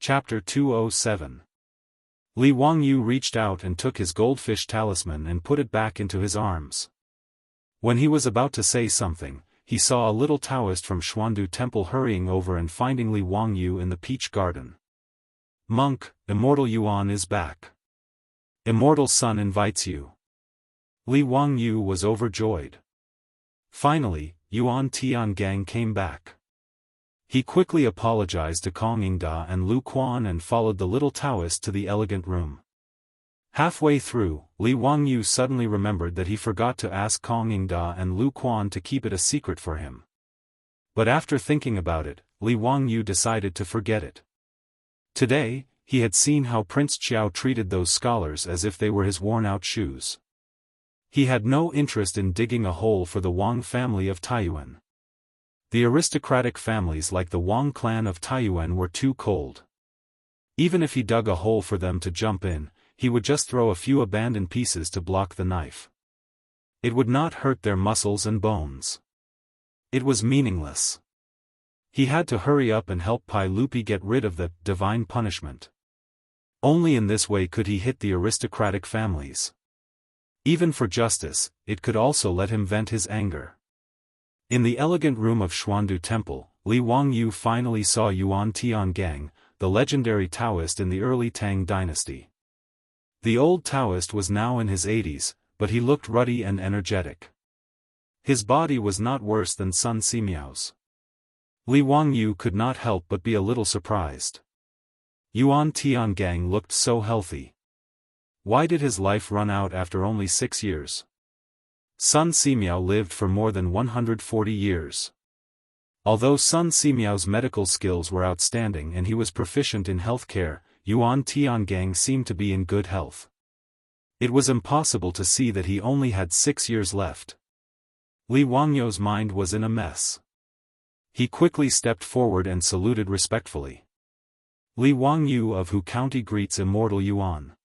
Chapter 207. Li Wangyu reached out and took his goldfish talisman and put it back into his arms. When he was about to say something, he saw a little Taoist from Xuandu Temple hurrying over and finding Li Wangyu in the peach garden. "Monk, Immortal Yuan is back. Immortal's son invites you." Li Wangyu was overjoyed. Finally, Yuan Tiangang came back. He quickly apologized to Kong Yingda and Lu Quan and followed the little Taoist to the elegant room. Halfway through, Li Wangyu suddenly remembered that he forgot to ask Kong Yingda and Lu Quan to keep it a secret for him. But after thinking about it, Li Wangyu decided to forget it. Today, he had seen how Prince Qiao treated those scholars as if they were his worn-out shoes. He had no interest in digging a hole for the Wang family of Taiyuan. The aristocratic families like the Wang clan of Taiyuan were too cold. Even if he dug a hole for them to jump in, he would just throw a few abandoned pieces to block the knife. It would not hurt their muscles and bones. It was meaningless. He had to hurry up and help Pai Lupi get rid of the divine punishment. Only in this way could he hit the aristocratic families. Even for justice, it could also let him vent his anger. In the elegant room of Xuandu Temple, Li Wangyu finally saw Yuan Tiangang, the legendary Taoist in the early Tang dynasty. The old Taoist was now in his 80s, but he looked ruddy and energetic. His body was not worse than Sun Simiao's. Li Wangyu could not help but be a little surprised. Yuan Tiangang looked so healthy. Why did his life run out after only 6 years? Sun Simiao lived for more than 140 years. Although Sun Simiao's medical skills were outstanding and he was proficient in healthcare, Yuan Tiangang seemed to be in good health. It was impossible to see that he only had 6 years left. Li Wangyu's mind was in a mess. He quickly stepped forward and saluted respectfully. Li Wangyu of Hu County greets Immortal Yuan.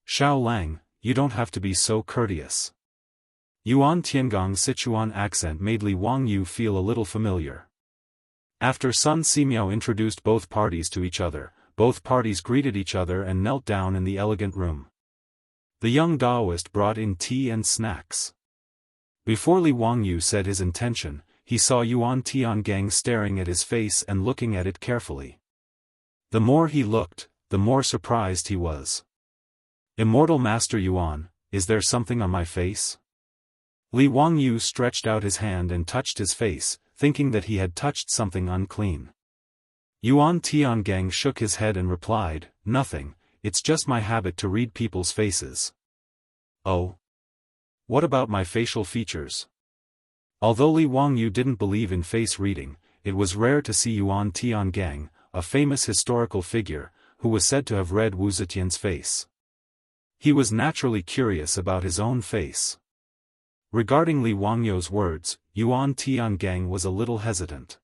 "Xiao Lang, you don't have to be so courteous." Yuan Tiangong's Sichuan accent made Li Wangyu feel a little familiar. After Sun Simiao introduced both parties to each other, both parties greeted each other and knelt down in the elegant room. The young Daoist brought in tea and snacks. Before Li Wangyu said his intention, he saw Yuan Tiangang staring at his face and looking at it carefully. The more he looked, the more surprised he was. "Immortal Master Yuan, is there something on my face?" Li Wangyu stretched out his hand and touched his face, thinking that he had touched something unclean. Yuan Tiangang shook his head and replied, "Nothing, it's just my habit to read people's faces." "Oh? What about my facial features?" Although Li Wangyu didn't believe in face reading, it was rare to see Yuan Tiangang, a famous historical figure, who was said to have read Wu Zetian's face. He was naturally curious about his own face. Regarding Li Wangyu's words, Yuan Tiangang was a little hesitant.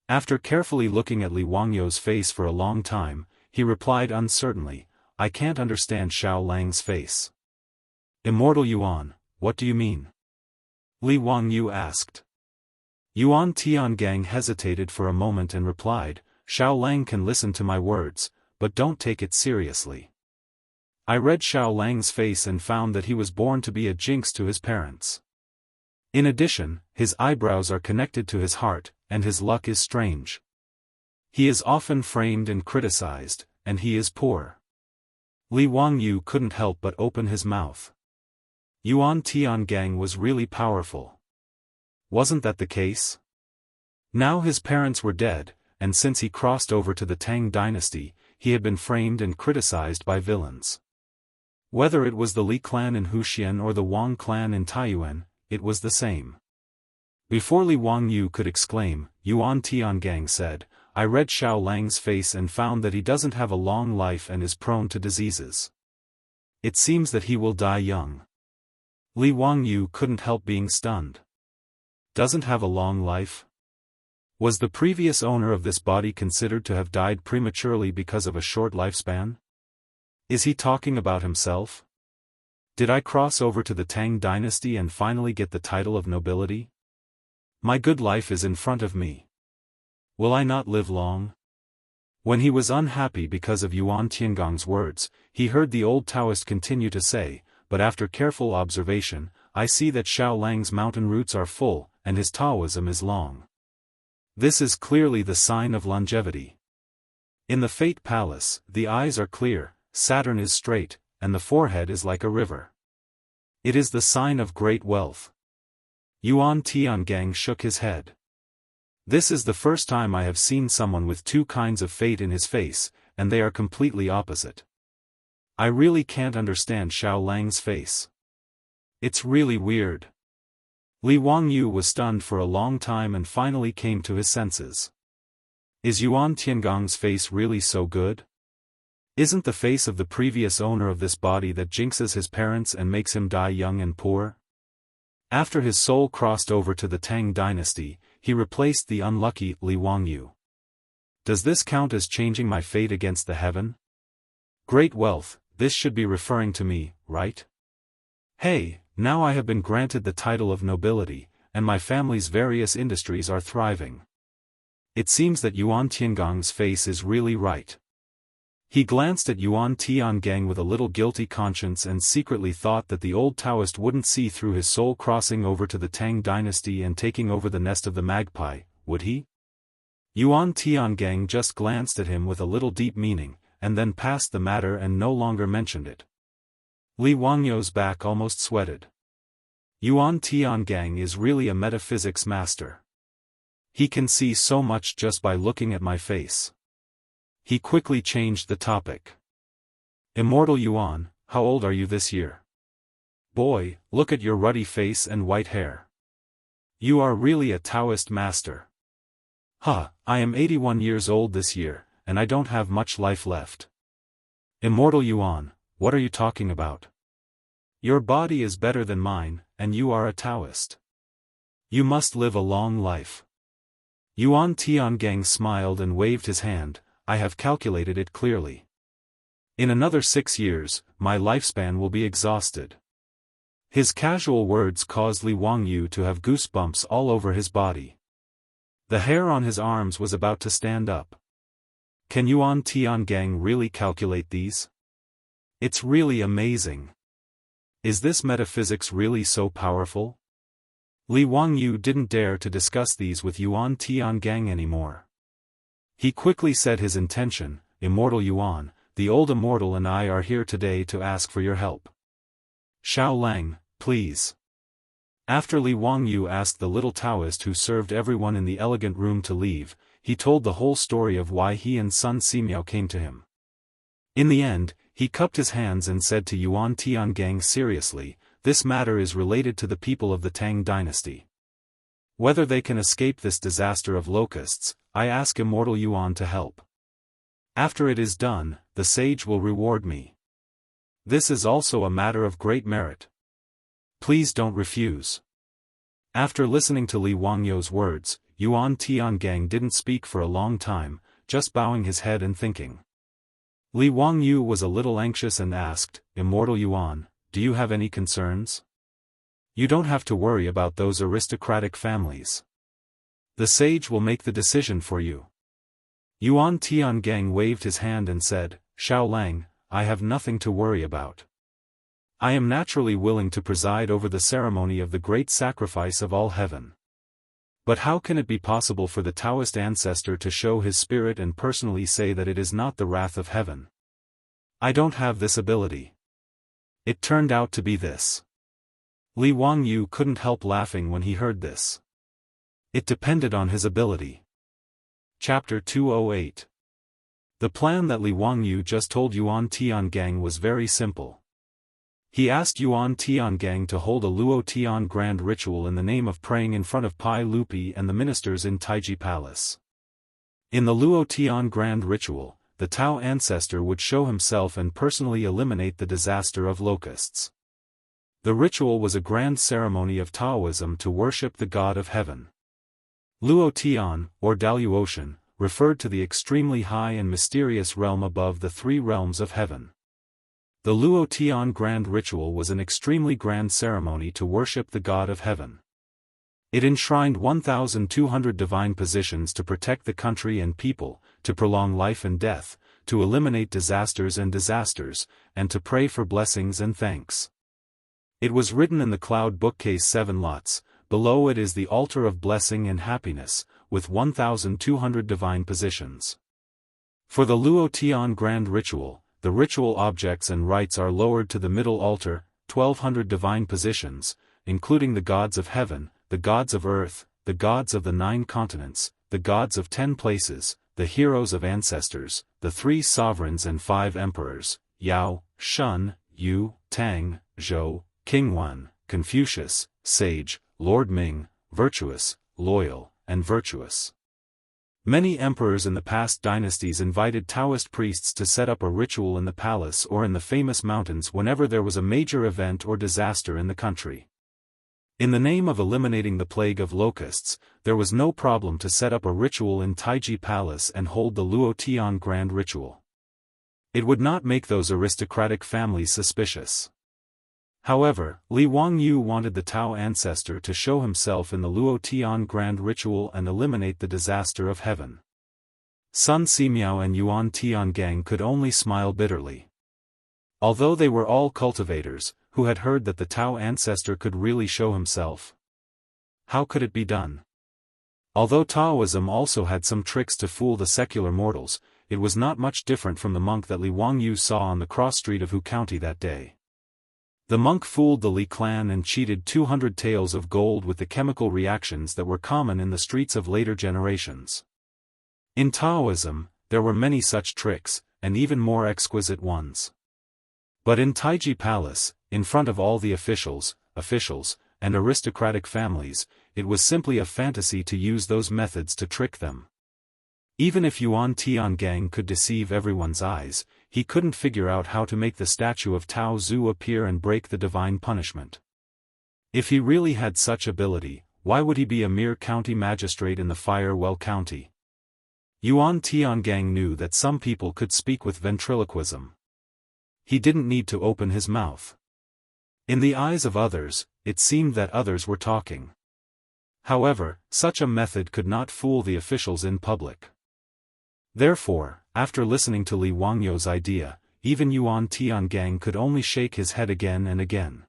After carefully looking at Li Wangyu's face for a long time, he replied uncertainly, "I can't understand Xiao Lang's face." "Immortal Yuan, what do you mean?" Li Wangyu asked. Yuan Tiangang hesitated for a moment and replied, "Xiao Lang can listen to my words, but don't take it seriously. I read Xiao Lang's face and found that he was born to be a jinx to his parents. In addition, his eyebrows are connected to his heart, and his luck is strange. He is often framed and criticized, and he is poor." Li Wangyu couldn't help but open his mouth. Yuan Tiangang was really powerful. Wasn't that the case? Now his parents were dead, and since he crossed over to the Tang dynasty, he had been framed and criticized by villains. Whether it was the Li clan in Huxian or the Wang clan in Taiyuan, it was the same. Before Li Wangyu could exclaim, Yuan Tiangang said, "I read Xiao Lang's face and found that he doesn't have a long life and is prone to diseases. It seems that he will die young." Li Wangyu couldn't help being stunned. Doesn't have a long life? Was the previous owner of this body considered to have died prematurely because of a short lifespan? Is he talking about himself? Did I cross over to the Tang dynasty and finally get the title of nobility? My good life is in front of me. Will I not live long? When he was unhappy because of Yuan Tiangong's words, he heard the old Taoist continue to say, but after careful observation, I see that Xiao Lang's mountain roots are full, and his Taoism is long. This is clearly the sign of longevity. In the Fate Palace, the eyes are clear, Saturn is straight, and the forehead is like a river. It is the sign of great wealth. Yuan Tiangang shook his head. This is the first time I have seen someone with two kinds of fate in his face, and they are completely opposite. I really can't understand Xiao Lang's face. It's really weird. Li Wangyu was stunned for a long time and finally came to his senses. Is Yuan Tiangong's face really so good? Isn't the face of the previous owner of this body that jinxes his parents and makes him die young and poor? After his soul crossed over to the Tang dynasty, he replaced the unlucky Li Wangyu. Does this count as changing my fate against the heaven? Great wealth, this should be referring to me, right? Hey, now I have been granted the title of nobility, and my family's various industries are thriving. It seems that Yuan Tiangong's face is really right. He glanced at Yuan Tiangang with a little guilty conscience and secretly thought that the old Taoist wouldn't see through his soul crossing over to the Tang dynasty and taking over the nest of the magpie, would he? Yuan Tiangang just glanced at him with a little deep meaning, and then passed the matter and no longer mentioned it. Li Wangyu's back almost sweated. Yuan Tiangang is really a metaphysics master. He can see so much just by looking at my face. He quickly changed the topic. Immortal Yuan, how old are you this year? Boy, look at your ruddy face and white hair. You are really a Taoist master. I am 81 years old this year, and I don't have much life left. Immortal Yuan, what are you talking about? Your body is better than mine, and you are a Taoist. You must live a long life. Yuan Tiangang smiled and waved his hand. I have calculated it clearly. In another 6 years, my lifespan will be exhausted. His casual words caused Li Wangyu to have goosebumps all over his body. The hair on his arms was about to stand up. Can Yuan Tiangang really calculate these? It's really amazing. Is this metaphysics really so powerful? Li Wangyu didn't dare to discuss these with Yuan Tiangang anymore. He quickly said his intention, Immortal Yuan, the old immortal and I are here today to ask for your help. Xiao Lang, please. After Li Wangyu asked the little Taoist who served everyone in the elegant room to leave, he told the whole story of why he and Sun Simiao came to him. In the end, he cupped his hands and said to Yuan Tiangang seriously, this matter is related to the people of the Tang dynasty. Whether they can escape this disaster of locusts, I ask Immortal Yuan to help. After it is done, the sage will reward me. This is also a matter of great merit. Please don't refuse. After listening to Li Wangyu's words, Yuan Tiangang didn't speak for a long time, just bowing his head and thinking. Li Wangyu was a little anxious and asked, Immortal Yuan, do you have any concerns? You don't have to worry about those aristocratic families. The sage will make the decision for you. Yuan Tiangang waved his hand and said, Xiao Lang, I have nothing to worry about. I am naturally willing to preside over the ceremony of the great sacrifice of all heaven. But how can it be possible for the Taoist ancestor to show his spirit and personally say that it is not the wrath of heaven? I don't have this ability. It turned out to be this. Li Wangyu couldn't help laughing when he heard this. It depended on his ability. Chapter 208. The plan that Li Wangyu just told Yuan Tiangang was very simple. He asked Yuan Tiangang to hold a Luo Tian grand ritual in the name of praying in front of Pai Lupi and the ministers in Taiji Palace. In the Luo Tian grand ritual, the Tao ancestor would show himself and personally eliminate the disaster of locusts. The ritual was a grand ceremony of Taoism to worship the God of heaven. Luo Tian, or Daoist, referred to the extremely high and mysterious realm above the three realms of heaven. The Luo Tian grand ritual was an extremely grand ceremony to worship the God of heaven. It enshrined 1,200 divine positions to protect the country and people, to prolong life and death, to eliminate disasters and to pray for blessings and thanks. It was written in the cloud bookcase 7 lots. Below it is the altar of blessing and happiness, with 1,200 divine positions. For the Luo Tian Grand Ritual, the ritual objects and rites are lowered to the middle altar, 1,200 divine positions, including the gods of heaven, the gods of earth, the gods of the 9 continents, the gods of 10 places, the heroes of ancestors, the 3 sovereigns and 5 emperors, Yao, Shun, Yu, Tang, Zhou, King Wan, Confucius, Sage, Lord Ming, Virtuous, Loyal, and Virtuous. Many emperors in the past dynasties invited Taoist priests to set up a ritual in the palace or in the famous mountains whenever there was a major event or disaster in the country. In the name of eliminating the plague of locusts, there was no problem to set up a ritual in Taiji Palace and hold the Luo Tian Grand Ritual. It would not make those aristocratic families suspicious. However, Li Wangyu wanted the Tao ancestor to show himself in the Luo Tian Grand Ritual and eliminate the disaster of heaven. Sun Simiao and Yuan Tiangang could only smile bitterly. Although they were all cultivators, who had heard that the Tao ancestor could really show himself. How could it be done? Although Taoism also had some tricks to fool the secular mortals, it was not much different from the monk that Li Wangyu saw on the cross street of Hu County that day. The monk fooled the Li clan and cheated 200 taels of gold with the chemical reactions that were common in the streets of later generations. In Taoism, there were many such tricks, and even more exquisite ones. But in Taiji Palace, in front of all the officials, and aristocratic families, it was simply a fantasy to use those methods to trick them. Even if Yuan Tiangang could deceive everyone's eyes, he couldn't figure out how to make the statue of Tao Zu appear and break the divine punishment. If he really had such ability, why would he be a mere county magistrate in the Fire Well County? Yuan Tiangang knew that some people could speak with ventriloquism. He didn't need to open his mouth. In the eyes of others, it seemed that others were talking. However, such a method could not fool the officials in public. Therefore, after listening to Li Wangyu's idea, even Yuan Tiangang could only shake his head again and again.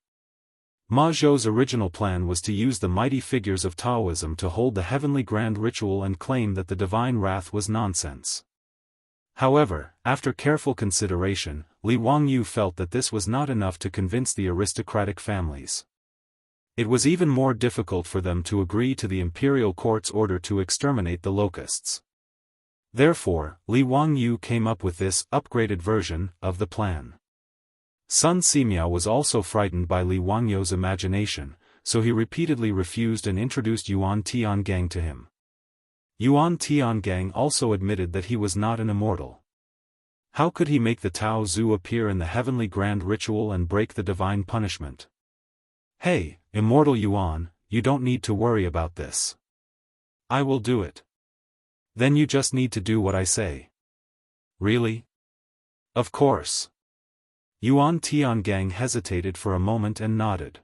Ma Zhou's original plan was to use the mighty figures of Taoism to hold the heavenly grand ritual and claim that the divine wrath was nonsense. However, after careful consideration, Li Wangyu felt that this was not enough to convince the aristocratic families. It was even more difficult for them to agree to the imperial court's order to exterminate the locusts. Therefore, Li Wangyu came up with this upgraded version of the plan. Sun Simiao was also frightened by Li Wangyu's imagination, so he repeatedly refused and introduced Yuan Tiangang to him. Yuan Tiangang also admitted that he was not an immortal. How could he make the Tao Zu appear in the heavenly grand ritual and break the divine punishment? Hey, immortal Yuan, you don't need to worry about this. I will do it. Then you just need to do what I say. Really? Of course. Yuan Tiangang hesitated for a moment and nodded.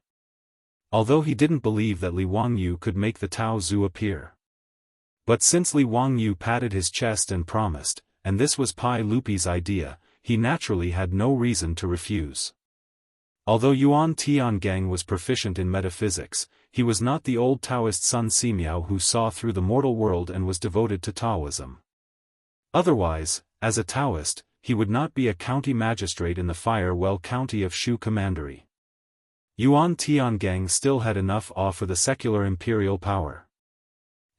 Although he didn't believe that Li Wangyu could make the Tao Zu appear. But since Li Wangyu patted his chest and promised, and this was Pai Lupi's idea, he naturally had no reason to refuse. Although Yuan Tiangang was proficient in metaphysics, he was not the old Taoist Sun Simiao who saw through the mortal world and was devoted to Taoism. Otherwise, as a Taoist, he would not be a county magistrate in the Fire Well County of Shu Commandery. Yuan Tiangang still had enough awe for the secular imperial power.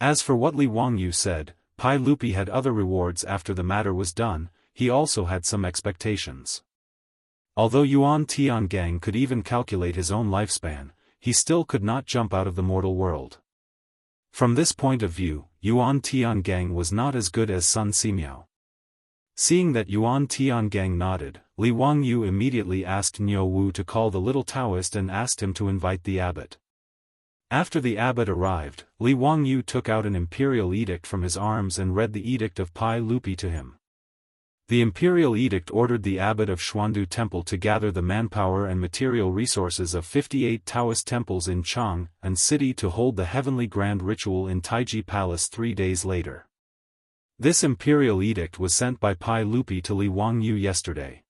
As for what Li Wangyu said, Pai Lupi had other rewards after the matter was done. He also had some expectations. Although Yuan Tiangang could even calculate his own lifespan, he still could not jump out of the mortal world. From this point of view, Yuan Tiangang was not as good as Sun Simiao. Seeing that Yuan Tiangang nodded, Li Wangyu immediately asked Niu Wu to call the little Taoist and asked him to invite the abbot. After the abbot arrived, Li Wangyu took out an imperial edict from his arms and read the edict of Pai Lupi to him. The imperial edict ordered the abbot of Xuandu Temple to gather the manpower and material resources of 58 Taoist temples in Chang'an city to hold the heavenly grand ritual in Taiji Palace 3 days later. This imperial edict was sent by Pai Lupi to Li Wangyu yesterday.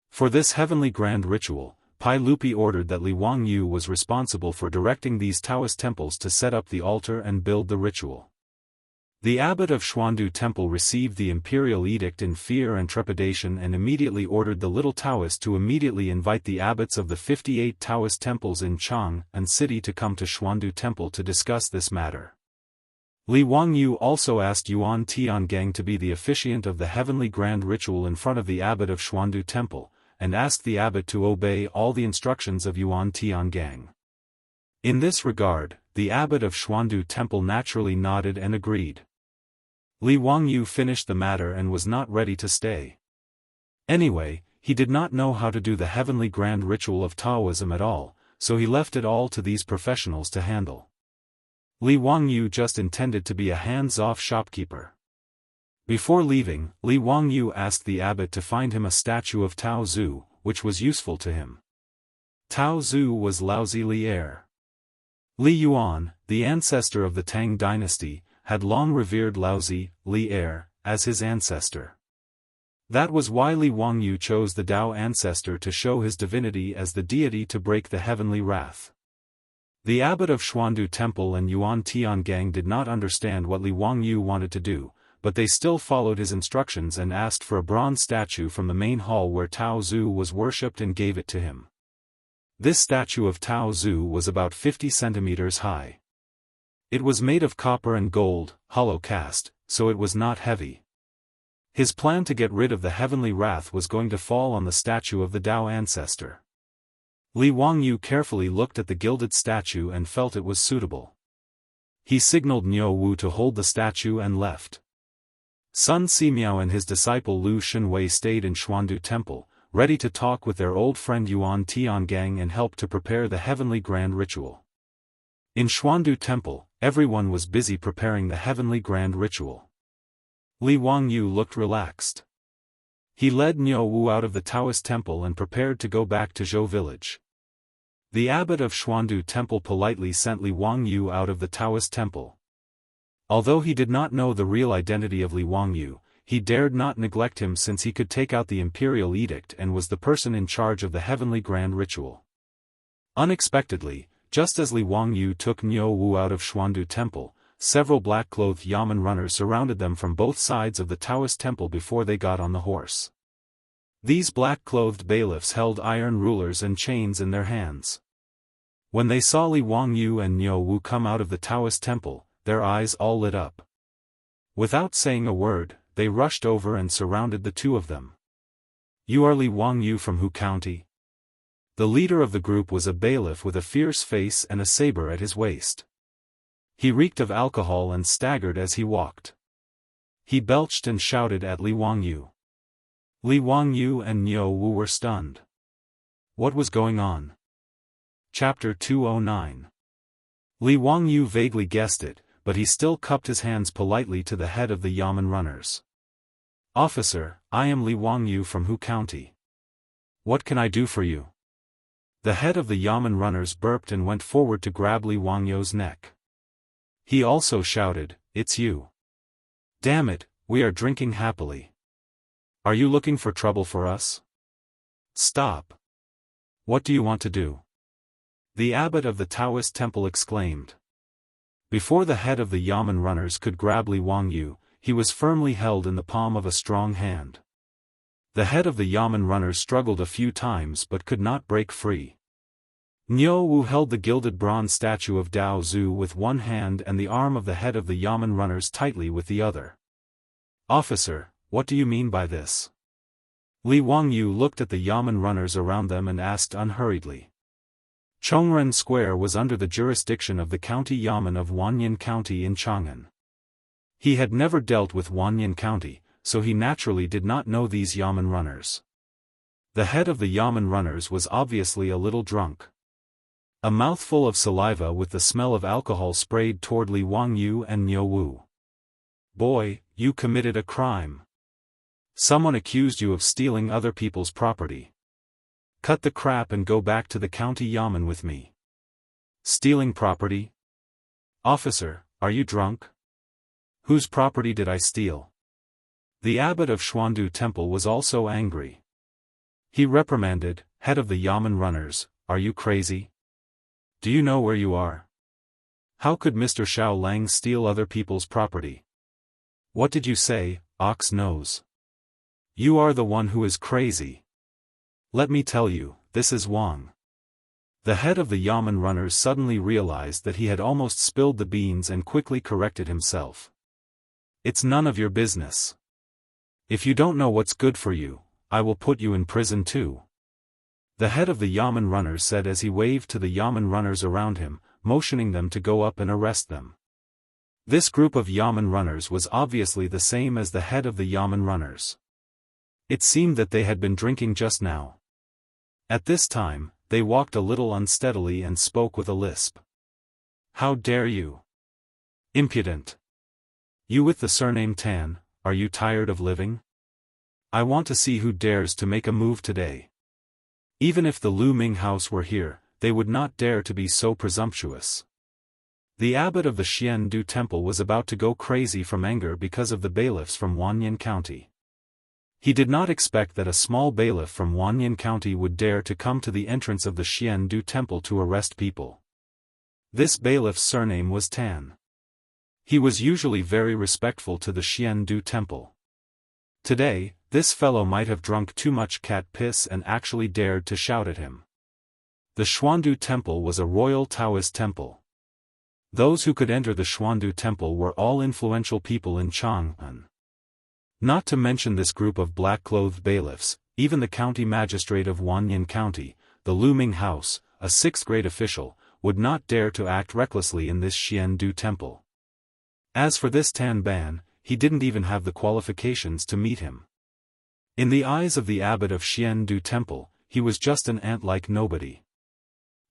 For this heavenly grand ritual, Pai Lupi ordered that Li Wangyu was responsible for directing these Taoist temples to set up the altar and build the ritual. The abbot of Xuandu Temple received the imperial edict in fear and trepidation and immediately ordered the little Taoist to immediately invite the abbots of the 58 Taoist temples in Chang'an city to come to Xuandu Temple to discuss this matter. Li Wangyu also asked Yuan Tiangang to be the officiant of the heavenly grand ritual in front of the abbot of Xuandu Temple, and asked the abbot to obey all the instructions of Yuan Tiangang. In this regard, the abbot of Xuandu Temple naturally nodded and agreed. Li Wangyu finished the matter and was not ready to stay. Anyway, he did not know how to do the heavenly grand ritual of Taoism at all, so he left it all to these professionals to handle. Li Wangyu just intended to be a hands-off shopkeeper. Before leaving, Li Wangyu asked the abbot to find him a statue of Tao Zhu, which was useful to him. Tao Zhu was Laozi Li heir. Li Yuan, the ancestor of the Tang dynasty, had long revered Laozi, Li heir, as his ancestor. That was why Li Wangyu chose the Dao ancestor to show his divinity as the deity to break the heavenly wrath. The abbot of Xuandu Temple and Yuan Tiangang did not understand what Li Wangyu wanted to do, but they still followed his instructions and asked for a bronze statue from the main hall where Tao Zhu was worshipped and gave it to him. This statue of Tao Zhu was about 50 centimeters high. It was made of copper and gold, hollow cast, so it was not heavy. His plan to get rid of the heavenly wrath was going to fall on the statue of the Dao ancestor. Li Wangyu carefully looked at the gilded statue and felt it was suitable. He signaled Niu Wu to hold the statue and left. Sun Simiao and his disciple Lu Shenwei stayed in Xuandu Temple, ready to talk with their old friend Yuan Tiangang and help to prepare the heavenly grand ritual. In Xuandu Temple, everyone was busy preparing the heavenly grand ritual. Li Wangyu looked relaxed. He led Niu Wu out of the Taoist temple and prepared to go back to Zhou village. The abbot of Xuandu Temple politely sent Li Wangyu out of the Taoist temple. Although he did not know the real identity of Li Wangyu, he dared not neglect him since he could take out the imperial edict and was the person in charge of the heavenly grand ritual. Unexpectedly, just as Li Wangyu took Niu Wu out of Xuandu Temple, several black-clothed yamen runners surrounded them from both sides of the Taoist temple before they got on the horse. These black-clothed bailiffs held iron rulers and chains in their hands. When they saw Li Wangyu and Niu Wu come out of the Taoist temple, their eyes all lit up. Without saying a word, they rushed over and surrounded the two of them. "You are Li Wangyu from Hu County?" The leader of the group was a bailiff with a fierce face and a saber at his waist. He reeked of alcohol and staggered as he walked. He belched and shouted at Li Wangyu. Li Wangyu and Niu Wu were stunned. What was going on? Chapter 209. Li Wangyu vaguely guessed it, but he still cupped his hands politely to the head of the yamen runners. "Officer, I am Li Wangyu from Hu County. What can I do for you?" The head of the yamen runners burped and went forward to grab Li Wangyu's neck. He also shouted, "It's you. Damn it, we are drinking happily. Are you looking for trouble for us? Stop. What do you want to do?" The abbot of the Taoist temple exclaimed. Before the head of the yamen runners could grab Li Wangyu, he was firmly held in the palm of a strong hand. The head of the yamen runners struggled a few times but could not break free. Niu Wu held the gilded bronze statue of Dao Zhu with one hand and the arm of the head of the yamen runners tightly with the other. "Officer, what do you mean by this?" Li Wangyu looked at the yamen runners around them and asked unhurriedly. Chongren Square was under the jurisdiction of the county yamen of Wanyan County in Chang'an. He had never dealt with Wanyan County, so he naturally did not know these yamen runners. The head of the yamen runners was obviously a little drunk. A mouthful of saliva with the smell of alcohol sprayed toward Li Wangyu and Niu Wu. "Boy, you committed a crime. Someone accused you of stealing other people's property. Cut the crap and go back to the county yamen with me. Stealing property? Officer, are you drunk? Whose property did I steal? The abbot of Xuandu Temple was also angry. He reprimanded, head of the yamen runners, are you crazy? Do you know where you are? How could Mr. Xiao Lang steal other people's property? What did you say, ox nose? You are the one who is crazy. Let me tell you, this is Wang. The head of the yamen runners suddenly realized that he had almost spilled the beans and quickly corrected himself. It's none of your business. If you don't know what's good for you, I will put you in prison too. The head of the yamen runners said as he waved to the yamen runners around him, motioning them to go up and arrest them. This group of yamen runners was obviously the same as the head of the yamen runners. It seemed that they had been drinking just now. At this time, they walked a little unsteadily and spoke with a lisp. How dare you? Impudent. You with the surname Tan, are you tired of living? I want to see who dares to make a move today. Even if the Lu Ming house were here, they would not dare to be so presumptuous. The abbot of the Xiandu Temple was about to go crazy from anger because of the bailiffs from Wanyan County. He did not expect that a small bailiff from Wanyan County would dare to come to the entrance of the Xiandu Temple to arrest people. This bailiff's surname was Tan. He was usually very respectful to the Xiandu Temple. Today, this fellow might have drunk too much cat piss and actually dared to shout at him. The Xuandu Temple was a royal Taoist temple. Those who could enter the Xuandu Temple were all influential people in Chang'an. Not to mention this group of black-clothed bailiffs, even the county magistrate of Wanyan County, the Lu Ming House, a sixth-grade official, would not dare to act recklessly in this Xiandu Temple. As for this Tan Ban, he didn't even have the qualifications to meet him. In the eyes of the abbot of Xiandu Temple, he was just an ant-like nobody.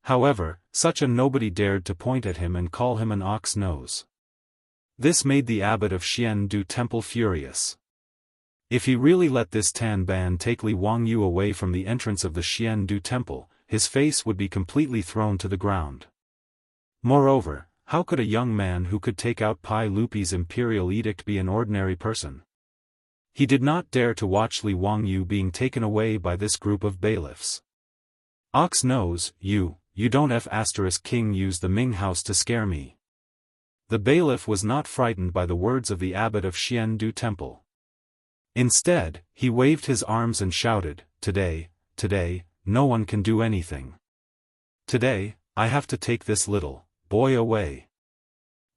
However, such a nobody dared to point at him and call him an ox nose. This made the abbot of Xiandu Temple furious. If he really let this Tan Ban take Li Wangyu away from the entrance of the Xiandu Temple, his face would be completely thrown to the ground. Moreover, how could a young man who could take out Pai Lupi's imperial edict be an ordinary person? He did not dare to watch Li Wangyu being taken away by this group of bailiffs. Ox nose, you don't King use the Ming house to scare me. The bailiff was not frightened by the words of the abbot of Xiandu Temple. Instead, he waved his arms and shouted, Today, no one can do anything. Today, I have to take this little boy away.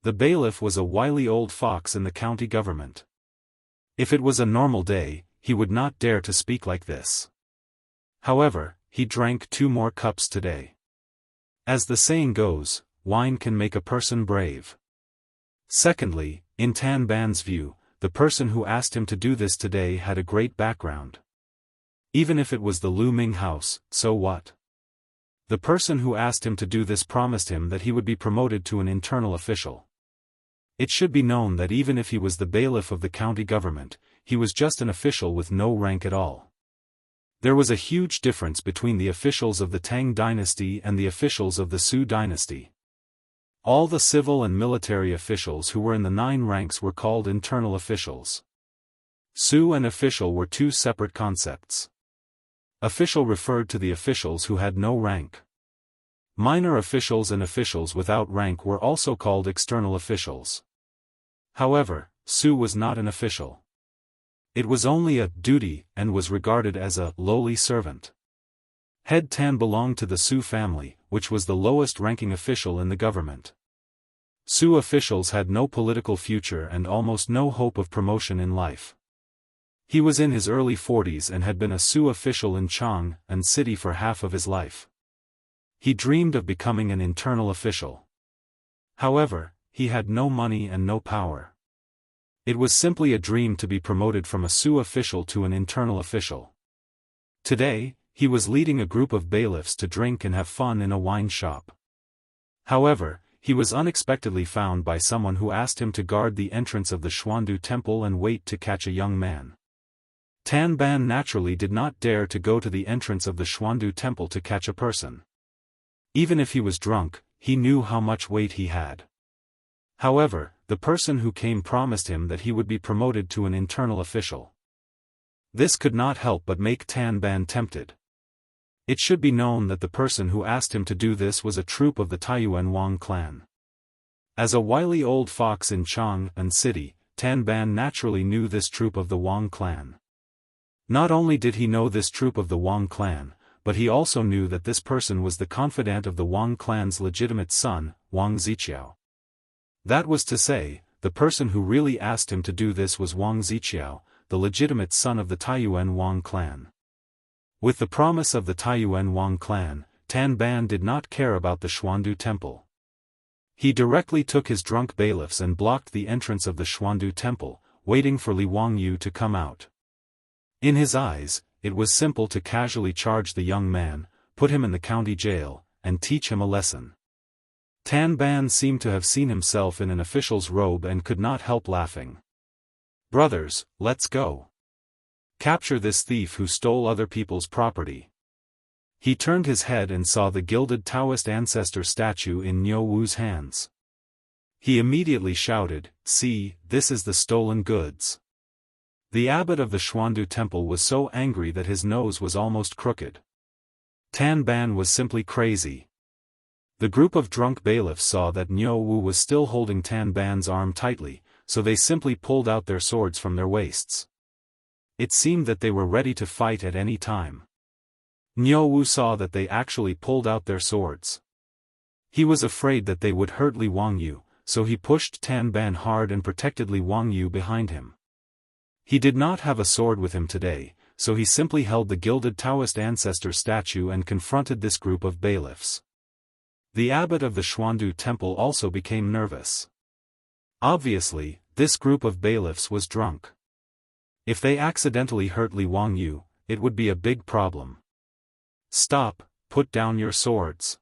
The bailiff was a wily old fox in the county government. If it was a normal day, he would not dare to speak like this. However, he drank 2 more cups today. As the saying goes, wine can make a person brave. Secondly, in Tan Ban's view, the person who asked him to do this today had a great background. Even if it was the Lu Ming house, so what? The person who asked him to do this promised him that he would be promoted to an internal official. It should be known that even if he was the bailiff of the county government, he was just an official with no rank at all. There was a huge difference between the officials of the Tang dynasty and the officials of the Su dynasty. All the civil and military officials who were in the 9 ranks were called internal officials. Su and official were 2 separate concepts. Official referred to the officials who had no rank. Minor officials and officials without rank were also called external officials. However, Su was not an official. It was only a duty and was regarded as a lowly servant. Head Tan belonged to the Su family, which was the lowest-ranking official in the government. Su officials had no political future and almost no hope of promotion in life. He was in his early 40s and had been a Su official in Chang'an City for half of his life. He dreamed of becoming an internal official. However, he had no money and no power. It was simply a dream to be promoted from a Su official to an internal official. Today, he was leading a group of bailiffs to drink and have fun in a wine shop. However, he was unexpectedly found by someone who asked him to guard the entrance of the Xuandu Temple and wait to catch a young man. Tan Ban naturally did not dare to go to the entrance of the Xuandu temple to catch a person. Even if he was drunk, he knew how much weight he had. However, the person who came promised him that he would be promoted to an internal official. This could not help but make Tan Ban tempted. It should be known that the person who asked him to do this was a troop of the Taiyuan Wang clan. As a wily old fox in Chang'an City, Tan Ban naturally knew this troop of the Wang clan. Not only did he know this troop of the Wang clan, but he also knew that this person was the confidant of the Wang clan's legitimate son, Wang Ziqiao. That was to say, the person who really asked him to do this was Wang Ziqiao, the legitimate son of the Taiyuan Wang clan. With the promise of the Taiyuan Wang clan, Tan Ban did not care about the Xuandu temple. He directly took his drunk bailiffs and blocked the entrance of the Xuandu temple, waiting for Li Wangyu to come out. In his eyes, it was simple to casually charge the young man, put him in the county jail, and teach him a lesson. Tan Ban seemed to have seen himself in an official's robe and could not help laughing. "Brothers, let's go. Capture this thief who stole other people's property." He turned his head and saw the gilded Taoist ancestor statue in Niu Wu's hands. He immediately shouted, "See, this is the stolen goods." The abbot of the Xuandu temple was so angry that his nose was almost crooked. Tan Ban was simply crazy. The group of drunk bailiffs saw that Niu Wu was still holding Tan Ban's arm tightly, so they simply pulled out their swords from their waists. It seemed that they were ready to fight at any time. Niu Wu saw that they actually pulled out their swords. He was afraid that they would hurt Li Wangyu, so he pushed Tan Ban hard and protected Li Wangyu behind him. He did not have a sword with him today, so he simply held the gilded Taoist ancestor statue and confronted this group of bailiffs. The abbot of the Xuandu temple also became nervous. Obviously, this group of bailiffs was drunk. If they accidentally hurt Li Wangyu, it would be a big problem. "Stop, put down your swords.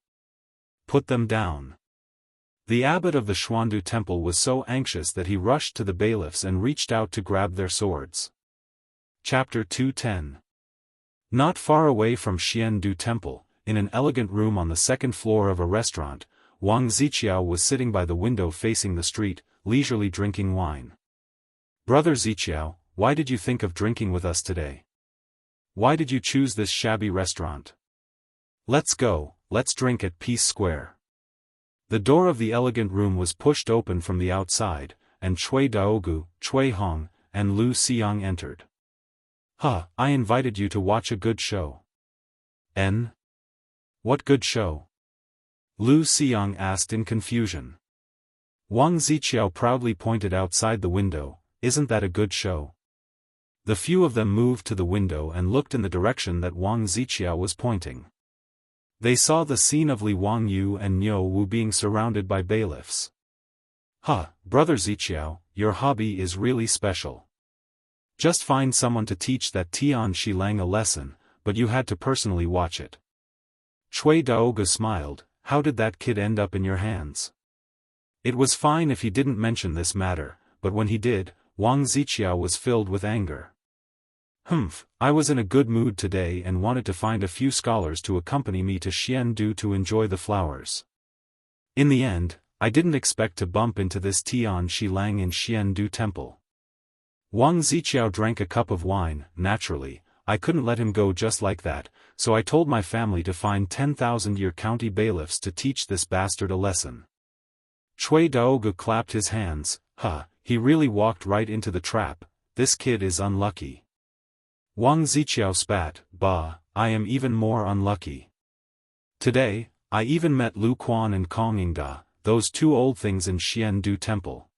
Put them down." The abbot of the Xuandu temple was so anxious that he rushed to the bailiffs and reached out to grab their swords. Chapter 210. Not far away from Xiandu temple, in an elegant room on the second floor of a restaurant, Wang Ziqiao was sitting by the window facing the street, leisurely drinking wine. "Brother Ziqiao, why did you think of drinking with us today? Why did you choose this shabby restaurant? Let's go, let's drink at Peace Square." The door of the elegant room was pushed open from the outside, and Cui Daogu, Cui Hong, and Lu Xiang entered. "Huh, I invited you to watch a good show." "En? What good show?" Lu Xiang asked in confusion. Wang Ziqiao proudly pointed outside the window, "Isn't that a good show?" The few of them moved to the window and looked in the direction that Wang Ziqiao was pointing. They saw the scene of Li Wangyu and Niu Wu being surrounded by bailiffs. "Huh, Brother Ziqiao, your hobby is really special. Just find someone to teach that Tian Shilang a lesson, but you had to personally watch it." Cui Daoga smiled, "How did that kid end up in your hands?" It was fine if he didn't mention this matter, but when he did, Wang Ziqiao was filled with anger. "Humph, I was in a good mood today and wanted to find a few scholars to accompany me to Xiandu to enjoy the flowers. In the end, I didn't expect to bump into this Tian Shilang in Xiandu temple." Wang Ziqiao drank a cup of wine. "Naturally, I couldn't let him go just like that, so I told my family to find 10,000-year county bailiffs to teach this bastard a lesson." Cui Daogu clapped his hands. "Huh, he really walked right into the trap. This kid is unlucky." Wang Ziqiao spat, "Bah, I am even more unlucky. Today, I even met Lu Quan and Kong Yingda, those two old things in Xiandu temple.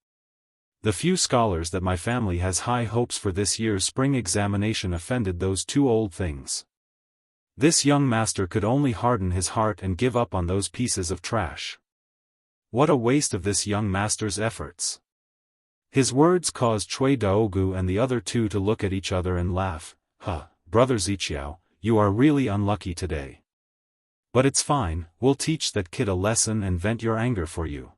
The few scholars that my family has high hopes for this year's spring examination offended those two old things. This young master could only harden his heart and give up on those pieces of trash. What a waste of this young master's efforts." His words caused Cui Daogu and the other two to look at each other and laugh. "Huh, Brother Ziqiao, you are really unlucky today. But it's fine, we'll teach that kid a lesson and vent your anger for you."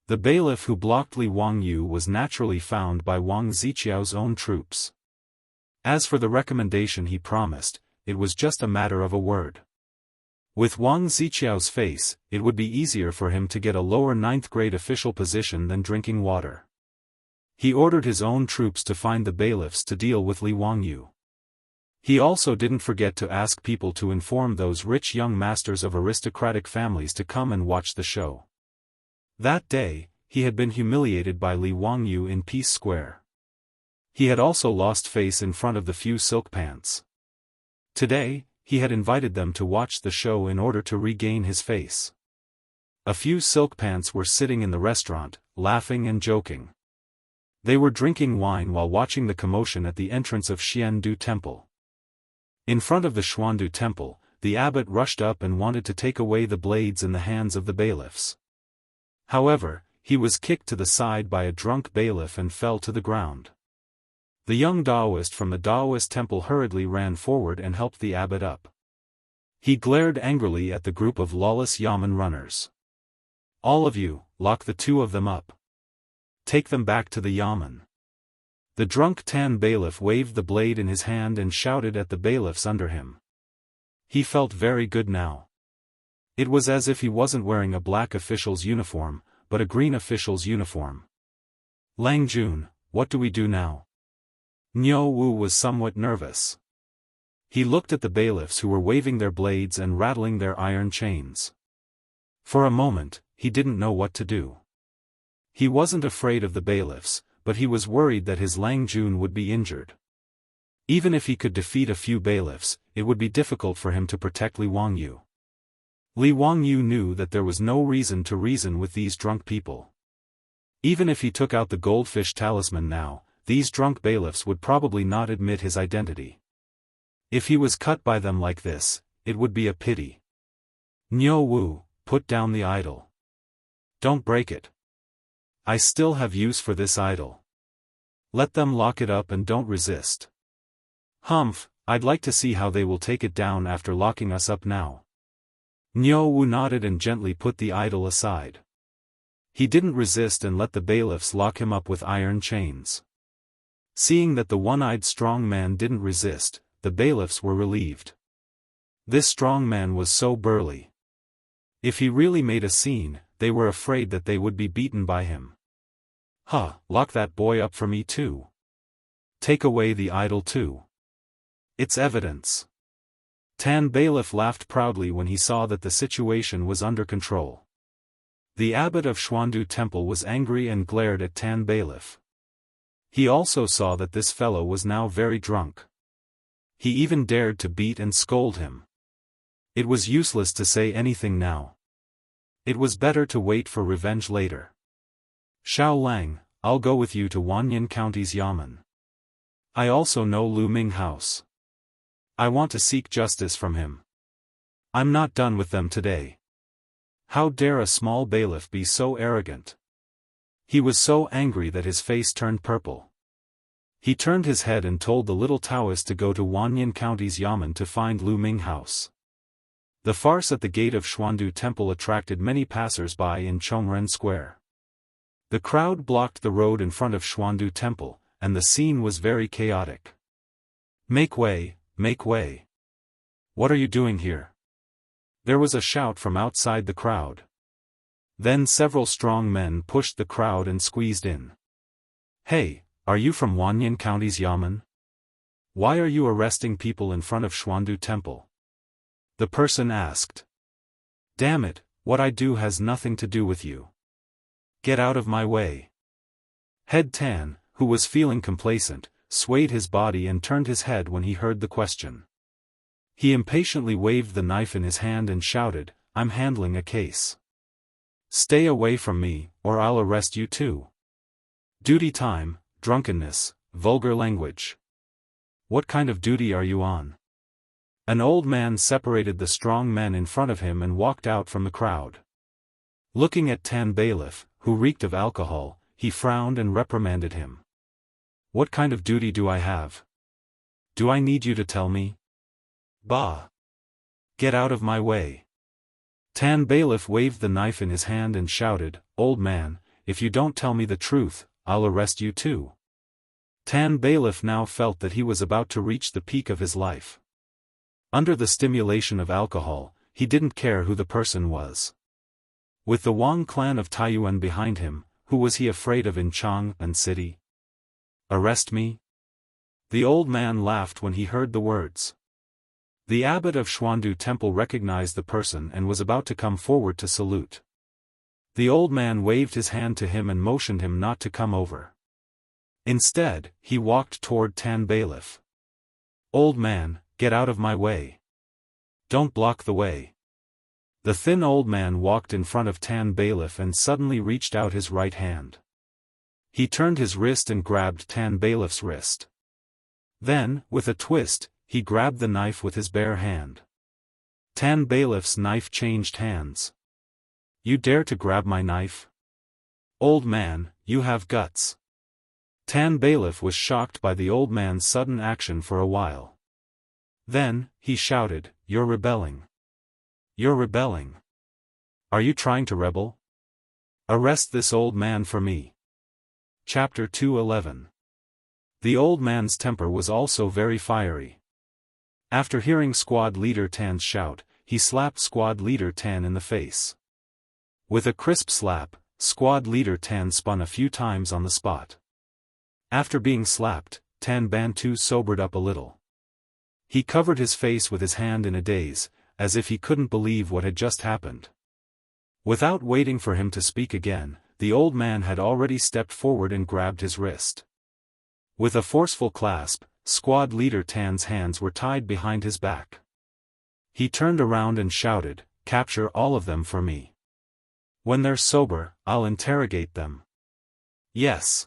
The bailiff who blocked Li Wangyu was naturally found by Wang Ziqiao's own troops. As for the recommendation he promised, it was just a matter of a word. With Wang Ziqiao's face, it would be easier for him to get a lower 9th grade official position than drinking water. He ordered his own troops to find the bailiffs to deal with Li Wangyu. He also didn't forget to ask people to inform those rich young masters of aristocratic families to come and watch the show. That day, he had been humiliated by Li Wangyu in Peace Square. He had also lost face in front of the few silk pants. Today, he had invited them to watch the show in order to regain his face. A few silk pants were sitting in the restaurant, laughing and joking. They were drinking wine while watching the commotion at the entrance of Xiandu Temple. In front of the Xuandu Temple, the abbot rushed up and wanted to take away the blades in the hands of the bailiffs. However, he was kicked to the side by a drunk bailiff and fell to the ground. The young Daoist from the Daoist temple hurriedly ran forward and helped the abbot up. He glared angrily at the group of lawless yamen runners. "All of you, lock the two of them up. Take them back to the yamen." The drunk Tan bailiff waved the blade in his hand and shouted at the bailiffs under him. He felt very good now. It was as if he wasn't wearing a black official's uniform, but a green official's uniform. "Lang Jun, what do we do now?" Niu Wu was somewhat nervous. He looked at the bailiffs who were waving their blades and rattling their iron chains. For a moment, he didn't know what to do. He wasn't afraid of the bailiffs, but he was worried that his Lang Jun would be injured. Even if he could defeat a few bailiffs, it would be difficult for him to protect Li Wangyu. Li Wangyu knew that there was no reason to reason with these drunk people. Even if he took out the goldfish talisman now, these drunk bailiffs would probably not admit his identity. If he was cut by them like this, it would be a pity. "Niu Wu, put down the idol. Don't break it. I still have use for this idol. Let them lock it up and don't resist." "Humph, I'd like to see how they will take it down after locking us up now." Niu Wu nodded and gently put the idol aside. He didn't resist and let the bailiffs lock him up with iron chains. Seeing that the one-eyed strong man didn't resist, the bailiffs were relieved. This strong man was so burly. If he really made a scene, they were afraid that they would be beaten by him. Lock that boy up for me too. Take away the idol too. It's evidence." Tan bailiff laughed proudly when he saw that the situation was under control. The abbot of Xuandu Temple was angry and glared at Tan bailiff. He also saw that this fellow was now very drunk. He even dared to beat and scold him. It was useless to say anything now. It was better to wait for revenge later. "Xiao Lang, I'll go with you to Wanyan County's Yamen. I also know Lu Ming House. I want to seek justice from him. I'm not done with them today." How dare a small bailiff be so arrogant? He was so angry that his face turned purple. He turned his head and told the little Taoist to go to Wanyan County's Yamen to find Lu Ming House. The farce at the gate of Xuandu Temple attracted many passers-by in Chongren Square. The crowd blocked the road in front of Xuandu Temple, and the scene was very chaotic. "Make way, make way. What are you doing here?" There was a shout from outside the crowd. Then several strong men pushed the crowd and squeezed in. "Hey, are you from Wanyan County's Yamen? Why are you arresting people in front of Xuandu Temple?" The person asked. "Damn it, what I do has nothing to do with you. Get out of my way." Head Tan, who was feeling complacent, swayed his body and turned his head when he heard the question. He impatiently waved the knife in his hand and shouted, "I'm handling a case. Stay away from me, or I'll arrest you too. Duty time, drunkenness, vulgar language. What kind of duty are you on?" An old man separated the strong men in front of him and walked out from the crowd. Looking at Tan bailiff, who reeked of alcohol, he frowned and reprimanded him. "What kind of duty do I have? Do I need you to tell me? Bah! Get out of my way." Tan bailiff waved the knife in his hand and shouted, "Old man, if you don't tell me the truth, I'll arrest you too." Tan Bailiff now felt that he was about to reach the peak of his life. Under the stimulation of alcohol, he didn't care who the person was. With the Wang clan of Taiyuan behind him, who was he afraid of in Chang'an City? Arrest me? The old man laughed when he heard the words. The abbot of Xuandu Temple recognized the person and was about to come forward to salute. The old man waved his hand to him and motioned him not to come over. Instead, he walked toward Tan Bailiff. Old man, get out of my way. Don't block the way. The thin old man walked in front of Tan Bailiff and suddenly reached out his right hand. He turned his wrist and grabbed Tan Bailiff's wrist. Then, with a twist, he grabbed the knife with his bare hand. Tan Bailiff's knife changed hands. You dare to grab my knife? Old man, you have guts. Tan Bailiff was shocked by the old man's sudden action for a while. Then, he shouted, You're rebelling. You're rebelling. Are you trying to rebel? Arrest this old man for me. Chapter 2:11. The old man's temper was also very fiery. After hearing Squad Leader Tan's shout, he slapped Squad Leader Tan in the face. With a crisp slap, Squad Leader Tan spun a few times on the spot. After being slapped, Tan Bantu sobered up a little. He covered his face with his hand in a daze, as if he couldn't believe what had just happened. Without waiting for him to speak again, the old man had already stepped forward and grabbed his wrist. With a forceful clasp, Squad Leader Tan's hands were tied behind his back. He turned around and shouted, Capture all of them for me. When they're sober, I'll interrogate them. Yes.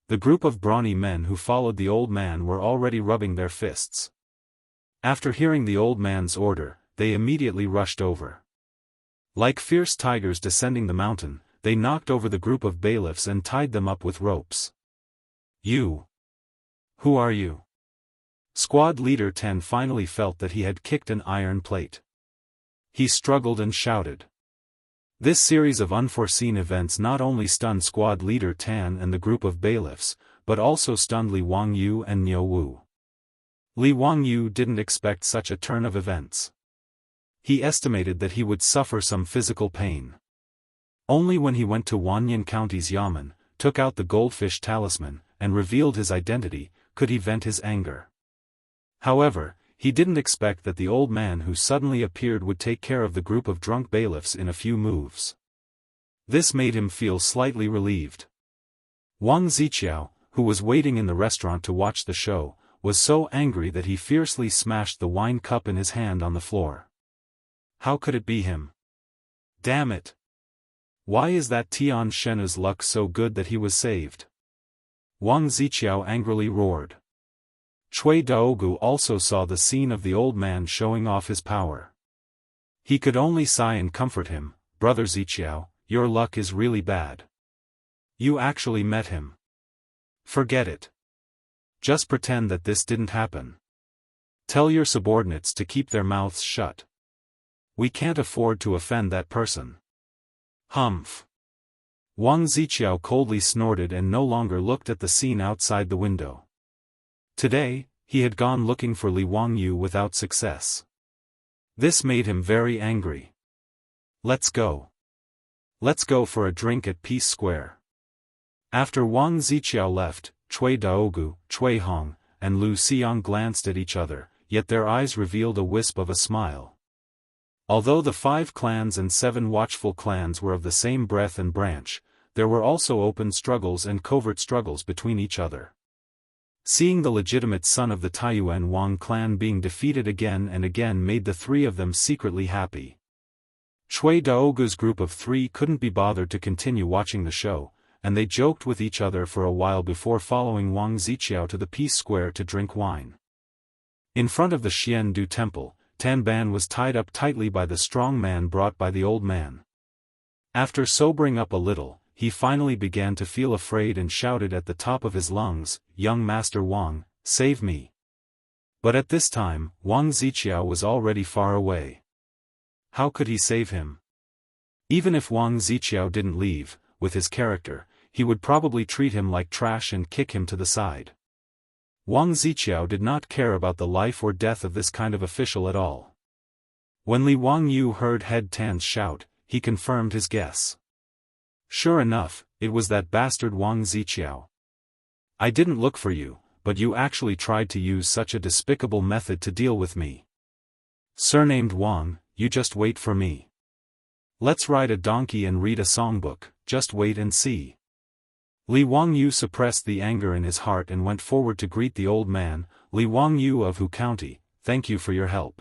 The group of brawny men who followed the old man were already rubbing their fists. After hearing the old man's order, they immediately rushed over. Like fierce tigers descending the mountain, they knocked over the group of bailiffs and tied them up with ropes. You. Who are you? Squad Leader Tan finally felt that he had kicked an iron plate. He struggled and shouted. This series of unforeseen events not only stunned Squad Leader Tan and the group of bailiffs, but also stunned Li Wangyu and Niu Wu. Li Wangyu didn't expect such a turn of events. He estimated that he would suffer some physical pain. Only when he went to Wanyan County's Yamen, took out the goldfish talisman, and revealed his identity, could he vent his anger. However, he didn't expect that the old man who suddenly appeared would take care of the group of drunk bailiffs in a few moves. This made him feel slightly relieved. Wang Ziqiao, who was waiting in the restaurant to watch the show, was so angry that he fiercely smashed the wine cup in his hand on the floor. How could it be him? Damn it! Why is that Tian Shenu's luck so good that he was saved? Wang Ziqiao angrily roared. Cui Daogu also saw the scene of the old man showing off his power. He could only sigh and comfort him, Brother Ziqiao, your luck is really bad. You actually met him. Forget it. Just pretend that this didn't happen. Tell your subordinates to keep their mouths shut. We can't afford to offend that person. Humph. Wang Ziqiao coldly snorted and no longer looked at the scene outside the window. Today, he had gone looking for Li Wangyu without success. This made him very angry. Let's go. Let's go for a drink at Peace Square. After Wang Ziqiao left, Cui Daogu, Cui Hong, and Lu Xiang glanced at each other, yet their eyes revealed a wisp of a smile. Although the 5 clans and 7 watchful clans were of the same breadth and branch, there were also open struggles and covert struggles between each other. Seeing the legitimate son of the Taiyuan Wang clan being defeated again and again made the 3 of them secretly happy. Cui Daogu's group of 3 couldn't be bothered to continue watching the show, and they joked with each other for a while before following Wang Ziqiao to the Peace Square to drink wine. In front of the Xiandu temple, Tan Ban was tied up tightly by the strong man brought by the old man. After sobering up a little, he finally began to feel afraid and shouted at the top of his lungs, Young Master Wang, save me. But at this time, Wang Ziqiao was already far away. How could he save him? Even if Wang Ziqiao didn't leave, with his character, he would probably treat him like trash and kick him to the side. Wang Ziqiao did not care about the life or death of this kind of official at all. When Li Wangyu heard Head Tan's shout, he confirmed his guess. Sure enough, it was that bastard Wang Ziqiao. I didn't look for you, but you actually tried to use such a despicable method to deal with me. Surnamed Wang, you just wait for me. Let's ride a donkey and read a songbook, just wait and see. Li Wangyu suppressed the anger in his heart and went forward to greet the old man. Li Wangyu of Hu County, thank you for your help.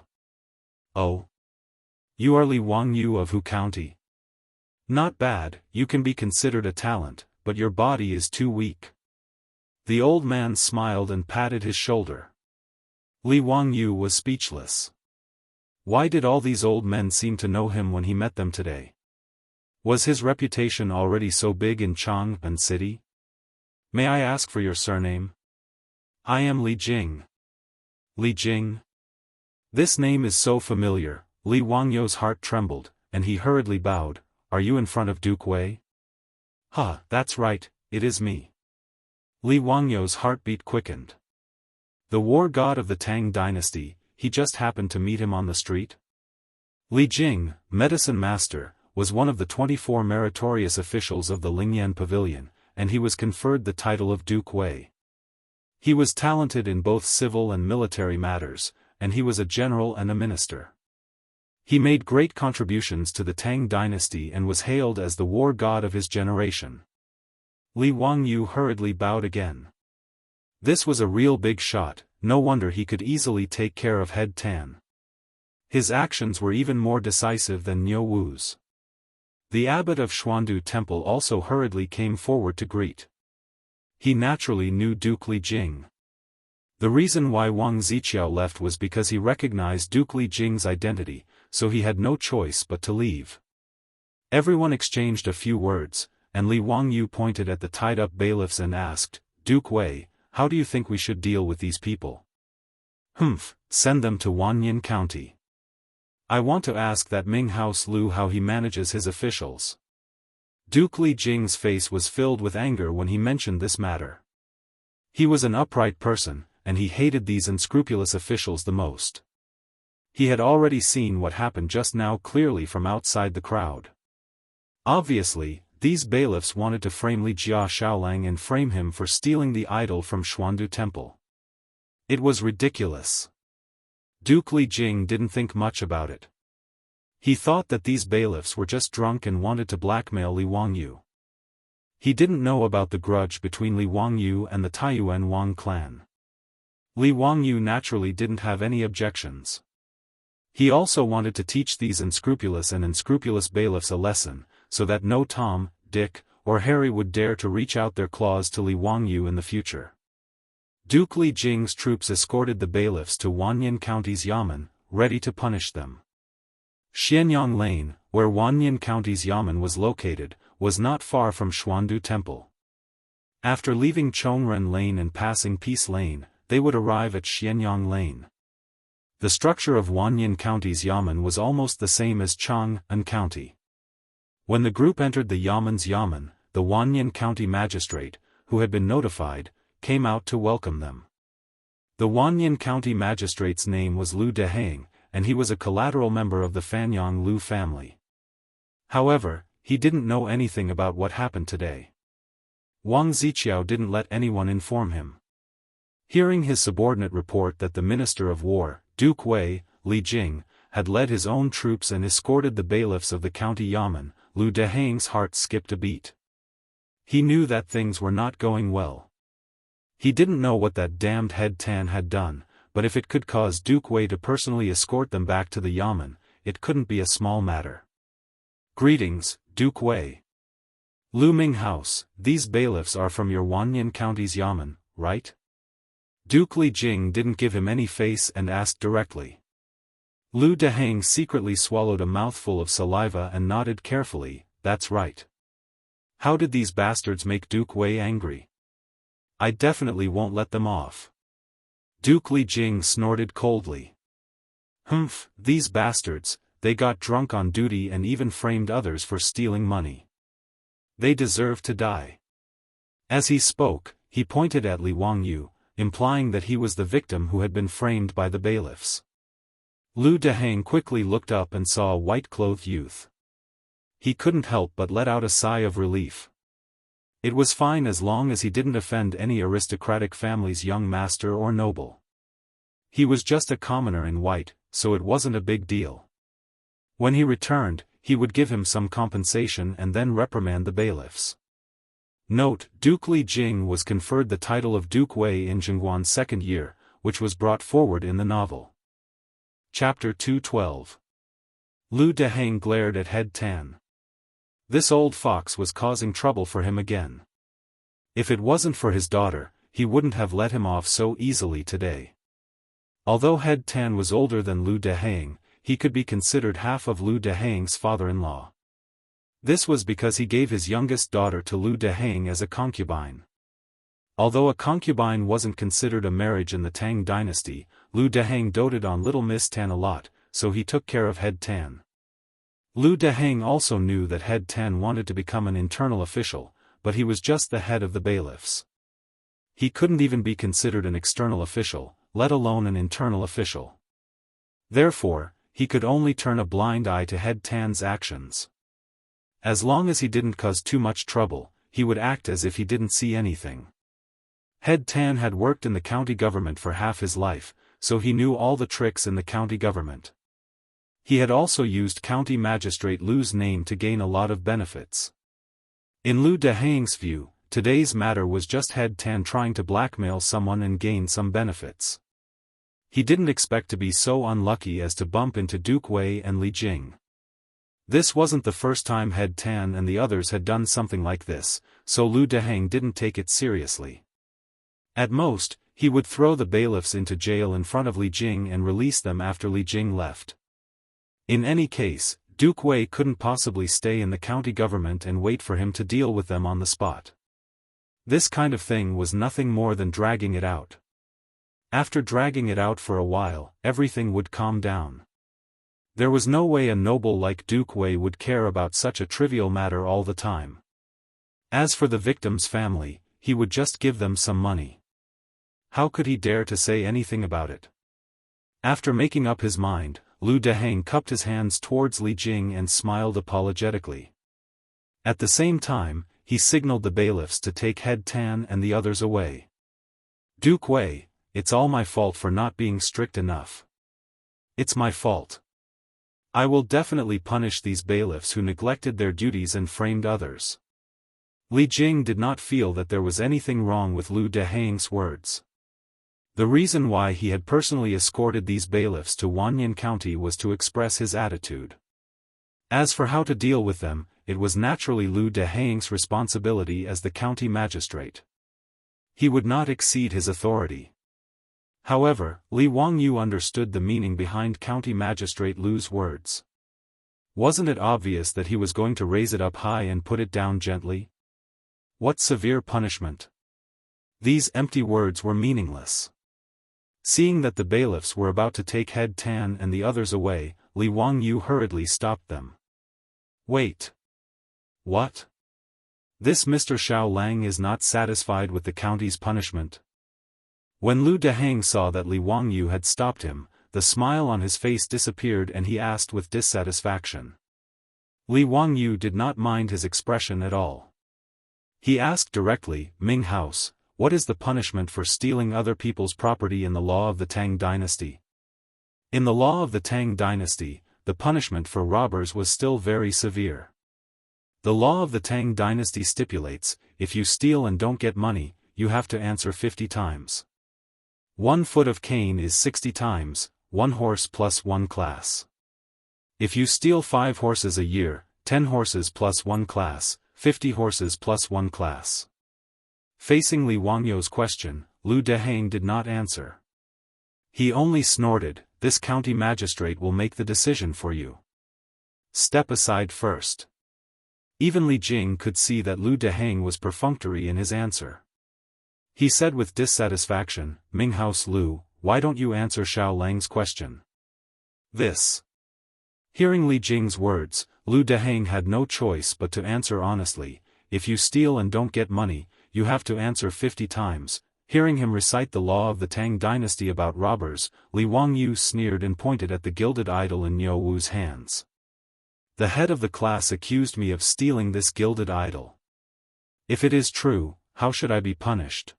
Oh? You are Li Wangyu of Hu County? Not bad, you can be considered a talent, but your body is too weak. The old man smiled and patted his shoulder. Li Wangyu was speechless. Why did all these old men seem to know him when he met them today? Was his reputation already so big in Chang'an City? May I ask for your surname? I am Li Jing. Li Jing? This name is so familiar. Li Wangyu's heart trembled, and he hurriedly bowed. Are you in front of Duke Wei? That's right, it is me. Li Wangyu's heartbeat quickened. The war god of the Tang dynasty, he just happened to meet him on the street? Li Jing, medicine master, was one of the 24 meritorious officials of the Lingyan Pavilion, and he was conferred the title of Duke Wei. He was talented in both civil and military matters, and he was a general and a minister. He made great contributions to the Tang dynasty and was hailed as the war god of his generation. Li Wangyu hurriedly bowed again. This was a real big shot, no wonder he could easily take care of Head Tan. His actions were even more decisive than Niu Wu's. The abbot of Xuandu Temple also hurriedly came forward to greet. He naturally knew Duke Li Jing. The reason why Wang Ziqiao left was because he recognized Duke Li Jing's identity, so he had no choice but to leave. Everyone exchanged a few words, and Li Wangyu pointed at the tied-up bailiffs and asked, Duke Wei, how do you think we should deal with these people? Send them to Wanyan County. I want to ask that Ming House Lu how he manages his officials. Duke Li Jing's face was filled with anger when he mentioned this matter. He was an upright person, and he hated these unscrupulous officials the most. He had already seen what happened just now clearly from outside the crowd. Obviously, these bailiffs wanted to frame Li Jia Shaolang and frame him for stealing the idol from Xuandu Temple. It was ridiculous. Duke Li Jing didn't think much about it. He thought that these bailiffs were just drunk and wanted to blackmail Li Wangyu. He didn't know about the grudge between Li Wangyu and the Taiyuan Wang clan. Li Wangyu naturally didn't have any objections. He also wanted to teach these unscrupulous bailiffs a lesson, so that no Tom, Dick, or Harry would dare to reach out their claws to Li Wangyu in the future. Duke Li Jing's troops escorted the bailiffs to Wanyan County's Yamen, ready to punish them. Xianyang Lane, where Wanyan County's Yamen was located, was not far from Xuandu Temple. After leaving Chongren Lane and passing Peace Lane, they would arrive at Xianyang Lane. The structure of Wanyan County's Yamen was almost the same as Chang'an County. When the group entered the Yamen's Yamen, the Wanyan County magistrate, who had been notified, came out to welcome them. The Wanyan County magistrate's name was Lu Dehang, and he was a collateral member of the Fanyang Lu family. However, he didn't know anything about what happened today. Wang Ziqiao didn't let anyone inform him. Hearing his subordinate report that the Minister of War, Duke Wei, Li Jing, had led his own troops and escorted the bailiffs of the county Yamen, Lu Dehang's heart skipped a beat. He knew that things were not going well. He didn't know what that damned Head Tan had done, but if it could cause Duke Wei to personally escort them back to the Yamen, it couldn't be a small matter. Greetings, Duke Wei. Lu Ming House, these bailiffs are from your Wanyan County's Yamen, right? Duke Li Jing didn't give him any face and asked directly. Lu Dehang secretly swallowed a mouthful of saliva and nodded carefully, that's right. How did these bastards make Duke Wei angry? I definitely won't let them off. Duke Li Jing snorted coldly. These bastards, they got drunk on duty and even framed others for stealing money. They deserve to die. As he spoke, he pointed at Li Wangyu, implying that he was the victim who had been framed by the bailiffs. Lu Dehang quickly looked up and saw a white-clothed youth. He couldn't help but let out a sigh of relief. It was fine as long as he didn't offend any aristocratic family's young master or noble. He was just a commoner in white, so it wasn't a big deal. When he returned, he would give him some compensation and then reprimand the bailiffs. Note: Duke Li Jing was conferred the title of Duke Wei in Zhengguan's second year, which was brought forward in the novel. Chapter 212. Lu Dehang glared at Head Tan. This old fox was causing trouble for him again. If it wasn't for his daughter, he wouldn't have let him off so easily today. Although Head Tan was older than Lu Dehang, he could be considered half of Lu Dehang's father-in-law. This was because he gave his youngest daughter to Lu Dehang as a concubine. Although a concubine wasn't considered a marriage in the Tang dynasty, Lu Dehang doted on little Miss Tan a lot, so he took care of Head Tan. Lu Dehang also knew that Head Tan wanted to become an internal official, but he was just the head of the bailiffs. He couldn't even be considered an external official, let alone an internal official. Therefore, he could only turn a blind eye to Head Tan's actions. As long as he didn't cause too much trouble, he would act as if he didn't see anything. Head Tan had worked in the county government for half his life, so he knew all the tricks in the county government. He had also used County Magistrate Lu's name to gain a lot of benefits. In Lu Dehang's view, today's matter was just Head Tan trying to blackmail someone and gain some benefits. He didn't expect to be so unlucky as to bump into Duke Wei and Li Jing. This wasn't the first time Head Tan and the others had done something like this, so Lu Dehang didn't take it seriously. At most, he would throw the bailiffs into jail in front of Li Jing and release them after Li Jing left. In any case, Duke Wei couldn't possibly stay in the county government and wait for him to deal with them on the spot. This kind of thing was nothing more than dragging it out. After dragging it out for a while, everything would calm down. There was no way a noble like Duke Wei would care about such a trivial matter all the time. As for the victim's family, he would just give them some money. How could he dare to say anything about it? After making up his mind, Lu Dehang cupped his hands towards Li Jing and smiled apologetically. At the same time, he signaled the bailiffs to take Head Tan and the others away. Duke Wei, it's all my fault for not being strict enough. It's my fault. I will definitely punish these bailiffs who neglected their duties and framed others. Li Jing did not feel that there was anything wrong with Lu Dehang's words. The reason why he had personally escorted these bailiffs to Wanyan County was to express his attitude. As for how to deal with them, it was naturally Lu Dehang's responsibility as the county magistrate. He would not exceed his authority. However, Li Wangyu understood the meaning behind County Magistrate Lu's words. Wasn't it obvious that he was going to raise it up high and put it down gently? What severe punishment! These empty words were meaningless. Seeing that the bailiffs were about to take Head Tan and the others away, Li Wangyu hurriedly stopped them. Wait. What? This Mr. Xiaolang is not satisfied with the county's punishment? When Lu Dehang saw that Li Wangyu had stopped him, the smile on his face disappeared and he asked with dissatisfaction. Li Wangyu did not mind his expression at all. He asked directly, Ming House, what is the punishment for stealing other people's property in the law of the Tang dynasty? In the law of the Tang dynasty, the punishment for robbers was still very severe. The law of the Tang dynasty stipulates, if you steal and don't get money, you have to answer 50 times. 1 foot of cane is 60 times, 1 horse plus 1 class. If you steal 5 horses a year, 10 horses plus 1 class, 50 horses plus 1 class. Facing Li Wangyu's question, Lu Dehang did not answer. He only snorted, this county magistrate will make the decision for you. Step aside first. Even Li Jing could see that Lu Dehang was perfunctory in his answer. He said with dissatisfaction, Minghouse Lu, why don't you answer Xiaolang's question? This. Hearing Li Jing's words, Lu Dehang had no choice but to answer honestly, if you steal and don't get money, you have to answer 50 times. Hearing him recite the law of the Tang dynasty about robbers, Li Wangyu sneered and pointed at the gilded idol in Niu Wu's hands. The head of the class accused me of stealing this gilded idol. If it is true, how should I be punished?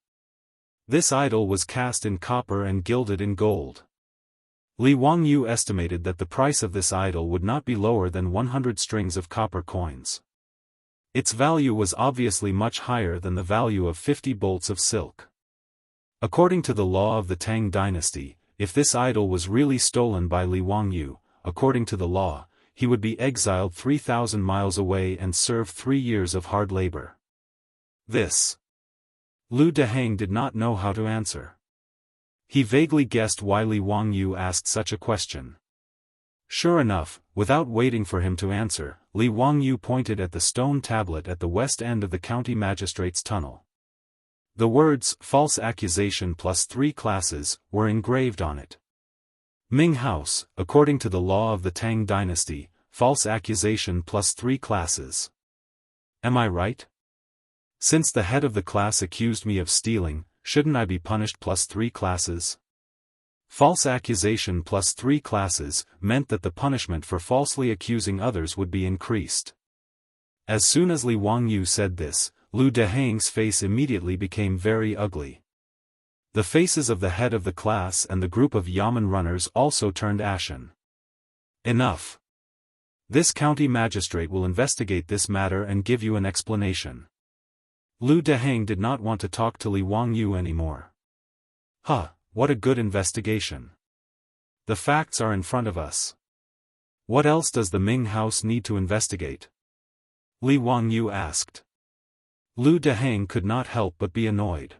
This idol was cast in copper and gilded in gold. Li Wangyu estimated that the price of this idol would not be lower than 100 strings of copper coins. Its value was obviously much higher than the value of 50 bolts of silk. According to the law of the Tang dynasty, if this idol was really stolen by Li Wangyu, according to the law, he would be exiled 3,000 miles away and serve 3 years of hard labor. This. Lu Dehang did not know how to answer. He vaguely guessed why Li Wangyu asked such a question. Sure enough, without waiting for him to answer, Li Wangyu pointed at the stone tablet at the west end of the county magistrate's tunnel. The words, false accusation plus 3 classes, were engraved on it. Ming House, according to the law of the Tang dynasty, false accusation plus 3 classes. Am I right? Since the head of the class accused me of stealing, shouldn't I be punished plus 3 classes? False accusation plus 3 classes meant that the punishment for falsely accusing others would be increased. As soon as Li Wangyu said this, Lu Dehang's face immediately became very ugly. The faces of the head of the class and the group of yamen runners also turned ashen. Enough. This county magistrate will investigate this matter and give you an explanation. Lu Dehang did not want to talk to Li Wangyu anymore. What a good investigation. The facts are in front of us. What else does the Ming House need to investigate? Li Wangyu asked. Lu Dehang could not help but be annoyed.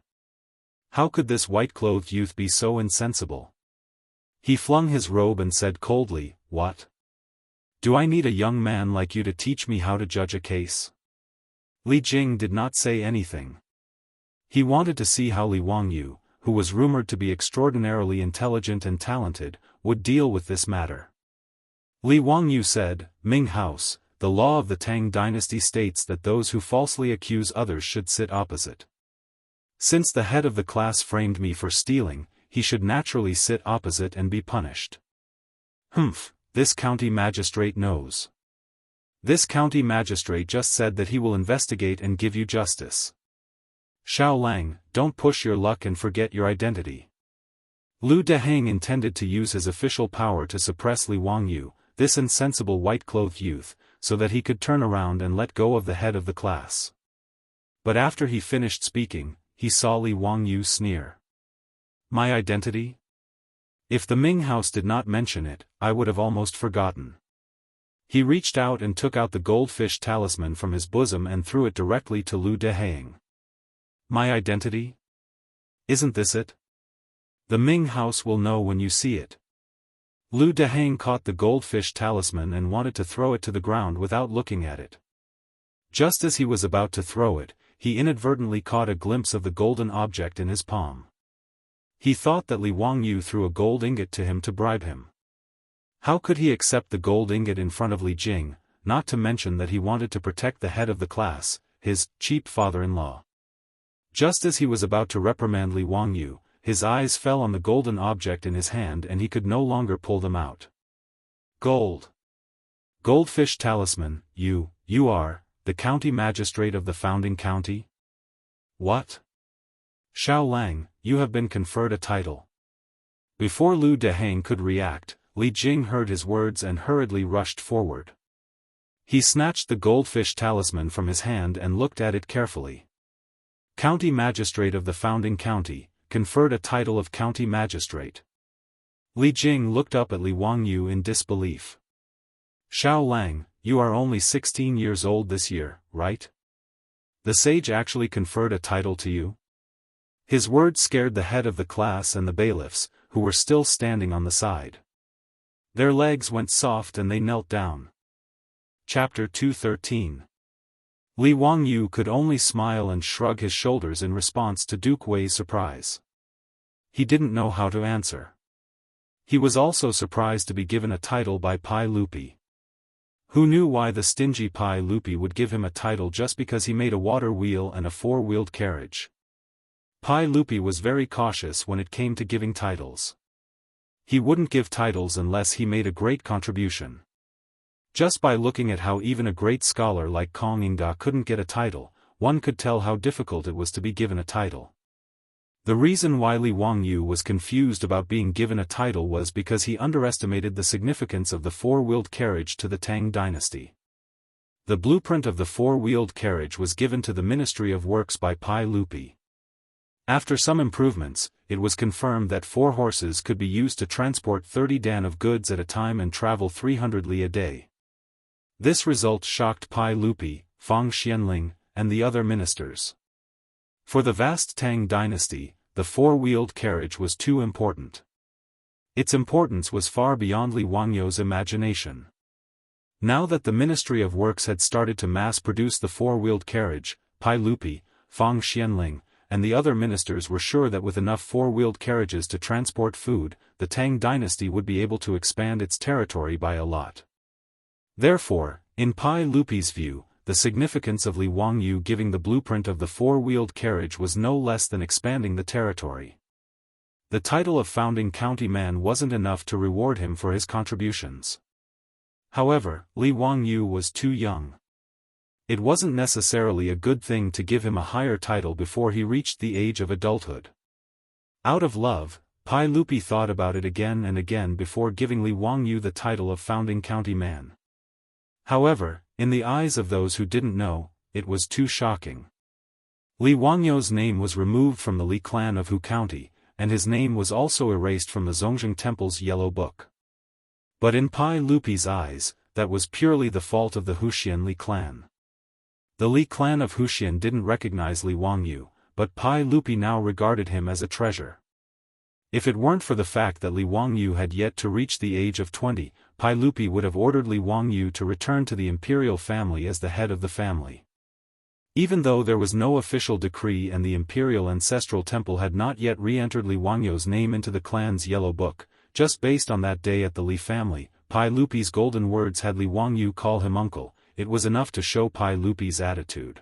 How could this white-clothed youth be so insensible? He flung his robe and said coldly, "What? Do I need a young man like you to teach me how to judge a case?" Li Jing did not say anything. He wanted to see how Li Wangyu, who was rumored to be extraordinarily intelligent and talented, would deal with this matter. Li Wangyu said, "Ming House, the law of the Tang dynasty states that those who falsely accuse others should sit opposite. Since the head of the class framed me for stealing, he should naturally sit opposite and be punished." This county magistrate knows. This county magistrate just said that he will investigate and give you justice. Xiao Lang, don't push your luck and forget your identity. Lu Dehang intended to use his official power to suppress Li Wangyu, this insensible white-clothed youth, so that he could turn around and let go of the head of the class. But after he finished speaking, he saw Li Wangyu sneer. My identity? If the Ming House did not mention it, I would have almost forgotten. He reached out and took out the goldfish talisman from his bosom and threw it directly to Lu Dehang. My identity? Isn't this it? The Ming House will know when you see it. Lu Dehang caught the goldfish talisman and wanted to throw it to the ground without looking at it. Just as he was about to throw it, he inadvertently caught a glimpse of the golden object in his palm. He thought that Li Wangyu threw a gold ingot to him to bribe him. How could he accept the gold ingot in front of Li Jing, not to mention that he wanted to protect the head of the class, his cheap father-in-law. Just as he was about to reprimand Li Wangyu, his eyes fell on the golden object in his hand and he could no longer pull them out. Gold. Goldfish talisman, you are, the county magistrate of the founding county? What? Xiao Lang, you have been conferred a title. Before Lu Dehang could react, Li Jing heard his words and hurriedly rushed forward. He snatched the goldfish talisman from his hand and looked at it carefully. County magistrate of the founding county, conferred a title of county magistrate. Li Jing looked up at Li Wangyu in disbelief. Xiao Lang, you are only 16 years old this year, right? The sage actually conferred a title to you? His words scared the head of the class and the bailiffs, who were still standing on the side. Their legs went soft and they knelt down. Chapter 213. Li Wangyu could only smile and shrug his shoulders in response to Duke Wei's surprise. He didn't know how to answer. He was also surprised to be given a title by Pai Lupi. Who knew why the stingy Pai Lupi would give him a title just because he made a water wheel and a four-wheeled carriage? Pai Lupi was very cautious when it came to giving titles. He wouldn't give titles unless he made a great contribution. Just by looking at how even a great scholar like Kong Inga couldn't get a title, one could tell how difficult it was to be given a title. The reason why Li Wangyu was confused about being given a title was because he underestimated the significance of the four-wheeled carriage to the Tang dynasty. The blueprint of the four-wheeled carriage was given to the Ministry of Works by Pai Lupi. After some improvements, it was confirmed that 4 horses could be used to transport 30 dan of goods at a time and travel 300 li a day. This result shocked Pai Lupi, Fang Xianling, and the other ministers. For the vast Tang dynasty, the four-wheeled carriage was too important. Its importance was far beyond Li Wangyu's imagination. Now that the Ministry of Works had started to mass-produce the four-wheeled carriage, Pai Lupi, Fang Xianling, and the other ministers were sure that with enough four-wheeled carriages to transport food, the Tang dynasty would be able to expand its territory by a lot. Therefore, in Pai Lupi's view, the significance of Li Wangyu giving the blueprint of the four-wheeled carriage was no less than expanding the territory. The title of founding county man wasn't enough to reward him for his contributions. However, Li Wangyu was too young. It wasn't necessarily a good thing to give him a higher title before he reached the age of adulthood. Out of love, Pai Lupi thought about it again and again before giving Li Wangyu the title of founding county man. However, in the eyes of those who didn't know, it was too shocking. Li Wangyu's name was removed from the Li clan of Hu County, and his name was also erased from the Zongjing Temple's Yellow Book. But in Pai Lupi's eyes, that was purely the fault of the Huxian Li clan. The Li clan of Huxian didn't recognize Li Wangyu, but Pai Lupi now regarded him as a treasure. If it weren't for the fact that Li Wangyu had yet to reach the age of 20, Pai Lupi would have ordered Li Wangyu to return to the imperial family as the head of the family. Even though there was no official decree and the imperial ancestral temple had not yet re-entered Li Wangyu's name into the clan's Yellow Book, just based on that day at the Li family, Pai Lupi's golden words had Li Wangyu call him uncle, it was enough to show Pai Lupi's attitude.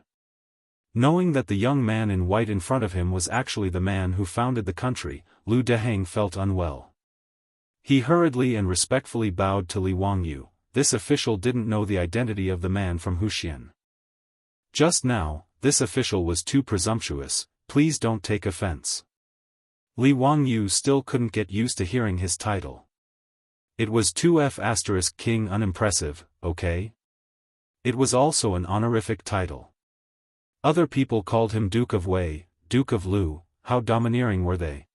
Knowing that the young man in white in front of him was actually the man who founded the country, Lu Deheng felt unwell. He hurriedly and respectfully bowed to Li Wangyu. This official didn't know the identity of the man from Huxian. Just now, this official was too presumptuous, please don't take offense. Li Wangyu still couldn't get used to hearing his title. It was 2F** king unimpressive, okay? It was also an honorific title. Other people called him Duke of Wei, Duke of Lu, how domineering were they?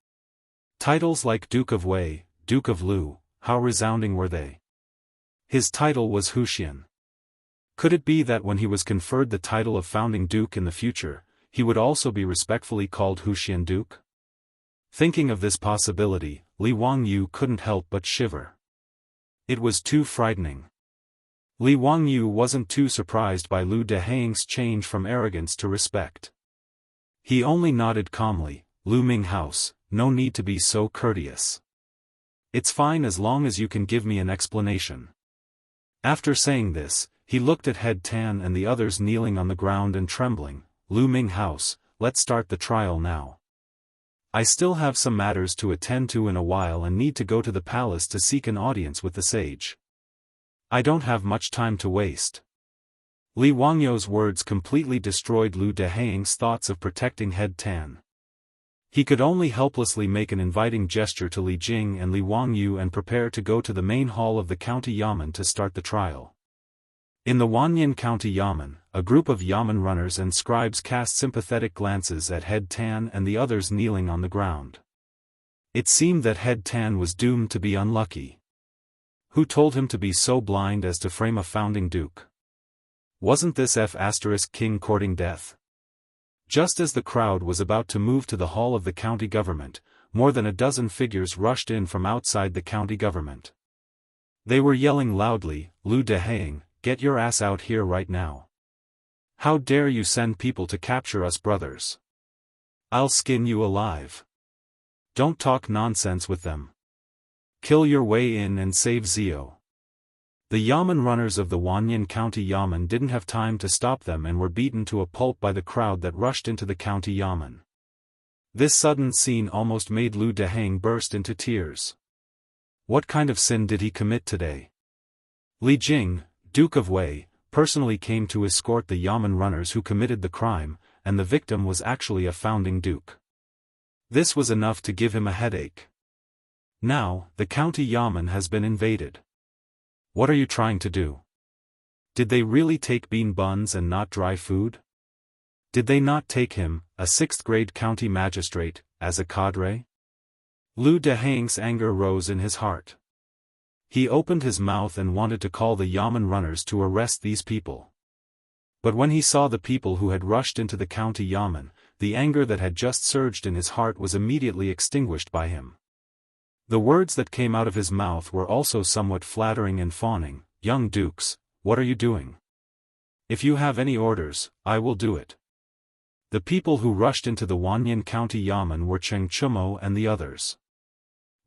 Titles like Duke of Wei, Duke of Lu, how resounding were they? His title was Huxian. Could it be that when he was conferred the title of founding duke in the future, he would also be respectfully called Huxian Duke? Thinking of this possibility, Li Wangyu couldn't help but shiver. It was too frightening. Li Wangyu wasn't too surprised by Lu Deheng's change from arrogance to respect. He only nodded calmly, Lu Ming House, no need to be so courteous. It's fine as long as you can give me an explanation. After saying this, he looked at Head Tan and the others kneeling on the ground and trembling, Lu Ming House, let's start the trial now. I still have some matters to attend to in a while and need to go to the palace to seek an audience with the sage. I don't have much time to waste. Li Wangyu's words completely destroyed Lu Deheng's thoughts of protecting Head Tan. He could only helplessly make an inviting gesture to Li Jing and Li Wangyu and prepare to go to the main hall of the county yamen to start the trial. In the Wanyan County Yamen, a group of yamen runners and scribes cast sympathetic glances at Head Tan and the others kneeling on the ground. It seemed that Head Tan was doomed to be unlucky. Who told him to be so blind as to frame a founding duke? Wasn't this F** courting death? Just as the crowd was about to move to the hall of the county government, more than a dozen figures rushed in from outside the county government. They were yelling loudly, Lu Deheng, get your ass out here right now. How dare you send people to capture us brothers? I'll skin you alive. Don't talk nonsense with them. Kill your way in and save Zio. The Yamen runners of the Wanyan County Yamen didn't have time to stop them and were beaten to a pulp by the crowd that rushed into the county Yamen. This sudden scene almost made Lu Dehang burst into tears. What kind of sin did he commit today? Li Jing, Duke of Wei, personally came to escort the Yamen runners who committed the crime, and the victim was actually a founding duke. This was enough to give him a headache. Now, the county Yamen has been invaded. What are you trying to do? Did they really take bean buns and not dry food? Did they not take him, a 6th-grade county magistrate, as a cadre? Lu Dehang's anger rose in his heart. He opened his mouth and wanted to call the Yamen runners to arrest these people. But when he saw the people who had rushed into the county Yamen, the anger that had just surged in his heart was immediately extinguished by him. The words that came out of his mouth were also somewhat flattering and fawning. Young dukes, what are you doing? If you have any orders, I will do it. The people who rushed into the Wanyan County Yamen were Cheng Chumo and the others.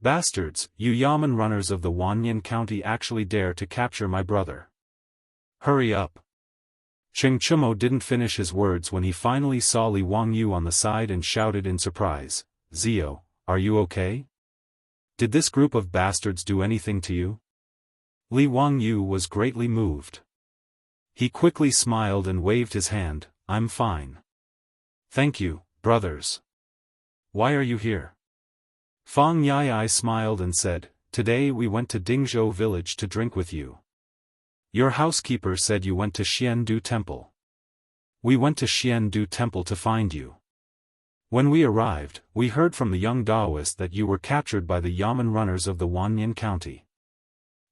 Bastards, you Yamen runners of the Wanyan County actually dare to capture my brother. Hurry up. Cheng Chumo didn't finish his words when he finally saw Li Wangyu on the side and shouted in surprise, Zio, are you okay? Did this group of bastards do anything to you? Li Wangyu was greatly moved. He quickly smiled and waved his hand, I'm fine. Thank you, brothers. Why are you here? Fang Yai smiled and said, Today we went to Dingzhou village to drink with you. Your housekeeper said you went to Xiandu Temple. We went to Xiandu Temple to find you. When we arrived, we heard from the young Daoist that you were captured by the Yamen runners of the Wanyan County.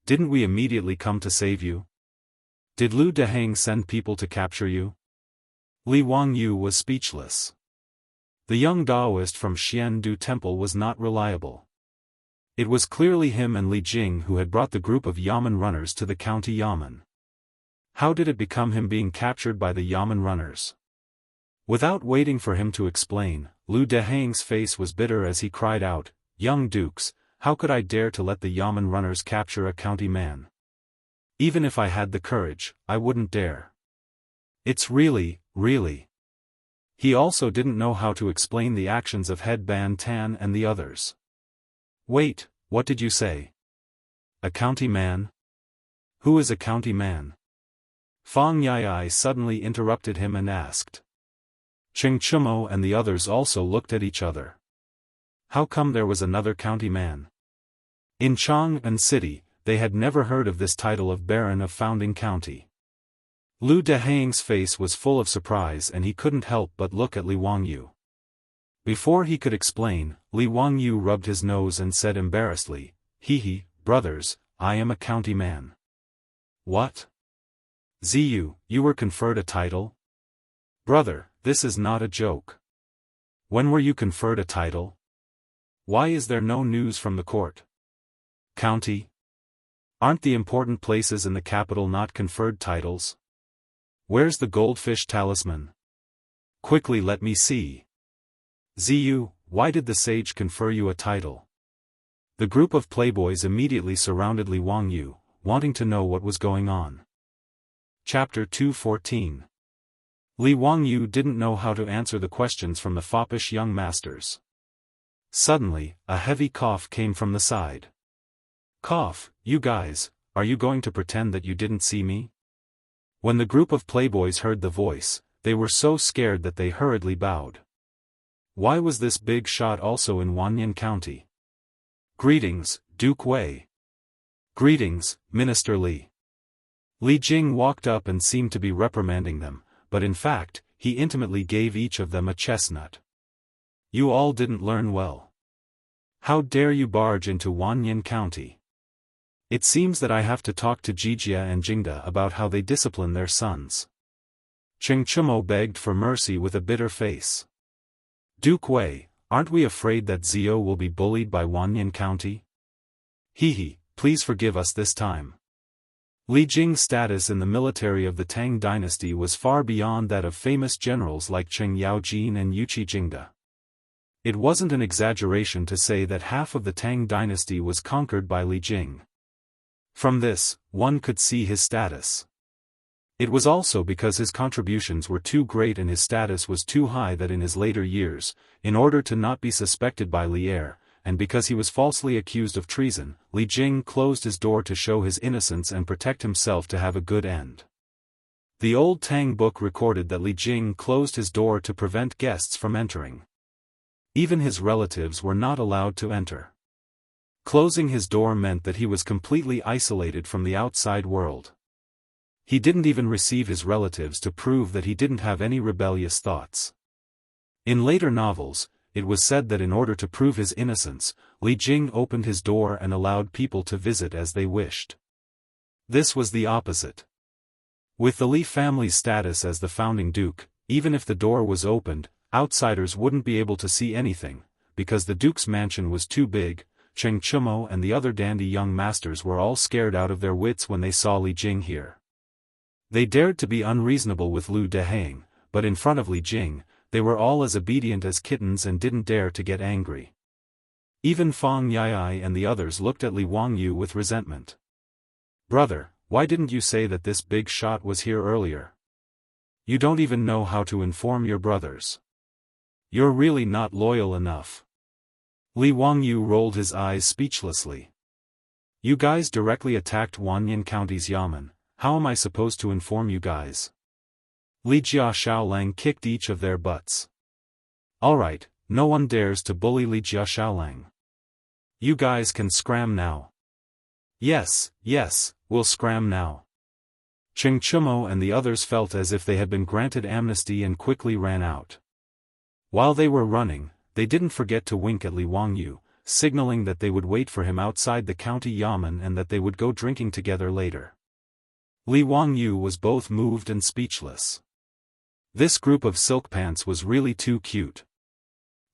Didn't we immediately come to save you? Did Lu Dehang send people to capture you? Li Wangyu was speechless. The young Daoist from Xiandu Temple was not reliable. It was clearly him and Li Jing who had brought the group of Yamen runners to the county Yamen. How did it become him being captured by the Yamen runners? Without waiting for him to explain, Lu Dehang's face was bitter as he cried out, Young dukes, how could I dare to let the Yamen runners capture a county man? Even if I had the courage, I wouldn't dare. It's really. He also didn't know how to explain the actions of Head Ban Tan and the others. Wait, what did you say? A county man? Who is a county man? Fang Yai suddenly interrupted him and asked. Cheng Chumo and the others also looked at each other. How come there was another county man? In Chang'an City, they had never heard of this title of Baron of Founding County. Lu Dehang's face was full of surprise and he couldn't help but look at Li Wangyu. Before he could explain, Li Wangyu rubbed his nose and said embarrassedly, Hee, brothers, I am a county man. What? Ziyu, you were conferred a title? Brother, this is not a joke. When were you conferred a title? Why is there no news from the court? County? Aren't the important places in the capital not conferred titles? Where's the goldfish talisman? Quickly let me see. Ziyu, why did the sage confer you a title? The group of playboys immediately surrounded Li Wangyu, wanting to know what was going on. Chapter 214. Li Wangyu didn't know how to answer the questions from the foppish young masters. Suddenly, a heavy cough came from the side. Cough, you guys, are you going to pretend that you didn't see me? When the group of playboys heard the voice, they were so scared that they hurriedly bowed. Why was this big shot also in Wanyan County? Greetings, Duke Wei. Greetings, Minister Li. Li Jing walked up and seemed to be reprimanding them, but in fact, he intimately gave each of them a chestnut. You all didn't learn well. How dare you barge into Wanyan County? It seems that I have to talk to Jijia and Jingda about how they discipline their sons. Cheng Chumo begged for mercy with a bitter face. Duke Wei, aren't we afraid that Zio will be bullied by Wanyan County? Hee, please forgive us this time. Li Jing's status in the military of the Tang dynasty was far beyond that of famous generals like Cheng Yaojin and Yuqi Jingda. It wasn't an exaggeration to say that half of the Tang dynasty was conquered by Li Jing. From this, one could see his status. It was also because his contributions were too great and his status was too high that in his later years, in order to not be suspected by Li Er, and because he was falsely accused of treason, Li Jing closed his door to show his innocence and protect himself to have a good end. The old Tang book recorded that Li Jing closed his door to prevent guests from entering. Even his relatives were not allowed to enter. Closing his door meant that he was completely isolated from the outside world. He didn't even receive his relatives to prove that he didn't have any rebellious thoughts. In later novels, it was said that in order to prove his innocence, Li Jing opened his door and allowed people to visit as they wished. This was the opposite. With the Li family's status as the founding duke, even if the door was opened, outsiders wouldn't be able to see anything, because the duke's mansion was too big. Cheng Chumo and the other dandy young masters were all scared out of their wits when they saw Li Jing here. They dared to be unreasonable with Lu Deheng, but in front of Li Jing, they were all as obedient as kittens and didn't dare to get angry. Even Fang Yai and the others looked at Li Wangyu with resentment. "Brother, why didn't you say that this big shot was here earlier? You don't even know how to inform your brothers. You're really not loyal enough." Li Wangyu rolled his eyes speechlessly. "You guys directly attacked Wanyan County's Yamen. How am I supposed to inform you guys?" Li Jia Shaolang kicked each of their butts. "Alright, no one dares to bully Li Jia Shaolang. You guys can scram now." Yes, we'll scram now." Cheng Chumo and the others felt as if they had been granted amnesty and quickly ran out. While they were running, they didn't forget to wink at Li Wangyu, signaling that they would wait for him outside the county yamen and that they would go drinking together later. Li Wangyu was both moved and speechless. This group of silk pants was really too cute.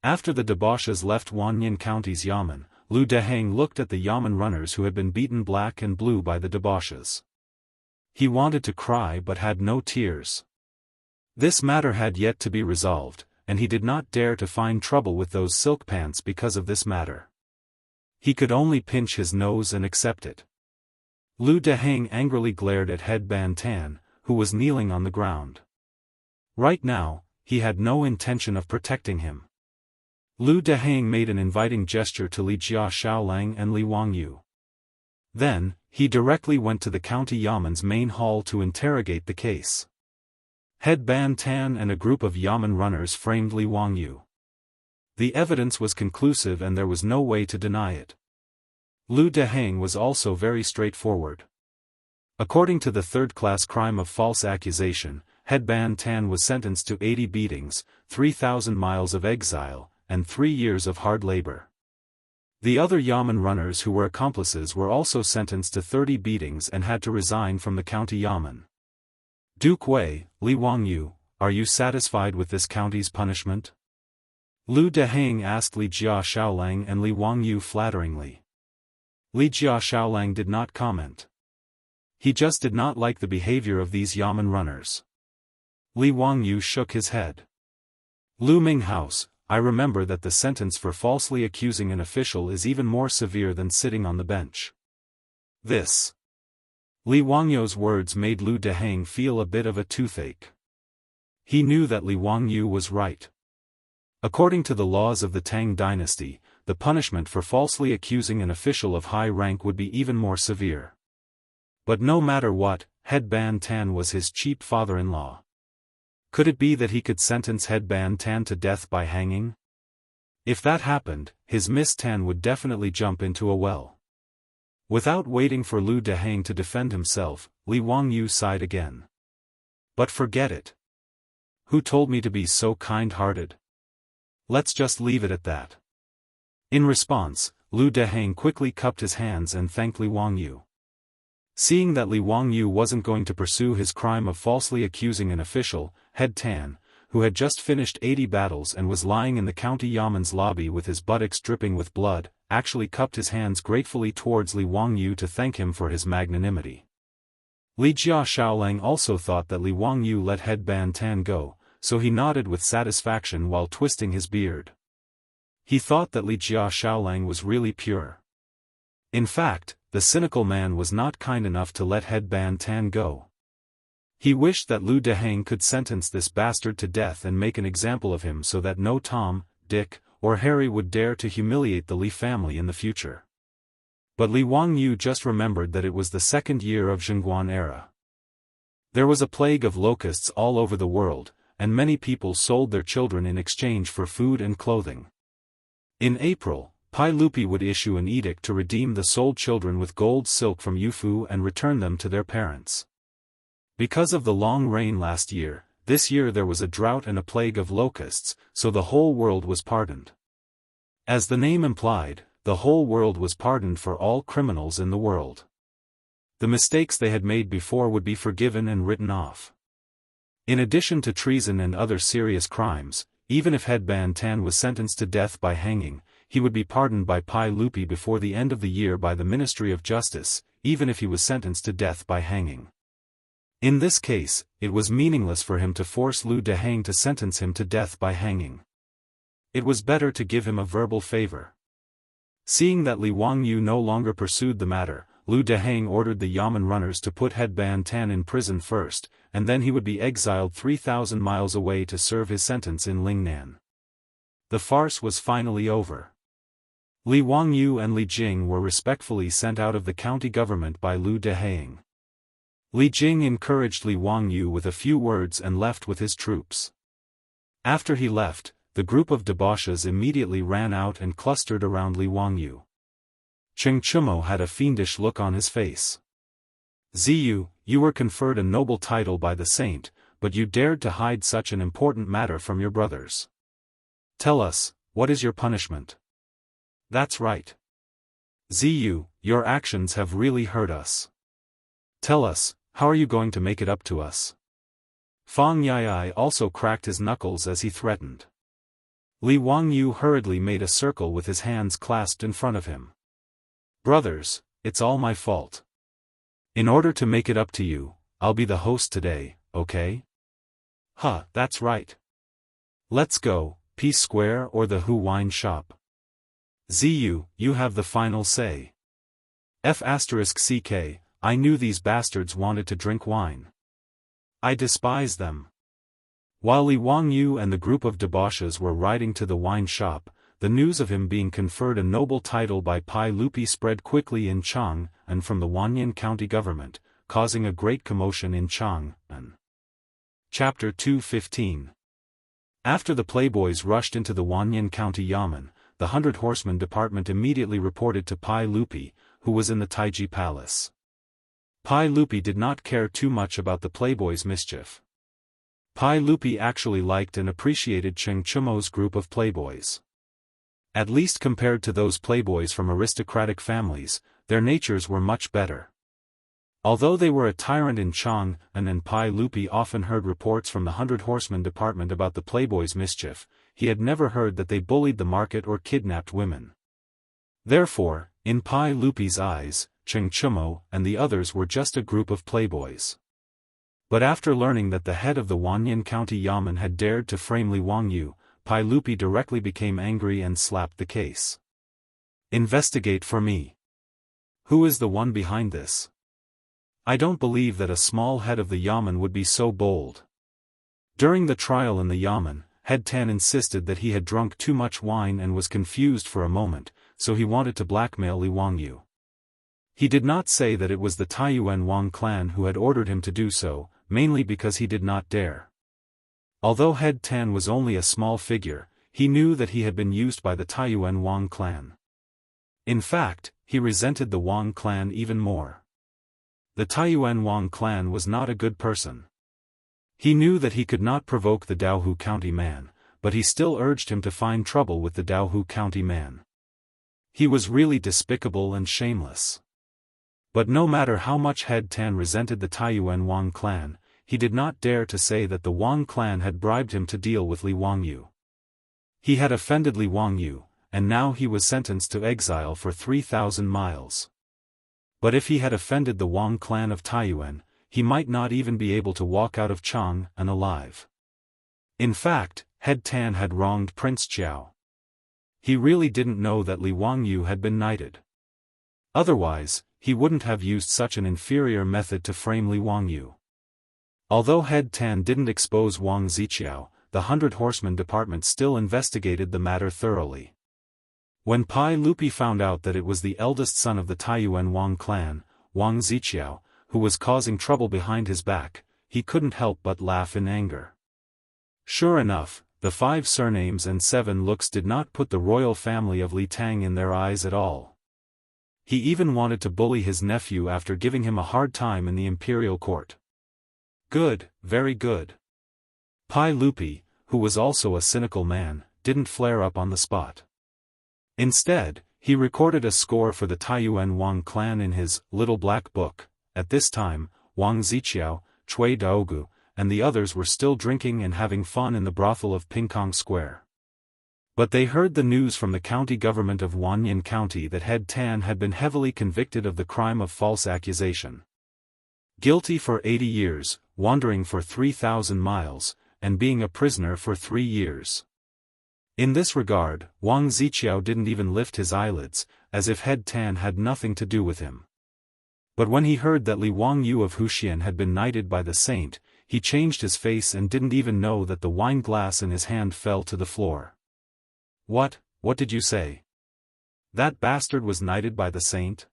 After the debauches left Wanyan County's yamen, Lu Deheng looked at the yamen runners who had been beaten black and blue by the debauches. He wanted to cry but had no tears. This matter had yet to be resolved, and he did not dare to find trouble with those silk pants because of this matter. He could only pinch his nose and accept it. Lu Deheng angrily glared at Head Ban Tan, who was kneeling on the ground. Right now, he had no intention of protecting him. Lu Deheng made an inviting gesture to Li Jia Shaolang and Li Wangyu. Then, he directly went to the county yamen's main hall to interrogate the case. Head Ban Tan and a group of yamen runners framed Li Wangyu. The evidence was conclusive and there was no way to deny it. Lu Deheng was also very straightforward. According to the third-class crime of false accusation, Head Ban Tan was sentenced to 80 beatings, 3,000 miles of exile, and 3 years of hard labor. The other yamen runners who were accomplices were also sentenced to 30 beatings and had to resign from the county yamen. Duke Wei, Li Wangyu, are you satisfied with this county's punishment? Lu Deheng asked Li Jia Shaolang and Li Wangyu flatteringly. Li Jia Shaolang did not comment. He just did not like the behavior of these yamen runners. Li Wangyu shook his head. Lu Minghouse, I remember that the sentence for falsely accusing an official is even more severe than sitting on the bench. This. Li Wangyu's words made Lu Deheng feel a bit of a toothache. He knew that Li Wangyu was right. According to the laws of the Tang dynasty, the punishment for falsely accusing an official of high rank would be even more severe. But no matter what, Head Ban Tan was his cheap father-in-law. Could it be that he could sentence Head Ban Tan to death by hanging? If that happened, his Miss Tan would definitely jump into a well. Without waiting for Lu Deheng to defend himself, Li Wangyu sighed again. But forget it. Who told me to be so kind-hearted? Let's just leave it at that. In response, Lu Deheng quickly cupped his hands and thanked Li Wangyu. Seeing that Li Wangyu wasn't going to pursue his crime of falsely accusing an official, Head Tan, who had just finished 80 battles and was lying in the county yamen's lobby with his buttocks dripping with blood, actually cupped his hands gratefully towards Li Wangyu to thank him for his magnanimity. Li Jia Shaolang also thought that Li Wangyu let Head Ban Tan go, so he nodded with satisfaction while twisting his beard. He thought that Li Jia Shaolang was really pure. In fact, the cynical man was not kind enough to let Headband Tan go. He wished that Lu Deheng could sentence this bastard to death and make an example of him so that no Tom, Dick, or Harry would dare to humiliate the Li family in the future. But Li Wangyu just remembered that it was the second year of Zhongguan era. There was a plague of locusts all over the world, and many people sold their children in exchange for food and clothing. In April, Pai Lupi would issue an edict to redeem the sold children with gold silk from Yufu and return them to their parents. Because of the long rain last year, this year there was a drought and a plague of locusts, so the whole world was pardoned. As the name implied, the whole world was pardoned for all criminals in the world. The mistakes they had made before would be forgiven and written off. In addition to treason and other serious crimes, even if Headband Tan was sentenced to death by hanging, he would be pardoned by Pai Lupi before the end of the year by the Ministry of Justice, even if he was sentenced to death by hanging. In this case, it was meaningless for him to force Lu Deheng to sentence him to death by hanging. It was better to give him a verbal favor. Seeing that Li Wangyu no longer pursued the matter, Lu Deheng ordered the Yamen runners to put Headband Tan in prison first, and then he would be exiled 3,000 miles away to serve his sentence in Lingnan. The farce was finally over. Li Wangyu and Li Jing were respectfully sent out of the county government by Lu Deheng. Li Jing encouraged Li Wangyu with a few words and left with his troops. After he left, the group of debauches immediately ran out and clustered around Li Wangyu. Cheng Chumo had a fiendish look on his face. Ziyu, you were conferred a noble title by the saint, but you dared to hide such an important matter from your brothers. Tell us, what is your punishment? That's right. Ziyu, your actions have really hurt us. Tell us, how are you going to make it up to us? Fang Yai also cracked his knuckles as he threatened. Li Wangyu hurriedly made a circle with his hands clasped in front of him. Brothers, it's all my fault. In order to make it up to you, I'll be the host today, okay? That's right. Let's go, Peace Square or the Hu Wine Shop. Ziyu, you have the final say. F***ck, I knew these bastards wanted to drink wine. I despise them. While Li Wangyu and the group of debauches were riding to the wine shop, the news of him being conferred a noble title by Pai Lupi spread quickly in Chang, and from the Wanyan County government, causing a great commotion in Chang, and Chapter 215. After the playboys rushed into the Wanyan County Yamen, the 100 Horsemen Department immediately reported to Pai Lupi, who was in the Taiji Palace. Pai Lupi did not care too much about the playboys' mischief. Pai Lupi actually liked and appreciated Cheng Chumo's group of playboys. At least compared to those playboys from aristocratic families, their natures were much better. Although they were a tyrant in Chang, and Pai Lupi often heard reports from the 100 Horsemen Department about the playboys' mischief, he had never heard that they bullied the market or kidnapped women. Therefore, in Pai Lupi's eyes, Cheng Chumo and the others were just a group of playboys. But after learning that the head of the Wanyan County Yamen had dared to frame Li Wangyu, Pai Lupi directly became angry and slapped the case. Investigate for me. Who is the one behind this? I don't believe that a small head of the Yamen would be so bold. During the trial in the Yamen, Head Tan insisted that he had drunk too much wine and was confused for a moment, so he wanted to blackmail Li Wangyu. He did not say that it was the Taiyuan Wang clan who had ordered him to do so, mainly because he did not dare. Although Head Tan was only a small figure, he knew that he had been used by the Taiyuan Wang clan. In fact, he resented the Wang clan even more. The Taiyuan Wang clan was not a good person. He knew that he could not provoke the Daohu County man, but he still urged him to find trouble with the Daohu County man. He was really despicable and shameless. But no matter how much Head Tan resented the Taiyuan Wang clan, he did not dare to say that the Wang clan had bribed him to deal with Li Wangyu. He had offended Li Wangyu, and now he was sentenced to exile for 3,000 miles. But if he had offended the Wang clan of Taiyuan, he might not even be able to walk out of Chang and alive. In fact, Head Tan had wronged Prince Jiao. He really didn't know that Li Wangyu had been knighted. Otherwise, he wouldn't have used such an inferior method to frame Li Wangyu. Although Head Tan didn't expose Wang Ziqiao, the 100 Horsemen department still investigated the matter thoroughly. When Pai Lupi found out that it was the eldest son of the Taiyuan Wang clan, Wang Ziqiao, who was causing trouble behind his back, he couldn't help but laugh in anger. Sure enough, the 5 surnames and 7 looks did not put the royal family of Li Tang in their eyes at all. He even wanted to bully his nephew after giving him a hard time in the imperial court. Good, very good. Pai Lupi, who was also a cynical man, didn't flare up on the spot. Instead, he recorded a score for the Taiyuan Wang clan in his little black book. At this time, Wang Ziqiao, Cui Daogu, and the others were still drinking and having fun in the brothel of Pingkong Square. But they heard the news from the county government of Wanyan County that Head Tan had been heavily convicted of the crime of false accusation. Guilty for 80 years, wandering for 3,000 miles, and being a prisoner for 3 years. In this regard, Wang Ziqiao didn't even lift his eyelids, as if Head Tan had nothing to do with him. But when he heard that Li Wangyu of Huxian had been knighted by the saint, he changed his face and didn't even know that the wine glass in his hand fell to the floor. What did you say? That bastard was knighted by the saint?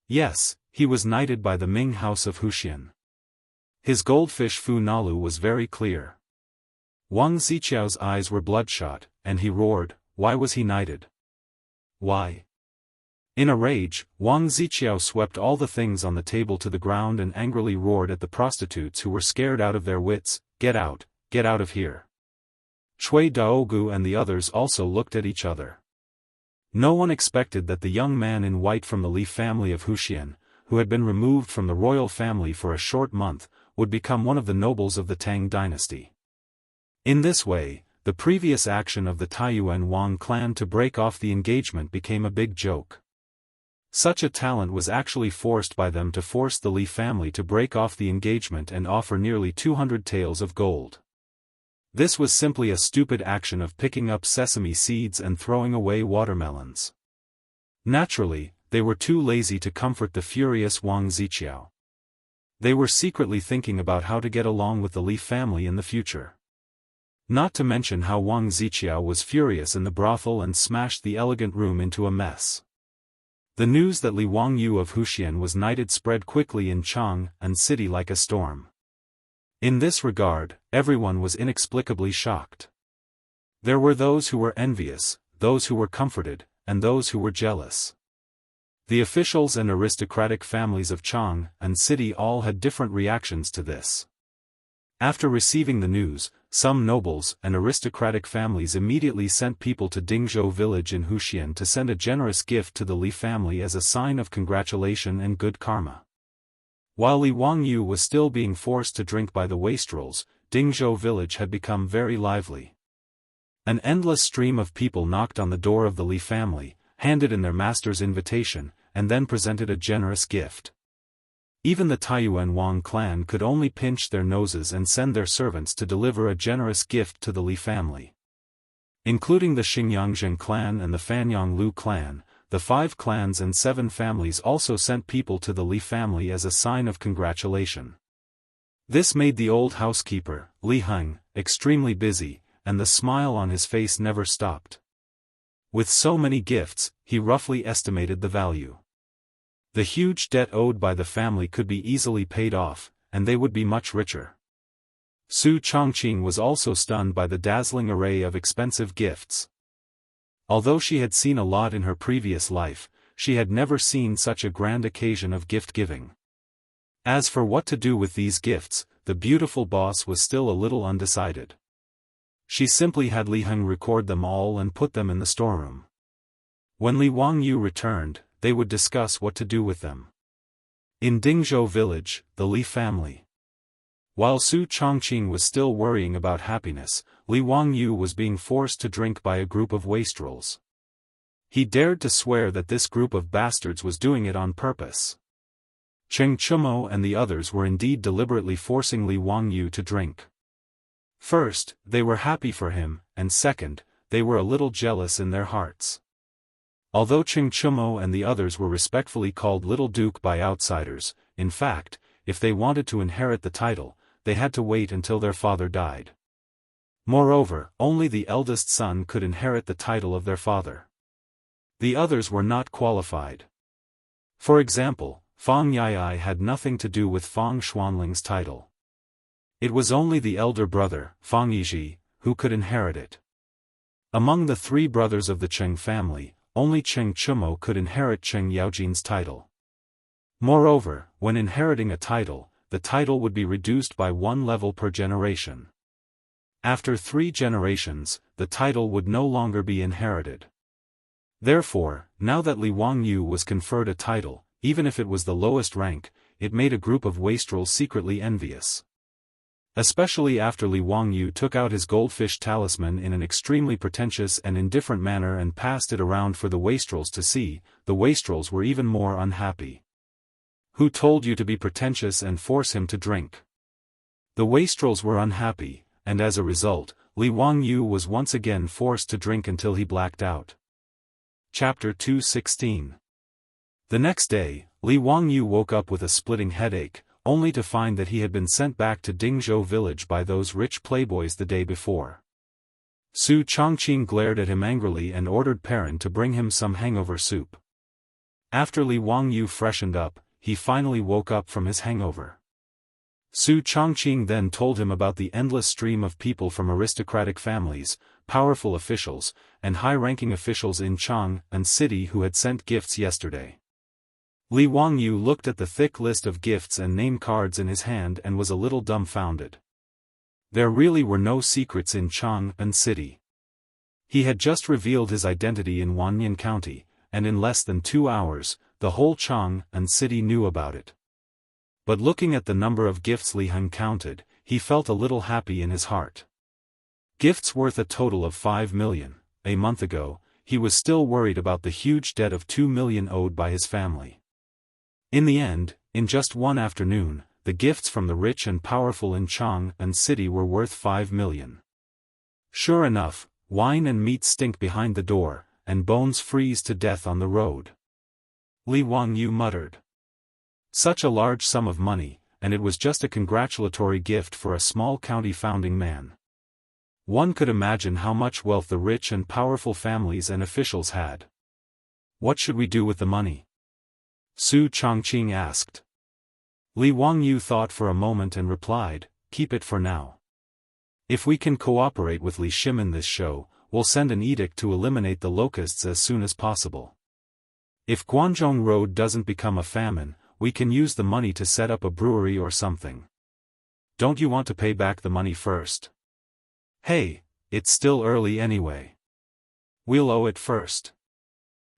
Yes, he was knighted by the Ming house of Huxian. His goldfish Fu Nalu was very clear. Wang Ziqiao's eyes were bloodshot, and he roared, "Why was he knighted? Why?" In a rage, Wang Ziqiao swept all the things on the table to the ground and angrily roared at the prostitutes who were scared out of their wits, get out of here." Cui Daogu and the others also looked at each other. No one expected that the young man in white from the Li family of Huxian, who had been removed from the royal family for a short month, would become one of the nobles of the Tang dynasty. In this way, the previous action of the Taiyuan Wang clan to break off the engagement became a big joke. Such a talent was actually forced by them to force the Li family to break off the engagement and offer nearly 200 taels of gold. This was simply a stupid action of picking up sesame seeds and throwing away watermelons. Naturally, they were too lazy to comfort the furious Wang Ziqiao. They were secretly thinking about how to get along with the Li family in the future. Not to mention how Wang Ziqiao was furious in the brothel and smashed the elegant room into a mess. The news that Li Wangyu of Huxian was knighted spread quickly in Chang'an city like a storm. In this regard, everyone was inexplicably shocked. There were those who were envious, those who were comforted, and those who were jealous. The officials and aristocratic families of Chang'an city all had different reactions to this. After receiving the news, some nobles and aristocratic families immediately sent people to Dingzhou village in Huxian to send a generous gift to the Li family as a sign of congratulation and good karma. While Li Wangyu was still being forced to drink by the wastrels, Dingzhou village had become very lively. An endless stream of people knocked on the door of the Li family, handed in their master's invitation, and then presented a generous gift. Even the Taiyuan Wang clan could only pinch their noses and send their servants to deliver a generous gift to the Li family. Including the Xingyangzhen clan and the Fanyang Lu clan, the 5 clans and 7 families also sent people to the Li family as a sign of congratulation. This made the old housekeeper, Li Heng, extremely busy, and the smile on his face never stopped. With so many gifts, he roughly estimated the value. The huge debt owed by the family could be easily paid off, and they would be much richer. Su Chongqing was also stunned by the dazzling array of expensive gifts. Although she had seen a lot in her previous life, she had never seen such a grand occasion of gift-giving. As for what to do with these gifts, the beautiful boss was still a little undecided. She simply had Li Heng record them all and put them in the storeroom. When Li Wangyu returned, they would discuss what to do with them. In Dingzhou village, the Li family. While Su Chongqing was still worrying about happiness, Li Wangyu was being forced to drink by a group of wastrels. He dared to swear that this group of bastards was doing it on purpose. Cheng Chumo and the others were indeed deliberately forcing Li Wangyu to drink. First, they were happy for him, and second, they were a little jealous in their hearts. Although Qing Chumo and the others were respectfully called Little Duke by outsiders, in fact, if they wanted to inherit the title, they had to wait until their father died. Moreover, only the eldest son could inherit the title of their father. The others were not qualified. For example, Fang Yai had nothing to do with Fang Xuanling's title. It was only the elder brother, Fang Yizhi, who could inherit it. Among the 3 brothers of the Qing family, only Qing Chumo could inherit Qing Yaojin's title. Moreover, when inheriting a title, the title would be reduced by 1 level per generation. After 3 generations, the title would no longer be inherited. Therefore, now that Li Wangyu was conferred a title, even if it was the lowest rank, it made a group of wastrels secretly envious. Especially after Li Wangyu took out his goldfish talisman in an extremely pretentious and indifferent manner and passed it around for the wastrels to see, the wastrels were even more unhappy. Who told you to be pretentious and force him to drink? The wastrels were unhappy, and as a result, Li Wangyu was once again forced to drink until he blacked out. Chapter 216. The next day, Li Wangyu woke up with a splitting headache, only to find that he had been sent back to Dingzhou village by those rich playboys the day before. Su Chongqing glared at him angrily and ordered Perrin to bring him some hangover soup. After Li Wangyu freshened up, he finally woke up from his hangover. Su Chongqing then told him about the endless stream of people from aristocratic families, powerful officials, and high-ranking officials in Chang'an City who had sent gifts yesterday. Li Wangyu looked at the thick list of gifts and name cards in his hand and was a little dumbfounded. There really were no secrets in Chang'an City. He had just revealed his identity in Wanyan County, and in less than 2 hours, the whole Chang'an City knew about it. But looking at the number of gifts Li Heng counted, he felt a little happy in his heart. Gifts worth a total of 5 million. A month ago, he was still worried about the huge debt of 2 million owed by his family. In the end, in just one afternoon, the gifts from the rich and powerful in Chang'an City were worth 5 million. Sure enough, wine and meat stink behind the door, and bones freeze to death on the road. Li Wangyu muttered. Such a large sum of money, and it was just a congratulatory gift for a small county founding man. One could imagine how much wealth the rich and powerful families and officials had. What should we do with the money? Su Chongqing asked. Li Wangyu thought for a moment and replied, keep it for now. If we can cooperate with Li Shim in this show, we'll send an edict to eliminate the locusts as soon as possible. If Guanzhong Road doesn't become a famine, we can use the money to set up a brewery or something. Don't you want to pay back the money first? Hey, it's still early anyway. We'll owe it first.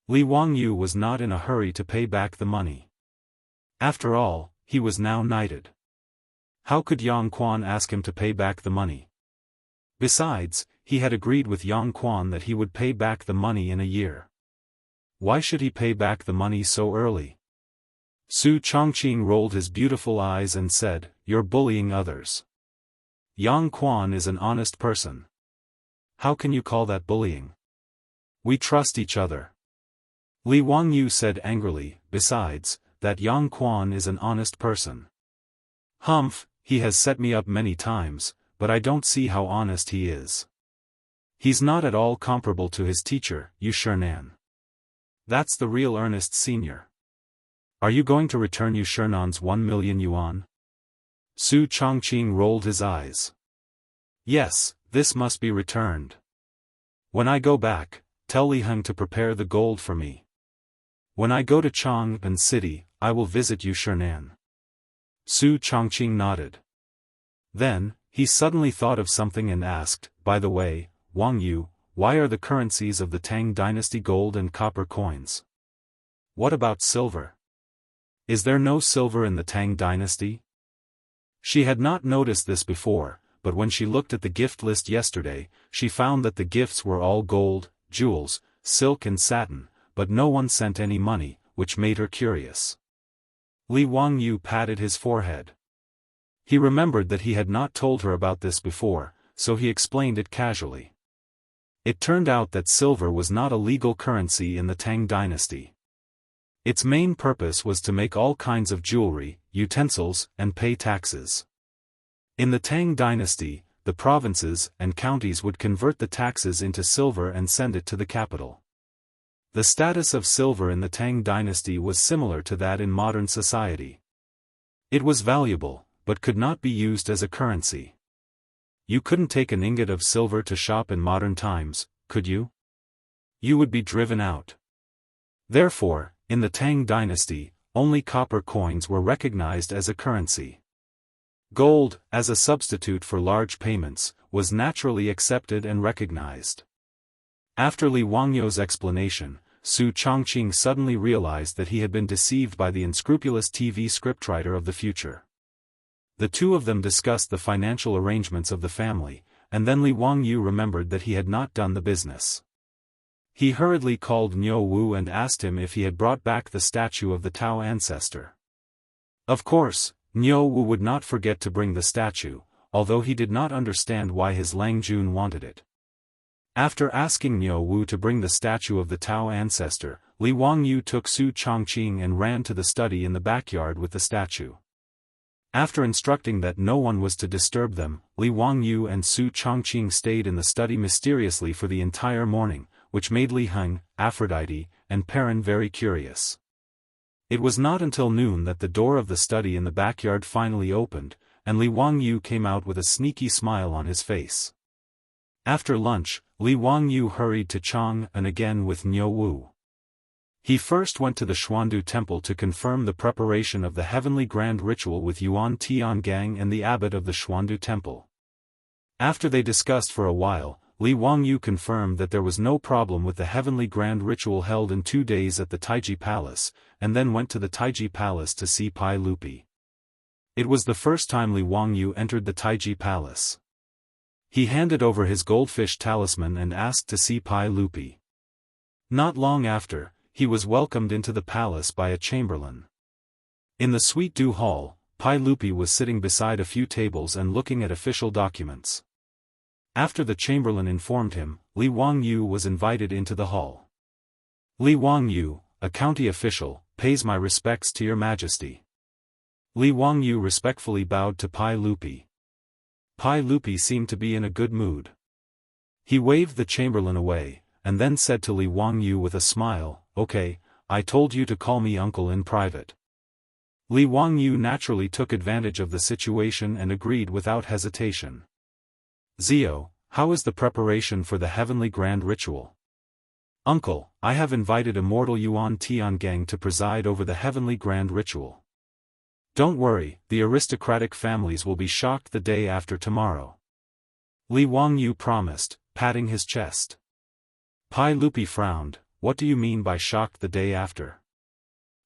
Li Wangyu was not in a hurry to pay back the money. After all, he was now knighted. How could Yang Quan ask him to pay back the money? Besides, he had agreed with Yang Quan that he would pay back the money in a year. Why should he pay back the money so early? Su Chongqing rolled his beautiful eyes and said, "You're bullying others. Yang Quan is an honest person. How can you call that bullying? We trust each other." Li Wangyu said angrily, "Besides, that Yang Quan is an honest person. Humph, he has set me up many times, but I don't see how honest he is. He's not at all comparable to his teacher, Yu Shernan. That's the real Ernest Sr. Are you going to return Yu Shernan's 1 million yuan?" Su Chongqing rolled his eyes. "Yes, this must be returned. When I go back, tell Li Heng to prepare the gold for me. When I go to Chang'an City, I will visit Yu Shernan." Su Chongqing nodded. Then, he suddenly thought of something and asked, "By the way, Wang Yu, why are the currencies of the Tang dynasty gold and copper coins? What about silver? Is there no silver in the Tang dynasty?" She had not noticed this before, but when she looked at the gift list yesterday, she found that the gifts were all gold, jewels, silk and satin, but no one sent any money, which made her curious. Li Wangyu patted his forehead. He remembered that he had not told her about this before, so he explained it casually. It turned out that silver was not a legal currency in the Tang dynasty. Its main purpose was to make all kinds of jewelry, utensils, and pay taxes. In the Tang dynasty, the provinces and counties would convert the taxes into silver and send it to the capital. The status of silver in the Tang dynasty was similar to that in modern society. It was valuable, but could not be used as a currency. You couldn't take an ingot of silver to shop in modern times, could you? You would be driven out. Therefore, in the Tang dynasty, only copper coins were recognized as a currency. Gold, as a substitute for large payments, was naturally accepted and recognized. After Li Wangyu's explanation, Su Chongqing suddenly realized that he had been deceived by the unscrupulous TV scriptwriter of the future. The two of them discussed the financial arrangements of the family, and then Li Wangyu remembered that he had not done the business. He hurriedly called Niu Wu and asked him if he had brought back the statue of the Tao ancestor. Of course, Niu Wu would not forget to bring the statue, although he did not understand why his Lang Jun wanted it. After asking Niu Wu to bring the statue of the Tao ancestor, Li Wangyu took Su Chongqing and ran to the study in the backyard with the statue. After instructing that no one was to disturb them, Li Wangyu and Su Chongqing stayed in the study mysteriously for the entire morning, which made Li Heng, Aphrodite, and Perrin very curious. It was not until noon that the door of the study in the backyard finally opened, and Li Wangyu came out with a sneaky smile on his face. After lunch, Li Wangyu hurried to Chang'an again with Niu Wu. He first went to the Xuandu temple to confirm the preparation of the heavenly grand ritual with Yuan Tiangang and the abbot of the Xuandu temple. After they discussed for a while, Li Wangyu confirmed that there was no problem with the heavenly grand ritual held in 2 days at the Taiji Palace, and then went to the Taiji Palace to see Pai Lupi. It was the first time Li Wangyu entered the Taiji Palace. He handed over his goldfish talisman and asked to see Pai Lupi. Not long after, he was welcomed into the palace by a chamberlain. In the Suite du Hall, Pai Lupi was sitting beside a few tables and looking at official documents. After the chamberlain informed him, Li Wangyu was invited into the hall. Li Wangyu, a county official, pays my respects to your majesty. Li Wangyu respectfully bowed to Pai Lupi. Pai Lupi seemed to be in a good mood. He waved the chamberlain away, and then said to Li Wangyu with a smile, "Okay, I told you to call me uncle in private." Li Wangyu naturally took advantage of the situation and agreed without hesitation. "Zio, how is the preparation for the heavenly grand ritual?" "Uncle, I have invited Immortal Yuan Tiangang to preside over the heavenly grand ritual. Don't worry, the aristocratic families will be shocked the day after tomorrow," Li Wangyu promised, patting his chest. Pai Lupi frowned. "What do you mean by shocked the day after?"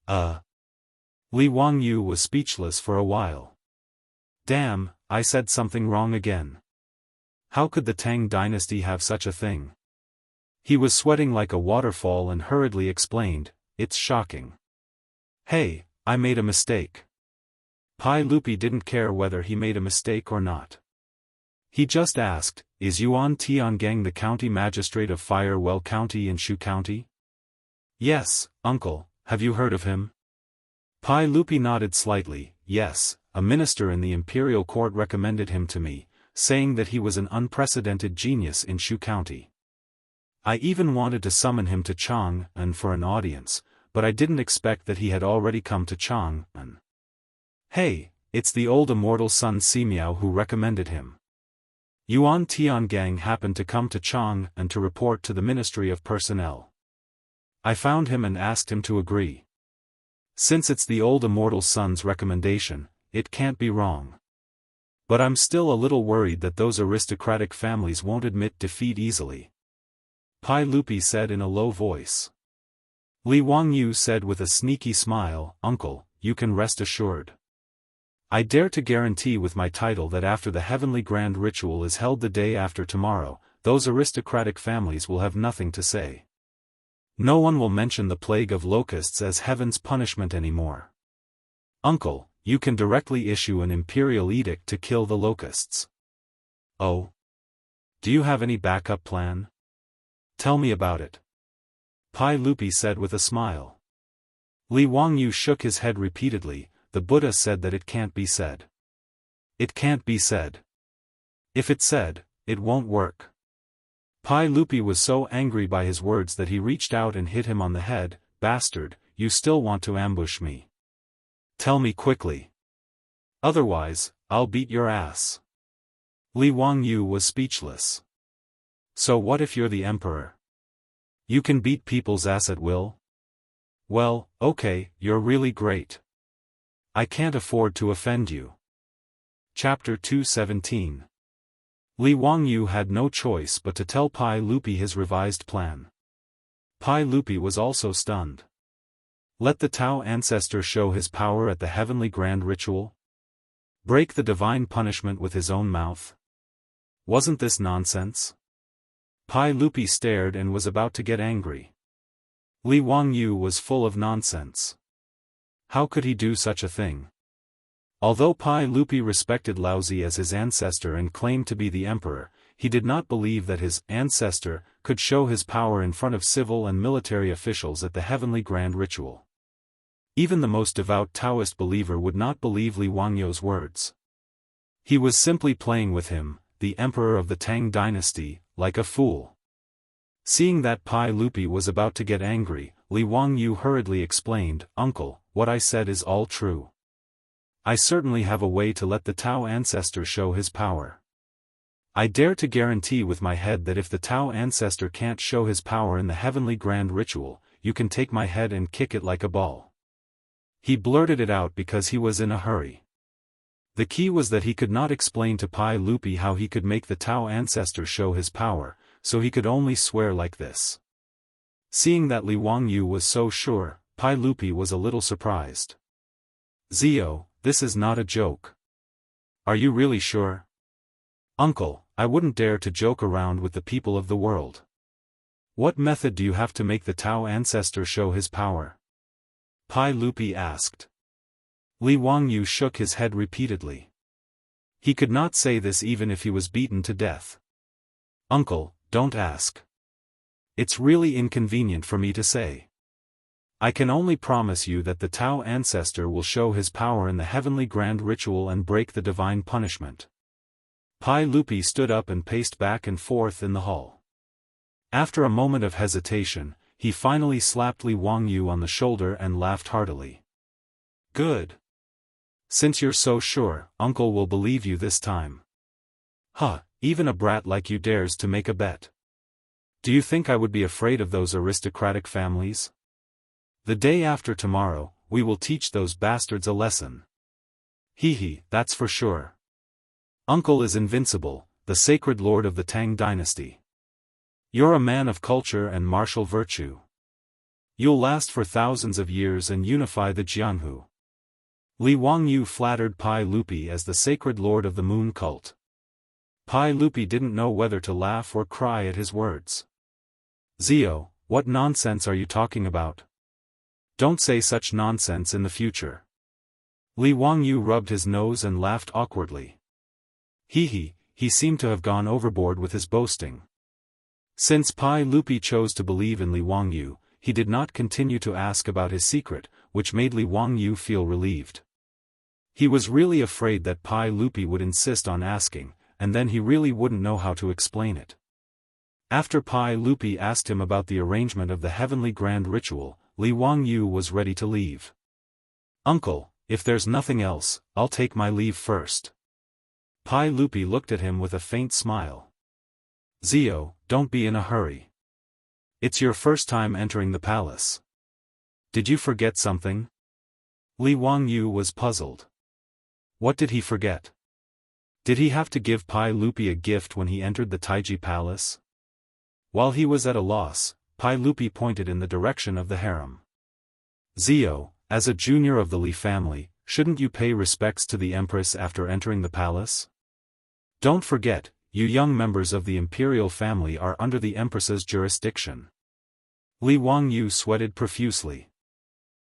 Li Wangyu was speechless for a while. "Damn, I said something wrong again. How could the Tang dynasty have such a thing?" He was sweating like a waterfall and hurriedly explained, "It's shocking. Hey, I made a mistake." Pai Lupi didn't care whether he made a mistake or not. He just asked, "Is Yuan Tiangang the county magistrate of Firewell County in Shu County?" "Yes, uncle, have you heard of him?" Pai Lupi nodded slightly. "Yes, a minister in the imperial court recommended him to me, saying that he was an unprecedented genius in Shu County. I even wanted to summon him to Chang'an for an audience, but I didn't expect that he had already come to Chang'an. Hey, it's the old immortal son Simiao who recommended him. Yuan Tiangang happened to come to Chang'an to report to the Ministry of Personnel. I found him and asked him to agree. Since it's the old immortal son's recommendation, it can't be wrong. But I'm still a little worried that those aristocratic families won't admit defeat easily," Pai Lupi said in a low voice. Li Wangyu said with a sneaky smile, "Uncle, you can rest assured. I dare to guarantee with my title that after the heavenly grand ritual is held the day after tomorrow, those aristocratic families will have nothing to say. No one will mention the plague of locusts as heaven's punishment anymore. Uncle, you can directly issue an imperial edict to kill the locusts." "Oh? Do you have any backup plan?" Tell me about it. Pai Lupi said with a smile. Li Wangyu shook his head repeatedly. The Buddha said that it can't be said. It can't be said. If it's said, it won't work. Pai Lupi was so angry by his words that he reached out and hit him on the head. Bastard, you still want to ambush me? Tell me quickly. Otherwise, I'll beat your ass. Li Wangyu was speechless. So what if you're the emperor? You can beat people's ass at will? Well, okay, you're really great. I can't afford to offend you. Chapter 217. Li Wangyu had no choice but to tell Pai Lupi his revised plan. Pai Lupi was also stunned. Let the Tao ancestor show his power at the heavenly grand ritual? Break the divine punishment with his own mouth? Wasn't this nonsense? Pai Lupi stared and was about to get angry. Li Wangyu was full of nonsense. How could he do such a thing? Although Pai Lupi respected Laozi as his ancestor and claimed to be the emperor, he did not believe that his ancestor could show his power in front of civil and military officials at the heavenly grand ritual. Even the most devout Taoist believer would not believe Li Wangyu's words. He was simply playing with him, the emperor of the Tang dynasty, like a fool. Seeing that Pai Lupi was about to get angry, Li Wangyu hurriedly explained, "Uncle, what I said is all true. I certainly have a way to let the Tao ancestor show his power. I dare to guarantee with my head that if the Tao ancestor can't show his power in the heavenly grand ritual, you can take my head and kick it like a ball." He blurted it out because he was in a hurry. The key was that he could not explain to Pai Lupi how he could make the Tao ancestor show his power, so he could only swear like this. Seeing that Li Wangyu was so sure, Pai Lupi was a little surprised. "Zio, this is not a joke. Are you really sure?" "Uncle, I wouldn't dare to joke around with the people of the world. What method do you have to make the Tao ancestor show his power?" Pai Lupi asked. Li Wangyu shook his head repeatedly. He could not say this even if he was beaten to death. "Uncle, don't ask. It's really inconvenient for me to say. I can only promise you that the Tao ancestor will show his power in the heavenly grand ritual and break the divine punishment." Pai Lupi stood up and paced back and forth in the hall. After a moment of hesitation, he finally slapped Li Wangyu on the shoulder and laughed heartily. "Good. Since you're so sure, Uncle will believe you this time. Huh, even a brat like you dares to make a bet. Do you think I would be afraid of those aristocratic families? The day after tomorrow, we will teach those bastards a lesson. Hee, that's for sure. Uncle is invincible, the sacred lord of the Tang dynasty. You're a man of culture and martial virtue. You'll last for thousands of years and unify the Jianghu." Li Wangyu flattered Pai Lupi as the sacred lord of the moon cult. Pai Lupi didn't know whether to laugh or cry at his words. "Zio, what nonsense are you talking about? Don't say such nonsense in the future." Li Wangyu rubbed his nose and laughed awkwardly. He seemed to have gone overboard with his boasting. Since Pai Lupi chose to believe in Li Wangyu, he did not continue to ask about his secret, which made Li Wangyu feel relieved. He was really afraid that Pai Lupi would insist on asking, and then he really wouldn't know how to explain it. After Pai Lupi asked him about the arrangement of the heavenly grand ritual, Li Wangyu was ready to leave. "Uncle, if there's nothing else, I'll take my leave first." Pai Lupi looked at him with a faint smile. "Zio, don't be in a hurry. It's your first time entering the palace. Did you forget something?" Li Wangyu was puzzled. What did he forget? Did he have to give Pai Lupi a gift when he entered the Taiji palace? While he was at a loss, Pai Lupi pointed in the direction of the harem. "Zio, as a junior of the Li family, shouldn't you pay respects to the empress after entering the palace? Don't forget, you young members of the imperial family are under the empress's jurisdiction." Li Wangyu sweated profusely.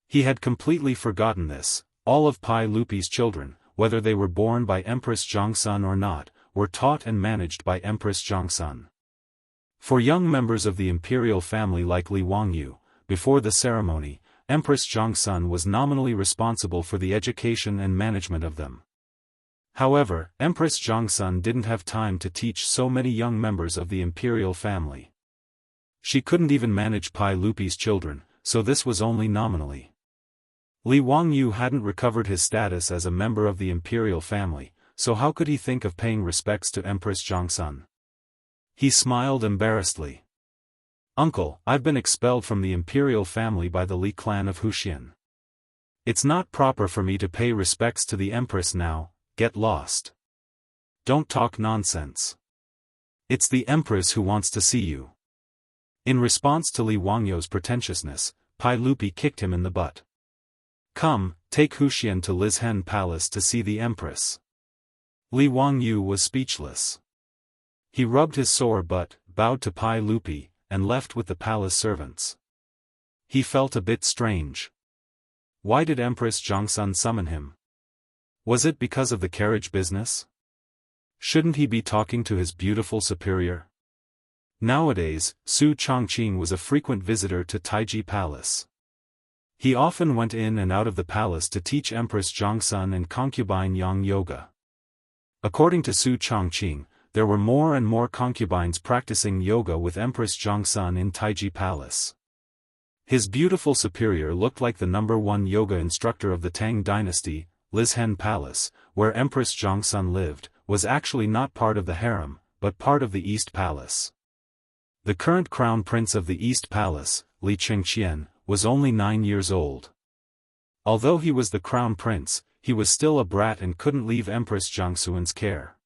He had completely forgotten this. All of Pai Lupi's children, whether they were born by Empress Zhongsun or not, were taught and managed by Empress Zhongsun. For young members of the imperial family like Li Wangyu, before the ceremony, Empress Zhongsun was nominally responsible for the education and management of them. However, Empress Zhongsun didn't have time to teach so many young members of the imperial family. She couldn't even manage Pai Lupi's children, so this was only nominally. Li Wangyu hadn't recovered his status as a member of the imperial family, so how could he think of paying respects to Empress Zhongsun? He smiled embarrassedly. "Uncle, I've been expelled from the imperial family by the Li clan of Huxian. It's not proper for me to pay respects to the empress now, get lost. Don't talk nonsense. It's the empress who wants to see you." In response to Li Wangyu's pretentiousness, Pai Lupi kicked him in the butt. "Come, take Huxian to Lizhen Palace to see the empress." Li Wangyu was speechless. He rubbed his sore butt, bowed to Pai Lupi, and left with the palace servants. He felt a bit strange. Why did Empress Zhongsun summon him? Was it because of the carriage business? Shouldn't he be talking to his beautiful superior? Nowadays, Su Chongqing was a frequent visitor to Taiji Palace. He often went in and out of the palace to teach Empress Zhongsun and concubine Yang yoga. According to Su Chongqing, there were more and more concubines practicing yoga with Empress Zhongsun in Taiji Palace. His beautiful superior looked like the #1 yoga instructor of the Tang dynasty. Lizhen Palace, where Empress Zhongsun lived, was actually not part of the harem, but part of the East Palace. The current crown prince of the East Palace, Li Qingqian, was only 9 years old. Although he was the crown prince, he was still a brat and couldn't leave Empress Zhongsun's care.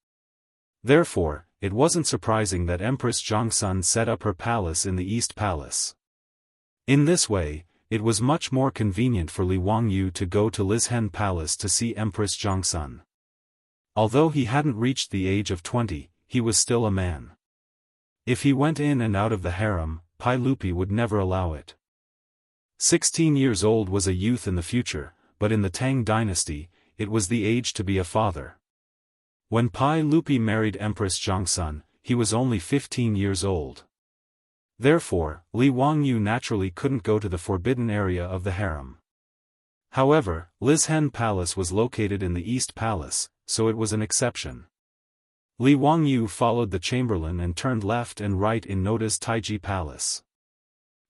Therefore, it wasn't surprising that Empress Zhongsun set up her palace in the East Palace. In this way, it was much more convenient for Li Wangyu to go to Lizhen Palace to see Empress Zhongsun. Although he hadn't reached the age of 20, he was still a man. If he went in and out of the harem, Pai Lupi would never allow it. 16 years old was a youth in the future, but in the Tang dynasty, it was the age to be a father. When Pai Lupi married Empress Zhongsun, he was only 15 years old. Therefore, Li Wangyu naturally couldn't go to the forbidden area of the harem. However, Lizhen Palace was located in the East Palace, so it was an exception. Li Wangyu followed the chamberlain and turned left and right in Noda's Taiji Palace.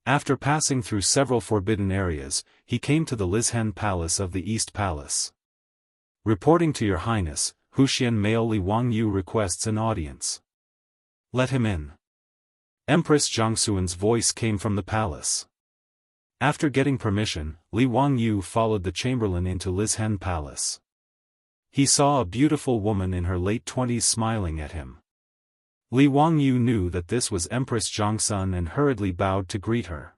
After passing through several forbidden areas, he came to the Lizhen Palace of the East Palace. "Reporting to Your Highness, Huxian male Li Wangyu requests an audience." "Let him in." Empress Zhongsun's voice came from the palace. After getting permission, Li Wangyu followed the chamberlain into Lizhen Palace. He saw a beautiful woman in her late 20s smiling at him. Li Wangyu knew that this was Empress Zhongsun and hurriedly bowed to greet her.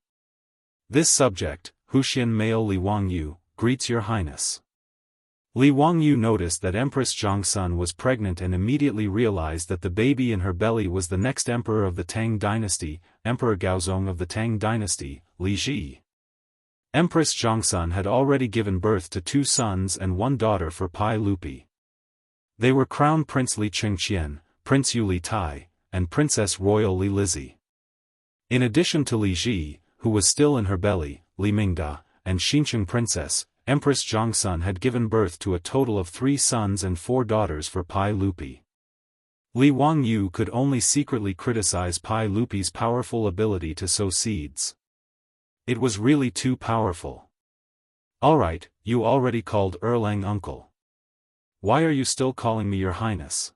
"This subject, Huxian male Li Wangyu, greets Your Highness." Li Wangyu noticed that Empress Zhongsun was pregnant and immediately realized that the baby in her belly was the next emperor of the Tang dynasty, Emperor Gaozong of the Tang dynasty, Li Ji. Empress Zhongsun had already given birth to 2 sons and 1 daughter for Pai Lupi. They were Crown Prince Li Qingqian, Prince Yu Li Tai, and Princess Royal Li Lizhi. In addition to Li Ji, who was still in her belly, Li Mingda, and Xinqiang Princess, Empress Zhongsun had given birth to a total of 3 sons and 4 daughters for Pai Lupi. Li Wangyu could only secretly criticize Pai Lupi's powerful ability to sow seeds. It was really too powerful. "Alright, you already called Erlang uncle. Why are you still calling me Your Highness?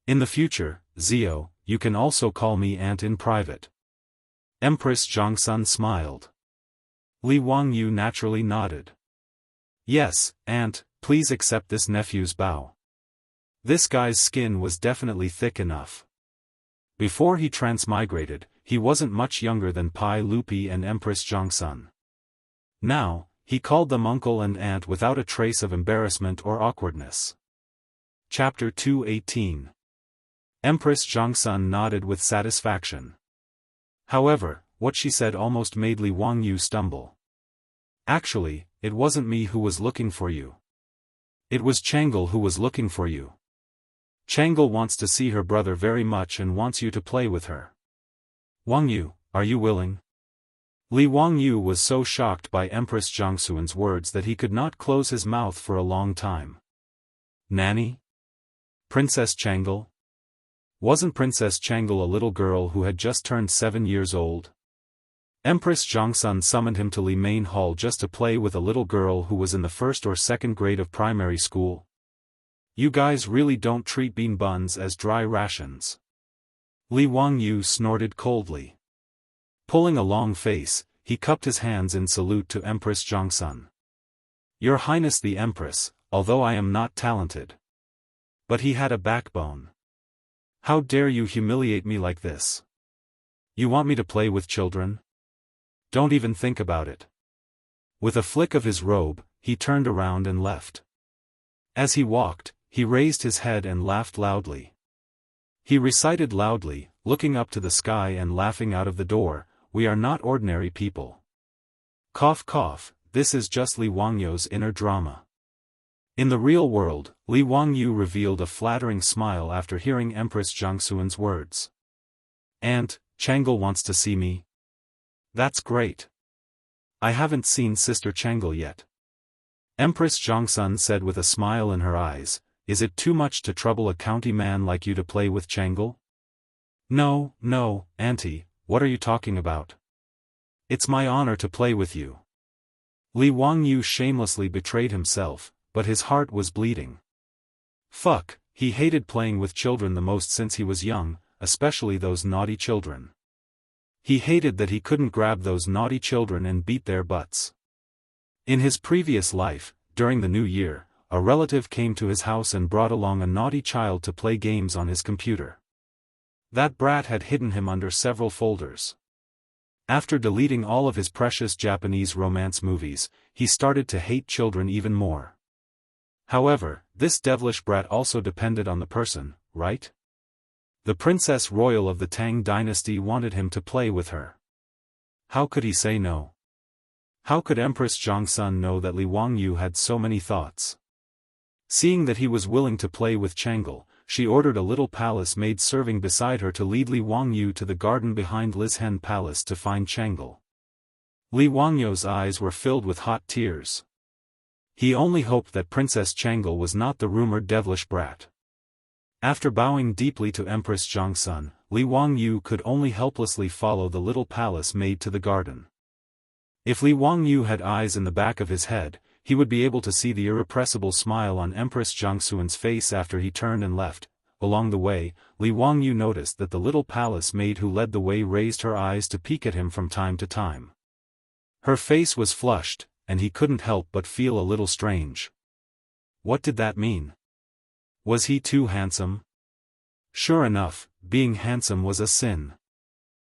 In the future, Zio, you can also call me aunt in private." Empress Zhongsun smiled. Li Wangyu naturally nodded. "Yes, aunt, please accept this nephew's bow." This guy's skin was definitely thick enough. Before he transmigrated, he wasn't much younger than Pai Lupi and Empress Zhongsun. Now, he called them uncle and aunt without a trace of embarrassment or awkwardness. Chapter 218. Empress Zhongsun nodded with satisfaction. However, what she said almost made Li Wangyu stumble. "Actually, it wasn't me who was looking for you. It was Changle who was looking for you. Changle wants to see her brother very much and wants you to play with her." Wang Yu, are you willing? Li Wangyu was so shocked by Empress Jiangxuan's words that he could not close his mouth for a long time. Nanny? Princess Changle? Wasn't Princess Changle a little girl who had just turned 7 years old? Empress Jiangxun summoned him to Li Main Hall just to play with a little girl who was in the 1st or 2nd grade of primary school. You guys really don't treat bean buns as dry rations. Li Wangyu snorted coldly. Pulling a long face, he cupped his hands in salute to Empress Jiangxun. Your Highness the Empress, although I am not talented. But he had a backbone. How dare you humiliate me like this? You want me to play with children? Don't even think about it. With a flick of his robe, he turned around and left. As he walked, he raised his head and laughed loudly. He recited loudly, looking up to the sky and laughing out of the door, "We are not ordinary people." Cough cough, this is just Li Wangyu's inner drama. In the real world, Li Wangyu revealed a flattering smile after hearing Empress Jiangxuan's words. Aunt, Changle wants to see me. That's great. I haven't seen Sister Changle yet. Empress Jiangxun said with a smile in her eyes, is it too much to trouble a county man like you to play with Changle? No, no, Auntie, what are you talking about? It's my honor to play with you. Li Wangyu shamelessly betrayed himself, but his heart was bleeding. Fuck, he hated playing with children the most since he was young, especially those naughty children. He hated that he couldn't grab those naughty children and beat their butts. In his previous life, during the New Year, a relative came to his house and brought along a naughty child to play games on his computer. That brat had hidden him under several folders. After deleting all of his precious Japanese romance movies, he started to hate children even more. However, this devilish brat also depended on the person, right? The Princess Royal of the Tang dynasty wanted him to play with her. How could he say no? How could Empress Jiangxun know that Li Wangyu had so many thoughts? Seeing that he was willing to play with Changle, she ordered a little palace maid serving beside her to lead Li Wangyu to the garden behind Lishen Palace to find Changle. Li Wangyu's eyes were filled with hot tears. He only hoped that Princess Changle was not the rumored devilish brat. After bowing deeply to Empress Jiangxun, Li Wangyu could only helplessly follow the little palace maid to the garden. If Li Wangyu had eyes in the back of his head, he would be able to see the irrepressible smile on Empress Jiangxuan's face after he turned and left. Along the way, Li Wangyu noticed that the little palace maid who led the way raised her eyes to peek at him from time to time. Her face was flushed, and he couldn't help but feel a little strange. What did that mean? Was he too handsome? Sure enough, being handsome was a sin.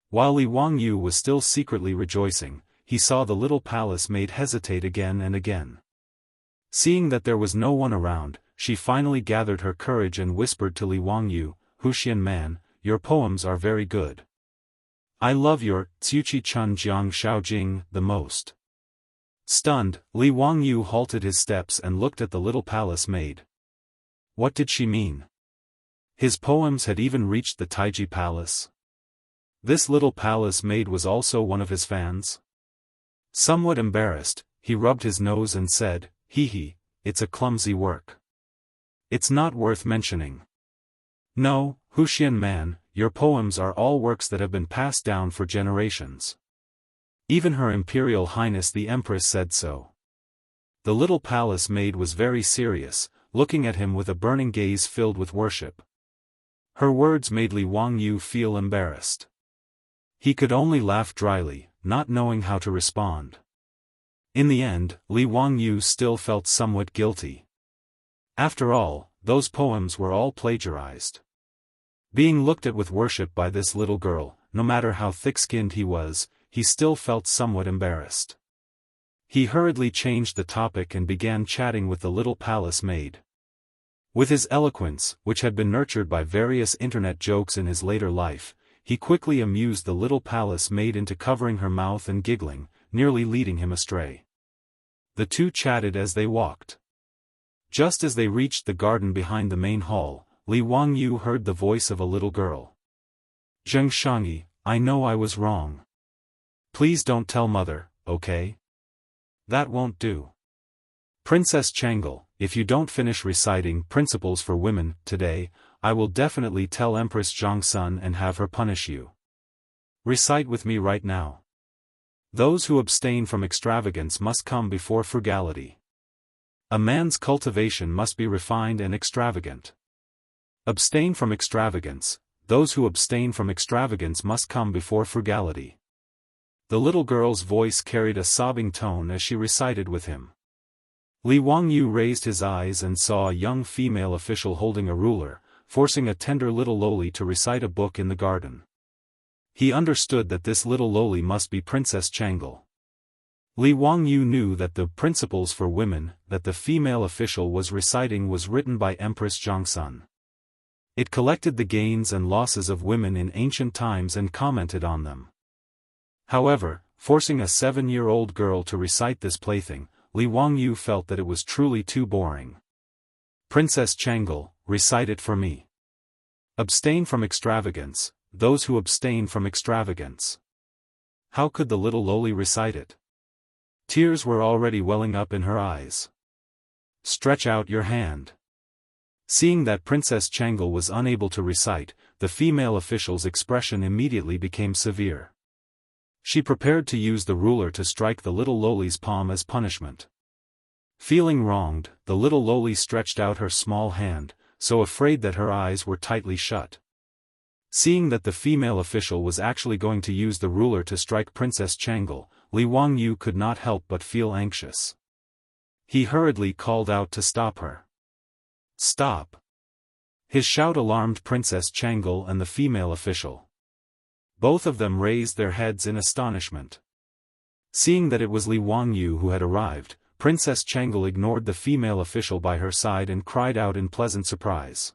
While Li Wangyu was still secretly rejoicing, he saw the little palace maid hesitate again and again. Seeing that there was no one around, she finally gathered her courage and whispered to Li Wangyu, "Huxian man, your poems are very good. I love your Tsuchi Chun Jiang Shaojing the most." Stunned, Li Wangyu halted his steps and looked at the little palace maid. What did she mean? His poems had even reached the Taiji Palace. This little palace maid was also one of his fans? Somewhat embarrassed, he rubbed his nose and said, "Hee, it's a clumsy work. It's not worth mentioning." "No, Huxian man, your poems are all works that have been passed down for generations. Even Her Imperial Highness the Empress said so." The little palace maid was very serious, looking at him with a burning gaze filled with worship. Her words made Li Wangyu feel embarrassed. He could only laugh dryly, not knowing how to respond. In the end, Li Wangyu still felt somewhat guilty. After all, those poems were all plagiarized. Being looked at with worship by this little girl, no matter how thick-skinned he was, he still felt somewhat embarrassed. He hurriedly changed the topic and began chatting with the little palace maid. With his eloquence, which had been nurtured by various internet jokes in his later life, he quickly amused the little palace maid into covering her mouth and giggling, nearly leading him astray. The two chatted as they walked. Just as they reached the garden behind the main hall, Li Wangyu heard the voice of a little girl. "Zheng Shangyi, I know I was wrong. Please don't tell mother, okay? That won't do. Princess Xianxia, if you don't finish reciting Principles for Women today, I will definitely tell Empress Jiangsun and have her punish you. Recite with me right now. Those who abstain from extravagance must come before frugality. A man's cultivation must be refined and extravagant. Abstain from extravagance. Those who abstain from extravagance must come before frugality. The little girl's voice carried a sobbing tone as she recited with him. Li Wangyu raised his eyes and saw a young female official holding a ruler, forcing a tender little loli to recite a book in the garden. He understood that this little loli must be Princess Xianxia. Li Wangyu knew that the Principles for Women that the female official was reciting was written by Empress Jiangsun. It collected the gains and losses of women in ancient times and commented on them. However, forcing a 7-year-old girl to recite this plaything, Li Wangyu felt that it was truly too boring. Princess Xianxia, recite it for me. Abstain from extravagance, those who abstain from extravagance. How could the little loli recite it? Tears were already welling up in her eyes. Stretch out your hand. Seeing that Princess Xianxia was unable to recite, the female official's expression immediately became severe. She prepared to use the ruler to strike the little loli's palm as punishment. Feeling wronged, the little loli stretched out her small hand, so afraid that her eyes were tightly shut. Seeing that the female official was actually going to use the ruler to strike Princess Xianxia, Li Wangyu could not help but feel anxious. He hurriedly called out to stop her. Stop! His shout alarmed Princess Xianxia and the female official. Both of them raised their heads in astonishment. Seeing that it was Li Wangyu who had arrived, Princess Xianxia ignored the female official by her side and cried out in pleasant surprise.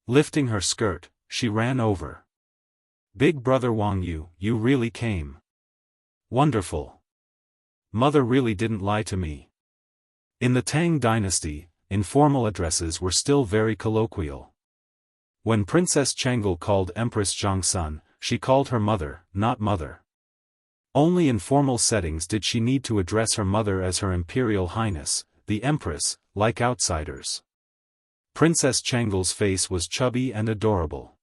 Lifting her skirt, she ran over. Big brother Wangyu, you really came. Wonderful. Mother really didn't lie to me. In the Tang dynasty, informal addresses were still very colloquial. When Princess Xianxia called Empress Jiangsun, she called her mother, not mother. Only in formal settings did she need to address her mother as Her Imperial Highness, the Empress, like outsiders. Princess Xianxia's face was chubby and adorable.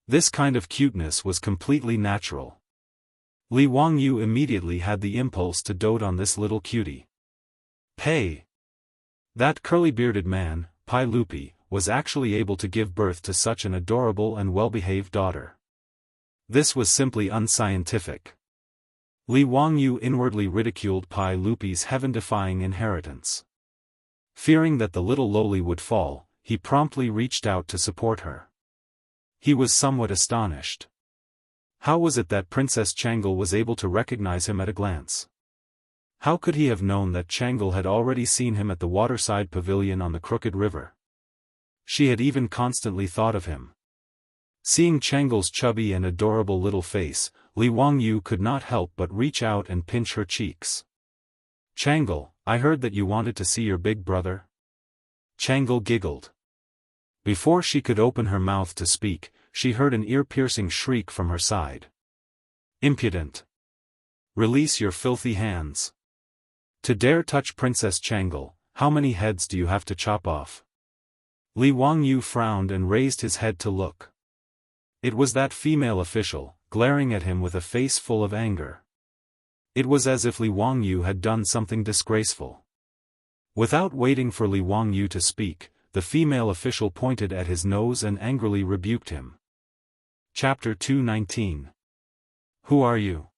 This kind of cuteness was completely natural. Li Wangyu immediately had the impulse to dote on this little cutie. Pei! That curly-bearded man, Pai Lupi, was actually able to give birth to such an adorable and well-behaved daughter. This was simply unscientific. Li Wangyu inwardly ridiculed Pai Lupi's heaven-defying inheritance. Fearing that the little loli would fall, he promptly reached out to support her. He was somewhat astonished. How was it that Princess Xianxia was able to recognize him at a glance? How could he have known that Xianxia had already seen him at the waterside pavilion on the Crooked River? She had even constantly thought of him. Seeing Xianxia's chubby and adorable little face, Li Wangyu could not help but reach out and pinch her cheeks. Xianxia, I heard that you wanted to see your big brother. Xianxia giggled. Before she could open her mouth to speak, she heard an ear-piercing shriek from her side. Impudent! Release your filthy hands. To dare touch Princess Xianxia, how many heads do you have to chop off? Li Wangyu frowned and raised his head to look. It was that female official, glaring at him with a face full of anger. It was as if Li Wangyu had done something disgraceful. Without waiting for Li Wangyu to speak, the female official pointed at his nose and angrily rebuked him. Chapter 219. Who are you?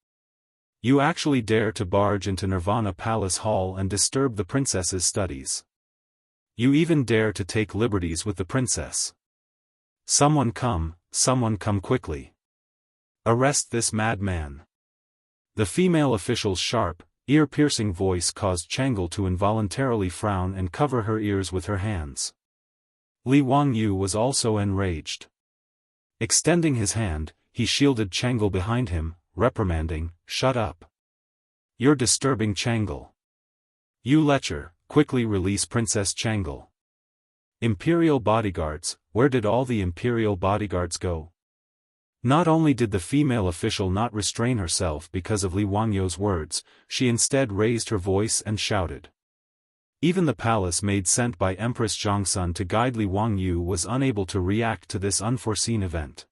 You actually dare to barge into Nirvana Palace Hall and disturb the princess's studies. You even dare to take liberties with the princess. Someone come quickly. Arrest this madman. The female official's sharp, ear-piercing voice caused Xianxia to involuntarily frown and cover her ears with her hands. Li Wangyu was also enraged. Extending his hand, he shielded Xianxia behind him, reprimanding, "Shut up. You're disturbing Xianxia. You lecher, quickly release Princess Xianxia." Imperial bodyguards, where did all the imperial bodyguards go? Not only did the female official not restrain herself because of Li Wangyou's words, she instead raised her voice and shouted. Even the palace maid sent by Empress Zhongsun to guide Li Wangyou was unable to react to this unforeseen event.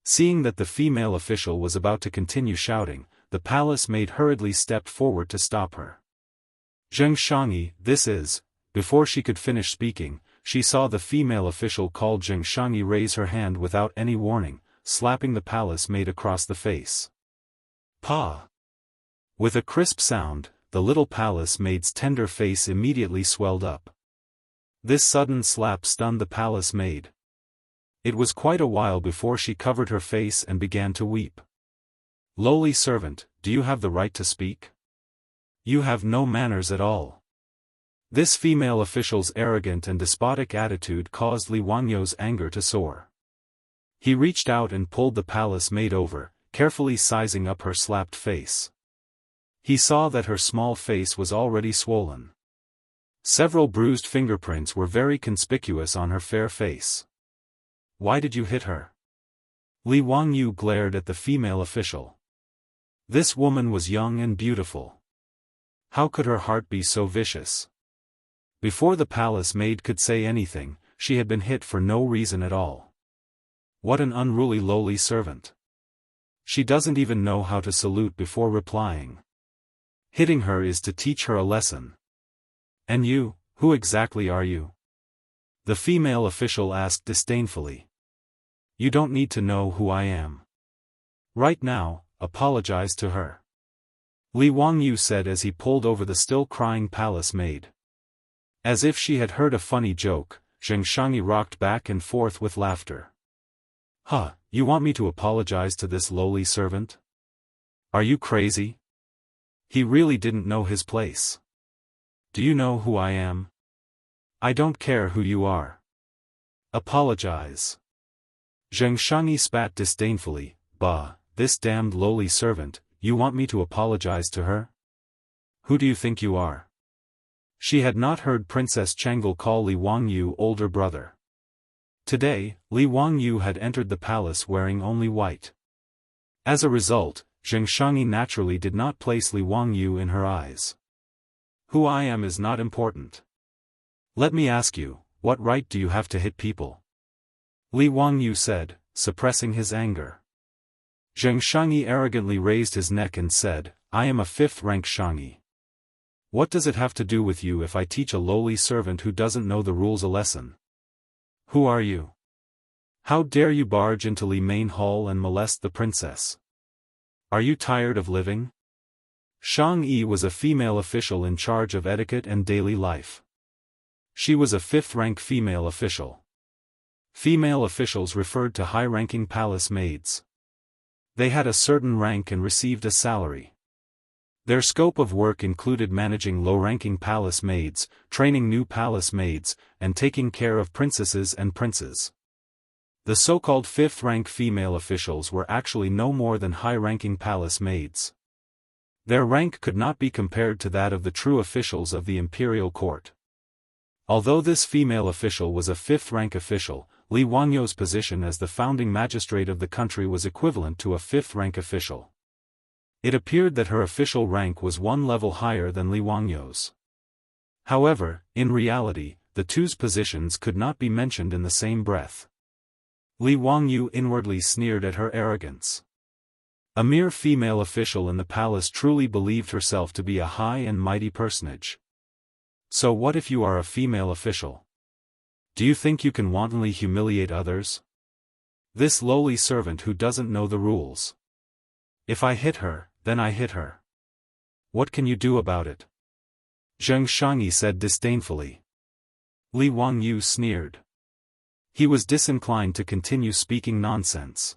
Seeing that the female official was about to continue shouting, the palace maid hurriedly stepped forward to stop her. Xianxia, this is. Before she could finish speaking, she saw the female official called Xianxia raise her hand without any warning, slapping the palace maid across the face. Pa! With a crisp sound, the little palace maid's tender face immediately swelled up. This sudden slap stunned the palace maid. It was quite a while before she covered her face and began to weep. Lowly servant, do you have the right to speak? You have no manners at all. This female official's arrogant and despotic attitude caused Li Wangyou's anger to soar. He reached out and pulled the palace maid over, carefully sizing up her slapped face. He saw that her small face was already swollen. Several bruised fingerprints were very conspicuous on her fair face. Why did you hit her? Li Wangyou glared at the female official. This woman was young and beautiful. How could her heart be so vicious? Before the palace maid could say anything, she had been hit for no reason at all. What an unruly lowly servant. She doesn't even know how to salute before replying. Hitting her is to teach her a lesson. And you, who exactly are you? The female official asked disdainfully. You don't need to know who I am. Right now, apologize to her. Li Wangyou said as he pulled over the still crying palace maid. As if she had heard a funny joke, Xianxia rocked back and forth with laughter. Huh, you want me to apologize to this lowly servant? Are you crazy? He really didn't know his place. Do you know who I am? I don't care who you are. Apologize. Xianxia spat disdainfully. Bah, this damned lowly servant, you want me to apologize to her? Who do you think you are? She had not heard Princess Chang'e call Li Wangyou older brother. Today, Li Wangyou had entered the palace wearing only white. As a result, Xianxia naturally did not place Li Wangyou in her eyes. Who I am is not important. Let me ask you, what right do you have to hit people? Li Wangyou said, suppressing his anger. Xianxia arrogantly raised his neck and said, I am a 5th-rank Xianxia. What does it have to do with you if I teach a lowly servant who doesn't know the rules a lesson? Who are you? How dare you barge into Li Main Hall and molest the princess? Are you tired of living? Xianxia was a female official in charge of etiquette and daily life. She was a 5th-rank female official. Female officials referred to high-ranking palace maids. They had a certain rank and received a salary. Their scope of work included managing low-ranking palace maids, training new palace maids, and taking care of princesses and princes. The so-called 5th-rank female officials were actually no more than high-ranking palace maids. Their rank could not be compared to that of the true officials of the imperial court. Although this female official was a 5th-rank official, Li Wangyou's position as the founding magistrate of the country was equivalent to a 5th-rank official. It appeared that her official rank was one level higher than Li Wangyou's. However, in reality, the two's positions could not be mentioned in the same breath. Li Wangyou inwardly sneered at her arrogance. A mere female official in the palace truly believed herself to be a high and mighty personage. So what if you are a female official? Do you think you can wantonly humiliate others? This lowly servant who doesn't know the rules. If I hit her, then I hit her. What can you do about it? Xianxia said disdainfully. Li Wangyou sneered. He was disinclined to continue speaking nonsense.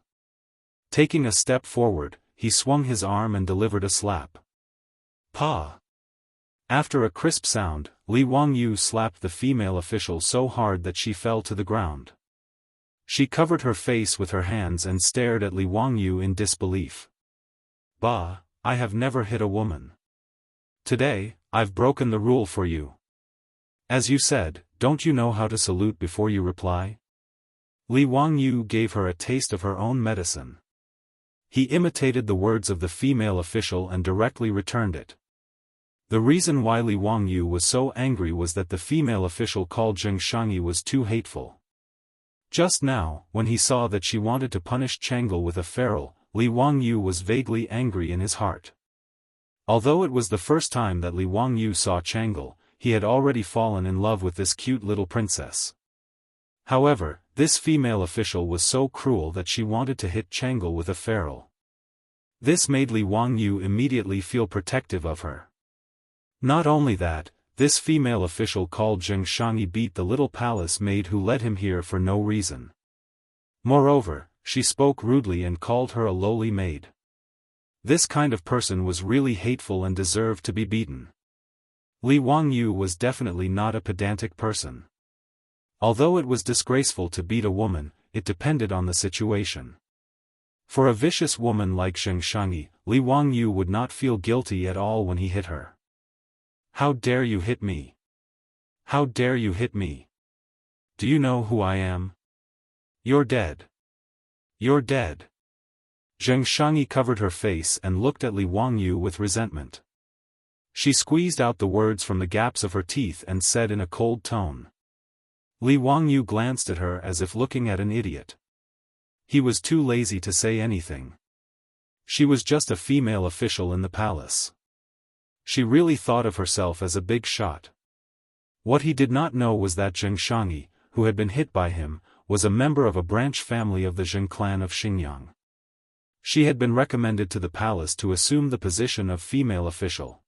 Taking a step forward, he swung his arm and delivered a slap. Pa! After a crisp sound, Li Wangyou slapped the female official so hard that she fell to the ground. She covered her face with her hands and stared at Li Wangyou in disbelief. Bah, I have never hit a woman. Today, I've broken the rule for you. As you said, don't you know how to salute before you reply? Li Wangyu gave her a taste of her own medicine. He imitated the words of the female official and directly returned it. The reason why Li Wangyu was so angry was that the female official called Xianxia was too hateful. Just now, when he saw that she wanted to punish Chang'e with a ferule, Li Wangyu was vaguely angry in his heart. Although it was the first time that Li Wangyu saw Chang'e, he had already fallen in love with this cute little princess. However, this female official was so cruel that she wanted to hit Chang'e with a ferule. This made Li Wangyu immediately feel protective of her. Not only that, this female official called Xianxia beat the little palace maid who led him here for no reason. Moreover, she spoke rudely and called her a lowly maid. This kind of person was really hateful and deserved to be beaten. Li Wangyu was definitely not a pedantic person. Although it was disgraceful to beat a woman, it depended on the situation. For a vicious woman like Xianxia, Li Wangyu would not feel guilty at all when he hit her. "How dare you hit me? How dare you hit me? Do you know who I am? You're dead. You're dead." Xianxia covered her face and looked at Li Wangyu with resentment. She squeezed out the words from the gaps of her teeth and said in a cold tone. Li Wangyu glanced at her as if looking at an idiot. He was too lazy to say anything. She was just a female official in the palace. She really thought of herself as a big shot. What he did not know was that Xianxia, who had been hit by him, was a member of a branch family of the Zheng clan of Xinjiang. She had been recommended to the palace to assume the position of female official.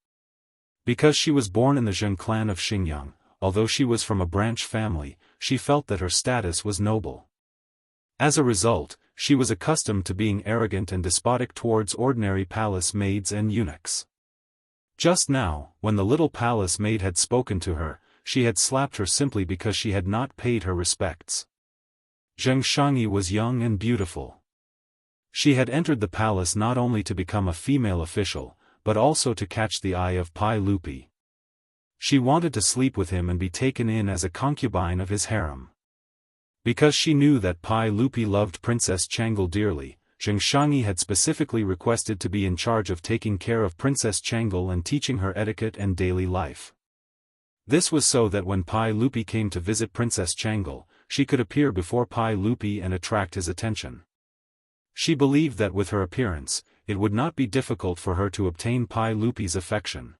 Because she was born in the Zheng clan of Xinjiang, although she was from a branch family, she felt that her status was noble. As a result, she was accustomed to being arrogant and despotic towards ordinary palace maids and eunuchs. Just now, when the little palace maid had spoken to her, she had slapped her simply because she had not paid her respects. Xianxia was young and beautiful. She had entered the palace not only to become a female official, but also to catch the eye of Pai Lupi. She wanted to sleep with him and be taken in as a concubine of his harem. Because she knew that Pai Lupi loved Princess Chang'e dearly, Xianxia had specifically requested to be in charge of taking care of Princess Chang'e and teaching her etiquette and daily life. This was so that when Pai Lupi came to visit Princess Chang'e, she could appear before Pai Lupi and attract his attention. She believed that with her appearance, it would not be difficult for her to obtain Pai Lupi's affection.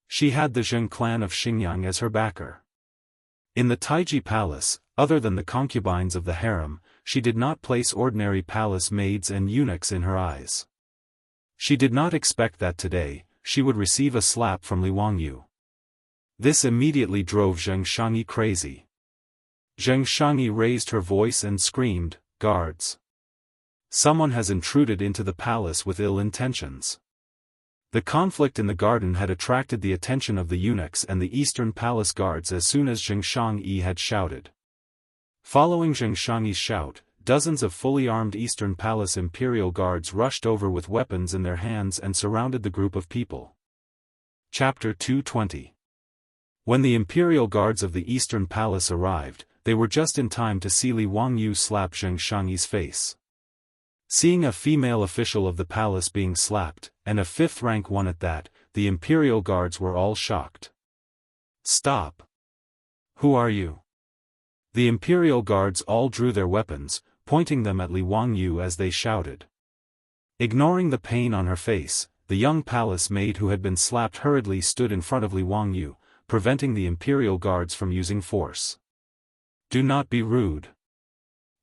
She had the Zheng clan of Xinjiang as her backer. In the Taiji Palace, other than the concubines of the harem, she did not place ordinary palace maids and eunuchs in her eyes. She did not expect that today, she would receive a slap from Li Wangyu. This immediately drove Xianxia crazy. Xianxia raised her voice and screamed, "Guards! Someone has intruded into the palace with ill intentions." The conflict in the garden had attracted the attention of the eunuchs and the Eastern Palace guards as soon as Xianxia had shouted. Following Xianxia's shout, dozens of fully armed Eastern Palace Imperial guards rushed over with weapons in their hands and surrounded the group of people. Chapter 220. When the Imperial guards of the Eastern Palace arrived, they were just in time to see Li Wangyu slap Xianxia's face. Seeing a female official of the palace being slapped, and a fifth-rank one at that, the Imperial guards were all shocked. "Stop! Who are you?" The Imperial guards all drew their weapons, pointing them at Li Wangyu as they shouted. Ignoring the pain on her face, the young palace maid who had been slapped hurriedly stood in front of Li Wangyu, preventing the Imperial guards from using force. "Do not be rude.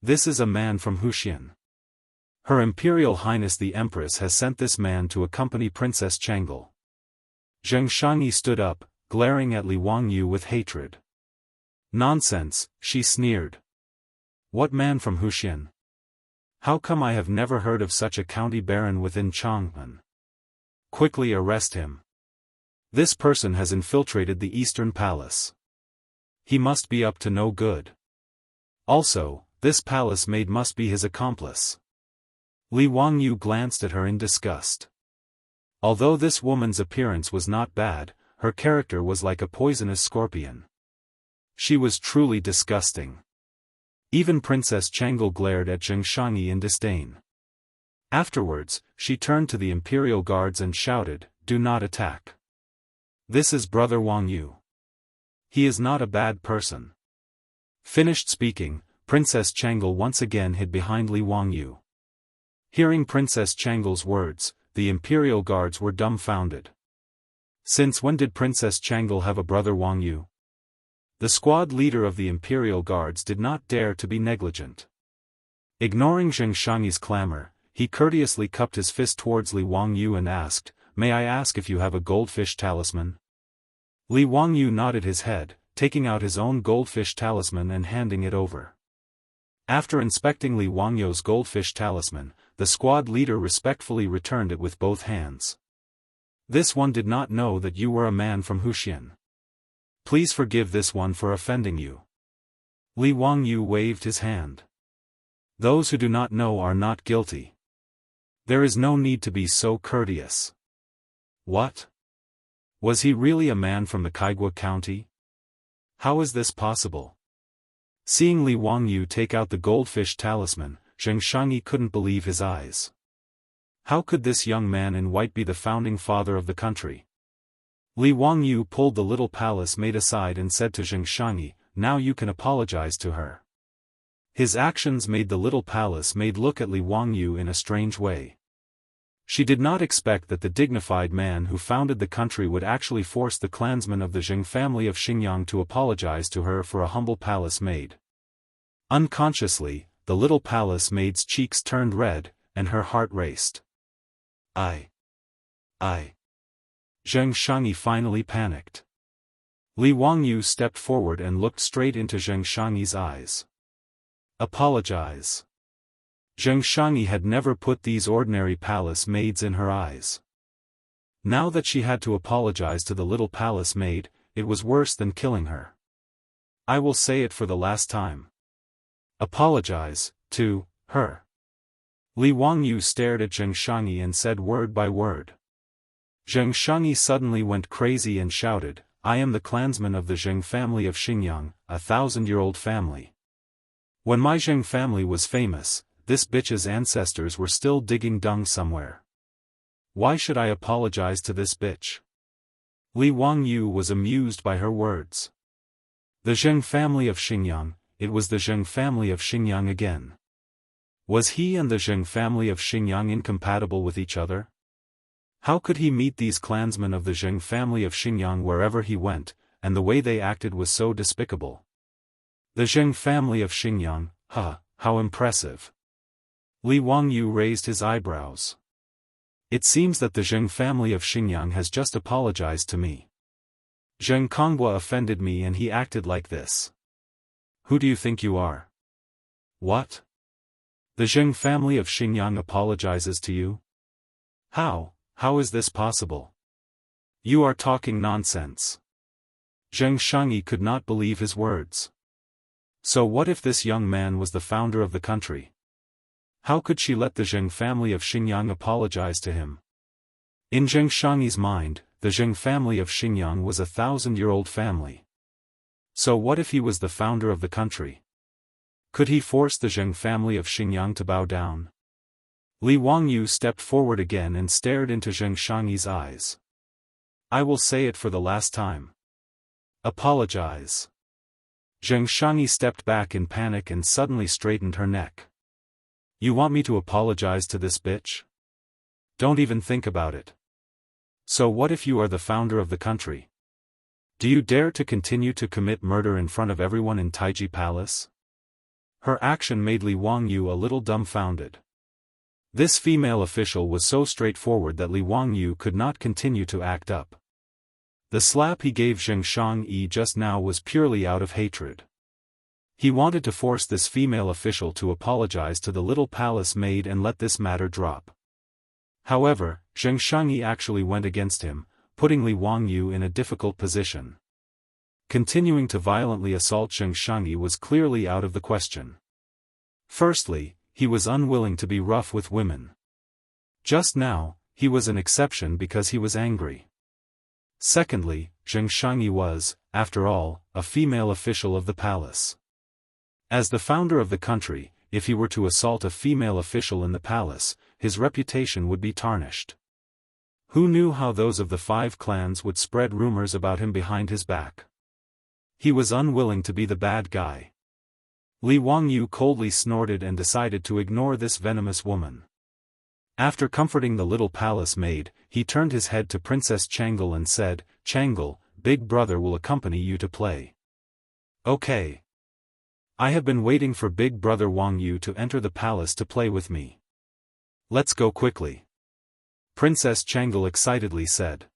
This is a man from Huxian. Her Imperial Highness the Empress has sent this man to accompany Princess Chang'e." Xianxia stood up, glaring at Li Wangyu with hatred. "Nonsense," she sneered. "What man from Huxian? How come I have never heard of such a county baron within Chang'an? Quickly arrest him. This person has infiltrated the Eastern Palace. He must be up to no good. Also, this palace maid must be his accomplice." Li Wangyu glanced at her in disgust. Although this woman's appearance was not bad, her character was like a poisonous scorpion. She was truly disgusting. Even Princess Changle glared at Xianxia in disdain. Afterwards, she turned to the imperial guards and shouted, "Do not attack. This is Brother Wang Yu. He is not a bad person." Finished speaking, Princess Changle once again hid behind Li Wangyu. Hearing Princess Changle's words, the imperial guards were dumbfounded. Since when did Princess Changle have a brother Wang Yu? The squad leader of the imperial guards did not dare to be negligent. Ignoring Xianxia's clamor, he courteously cupped his fist towards Li Wangyu and asked, "May I ask if you have a goldfish talisman?" Li Wangyu nodded his head, taking out his own goldfish talisman and handing it over. After inspecting Li Wangyu's goldfish talisman, the squad leader respectfully returned it with both hands. "This one did not know that you were a man from Huxian. Please forgive this one for offending you." Li Wangyu waved his hand. "Those who do not know are not guilty. There is no need to be so courteous." What? Was he really a man from the Kaigua county? How is this possible? Seeing Li Wangyu take out the goldfish talisman, Xianxia couldn't believe his eyes. How could this young man in white be the founding father of the country? Li Wangyu pulled the little palace maid aside and said to Xianxia, "Now you can apologize to her." His actions made the little palace maid look at Li Wangyu in a strange way. She did not expect that the dignified man who founded the country would actually force the clansmen of the Jiang family of Xinjiang to apologize to her for a humble palace maid. Unconsciously, the little palace maid's cheeks turned red, and her heart raced. I. Xianxia finally panicked. Li Wangyu stepped forward and looked straight into Xianxia's eyes. "Apologize." Xianxia had never put these ordinary palace maids in her eyes. Now that she had to apologize to the little palace maid, it was worse than killing her. "I will say it for the last time. Apologize to her." Li Wangyu stared at Xianxia and said word by word. Xianxia suddenly went crazy and shouted, "I am the clansman of the Jiang family of Xinjiang, a 1,000-year-old family. When my Jiang family was famous, this bitch's ancestors were still digging dung somewhere. Why should I apologize to this bitch?" Li Wangyu was amused by her words. The Jiang family of Xinjiang, it was the Jiang family of Xinjiang again. Was he and the Jiang family of Xinjiang incompatible with each other? How could he meet these clansmen of the Jiang family of Xinjiang wherever he went, and the way they acted was so despicable? The Jiang family of Xinjiang, how impressive. Li Wangyu raised his eyebrows. It seems that the Jiang family of Xinjiang has just apologized to me. Zheng Konghua offended me and he acted like this. Who do you think you are? What? The Jiang family of Xinjiang apologizes to you? How is this possible? You are talking nonsense. Xianxia could not believe his words. So what if this young man was the founder of the country? How could she let the Jiang family of Xinjiang apologize to him? In Xianxia's mind, the Jiang family of Xinjiang was a 1,000-year-old family. So what if he was the founder of the country? Could he force the Jiang family of Xinjiang to bow down? Li Wangyu stepped forward again and stared into Xianxia's eyes. "I will say it for the last time. Apologize." Xianxia stepped back in panic and suddenly straightened her neck. "You want me to apologize to this bitch? Don't even think about it. So what if you are the founder of the country? Do you dare to continue to commit murder in front of everyone in Taiji Palace?" Her action made Li Wangyu a little dumbfounded. This female official was so straightforward that Li Wangyu could not continue to act up. The slap he gave Xianxia just now was purely out of hatred. He wanted to force this female official to apologize to the little palace maid and let this matter drop. However, Xianxia actually went against him, putting Li Wangyu in a difficult position. Continuing to violently assault Xianxia was clearly out of the question. Firstly, he was unwilling to be rough with women. Just now, he was an exception because he was angry. Secondly, Xianxia was, after all, a female official of the palace. As the founder of the country, if he were to assault a female official in the palace, his reputation would be tarnished. Who knew how those of the 5 clans would spread rumors about him behind his back? He was unwilling to be the bad guy. Li Wangyu coldly snorted and decided to ignore this venomous woman. After comforting the little palace maid, he turned his head to Princess Changle and said, "Changle, Big Brother will accompany you to play." "Okay. I have been waiting for Big Brother Wangyu to enter the palace to play with me. Let's go quickly," Princess Changle excitedly said.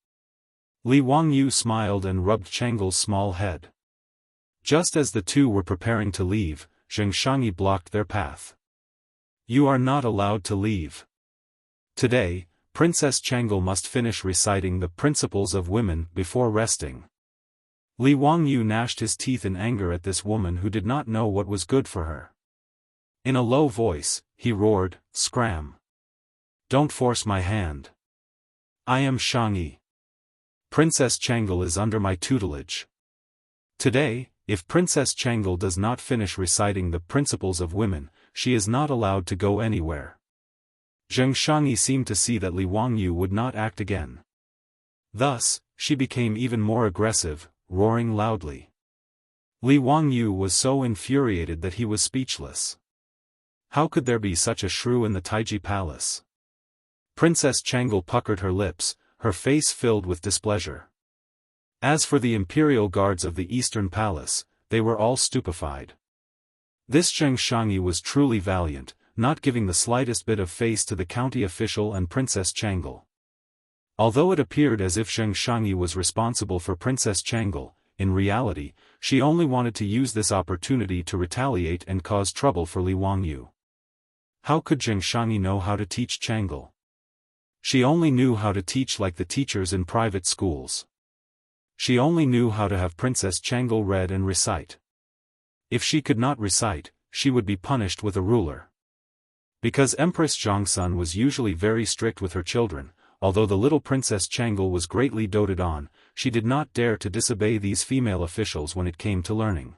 Li Wangyu smiled and rubbed Changle's small head. Just as the two were preparing to leave, Xianxia blocked their path. "You are not allowed to leave. Today, Princess Changle must finish reciting the principles of women before resting." Li Wangyu gnashed his teeth in anger at this woman who did not know what was good for her. In a low voice, he roared, "Scram! Don't force my hand. I am Xianxia. Princess Changle is under my tutelage. Today, if Princess Changle does not finish reciting the principles of women, she is not allowed to go anywhere." Xianxia seemed to see that Li Wangyu would not act again. Thus, she became even more aggressive, roaring loudly. Li Wangyu was so infuriated that he was speechless. How could there be such a shrew in the Taiji palace? Princess Changle puckered her lips, her face filled with displeasure. As for the imperial guards of the Eastern Palace, they were all stupefied. This Xianxia was truly valiant, not giving the slightest bit of face to the county official and Princess Changle. Although it appeared as if Xianxia was responsible for Princess Changle, in reality, she only wanted to use this opportunity to retaliate and cause trouble for Li Wangyu. How could Xianxia know how to teach Changle? She only knew how to teach like the teachers in private schools. She only knew how to have Princess Changle read and recite. If she could not recite, she would be punished with a ruler. Because Empress Zhongsun was usually very strict with her children, although the little Princess Changle was greatly doted on, she did not dare to disobey these female officials when it came to learning.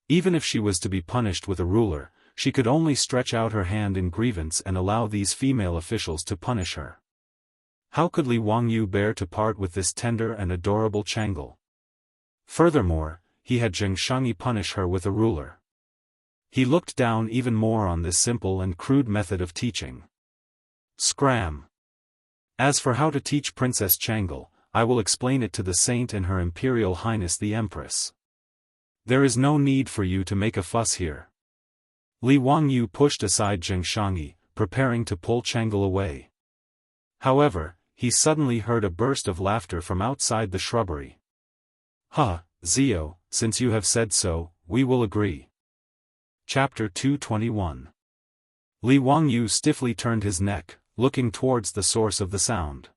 Even if she was to be punished with a ruler, she could only stretch out her hand in grievance and allow these female officials to punish her. How could Li Wangyu bear to part with this tender and adorable Changle? Furthermore, he had Xianxia punish her with a ruler. He looked down even more on this simple and crude method of teaching. Scram! As for how to teach Princess Changle, I will explain it to the saint and Her Imperial Highness the Empress. There is no need for you to make a fuss here. Li Wangyu pushed aside Xianxia, preparing to pull Changle away. However, he suddenly heard a burst of laughter from outside the shrubbery. "Ha, Zio, since you have said so, we will agree." Chapter 221. Li Wangyu stiffly turned his neck, looking towards the source of the sound.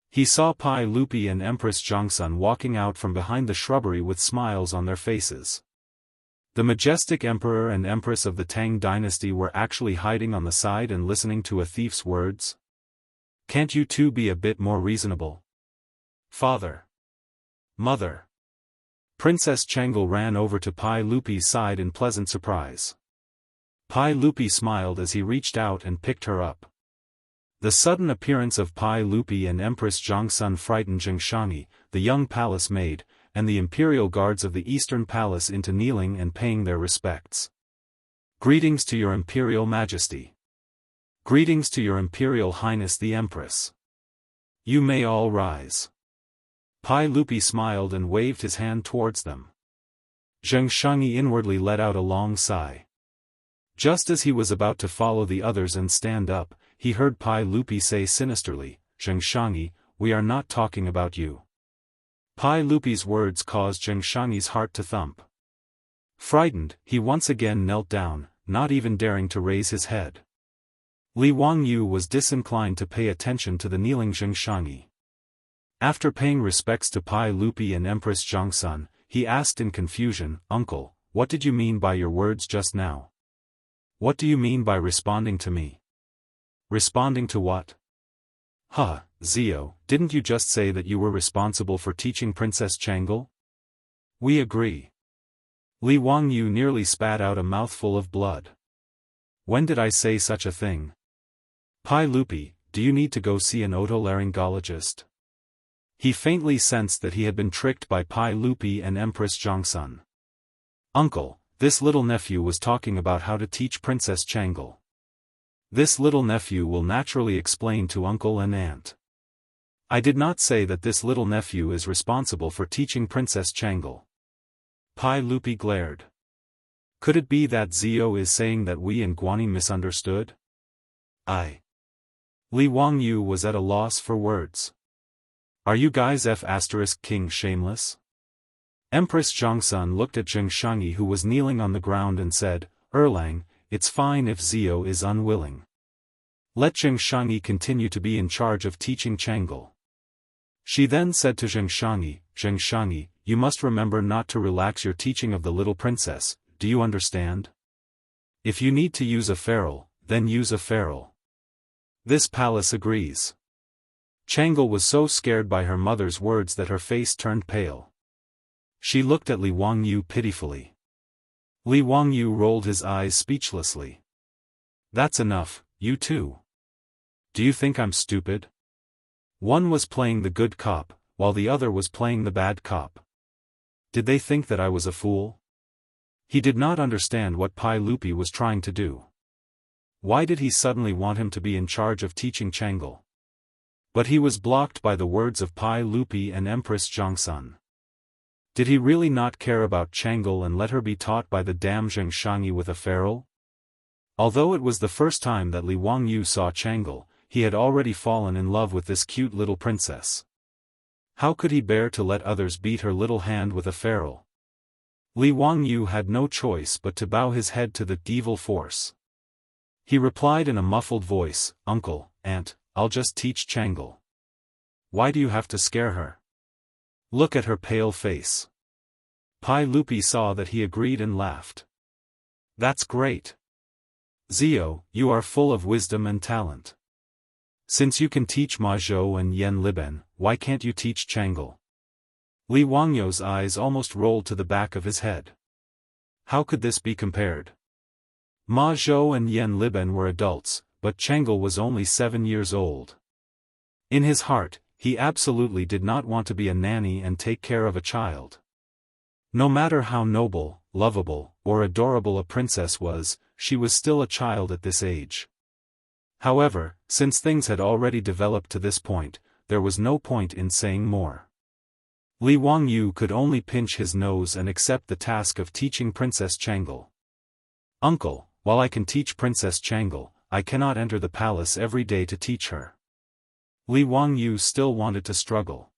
He saw Pai Lupi and Empress Zhongsun walking out from behind the shrubbery with smiles on their faces. The majestic emperor and empress of the Tang dynasty were actually hiding on the side and listening to a thief's words. Can't you two be a bit more reasonable? Father! Mother! Princess Changle ran over to Pai Lupi's side in pleasant surprise. Pai Lupi smiled as he reached out and picked her up. The sudden appearance of Pai Lupi and Empress Zhongsun frightened Xianxia, the young palace maid, and the imperial guards of the Eastern Palace into kneeling and paying their respects. Greetings to your Imperial Majesty. Greetings to your Imperial Highness the Empress. You may all rise. Pai Lupi smiled and waved his hand towards them. Xianxia inwardly let out a long sigh. Just as he was about to follow the others and stand up, he heard Pai Lupi say sinisterly, "Xianxia, we are not talking about you." Pai Lupi's words caused Xianxia's heart to thump. Frightened, he once again knelt down, not even daring to raise his head. Li Wangyu was disinclined to pay attention to the kneeling Xianxia. After paying respects to Pai Lupi and Empress Zhongsun, he asked in confusion, "Uncle, what did you mean by your words just now? What do you mean by responding to me?" Responding to what? "Huh, Zio, didn't you just say that you were responsible for teaching Princess Changle?" "We agree." Li Wangyu nearly spat out a mouthful of blood. When did I say such a thing? Pai Lupi, do you need to go see an otolaryngologist? He faintly sensed that he had been tricked by Pai Lupi and Empress Zhongsun. Uncle, this little nephew was talking about how to teach Princess Changle. This little nephew will naturally explain to uncle and aunt. I did not say that this little nephew is responsible for teaching Princess Changle. Pai Lupi glared. Could it be that Zio is saying that we and Guanyi misunderstood? Li Wangyu was at a loss for words. Are you guys King shameless? Empress Zhongsun looked at Zhengshangyi, who was kneeling on the ground, and said, Erlang, it's fine if Zio is unwilling. Let Zhengshangyi continue to be in charge of teaching Changle. She then said to Zhengshangyi, you must remember not to relax your teaching of the little princess, do you understand? If you need to use a feral, then use a feral. This palace agrees. Changle was so scared by her mother's words that her face turned pale. She looked at Li Wangyu pitifully. Li Wangyu rolled his eyes speechlessly. That's enough, you two. Do you think I'm stupid? One was playing the good cop, while the other was playing the bad cop. Did they think that I was a fool? He did not understand what Pai Lupi was trying to do. Why did he suddenly want him to be in charge of teaching Changle? But he was blocked by the words of Pai Lupi and Empress Zhongsun. Did he really not care about Changle and let her be taught by the damn Zhengshangyi with a feral? Although it was the first time that Li Wangyu saw Changle, he had already fallen in love with this cute little princess. How could he bear to let others beat her little hand with a feral? Li Wangyu had no choice but to bow his head to the evil force. He replied in a muffled voice, Uncle, Aunt, I'll just teach Changle. Why do you have to scare her? Look at her pale face. Pai Lupi saw that he agreed and laughed. That's great. Zio, you are full of wisdom and talent. Since you can teach Ma Zhou and Yen Liben, why can't you teach Changle? Li Wangyu's eyes almost rolled to the back of his head. How could this be compared? Ma Zhou and Yen Liben were adults, but Changle was only 7 years old. In his heart, he absolutely did not want to be a nanny and take care of a child. No matter how noble, lovable, or adorable a princess was, she was still a child at this age. However, since things had already developed to this point, there was no point in saying more. Li Wangyu could only pinch his nose and accept the task of teaching Princess Changle. Uncle, while I can teach Princess Changle, I cannot enter the palace every day to teach her. Li Wangyu still wanted to struggle.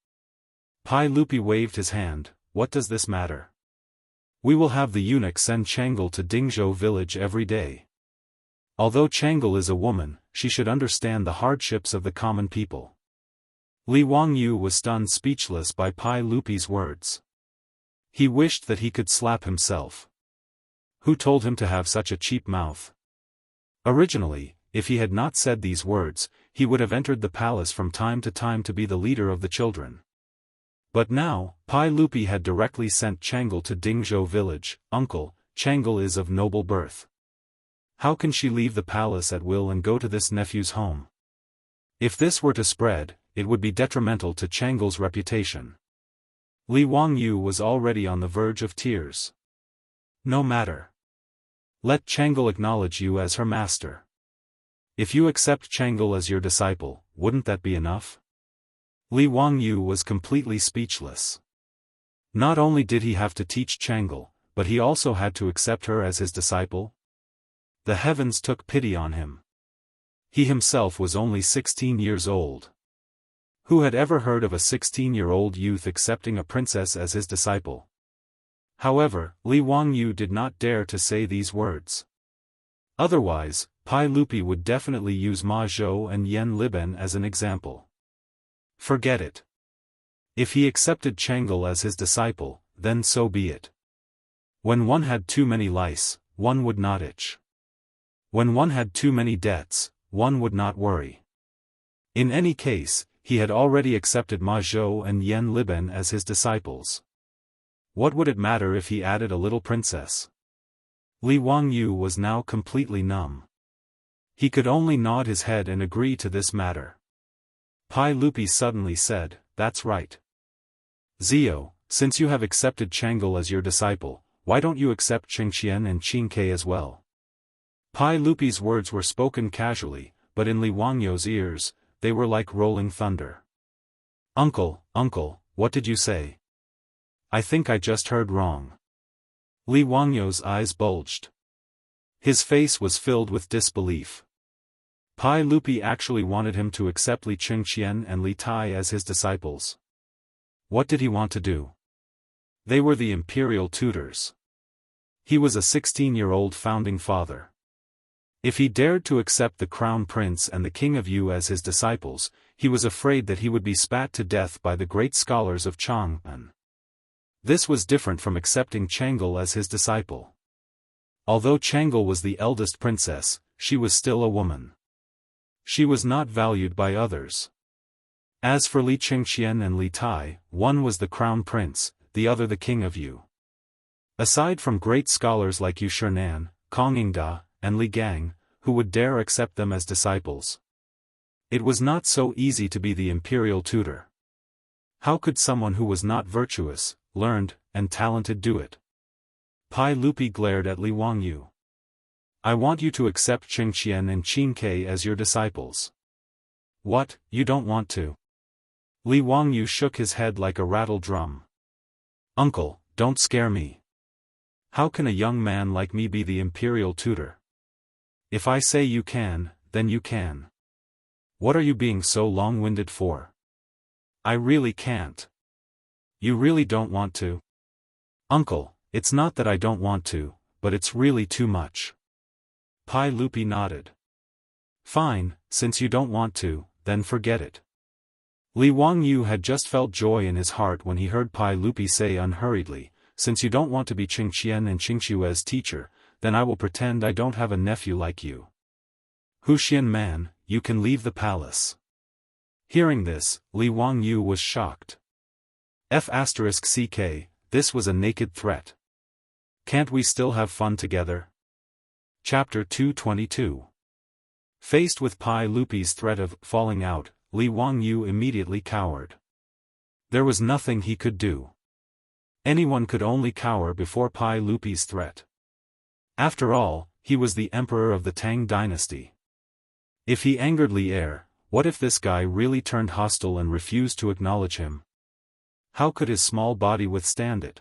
Pai Lupi waved his hand, what does this matter? We will have the eunuch send Changle to Dingzhou village every day. Although Changle is a woman, she should understand the hardships of the common people. Li Wangyu was stunned speechless by Pai Lupi's words. He wished that he could slap himself. Who told him to have such a cheap mouth? Originally, if he had not said these words, he would have entered the palace from time to time to be the leader of the children. But now, Pai Lupi had directly sent Changle to Dingzhou village. Uncle, Changle is of noble birth. How can she leave the palace at will and go to this nephew's home? If this were to spread, it would be detrimental to Changle's reputation. Li Wangyu was already on the verge of tears. No matter. Let Changle acknowledge you as her master. If you accept Changle as your disciple, wouldn't that be enough? Li Wangyu was completely speechless. Not only did he have to teach Changle, but he also had to accept her as his disciple. The heavens took pity on him. He himself was only 16 years old. Who had ever heard of a 16-year-old youth accepting a princess as his disciple? However, Li Wangyu did not dare to say these words. Otherwise, Pai Lupi would definitely use Ma Zhou and Yen Liben as an example. Forget it. If he accepted Changle as his disciple, then so be it. When one had too many lice, one would not itch. When one had too many debts, one would not worry. In any case, he had already accepted Ma Zhou and Yen Liben as his disciples. What would it matter if he added a little princess? Li Wangyu was now completely numb. He could only nod his head and agree to this matter. Pai Lupi suddenly said, "That's right. Zio, since you have accepted Chang'e as your disciple, why don't you accept Qingqian and Qingke as well?" Pai Lupi's words were spoken casually, but in Li Wangyu's ears, they were like rolling thunder. Uncle, what did you say? I think I just heard wrong." Li Wangyu's eyes bulged. His face was filled with disbelief. Pai Lupi actually wanted him to accept Li Qingqian and Li Tai as his disciples. What did he want to do? They were the imperial tutors. He was a 16-year-old founding father. If he dared to accept the crown prince and the king of Yu as his disciples, he was afraid that he would be spat to death by the great scholars of Chang'an. This was different from accepting Chang'e as his disciple. Although Chang'e was the eldest princess, she was still a woman. She was not valued by others. As for Li Qingqian and Li Tai, one was the crown prince, the other the king of Yu. Aside from great scholars like Yu Shinan, Kong Yingda, and Li Gang, who would dare accept them as disciples? It was not so easy to be the imperial tutor. How could someone who was not virtuous, learned, and talented do it? Pai Lupi glared at Li Wangyu. I want you to accept Qingqian and Qingke as your disciples. What, you don't want to? Li Wangyu shook his head like a rattle drum. Uncle, don't scare me. How can a young man like me be the imperial tutor? If I say you can, then you can. What are you being so long-winded for? I really can't. You really don't want to? Uncle, it's not that I don't want to, but it's really too much. Pai Lupi nodded. Fine, since you don't want to, then forget it. Li Wangyu had just felt joy in his heart when he heard Pai Lupi say unhurriedly, since you don't want to be Qingqian and Qingxue's teacher, then I will pretend I don't have a nephew like you. Huxian man, you can leave the palace. Hearing this, Li Wangyu was shocked. F***ck, this was a naked threat. Can't we still have fun together? Chapter 222. Faced with Pai Lupi's threat of falling out, Li Wangyu immediately cowered. There was nothing he could do. Anyone could only cower before Pai Lupi's threat. After all, he was the emperor of the Tang dynasty. If he angered Li Er, what if this guy really turned hostile and refused to acknowledge him? How could his small body withstand it?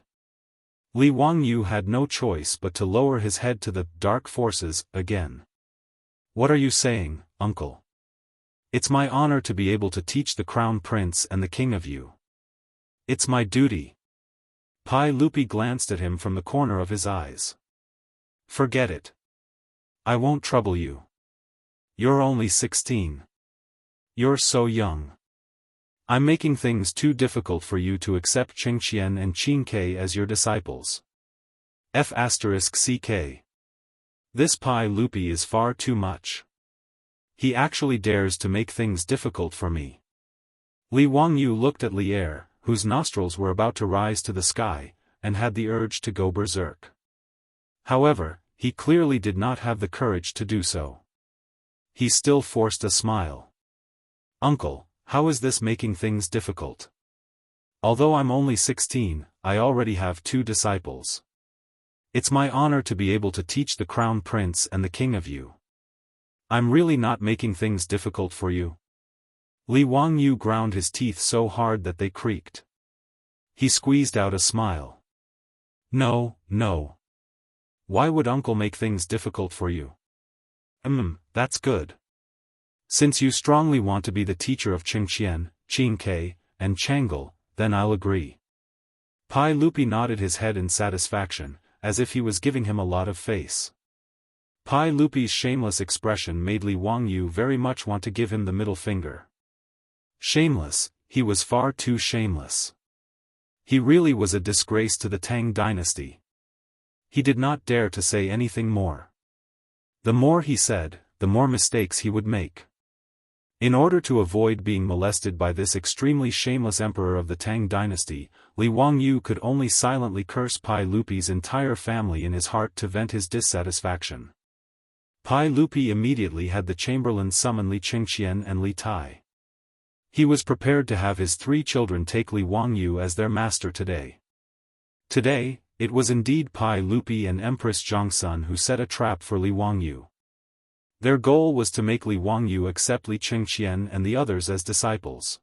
Li Wangyu had no choice but to lower his head to the dark forces again. What are you saying, uncle? It's my honor to be able to teach the crown prince and the king of Yu. It's my duty. Pai Lupi glanced at him from the corner of his eyes. Forget it. I won't trouble you. You're only 16. You're so young. I'm making things too difficult for you to accept Qingqian and Qingke as your disciples. F***ck. This Pai Lupi is far too much. He actually dares to make things difficult for me. Li Wangyu looked at Li Er, whose nostrils were about to rise to the sky, and had the urge to go berserk. However, he clearly did not have the courage to do so. He still forced a smile. Uncle, how is this making things difficult? Although I'm only 16, I already have 2 disciples. It's my honor to be able to teach the crown prince and the king of Yu. I'm really not making things difficult for you. Li Wangyu ground his teeth so hard that they creaked. He squeezed out a smile. No. Why would uncle make things difficult for you? That's good. Since you strongly want to be the teacher of Qingqian, Qingke, and Chang'e, then I'll agree. Pai Lupi nodded his head in satisfaction, as if he was giving him a lot of face. Pai Lupi's shameless expression made Li Wangyu very much want to give him the middle finger. Shameless, he was far too shameless. He really was a disgrace to the Tang dynasty. He did not dare to say anything more. The more he said, the more mistakes he would make. In order to avoid being molested by this extremely shameless emperor of the Tang dynasty, Li Wangyu could only silently curse Pai Lupi's entire family in his heart to vent his dissatisfaction. Pai Lupi immediately had the chamberlain summon Li Qingshian and Li Tai. He was prepared to have his 3 children take Li Wangyu as their master today. Today, it was indeed Pai Lupi and Empress Zhongsun who set a trap for Li Wangyu. Their goal was to make Li Wangyu accept Li Qingshian and the others as disciples.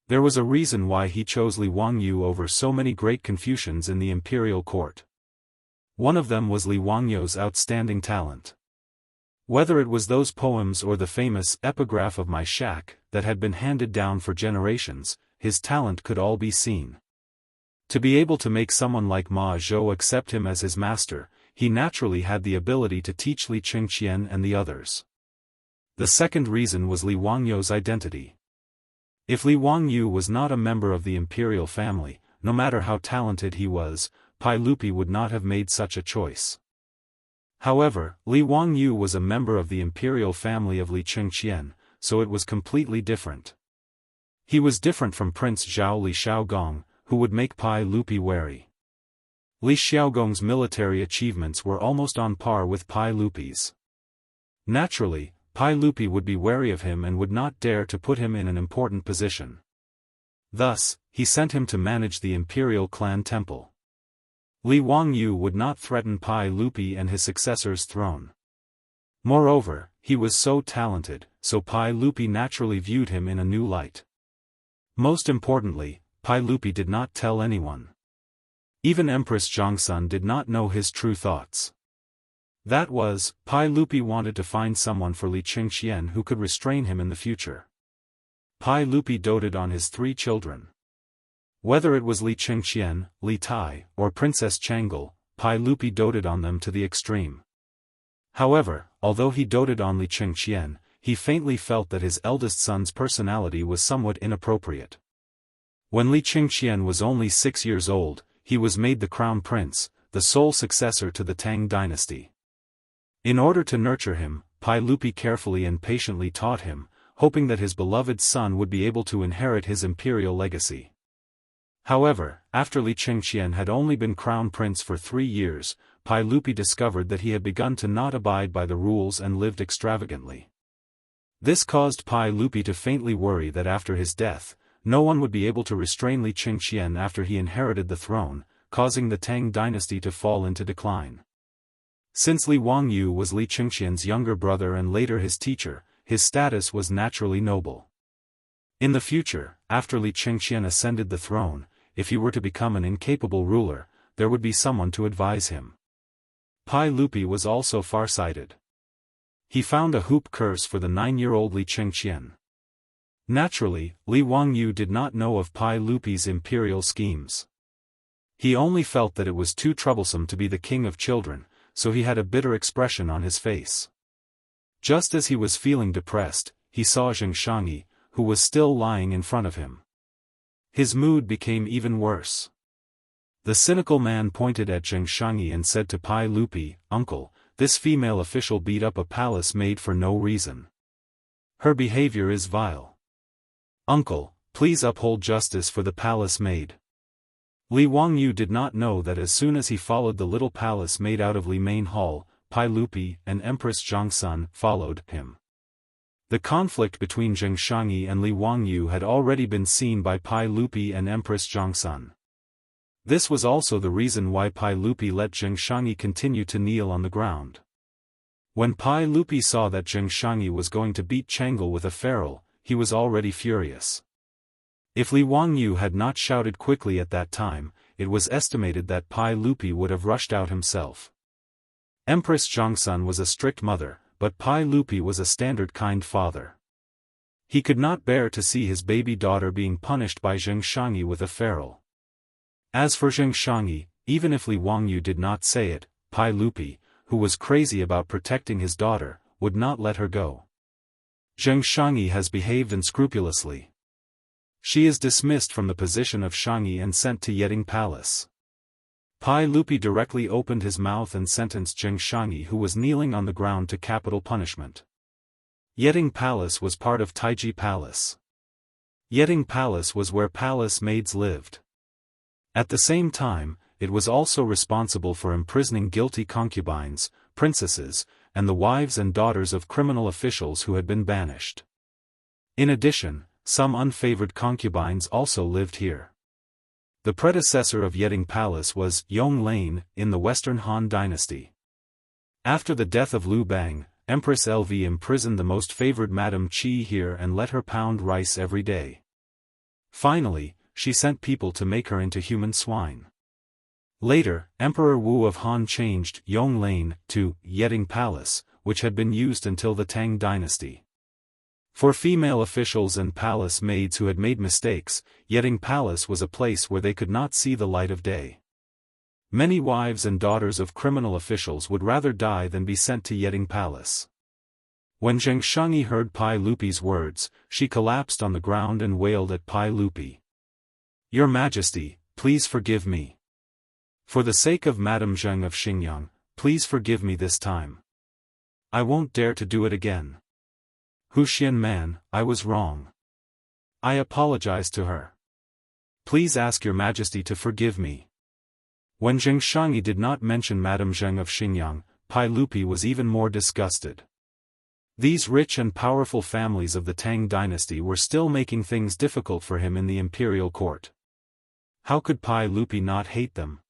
There was a reason why he chose Li Wangyu over so many great Confucians in the imperial court. One of them was Li Wangyu's outstanding talent. Whether it was those poems or the famous epigraph of my shack that had been handed down for generations, his talent could all be seen. To be able to make someone like Ma Zhou accept him as his master, he naturally had the ability to teach Li Qingshian and the others. The second reason was Li Wangyu's identity. If Li Wangyu was not a member of the imperial family, no matter how talented he was, Pai Lupi would not have made such a choice. However, Li Wangyu was a member of the imperial family of Li Qingshian, so it was completely different. He was different from Prince Zhao Li Xiaogong, who would make Pai Lupi wary. Li Xiaogong's military achievements were almost on par with Pai Lupi's. Naturally, Pai Lupi would be wary of him and would not dare to put him in an important position. Thus, he sent him to manage the imperial clan temple. Li Wangyu would not threaten Pai Lupi and his successor's throne. Moreover, he was so talented, so Pai Lupi naturally viewed him in a new light. Most importantly, Pai Lupi did not tell anyone. Even Empress Zhongsun did not know his true thoughts. That was, Pai Lupi wanted to find someone for Li Qingshian who could restrain him in the future. Pai Lupi doted on his 3 children. Whether it was Li Qingshian, Li Tai, or Princess Changel, Pai Lupi doted on them to the extreme. However, although he doted on Li Qingshian, he faintly felt that his eldest son's personality was somewhat inappropriate. When Li Qingshian was only 6 years old, he was made the crown prince, the sole successor to the Tang dynasty. In order to nurture him, Pai Lupi carefully and patiently taught him, hoping that his beloved son would be able to inherit his imperial legacy. However, after Li Qingshian had only been crown prince for 3 years, Pai Lupi discovered that he had begun to not abide by the rules and lived extravagantly. This caused Pai Lupi to faintly worry that after his death, no one would be able to restrain Li Qingshian after he inherited the throne, causing the Tang dynasty to fall into decline. Since Li Wangyu was Li Qingshian's younger brother and later his teacher, his status was naturally noble. In the future, after Li Qingshian ascended the throne, if he were to become an incapable ruler, there would be someone to advise him. Pai Lupi was also farsighted. He found a hoop curse for the 9-year-old Li Qingshian. Naturally, Li Wangyu did not know of Pai Lupi's imperial schemes. He only felt that it was too troublesome to be the king of children, so he had a bitter expression on his face. Just as he was feeling depressed, he saw Zhongshangyi, who was still lying in front of him. His mood became even worse. The cynical man pointed at Zhongshangyi and said to Pai Lupi, "Uncle, this female official beat up a palace maid for no reason. Her behavior is vile. Uncle, please uphold justice for the palace maid." Li Wangyu did not know that as soon as he followed the little palace made out of Li Main Hall, Pai Lupi and Empress Zhongsun followed him. The conflict between Zhongshangyi and Li Wangyu had already been seen by Pai Lupi and Empress Zhongsun. This was also the reason why Pai Lupi let Zhongshangyi continue to kneel on the ground. When Pai Lupi saw that Zhongshangyi was going to beat Changel with a ferule, he was already furious. If Li Wangyu had not shouted quickly at that time, it was estimated that Pai Lupi would have rushed out himself. Empress Zhongsun was a strict mother, but Pai Lupi was a standard kind father. He could not bear to see his baby daughter being punished by Zhongshangyi with a ferule. As for Zhongshangyi, even if Li Wangyu did not say it, Pai Lupi, who was crazy about protecting his daughter, would not let her go. Zhongshangyi has behaved unscrupulously. She is dismissed from the position of Shangyi and sent to Yeding Palace. Pai Lupi directly opened his mouth and sentenced Zhongshangyi, who was kneeling on the ground, to capital punishment. Yeding Palace was part of Taiji Palace. Yeding Palace was where palace maids lived. At the same time, it was also responsible for imprisoning guilty concubines, princesses, and the wives and daughters of criminal officials who had been banished. In addition, some unfavored concubines also lived here. The predecessor of Yeding Palace was Yong Lane in the Western Han Dynasty. After the death of Liu Bang, Empress LV imprisoned the most favored Madame Qi here and let her pound rice every day. Finally, she sent people to make her into human swine. Later, Emperor Wu of Han changed Yong Lane to Yeding Palace, which had been used until the Tang Dynasty. For female officials and palace maids who had made mistakes, Yeding Palace was a place where they could not see the light of day. Many wives and daughters of criminal officials would rather die than be sent to Yeding Palace. When Zheng Shangyi heard Pai Lupi's words, she collapsed on the ground and wailed at Pai Lupi. "Your Majesty, please forgive me. For the sake of Madame Zheng of Xingyang, please forgive me this time. I won't dare to do it again. Huxian man, I was wrong. I apologize to her. Please ask your Majesty to forgive me." When Zheng Shangyi did not mention Madame Zheng of Xingyang, Pai Lupi was even more disgusted. These rich and powerful families of the Tang dynasty were still making things difficult for him in the imperial court. How could Pai Lupi not hate them?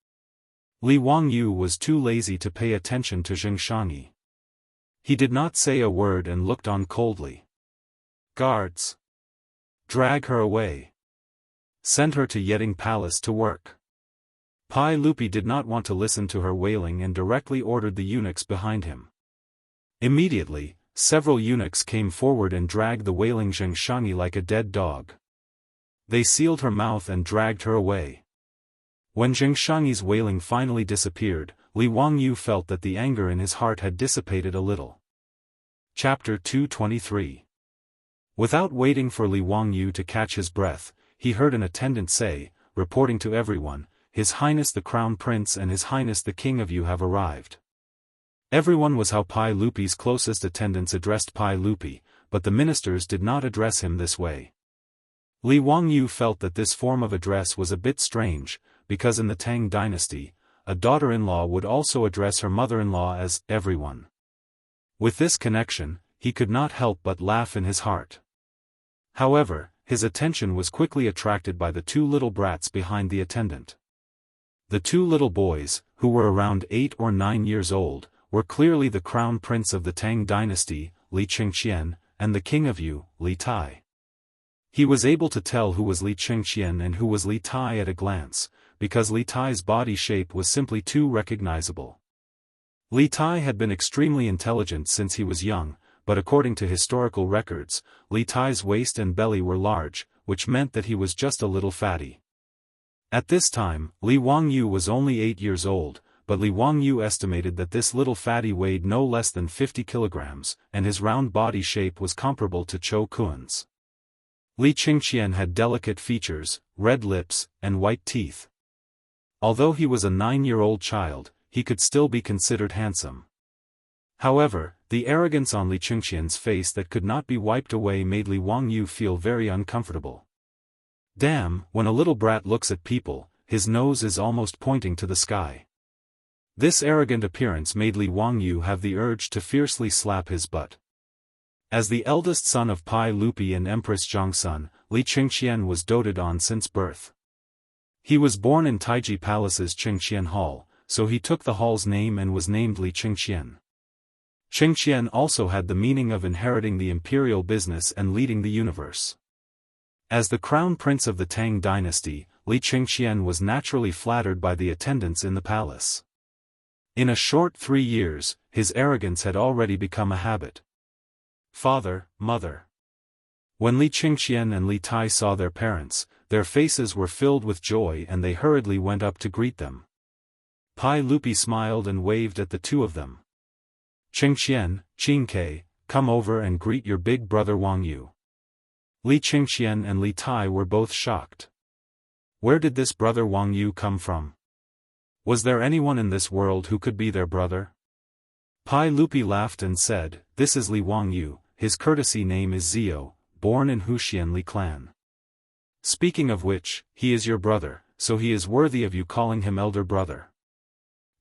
Li Wangyu was too lazy to pay attention to Zheng Shangyi. He did not say a word and looked on coldly. "Guards! Drag her away. Send her to Yeding Palace to work." Pai Lupi did not want to listen to her wailing and directly ordered the eunuchs behind him. Immediately, several eunuchs came forward and dragged the wailing Zheng Shangyi like a dead dog. They sealed her mouth and dragged her away. When Zheng Shangyi's wailing finally disappeared, Li Wangyu felt that the anger in his heart had dissipated a little. Chapter 223. Without waiting for Li Wangyu to catch his breath, he heard an attendant say, reporting to everyone, "His Highness the Crown Prince and His Highness the King of Yu have arrived." Everyone was how Pai Lupi's closest attendants addressed Pai Lupi, but the ministers did not address him this way. Li Wangyu felt that this form of address was a bit strange, because in the Tang dynasty, a daughter-in-law would also address her mother-in-law as everyone. With this connection, he could not help but laugh in his heart. However, his attention was quickly attracted by the two little brats behind the attendant. The two little boys, who were around 8 or 9 years old, were clearly the crown prince of the Tang dynasty, Li Qingqian, and the king of Yu, Li Tai. He was able to tell who was Li Qingqian and who was Li Tai at a glance, because Li Tai's body shape was simply too recognizable. Li Tai had been extremely intelligent since he was young, but according to historical records, Li Tai's waist and belly were large, which meant that he was just a little fatty. At this time, Li Wangyu was only 8 years old, but Li Wangyu estimated that this little fatty weighed no less than 50 kilograms, and his round body shape was comparable to Chou Kuan's. Li Qingqian had delicate features, red lips, and white teeth. Although he was a 9-year-old child, he could still be considered handsome. However, the arrogance on Li Qingqian's face that could not be wiped away made Li Wangyu feel very uncomfortable. Damn, when a little brat looks at people, his nose is almost pointing to the sky. This arrogant appearance made Li Wangyu have the urge to fiercely slap his butt. As the eldest son of Pai Lupi and Empress Zhongsun, Li Qingqian was doted on since birth. He was born in Taiji Palace's Qingqian Hall, so he took the hall's name and was named Li Qingqian. Qingqian also had the meaning of inheriting the imperial business and leading the universe. As the crown prince of the Tang dynasty, Li Qingqian was naturally flattered by the attendants in the palace. In a short 3 years, his arrogance had already become a habit. Father, mother. When Li Qingqian and Li Tai saw their parents, their faces were filled with joy and they hurriedly went up to greet them. Pai Lupi smiled and waved at the two of them. Qingqian, Qingke, come over and greet your big brother Wangyu. Li Qingqian and Li Tai were both shocked. Where did this brother Wangyu come from? Was there anyone in this world who could be their brother? Pai Lupi laughed and said, "This is Li Wangyu, his courtesy name is Zio, born in Huxianli clan. Speaking of which, he is your brother, so he is worthy of you calling him elder brother.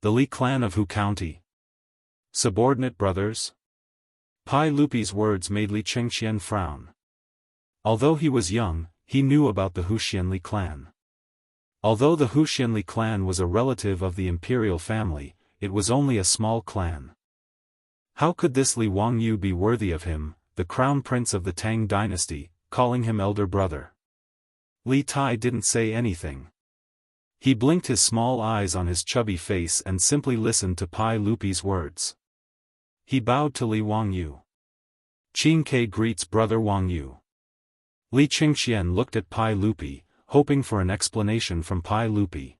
The Li clan of Hu County. Subordinate brothers? Pai Lupi's words made Li Xianxia frown. Although he was young, he knew about the Huxianli clan. Although the Huxianli clan was a relative of the imperial family, it was only a small clan. How could this Li Wangyu be worthy of him, the crown prince of the Tang dynasty, calling him elder brother? Li Tai didn't say anything. He blinked his small eyes on his chubby face and simply listened to Pai Lupi's words. He bowed to Li Wangyu. Qin Ke greets brother Wangyu. Li Qingxian looked at Pai Lupi, hoping for an explanation from Pai Lupi.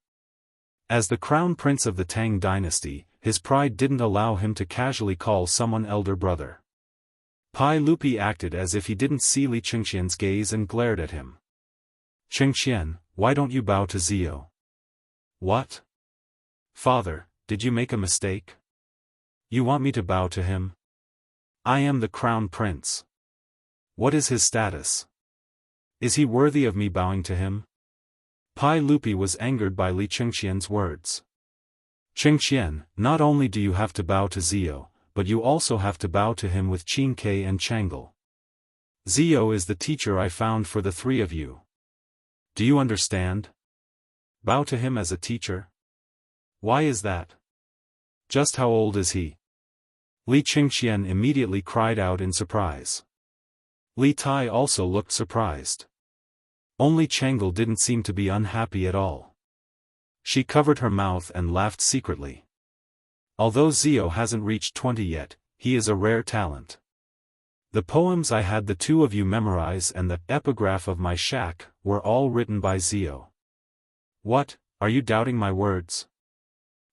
As the crown prince of the Tang dynasty, his pride didn't allow him to casually call someone elder brother. Pai Lupi acted as if he didn't see Li Qingxian's gaze and glared at him. Qingxian, why don't you bow to Zio? What? Father, did you make a mistake? You want me to bow to him? I am the crown prince. What is his status? Is he worthy of me bowing to him? Pai Lupi was angered by Li Qingxian's words. Qingxian, not only do you have to bow to Zio, but you also have to bow to him with Qin Ke and Chang'e. Zio is the teacher I found for the three of you. Do you understand? Bow to him as a teacher? Why is that? Just how old is he? Li Qingxian immediately cried out in surprise. Li Tai also looked surprised. Only Chang'e didn't seem to be unhappy at all. She covered her mouth and laughed secretly. Although Zio hasn't reached 20 yet, he is a rare talent. The poems I had the two of you memorize and the epigraph of my shack were all written by Zio. What, are you doubting my words?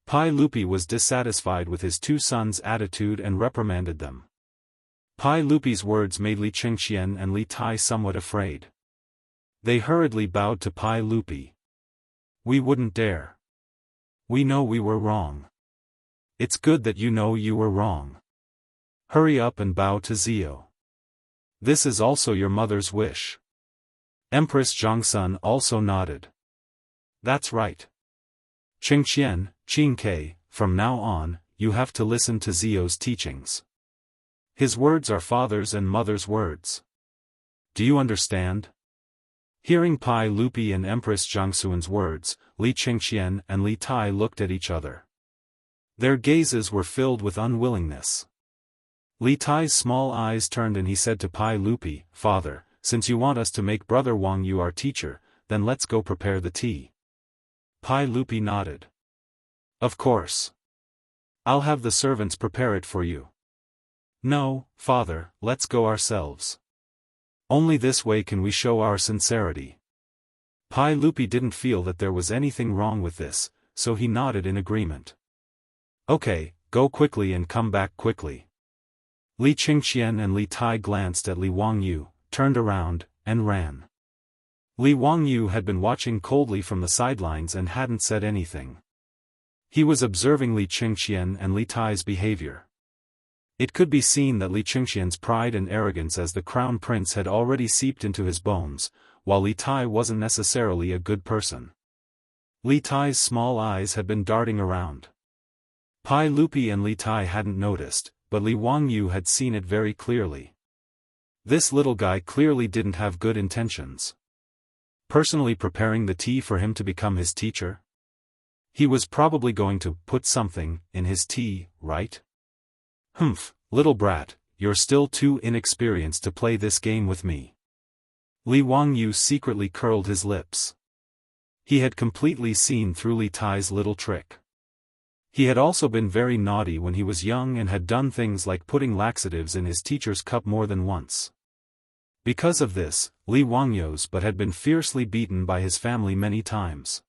Pai Lupi was dissatisfied with his two sons' attitude and reprimanded them. Pai Lupi's words made Li Qingxian and Li Tai somewhat afraid. They hurriedly bowed to Pai Lupi. We wouldn't dare. We know we were wrong. It's good that you know you were wrong. Hurry up and bow to Zio. This is also your mother's wish. Empress Zhongsun also nodded. That's right. Qingxian, Qin Ke, from now on, you have to listen to Zio's teachings. His words are father's and mother's words. Do you understand? Hearing Pai Lupi and Empress Zhongsun's words, Li Qingxian and Li Tai looked at each other. Their gazes were filled with unwillingness. Li Tai's small eyes turned and he said to Pai Lupi, Father, since you want us to make brother Wangyu our teacher, then let's go prepare the tea. Pai Lupi nodded. Of course. I'll have the servants prepare it for you. No, Father, let's go ourselves. Only this way can we show our sincerity. Pai Lupi didn't feel that there was anything wrong with this, so he nodded in agreement. Okay, go quickly and come back quickly. Li Qingxian and Li Tai glanced at Li Wangyu, turned around, and ran. Li Wangyu had been watching coldly from the sidelines and hadn't said anything. He was observing Li Qingxian and Li Tai's behavior. It could be seen that Li Qingxian's pride and arrogance as the crown prince had already seeped into his bones, while Li Tai wasn't necessarily a good person. Li Tai's small eyes had been darting around. Pai Lupi and Li Tai hadn't noticed, but Li Wangyu had seen it very clearly. This little guy clearly didn't have good intentions. Personally preparing the tea for him to become his teacher? He was probably going to put something in his tea, right? Humph, little brat, you're still too inexperienced to play this game with me. Li Wangyu secretly curled his lips. He had completely seen through Li Tai's little trick. He had also been very naughty when he was young and had done things like putting laxatives in his teacher's cup more than once. Because of this, Li Wangyu's but had been fiercely beaten by his family many times.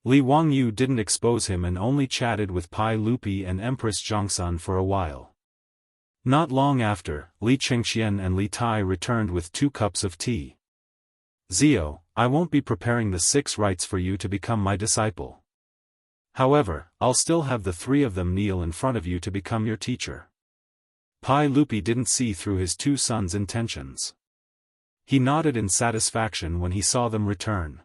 Li Wangyu didn't expose him and only chatted with Pai Lupi and Empress Zhongsun for a while. Not long after, Li Qingxian and Li Tai returned with 2 cups of tea. Zio, I won't be preparing the 6 rites for you to become my disciple. However, I'll still have the 3 of them kneel in front of you to become your teacher. Pai Lupi didn't see through his two sons' intentions. He nodded in satisfaction when he saw them return.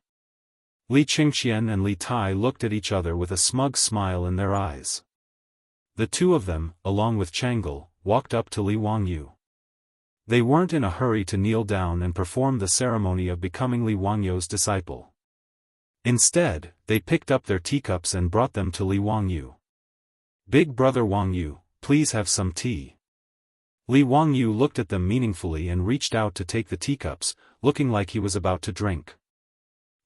Li Qingxian and Li Tai looked at each other with a smug smile in their eyes. The two of them, along with Chang'e, walked up to Li Wangyu. They weren't in a hurry to kneel down and perform the ceremony of becoming Li Wangyu's disciple. Instead, they picked up their teacups and brought them to Li Wangyu. "Big brother Wangyu, please have some tea." Li Wangyu looked at them meaningfully and reached out to take the teacups, looking like he was about to drink.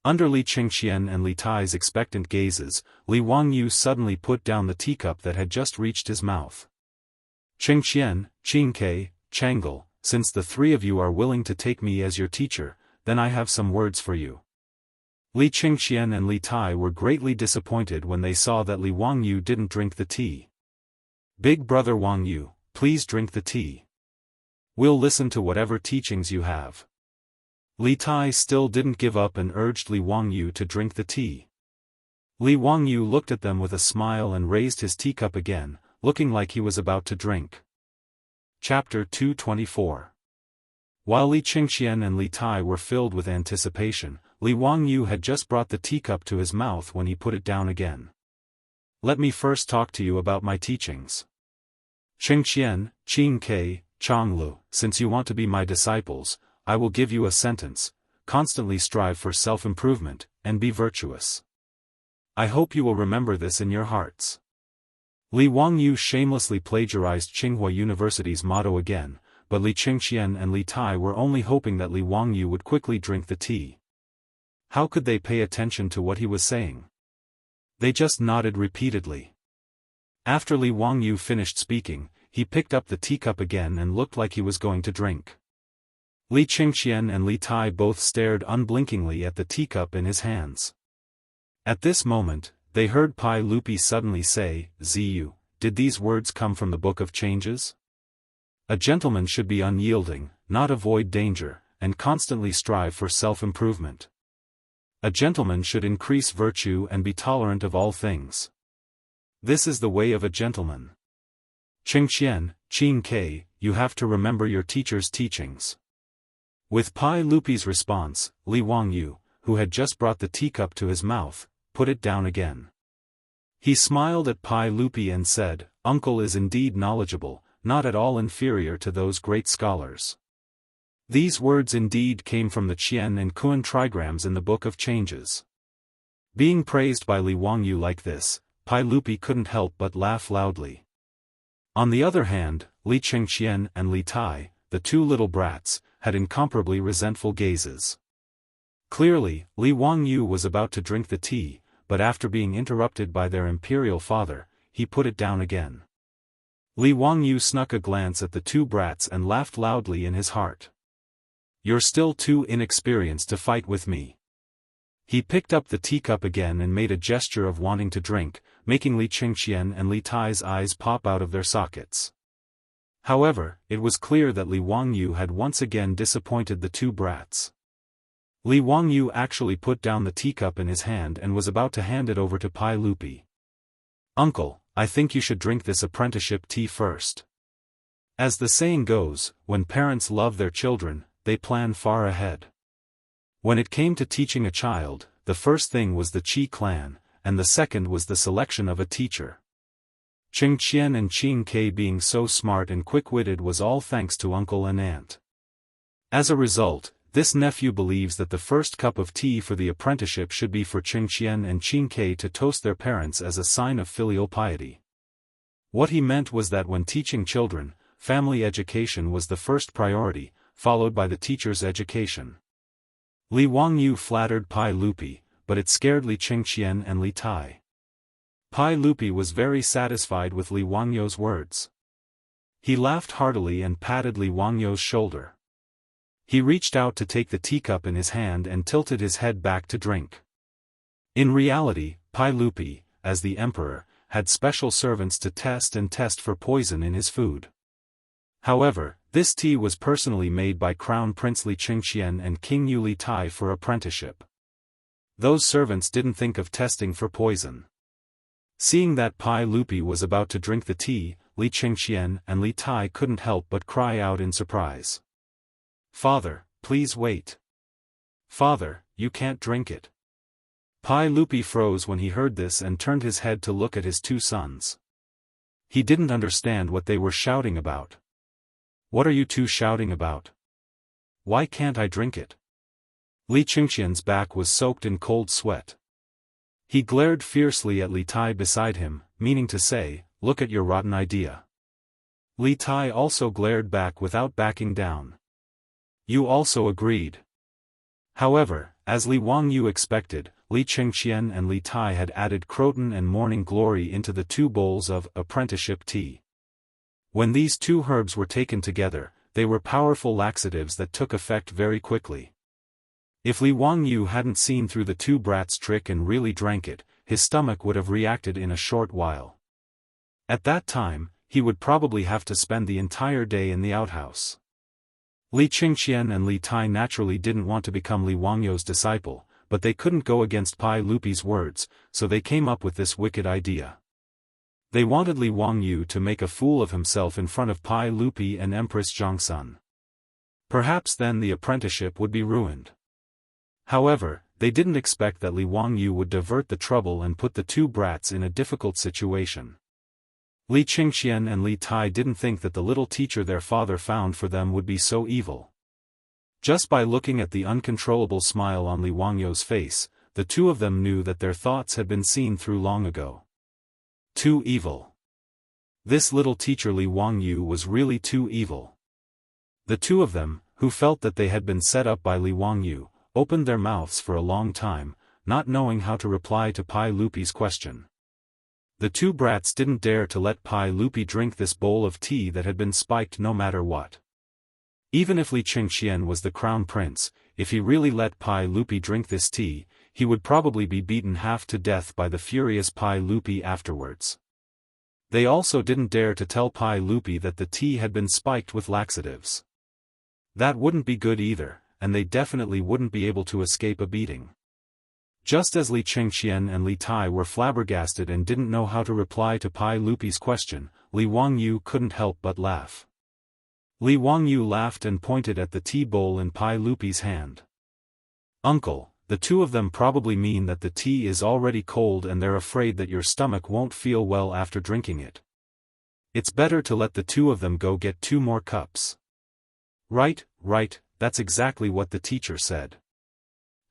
Under Li Qingxian and Li Tai's expectant gazes, Li Wangyu suddenly put down the teacup that had just reached his mouth. "Qingxian, Qingke, Chang'e, since the three of you are willing to take me as your teacher, then I have some words for you." Li Qingxian and Li Tai were greatly disappointed when they saw that Li Wangyu didn't drink the tea. "Big brother Wangyu, please drink the tea. We'll listen to whatever teachings you have." Li Tai still didn't give up and urged Li Wangyu to drink the tea. Li Wangyu looked at them with a smile and raised his teacup again, looking like he was about to drink. Chapter 224. While Li Qingxian and Li Tai were filled with anticipation, Li Wangyu had just brought the teacup to his mouth when he put it down again. "Let me first talk to you about my teachings. Qingxian, Qingke, Changlu, since you want to be my disciples, I will give you a sentence: constantly strive for self-improvement, and be virtuous. I hope you will remember this in your hearts." Li Wangyu shamelessly plagiarized Tsinghua University's motto again, but Li Qingxian and Li Tai were only hoping that Li Wangyu would quickly drink the tea. How could they pay attention to what he was saying? They just nodded repeatedly. After Li Wangyu finished speaking, he picked up the teacup again and looked like he was going to drink. Li Qingxian and Li Tai both stared unblinkingly at the teacup in his hands. At this moment, they heard Pai Lupi suddenly say, "Ziyu, did these words come from the Book of Changes? A gentleman should be unyielding, not avoid danger, and constantly strive for self-improvement. A gentleman should increase virtue and be tolerant of all things. This is the way of a gentleman. Qingxian, Qingke, you have to remember your teacher's teachings." With Pai Lupi's response, Li Wangyu, who had just brought the teacup to his mouth, put it down again. He smiled at Pai Lupi and said, "Uncle is indeed knowledgeable, not at all inferior to those great scholars." These words indeed came from the Qian and Kuan trigrams in the Book of Changes. Being praised by Li Wangyu like this, Pai Lupi couldn't help but laugh loudly. On the other hand, Li Qingxian and Li Tai, the two little brats, had incomparably resentful gazes. Clearly, Li Wangyu was about to drink the tea, but after being interrupted by their imperial father, he put it down again. Li Wangyu snuck a glance at the two brats and laughed loudly in his heart. "You're still too inexperienced to fight with me." He picked up the teacup again and made a gesture of wanting to drink, making Li Qingxian and Li Tai's eyes pop out of their sockets. However, it was clear that Li Wangyu had once again disappointed the two brats. Li Wangyu actually put down the teacup in his hand and was about to hand it over to Pai Lupi. "Uncle, I think you should drink this apprenticeship tea first." As the saying goes, when parents love their children, they plan far ahead. When it came to teaching a child, the first thing was the Qi clan, and the second was the selection of a teacher. Qingxian and Qingke being so smart and quick-witted was all thanks to uncle and aunt. As a result, this nephew believes that the first cup of tea for the apprenticeship should be for Qingxian and Qingke to toast their parents as a sign of filial piety. What he meant was that when teaching children, family education was the first priority, followed by the teacher's education. Li Wangyu flattered Pai Lupi, but it scared Li Qingxian and Li Tai. Pai Lupi was very satisfied with Li Wangyu's words. He laughed heartily and patted Li Wangyu's shoulder. He reached out to take the teacup in his hand and tilted his head back to drink. In reality, Pai Lupi, as the emperor, had special servants to test for poison in his food. However, this tea was personally made by Crown Prince Li Qingxian and King Yu Li Tai for apprenticeship. Those servants didn't think of testing for poison. Seeing that Pai Lupi was about to drink the tea, Li Qingxian and Li Tai couldn't help but cry out in surprise. "Father, please wait. Father, you can't drink it." Pai Lupi froze when he heard this and turned his head to look at his two sons. He didn't understand what they were shouting about. "What are you two shouting about? Why can't I drink it?" Li Qingxian's back was soaked in cold sweat. He glared fiercely at Li Tai beside him, meaning to say, "Look at your rotten idea." Li Tai also glared back without backing down. "You also agreed." However, as Li Wangyu expected, Li Qingxian and Li Tai had added croton and morning glory into the 2 bowls of apprenticeship tea. When these 2 herbs were taken together, they were powerful laxatives that took effect very quickly. If Li Wangyu hadn't seen through the 2 brats' trick and really drank it, his stomach would have reacted in a short while. At that time, he would probably have to spend the entire day in the outhouse. Li Qingxian and Li Tai naturally didn't want to become Li Wangyu's disciple, but they couldn't go against Pai Lupi's words, so they came up with this wicked idea. They wanted Li Wangyu to make a fool of himself in front of Pai Lupi and Empress Zhongsun. Perhaps then the apprenticeship would be ruined. However, they didn't expect that Li Wangyu would divert the trouble and put the 2 brats in a difficult situation. Li Qingxian and Li Tai didn't think that the little teacher their father found for them would be so evil. Just by looking at the uncontrollable smile on Li Wangyu's face, the 2 of them knew that their thoughts had been seen through long ago. Too evil. This little teacher Li Wangyu was really too evil. The 2 of them, who felt that they had been set up by Li Wangyu, opened their mouths for a long time, not knowing how to reply to Pai Lupi's question. The 2 brats didn't dare to let Pai Lupi drink this bowl of tea that had been spiked no matter what. Even if Li Qingxian was the crown prince, if he really let Pai Lupi drink this tea, he would probably be beaten half to death by the furious Pai Lupi afterwards. They also didn't dare to tell Pai Lupi that the tea had been spiked with laxatives. That wouldn't be good either, and they definitely wouldn't be able to escape a beating. Just as Li Qingxian and Li Tai were flabbergasted and didn't know how to reply to Pai Lupi's question, Li Wangyu couldn't help but laugh. Li Wangyu laughed and pointed at the tea bowl in Pai Lupi's hand. "Uncle, the 2 of them probably mean that the tea is already cold and they're afraid that your stomach won't feel well after drinking it. It's better to let the 2 of them go get 2 more cups." Right, that's exactly what the teacher said.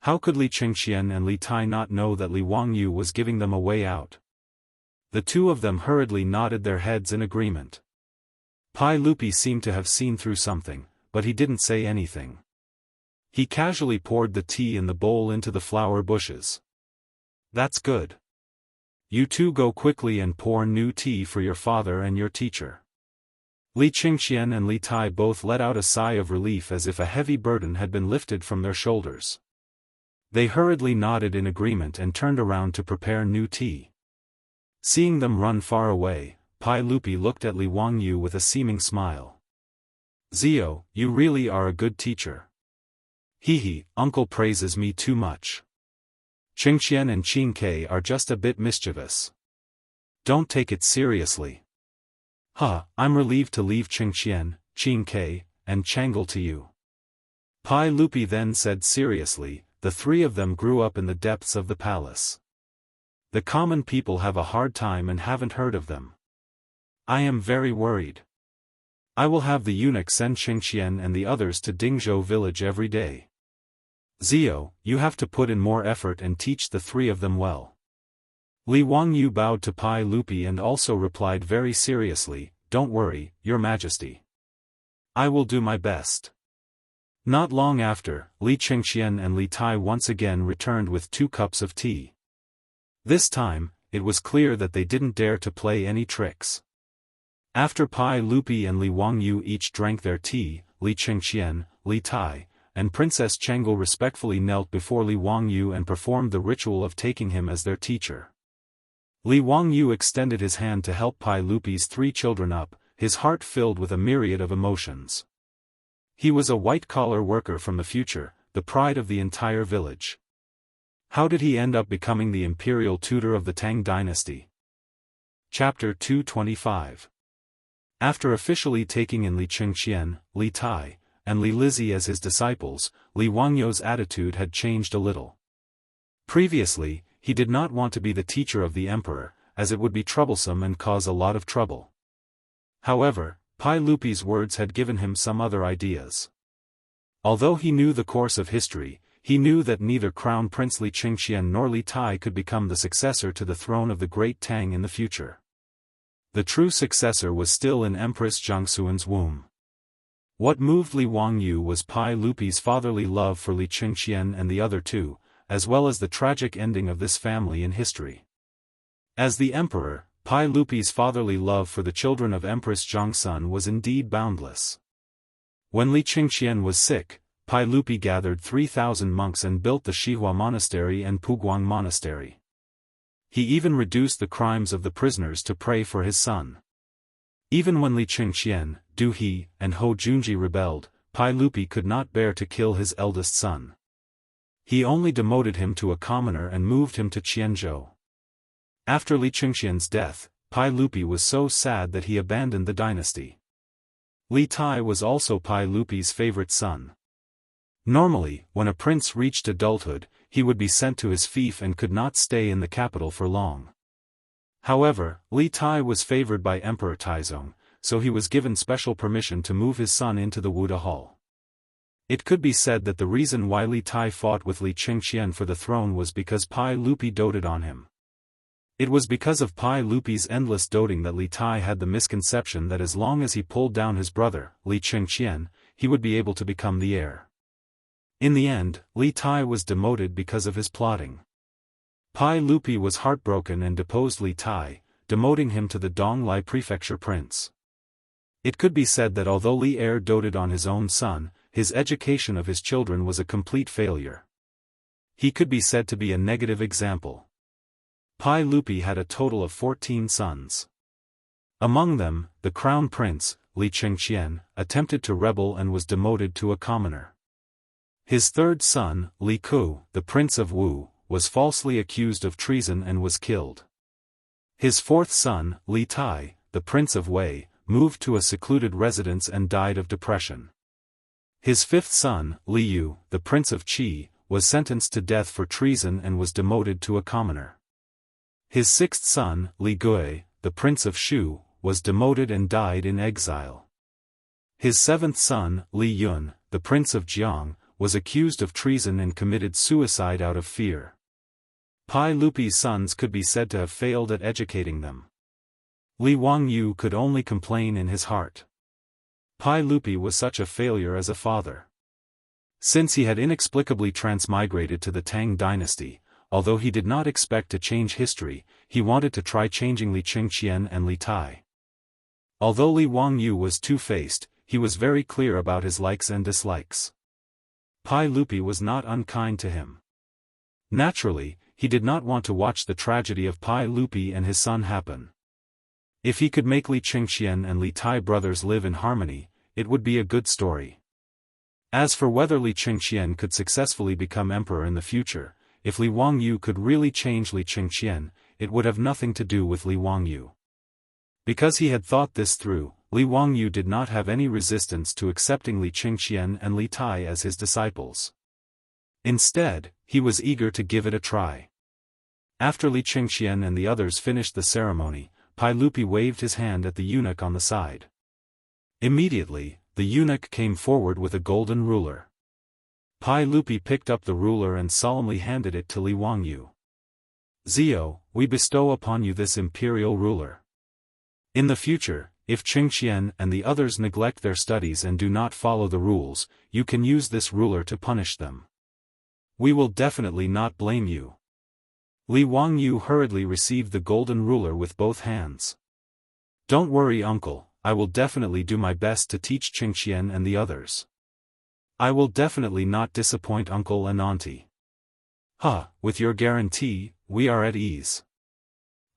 How could Li Qingxian and Li Tai not know that Li Wangyu was giving them a way out? The 2 of them hurriedly nodded their heads in agreement. Pai Lupi seemed to have seen through something, but he didn't say anything. He casually poured the tea in the bowl into the flower bushes. "That's good. You 2 go quickly and pour new tea for your father and your teacher." Li Qingxian and Li Tai both let out a sigh of relief as if a heavy burden had been lifted from their shoulders. They hurriedly nodded in agreement and turned around to prepare new tea. Seeing them run far away, Pai Lupi looked at Li Wangyu with a seeming smile. "Zio, you really are a good teacher. Hehe, uncle praises me too much. Qingxian and Qingke are just a bit mischievous. Don't take it seriously." I'm relieved to leave Qingxian, Qingke, and Changle to you." Pai Lupi then said seriously, "The 3 of them grew up in the depths of the palace. The common people have a hard time and haven't heard of them. I am very worried. I will have the eunuch send Qingxian and the others to Dingzhou village every day. Zio, you have to put in more effort and teach the 3 of them well." Li Wangyu bowed to Pai Lupi and also replied very seriously, "Don't worry, Your Majesty. I will do my best." Not long after, Li Qingxian and Li Tai once again returned with 2 cups of tea. This time, it was clear that they didn't dare to play any tricks. After Pai Lupi and Li Wangyu each drank their tea, Li Qingxian, Li Tai, and Princess Changle respectfully knelt before Li Wangyu and performed the ritual of taking him as their teacher. Li Wangyu extended his hand to help Pai Lupi's 3 children up, his heart filled with a myriad of emotions. He was a white-collar worker from the future, the pride of the entire village. How did he end up becoming the imperial tutor of the Tang dynasty? Chapter 225. After officially taking in Li Qingshan, Li Tai, and Li Lizhi as his disciples, Li Wangyu's attitude had changed a little. Previously, he did not want to be the teacher of the emperor, as it would be troublesome and cause a lot of trouble. However, Pai Lupi's words had given him some other ideas. Although he knew the course of history, he knew that neither Crown Prince Li Qingshan nor Li Tai could become the successor to the throne of the great Tang in the future. The true successor was still in Empress Jiangxuan's womb. What moved Li Wangyu was Pai Lupi's fatherly love for Li Qingshan and the other two, as well as the tragic ending of this family in history. As the emperor, Pai Lupi's fatherly love for the children of Empress Jiangxun was indeed boundless. When Li Qingshan was sick, Pai Lupi gathered 3,000 monks and built the Shihua Monastery and Puguang Monastery. He even reduced the crimes of the prisoners to pray for his son. Even when Li Qingshan, Du He, and Ho Junji rebelled, Pai Lupi could not bear to kill his eldest son. He only demoted him to a commoner and moved him to Qianzhou. After Li Qingshan's death, Pai Lupi was so sad that he abandoned the dynasty. Li Tai was also Pai Lupi's favorite son. Normally, when a prince reached adulthood, he would be sent to his fief and could not stay in the capital for long. However, Li Tai was favored by Emperor Taizong, so he was given special permission to move his son into the Wuda Hall. It could be said that the reason why Li Tai fought with Li Qingshan for the throne was because Pai Lupi doted on him. It was because of Pai Lupi's endless doting that Li Tai had the misconception that as long as he pulled down his brother, Li Qingshan, he would be able to become the heir. In the end, Li Tai was demoted because of his plotting. Pai Lupi was heartbroken and deposed Li Tai, demoting him to the Donglai prefecture prince. It could be said that although Li Heir doted on his own son, his education of his children was a complete failure. He could be said to be a negative example. Pai Lupi had a total of 14 sons. Among them, the crown prince, Li Qingshan, attempted to rebel and was demoted to a commoner. His third son, Li Ku, the prince of Wu, was falsely accused of treason and was killed. His fourth son, Li Tai, the prince of Wei, moved to a secluded residence and died of depression. His fifth son, Li Yu, the prince of Qi, was sentenced to death for treason and was demoted to a commoner. His sixth son, Li Gui, the prince of Shu, was demoted and died in exile. His seventh son, Li Yun, the prince of Jianghu, was accused of treason and committed suicide out of fear. Pai Lupi's sons could be said to have failed at educating them. Li Wangyu could only complain in his heart. Pai Lupi was such a failure as a father. Since he had inexplicably transmigrated to the Tang dynasty, although he did not expect to change history, he wanted to try changing Li Qingshan and Li Tai. Although Li Wangyu was two-faced, he was very clear about his likes and dislikes. Pai Lupi was not unkind to him. Naturally, he did not want to watch the tragedy of Pai Lupi and his son happen. If he could make Li Qingshan and Li Tai brothers live in harmony, it would be a good story. As for whether Li Qingshan could successfully become emperor in the future, if Li Wangyu could really change Li Qingshan, it would have nothing to do with Li Wangyu. Because he had thought this through, Li Wangyu did not have any resistance to accepting Li Qingshan and Li Tai as his disciples. Instead, he was eager to give it a try. After Li Qingshan and the others finished the ceremony, Pai Lupi waved his hand at the eunuch on the side. Immediately, the eunuch came forward with a golden ruler. Pai Lupi picked up the ruler and solemnly handed it to Li Wangyu. "Zio, we bestow upon you this imperial ruler. In the future, if Qingshan and the others neglect their studies and do not follow the rules, you can use this ruler to punish them. We will definitely not blame you." Li Wangyu hurriedly received the golden ruler with both hands. "Don't worry, uncle, I will definitely do my best to teach Qingshan and the others. I will definitely not disappoint uncle and auntie." With your guarantee, we are at ease."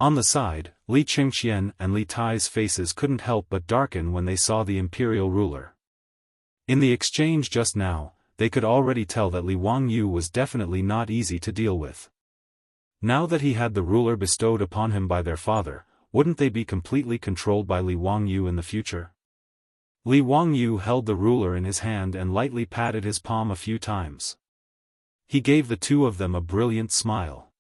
On the side, Li Qingshan and Li Tai's faces couldn't help but darken when they saw the imperial ruler. In the exchange just now, they could already tell that Li Wangyu was definitely not easy to deal with. Now that he had the ruler bestowed upon him by their father, wouldn't they be completely controlled by Li Wangyu in the future? Li Wangyu held the ruler in his hand and lightly patted his palm a few times. He gave the two of them a brilliant smile.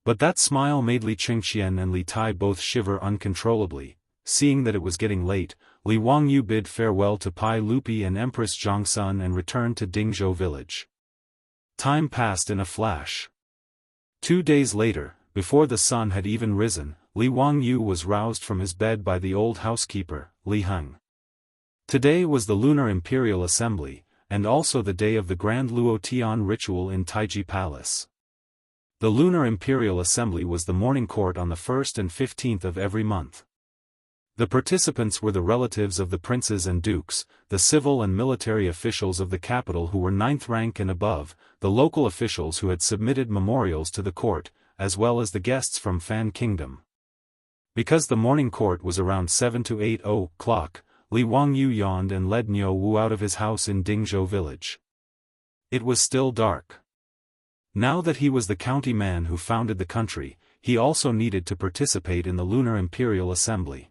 But that smile made Li Qingxian and Li Tai both shiver uncontrollably. Seeing that it was getting late, Li Wangyu bid farewell to Pai Lupi and Empress Zhongsun and returned to Dingzhou village. Time passed in a flash. 2 days later, before the sun had even risen, Li Wangyu was roused from his bed by the old housekeeper, Li Heng. Today was the Lunar Imperial Assembly, and also the day of the Grand Luo Tian ritual in Taiji Palace. The Lunar Imperial Assembly was the morning court on the 1st and 15th of every month. The participants were the relatives of the princes and dukes, the civil and military officials of the capital who were 9th rank and above, the local officials who had submitted memorials to the court, as well as the guests from Fan Kingdom. Because the morning court was around 7 to 8 o'clock, Li Wangyu yawned and led Niu Wu out of his house in Dingzhou village. It was still dark. Now that he was the county man who founded the country, he also needed to participate in the Lunar Imperial Assembly.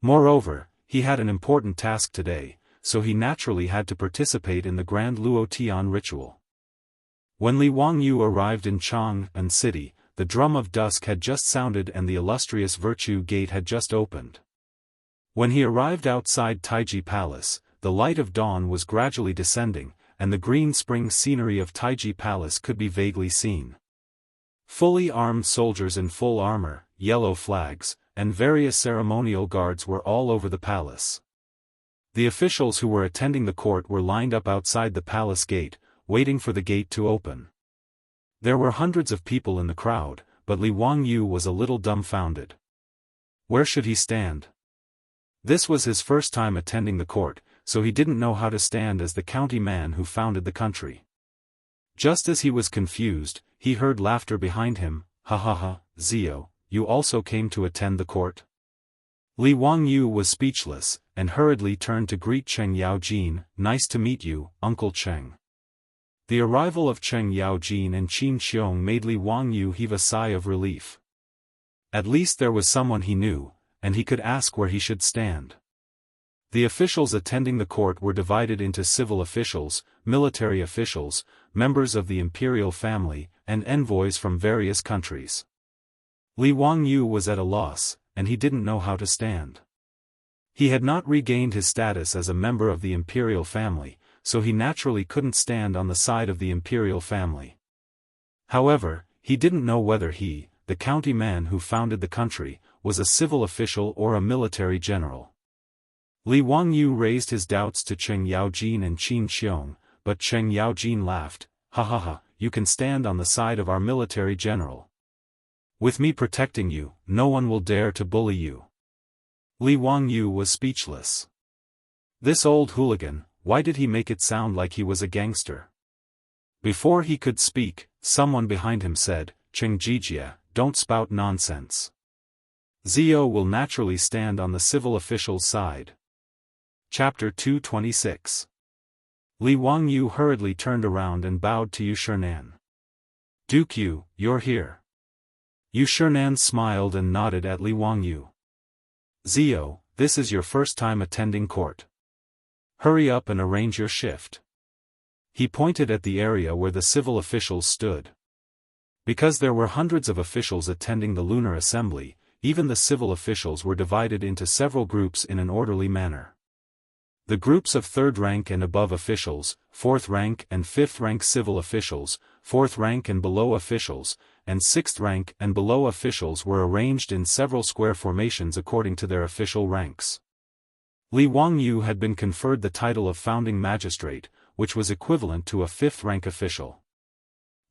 Moreover, he had an important task today, so he naturally had to participate in the Grand Luo Tian ritual. When Li Wangyu arrived in Chang'an City, the drum of dusk had just sounded and the illustrious Virtue Gate had just opened. When he arrived outside Taiji Palace, the light of dawn was gradually descending, and the green spring scenery of Taiji Palace could be vaguely seen. Fully armed soldiers in full armor, yellow flags, and various ceremonial guards were all over the palace. The officials who were attending the court were lined up outside the palace gate, waiting for the gate to open. There were hundreds of people in the crowd, but Li Wangyu was a little dumbfounded. Where should he stand? This was his first time attending the court, so he didn't know how to stand as the county man who founded the country. Just as he was confused, he heard laughter behind him. Ha ha ha, Zio, you also came to attend the court? Li Wangyu was speechless, and hurriedly turned to greet Cheng Yaojin. Nice to meet you, Uncle Cheng. The arrival of Cheng Yaojin and Qin Xiong made Li Wangyu heave a sigh of relief. At least there was someone he knew, and he could ask where he should stand. The officials attending the court were divided into civil officials, military officials, members of the imperial family, and envoys from various countries. Li Wangyu was at a loss, and he didn't know how to stand. He had not regained his status as a member of the imperial family, so he naturally couldn't stand on the side of the imperial family. However, he didn't know whether he, the county man who founded the country, was a civil official or a military general. Li Wangyu raised his doubts to Cheng Yaojin and Qin Xiong, but Cheng Yaojin laughed. Ha ha ha, you can stand on the side of our military general. With me protecting you, no one will dare to bully you. Li Wangyu was speechless. This old hooligan, why did he make it sound like he was a gangster? Before he could speak, someone behind him said, Cheng Jijia, don't spout nonsense. Zio will naturally stand on the civil official's side. Chapter 226. Li Wangyu hurriedly turned around and bowed to Yu Shernan. Duke Yu, you're here. Yu Shernan smiled and nodded at Li Wangyu. Zio, this is your first time attending court. Hurry up and arrange your shift. He pointed at the area where the civil officials stood. Because there were hundreds of officials attending the Lunar Assembly, even the civil officials were divided into several groups in an orderly manner. The groups of 3rd rank and above officials, 4th rank and 5th rank civil officials, 4th rank and below officials, and 6th rank and below officials were arranged in several square formations according to their official ranks. Li Wangyu had been conferred the title of founding magistrate, which was equivalent to a 5th rank official.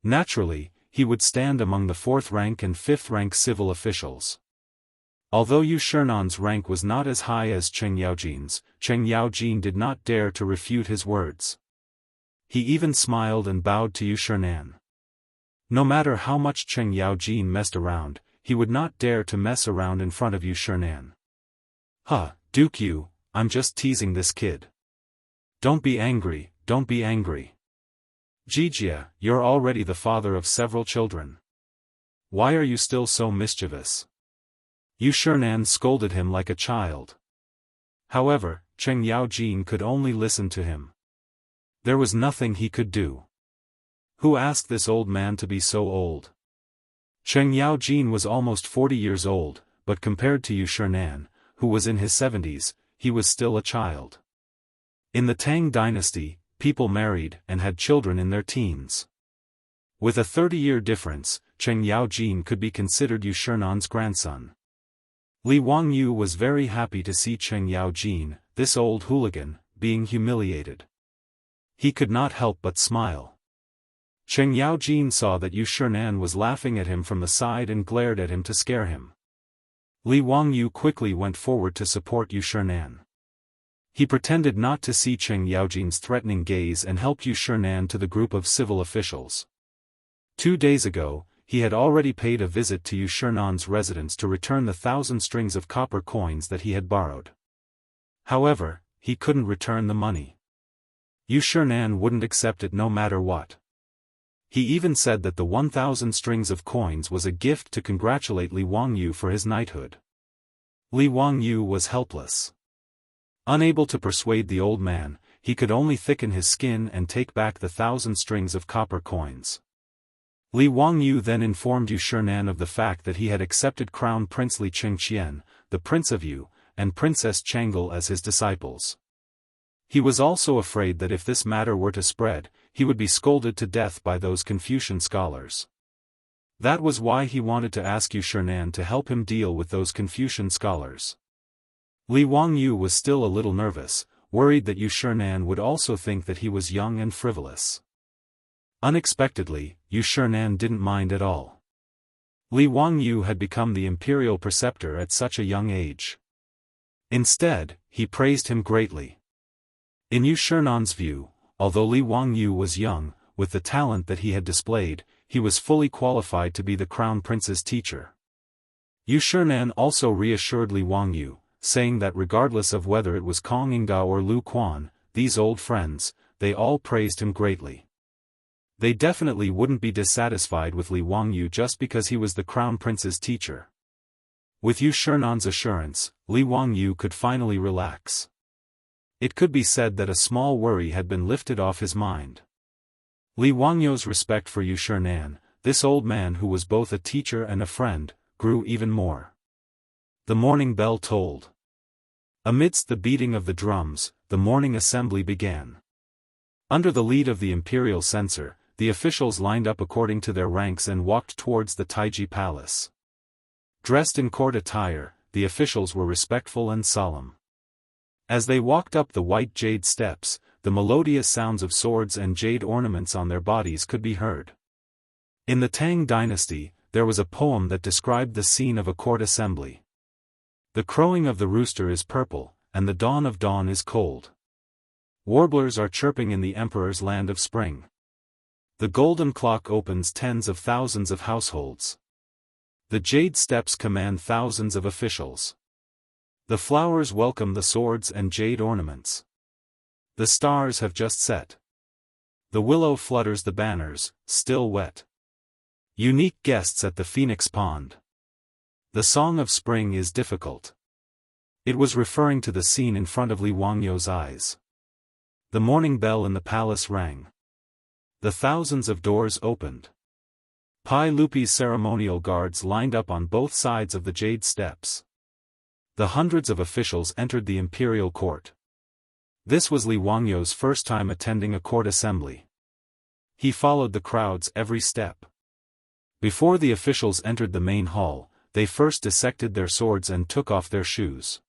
Naturally, he would stand among the 4th rank and 5th rank civil officials. Although Yu Shernan's rank was not as high as Cheng Yaojin's, Cheng Yaojin did not dare to refute his words. He even smiled and bowed to Yu Shernan. No matter how much Cheng Yaojin messed around, he would not dare to mess around in front of Yu Shernan. Huh, Duke Yu, I'm just teasing this kid. Don't be angry, don't be angry. Jijia, you're already the father of several children. Why are you still so mischievous? Yu Shinan scolded him like a child. However, Cheng Yaojin could only listen to him. There was nothing he could do. Who asked this old man to be so old? Cheng Yaojin was almost 40 years old, but compared to Yu Shinan, who was in his 70s, he was still a child. In the Tang dynasty, people married and had children in their teens. With a 30-year difference, Cheng Yaojin could be considered Yu Shinan's grandson. Li Wangyu was very happy to see Cheng Yaojin, this old hooligan, being humiliated. He could not help but smile. Cheng Yaojin saw that Yu Shinan was laughing at him from the side and glared at him to scare him. Li Wangyu quickly went forward to support Yu Shinan. He pretended not to see Cheng Yaojin's threatening gaze and helped Yu Shinan to the group of civil officials. 2 days ago, he had already paid a visit to Yu Shinan's residence to return the 1,000 strings of copper coins that he had borrowed. However, he couldn't return the money. Yu Shinan wouldn't accept it no matter what. He even said that the 1,000 strings of coins was a gift to congratulate Li Wangyu for his knighthood. Li Wangyu was helpless. Unable to persuade the old man, he could only thicken his skin and take back the 1,000 strings of copper coins. Li Wangyu then informed Yu Shinan of the fact that he had accepted Crown Prince Li Chengqian, the Prince of Yu, and Princess Changel as his disciples. He was also afraid that if this matter were to spread, he would be scolded to death by those Confucian scholars. That was why he wanted to ask Yu Shinan to help him deal with those Confucian scholars. Li Wangyu was still a little nervous, worried that Yu Shinan would also think that he was young and frivolous. Unexpectedly, Yu Shinan didn't mind at all. Li Wangyu had become the imperial preceptor at such a young age. Instead, he praised him greatly. In Yu Shinan's view, although Li Wangyu was young, with the talent that he had displayed, he was fully qualified to be the crown prince's teacher. Yu Shinan also reassured Li Wangyu, saying that regardless of whether it was Kong Yingda or Lu Quan, these old friends, they all praised him greatly. They definitely wouldn't be dissatisfied with Li Wangyu just because he was the crown prince's teacher. With Yu Shinan's assurance, Li Wangyu could finally relax. It could be said that a small worry had been lifted off his mind. Li Wangyu's respect for Yu Shinan, this old man who was both a teacher and a friend, grew even more. The morning bell tolled. Amidst the beating of the drums, the morning assembly began. Under the lead of the imperial censor, the officials lined up according to their ranks and walked towards the Taiji Palace. Dressed in court attire, the officials were respectful and solemn. As they walked up the white jade steps, the melodious sounds of swords and jade ornaments on their bodies could be heard. In the Tang dynasty, there was a poem that described the scene of a court assembly. The crowing of the rooster is purple, and the dawn of dawn is cold. Warblers are chirping in the emperor's land of spring. The golden clock opens tens of thousands of households. The jade steps command thousands of officials. The flowers welcome the swords and jade ornaments. The stars have just set. The willow flutters the banners, still wet. Unique guests at the Phoenix Pond. The song of spring is difficult. It was referring to the scene in front of Li Wangyu's eyes. The morning bell in the palace rang. The thousands of doors opened. Pai Lupi's ceremonial guards lined up on both sides of the jade steps. The hundreds of officials entered the imperial court. This was Li Wangyu's first time attending a court assembly. He followed the crowd's every step. Before the officials entered the main hall, they first dissected their swords and took off their shoes.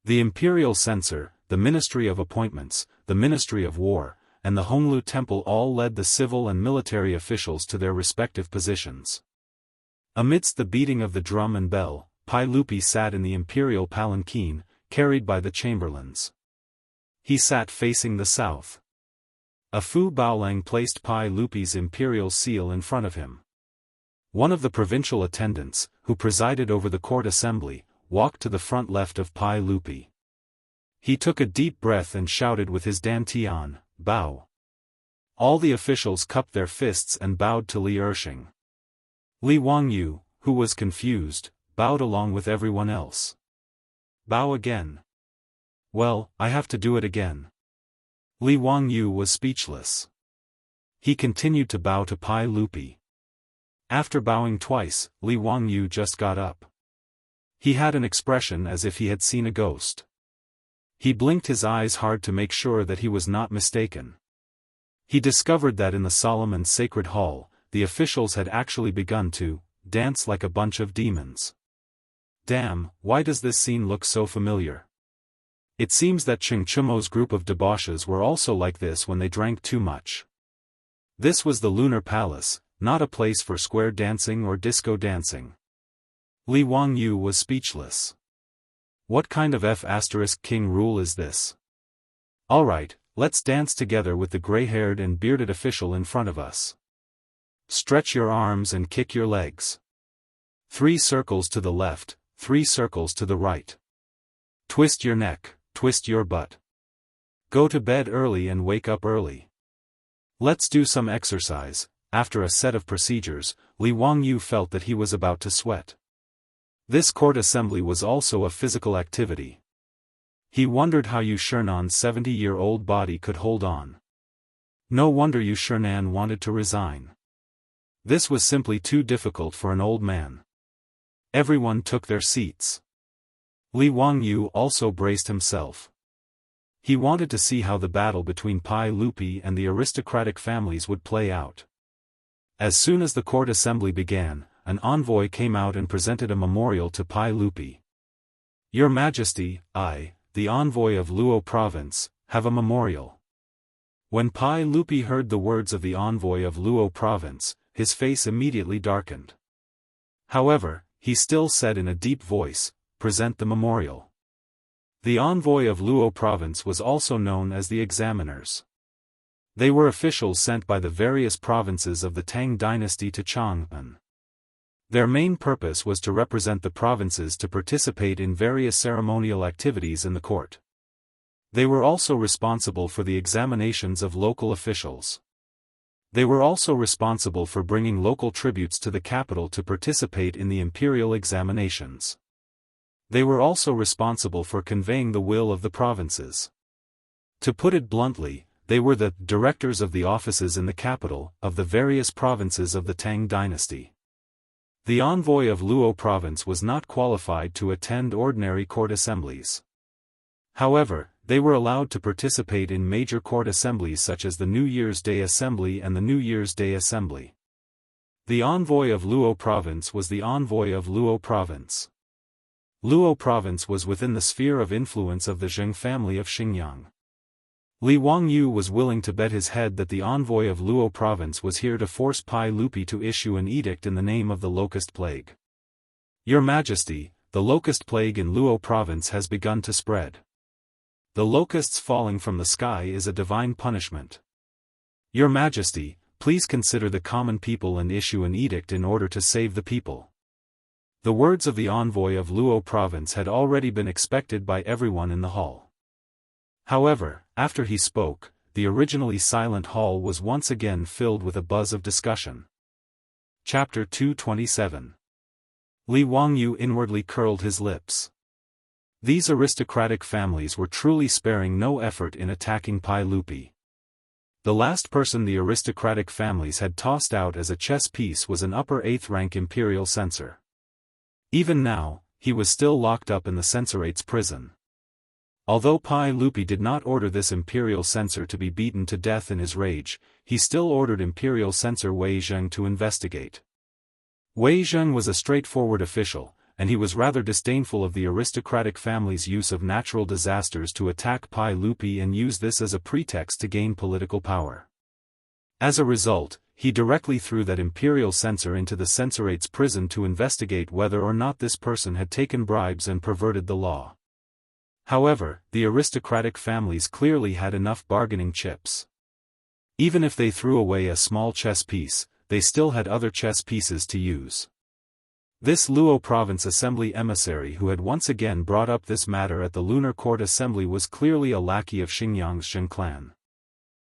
The imperial censor, the Ministry of Appointments, the Ministry of War, and the Honglu Temple all led the civil and military officials to their respective positions. Amidst the beating of the drum and bell, Pai Lupi sat in the imperial palanquin, carried by the chamberlains. He sat facing the south. A Fu Baolang placed Pai Lupi's imperial seal in front of him. One of the provincial attendants, who presided over the court assembly, walked to the front left of Pai Lupi. He took a deep breath and shouted with his dantian, "Bow." All the officials cupped their fists and bowed to Li Ershing. Li Wangyu, who was confused, bowed along with everyone else. Bow again. Well, I have to do it again. Li Wangyu was speechless. He continued to bow to Pai Lupi. After bowing twice, Li Wangyu just got up. He had an expression as if he had seen a ghost. He blinked his eyes hard to make sure that he was not mistaken. He discovered that in the solemn and sacred hall, the officials had actually begun to dance like a bunch of demons. Damn, why does this scene look so familiar? It seems that Cheng Chumo's group of debauches were also like this when they drank too much. This was the Lunar Palace, not a place for square dancing or disco dancing. Li Wangyu was speechless. What kind of F***king rule is this? Alright, let's dance together with the gray-haired and bearded official in front of us. Stretch your arms and kick your legs. 3 circles to the left, 3 circles to the right. Twist your neck, twist your butt. Go to bed early and wake up early. Let's do some exercise. After a set of procedures, Li Wangyu felt that he was about to sweat. This court assembly was also a physical activity. He wondered how Yu Shernan's 70-year-old body could hold on. No wonder Yu Shernan wanted to resign. This was simply too difficult for an old man. Everyone took their seats. Li Wangyu also braced himself. He wanted to see how the battle between Pai Lupi and the aristocratic families would play out. As soon as the court assembly began, an envoy came out and presented a memorial to Pai Lupi. Your Majesty, I, the envoy of Luo Province, have a memorial. When Pai Lupi heard the words of the envoy of Luo Province, his face immediately darkened. However, he still said in a deep voice, "Present the memorial." The envoy of Luo Province was also known as the examiners. They were officials sent by the various provinces of the Tang dynasty to Chang'an. Their main purpose was to represent the provinces to participate in various ceremonial activities in the court. They were also responsible for the examinations of local officials. They were also responsible for bringing local tributes to the capital to participate in the imperial examinations. They were also responsible for conveying the will of the provinces. To put it bluntly, they were the directors of the offices in the capital of the various provinces of the Tang dynasty. The envoy of Luo Province was not qualified to attend ordinary court assemblies. However, they were allowed to participate in major court assemblies such as the New Year's Day Assembly and the New Year's Day Assembly. The envoy of Luo Province was the envoy of Luo Province. Luo Province was within the sphere of influence of the Zheng family of Xinjiang. Li Wangyu was willing to bet his head that the envoy of Luo Province was here to force Pai Lupi to issue an edict in the name of the locust plague. Your Majesty, the locust plague in Luo Province has begun to spread. The locusts falling from the sky is a divine punishment. Your Majesty, please consider the common people and issue an edict in order to save the people. The words of the envoy of Luo Province had already been expected by everyone in the hall. However, after he spoke, the originally silent hall was once again filled with a buzz of discussion. Chapter 227. Li Wangyu inwardly curled his lips. These aristocratic families were truly sparing no effort in attacking Pai Lupi. The last person the aristocratic families had tossed out as a chess piece was an upper 8th rank imperial censor. Even now, he was still locked up in the censorate's prison. Although Pai Lupi did not order this imperial censor to be beaten to death in his rage, he still ordered imperial censor Wei Zheng to investigate. Wei Zheng was a straightforward official, and he was rather disdainful of the aristocratic family's use of natural disasters to attack Pai Lupi and use this as a pretext to gain political power. As a result, he directly threw that imperial censor into the censorate's prison to investigate whether or not this person had taken bribes and perverted the law. However, the aristocratic families clearly had enough bargaining chips. Even if they threw away a small chess piece, they still had other chess pieces to use. This Luo Province Assembly emissary who had once again brought up this matter at the Lunar Court Assembly was clearly a lackey of Xinjiang's Zheng clan.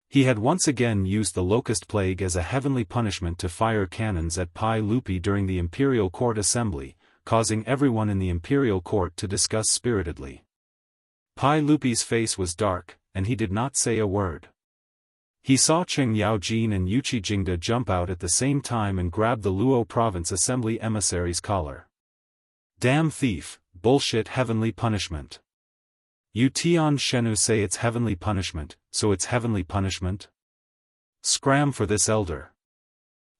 He had once again used the locust plague as a heavenly punishment to fire cannons at Pai Lupi during the Imperial Court Assembly, causing everyone in the imperial court to discuss spiritedly. Pai Lupi's face was dark, and he did not say a word. He saw Cheng Yaojin and Yuqi Jingda jump out at the same time and grab the Luo province assembly emissary's collar. Damn thief, bullshit heavenly punishment. You Tian Shenu say it's heavenly punishment, so it's heavenly punishment? Scram for this elder.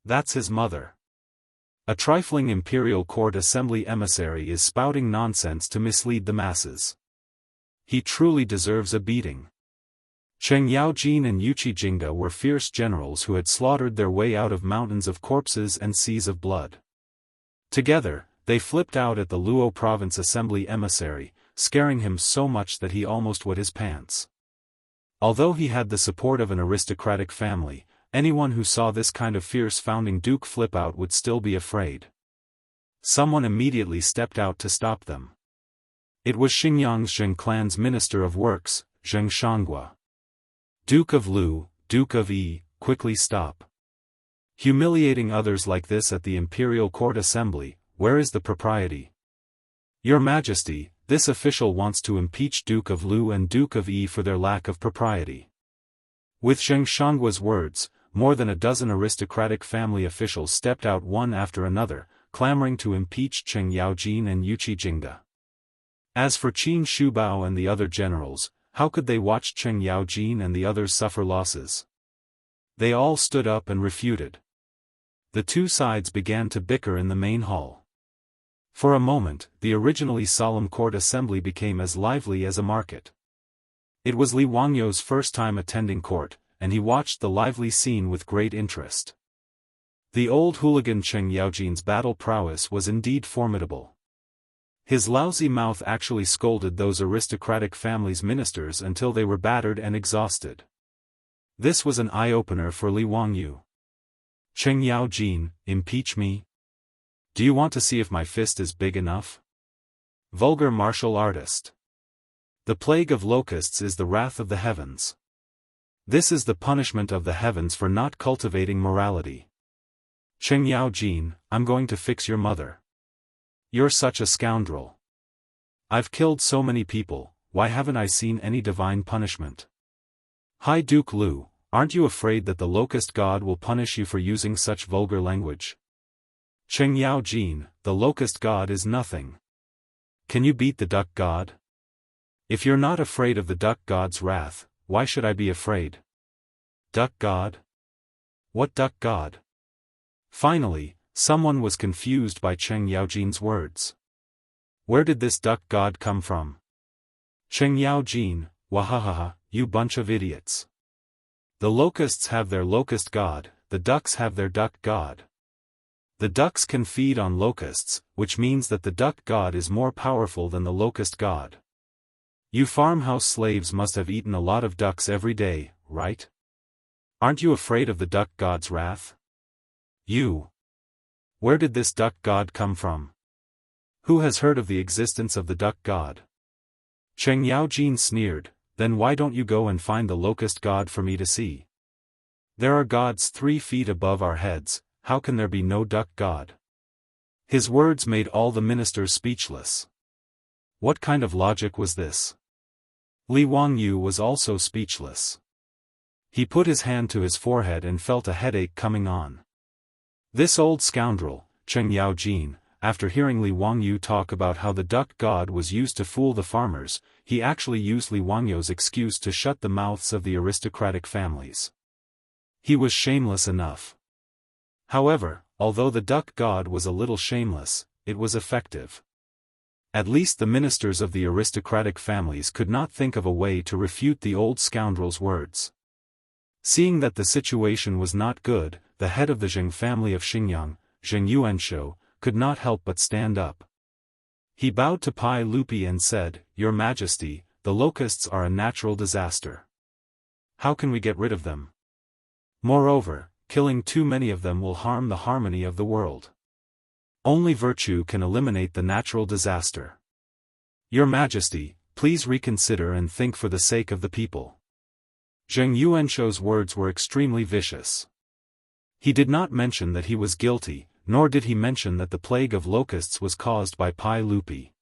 That's his mother. A trifling imperial court assembly emissary is spouting nonsense to mislead the masses. He truly deserves a beating. Cheng Yaojin and Yuqi Jingda were fierce generals who had slaughtered their way out of mountains of corpses and seas of blood. Together, they flipped out at the Luo province assembly emissary, scaring him so much that he almost wet his pants. Although he had the support of an aristocratic family, anyone who saw this kind of fierce founding duke flip out would still be afraid. Someone immediately stepped out to stop them. It was Xinjiang's Zheng clan's Minister of Works, Zheng Shanghua. Duke of Lu, Duke of Yi, quickly stop. Humiliating others like this at the imperial court assembly, where is the propriety? Your Majesty, this official wants to impeach Duke of Lu and Duke of Yi for their lack of propriety. With Zheng Shanghua's words, more than a dozen aristocratic family officials stepped out one after another, clamoring to impeach Cheng Yaojin and Yuqi Jingda. As for Qin Shubao and the other generals, how could they watch Cheng Yaojin and the others suffer losses? They all stood up and refuted. The two sides began to bicker in the main hall. For a moment, the originally solemn court assembly became as lively as a market. It was Li Wangyou's first time attending court, and he watched the lively scene with great interest. The old hooligan Cheng Yaojin's battle prowess was indeed formidable. His lousy mouth actually scolded those aristocratic family's ministers until they were battered and exhausted. This was an eye-opener for Li Wangyu. Cheng Yaojin, impeach me? Do you want to see if my fist is big enough? Vulgar martial artist. The plague of locusts is the wrath of the heavens. This is the punishment of the heavens for not cultivating morality. Cheng Yaojin, I'm going to fix your mother. You're such a scoundrel. I've killed so many people, why haven't I seen any divine punishment? High Duke Lu, aren't you afraid that the locust god will punish you for using such vulgar language? Cheng Yaojin, the locust god is nothing. Can you beat the duck god? If you're not afraid of the duck god's wrath, why should I be afraid? Duck god? What duck god? Finally, someone was confused by Cheng Yaojin's words. Where did this duck god come from? Cheng Yaojin, wahahaha, you bunch of idiots. The locusts have their locust god, the ducks have their duck god. The ducks can feed on locusts, which means that the duck god is more powerful than the locust god. You farmhouse slaves must have eaten a lot of ducks every day, right? Aren't you afraid of the duck god's wrath? You. Where did this duck god come from? Who has heard of the existence of the duck god? Cheng Yaojin sneered, then why don't you go and find the locust god for me to see? There are gods 3 feet above our heads, how can there be no duck god? His words made all the ministers speechless. What kind of logic was this? Li Wangyu was also speechless. He put his hand to his forehead and felt a headache coming on. This old scoundrel, Cheng Yaojin, after hearing Li Wangyu talk about how the duck god was used to fool the farmers, he actually used Li Wangyou's excuse to shut the mouths of the aristocratic families. He was shameless enough. However, although the duck god was a little shameless, it was effective. At least the ministers of the aristocratic families could not think of a way to refute the old scoundrel's words. Seeing that the situation was not good, the head of the Zheng family of Xinjiang, Zheng Yuanshou, could not help but stand up. He bowed to Pai Lupi and said, Your Majesty, the locusts are a natural disaster. How can we get rid of them? Moreover, killing too many of them will harm the harmony of the world. Only virtue can eliminate the natural disaster. Your Majesty, please reconsider and think for the sake of the people. Zheng Yuanshou's words were extremely vicious. He did not mention that he was guilty, nor did he mention that the plague of locusts was caused by Pai Lupi.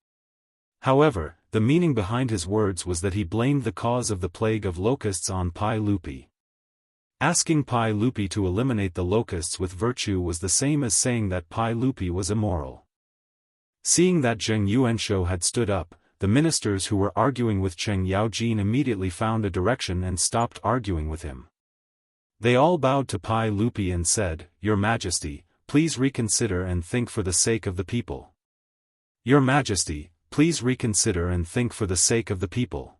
However, the meaning behind his words was that he blamed the cause of the plague of locusts on Pai Lupi. Asking Pai Lupi to eliminate the locusts with virtue was the same as saying that Pai Lupi was immoral. Seeing that Zheng Yuanshou had stood up, the ministers who were arguing with Cheng Yaojin immediately found a direction and stopped arguing with him. They all bowed to Pai Lupi and said, "Your Majesty, please reconsider and think for the sake of the people. Your Majesty, please reconsider and think for the sake of the people."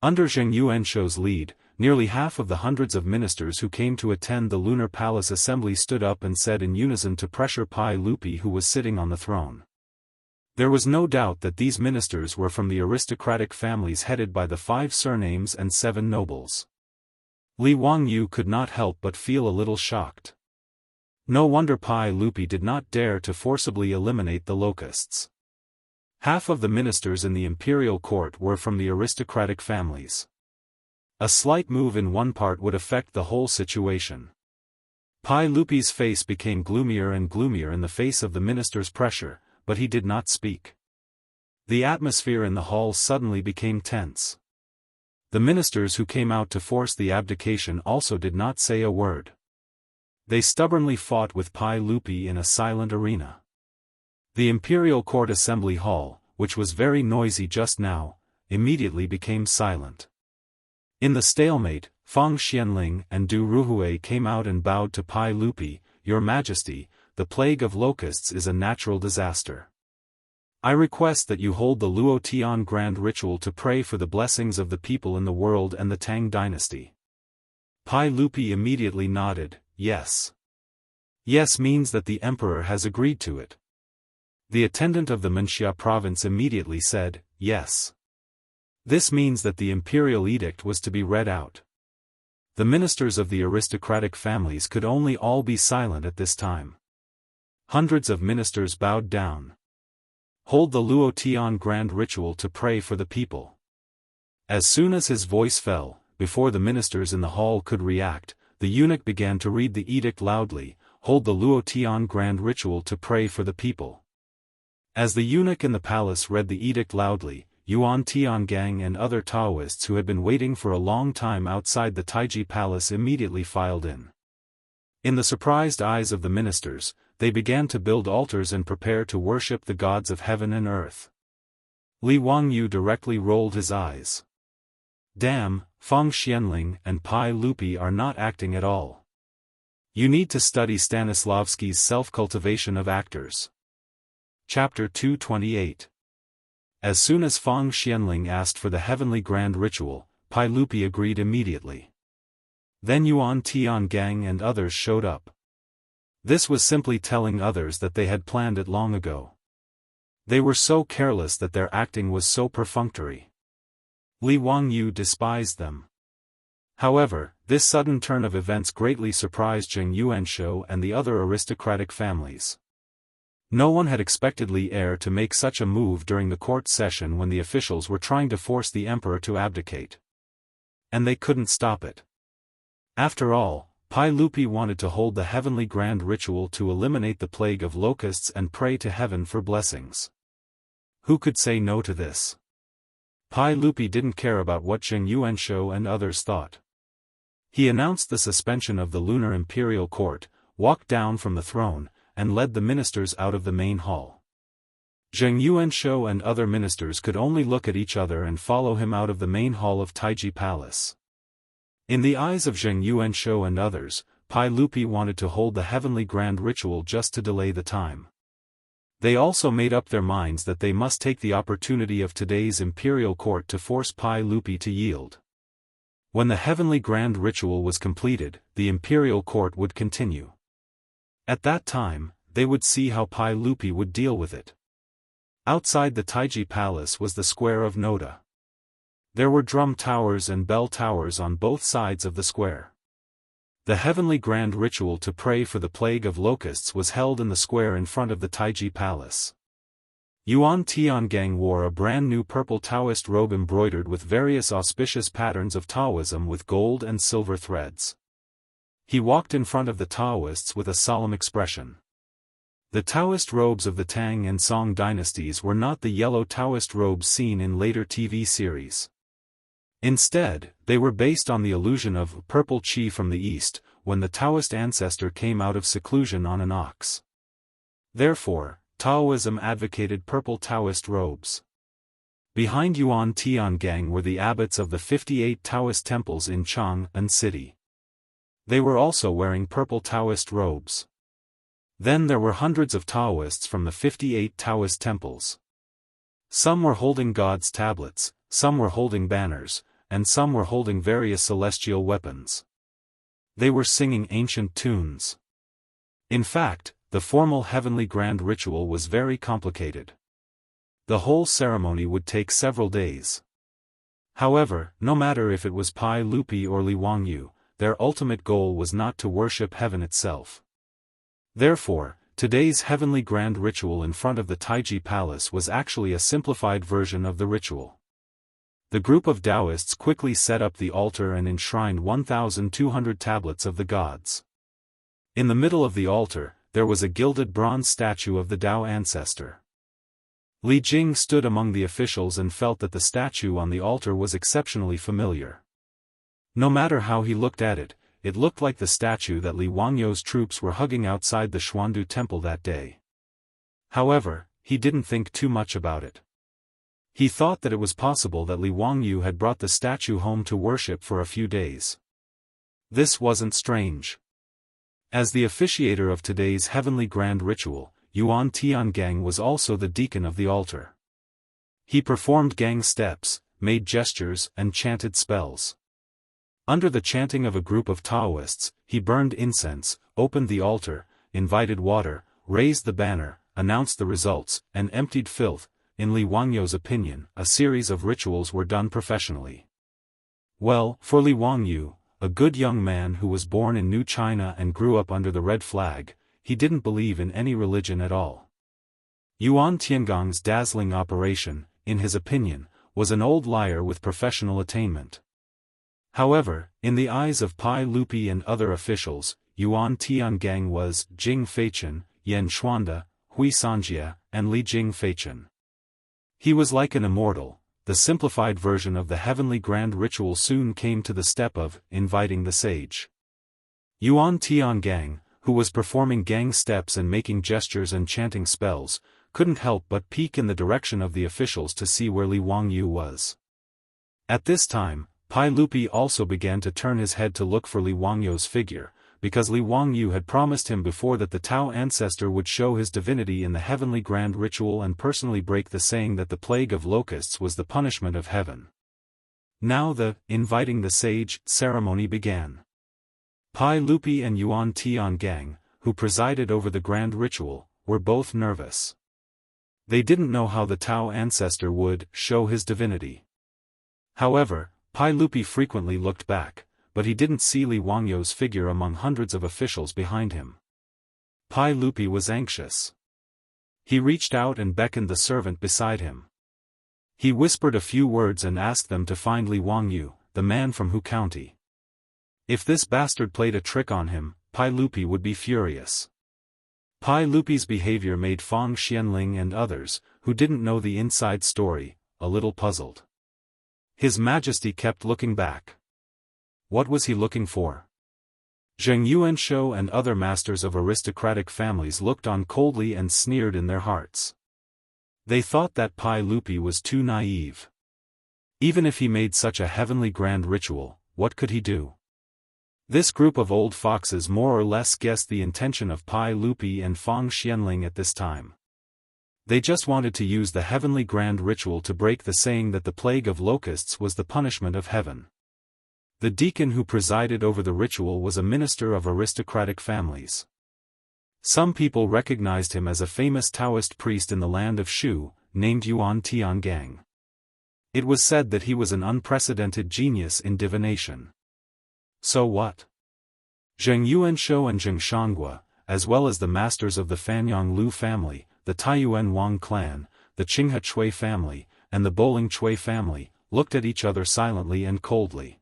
Under Zheng Yuanshou's lead, nearly half of the hundreds of ministers who came to attend the Lunar Palace assembly stood up and said in unison to pressure Pai Lupi, who was sitting on the throne. There was no doubt that these ministers were from the aristocratic families headed by the 5 surnames and 7 nobles. Li Wangyu could not help but feel a little shocked. No wonder Pai Lupi did not dare to forcibly eliminate the locusts. Half of the ministers in the imperial court were from the aristocratic families. A slight move in one part would affect the whole situation. Pai Lupi's face became gloomier and gloomier in the face of the minister's pressure, but he did not speak. The atmosphere in the hall suddenly became tense. The ministers who came out to force the abdication also did not say a word. They stubbornly fought with Pai Lupi in a silent arena. The imperial court assembly hall, which was very noisy just now, immediately became silent. In the stalemate, Fang Xianling and Du Ruhui came out and bowed to Pai Lupi. "Your Majesty, the plague of locusts is a natural disaster. I request that you hold the Luo Tian grand ritual to pray for the blessings of the people in the world and the Tang dynasty." Pai Lupi immediately nodded, "Yes. Yes" means that the emperor has agreed to it. The attendant of the Menxia province immediately said, "Yes." This means that the imperial edict was to be read out. The ministers of the aristocratic families could only all be silent at this time. Hundreds of ministers bowed down. "Hold the Luo Tian grand ritual to pray for the people." As soon as his voice fell, before the ministers in the hall could react, the eunuch began to read the edict loudly, "Hold the Luo Tian grand ritual to pray for the people." As the eunuch in the palace read the edict loudly, Yuan Tiangang and other Daoists who had been waiting for a long time outside the Taiji palace immediately filed in. In the surprised eyes of the ministers, they began to build altars and prepare to worship the gods of heaven and earth. Li Wangyu directly rolled his eyes. "Damn, Fang Xianling and Pai Lupi are not acting at all. You need to study Stanislavski's Self-Cultivation of Actors." Chapter 228. As soon as Fang Xianling asked for the heavenly grand ritual, Pai Lupi agreed immediately. Then Yuan Tiangang and others showed up. This was simply telling others that they had planned it long ago. They were so careless that their acting was so perfunctory. Li Wangyu despised them. However, this sudden turn of events greatly surprised Zheng Yuanshou and the other aristocratic families. No one had expected Li Er to make such a move during the court session when the officials were trying to force the emperor to abdicate. And they couldn't stop it. After all, Pai Lupi wanted to hold the heavenly grand ritual to eliminate the plague of locusts and pray to heaven for blessings. Who could say no to this? Pai Lupi didn't care about what Zheng Yuanshou and others thought. He announced the suspension of the Lunar Imperial Court, walked down from the throne, and led the ministers out of the main hall. Zheng Yuanshou and other ministers could only look at each other and follow him out of the main hall of Taiji Palace. In the eyes of Zheng Yuanshou and others, Pai Lupi wanted to hold the heavenly grand ritual just to delay the time. They also made up their minds that they must take the opportunity of today's imperial court to force Pai Lupi to yield. When the heavenly grand ritual was completed, the imperial court would continue. At that time, they would see how Pai Lupi would deal with it. Outside the Taiji Palace was the square of Noda. There were drum towers and bell towers on both sides of the square. The heavenly grand ritual to pray for the plague of locusts was held in the square in front of the Taiji Palace. Yuan Tiangang wore a brand new purple Taoist robe embroidered with various auspicious patterns of Taoism with gold and silver threads. He walked in front of the Taoists with a solemn expression. The Taoist robes of the Tang and Song dynasties were not the yellow Taoist robes seen in later TV series. Instead, they were based on the illusion of purple qi from the east, when the Taoist ancestor came out of seclusion on an ox. Therefore, Taoism advocated purple Taoist robes. Behind Yuan Tiangang were the abbots of the 58 Taoist temples in Chang'an City. They were also wearing purple Taoist robes. Then there were hundreds of Taoists from the 58 Taoist temples. Some were holding God's tablets, some were holding banners, and some were holding various celestial weapons. They were singing ancient tunes. In fact, the formal heavenly grand ritual was very complicated. The whole ceremony would take several days. However, no matter if it was Pai Lupi or Li Wangyu, their ultimate goal was not to worship heaven itself. Therefore, today's heavenly grand ritual in front of the Taiji Palace was actually a simplified version of the ritual. The group of Daoists quickly set up the altar and enshrined 1,200 tablets of the gods. In the middle of the altar, there was a gilded bronze statue of the Tao ancestor. Li Jing stood among the officials and felt that the statue on the altar was exceptionally familiar. No matter how he looked at it, it looked like the statue that Li Wangyu's troops were hugging outside the Xuandu temple that day. However, he didn't think too much about it. He thought that it was possible that Li Wangyu had brought the statue home to worship for a few days. This wasn't strange. As the officiator of today's heavenly grand ritual, Yuan Tiangang was also the deacon of the altar. He performed gang steps, made gestures and chanted spells. Under the chanting of a group of Taoists, he burned incense, opened the altar, invited water, raised the banner, announced the results, and emptied filth. In Li Wangyu's opinion, a series of rituals were done professionally. Well, for Li Wangyu, a good young man who was born in New China and grew up under the red flag, he didn't believe in any religion at all. Yuan Tiangang's dazzling operation, in his opinion, was an old liar with professional attainment. However, in the eyes of Pai Lupi and other officials, Yuan Tiangang was Jing Feichen, Yan Xuanda, Hui Sanjia, and Li Jing Feichen. He was like an immortal. The simplified version of the heavenly grand ritual soon came to the step of inviting the sage. Yuan Tiangang, who was performing gang steps and making gestures and chanting spells, couldn't help but peek in the direction of the officials to see where Li Wangyu was. At this time, Pai Lupi also began to turn his head to look for Li Wangyu's figure, because Li Wangyu had promised him before that the Tao ancestor would show his divinity in the heavenly grand ritual and personally break the saying that the plague of locusts was the punishment of heaven. Now the inviting the sage ceremony began. Pai Lupi and Yuan Tiangang, who presided over the grand ritual, were both nervous. They didn't know how the Tao ancestor would show his divinity. However, Pai Lupi frequently looked back, but he didn't see Li Wangyu's figure among hundreds of officials behind him. Pai Lupi was anxious. He reached out and beckoned the servant beside him. He whispered a few words and asked them to find Li Wangyu, the man from Hu County. If this bastard played a trick on him, Pai Lupi would be furious. Pai Lupi's behavior made Fang Xianling and others, who didn't know the inside story, a little puzzled. His Majesty kept looking back. What was he looking for? Zheng Yuanshou and other masters of aristocratic families looked on coldly and sneered in their hearts. They thought that Pai Lupi was too naive. Even if he made such a heavenly grand ritual, what could he do? This group of old foxes more or less guessed the intention of Pai Lupi and Fang Xianling at this time. They just wanted to use the heavenly grand ritual to break the saying that the plague of locusts was the punishment of heaven. The deacon who presided over the ritual was a minister of aristocratic families. Some people recognized him as a famous Taoist priest in the land of Shu, named Yuan Tiangang. It was said that he was an unprecedented genius in divination. So what? Zheng Yuanshou and Zheng Shanghua, as well as the masters of the Fanyang Lu family, the Taiyuan Wang clan, the Qinghe Chui family, and the Boling Chui family, looked at each other silently and coldly.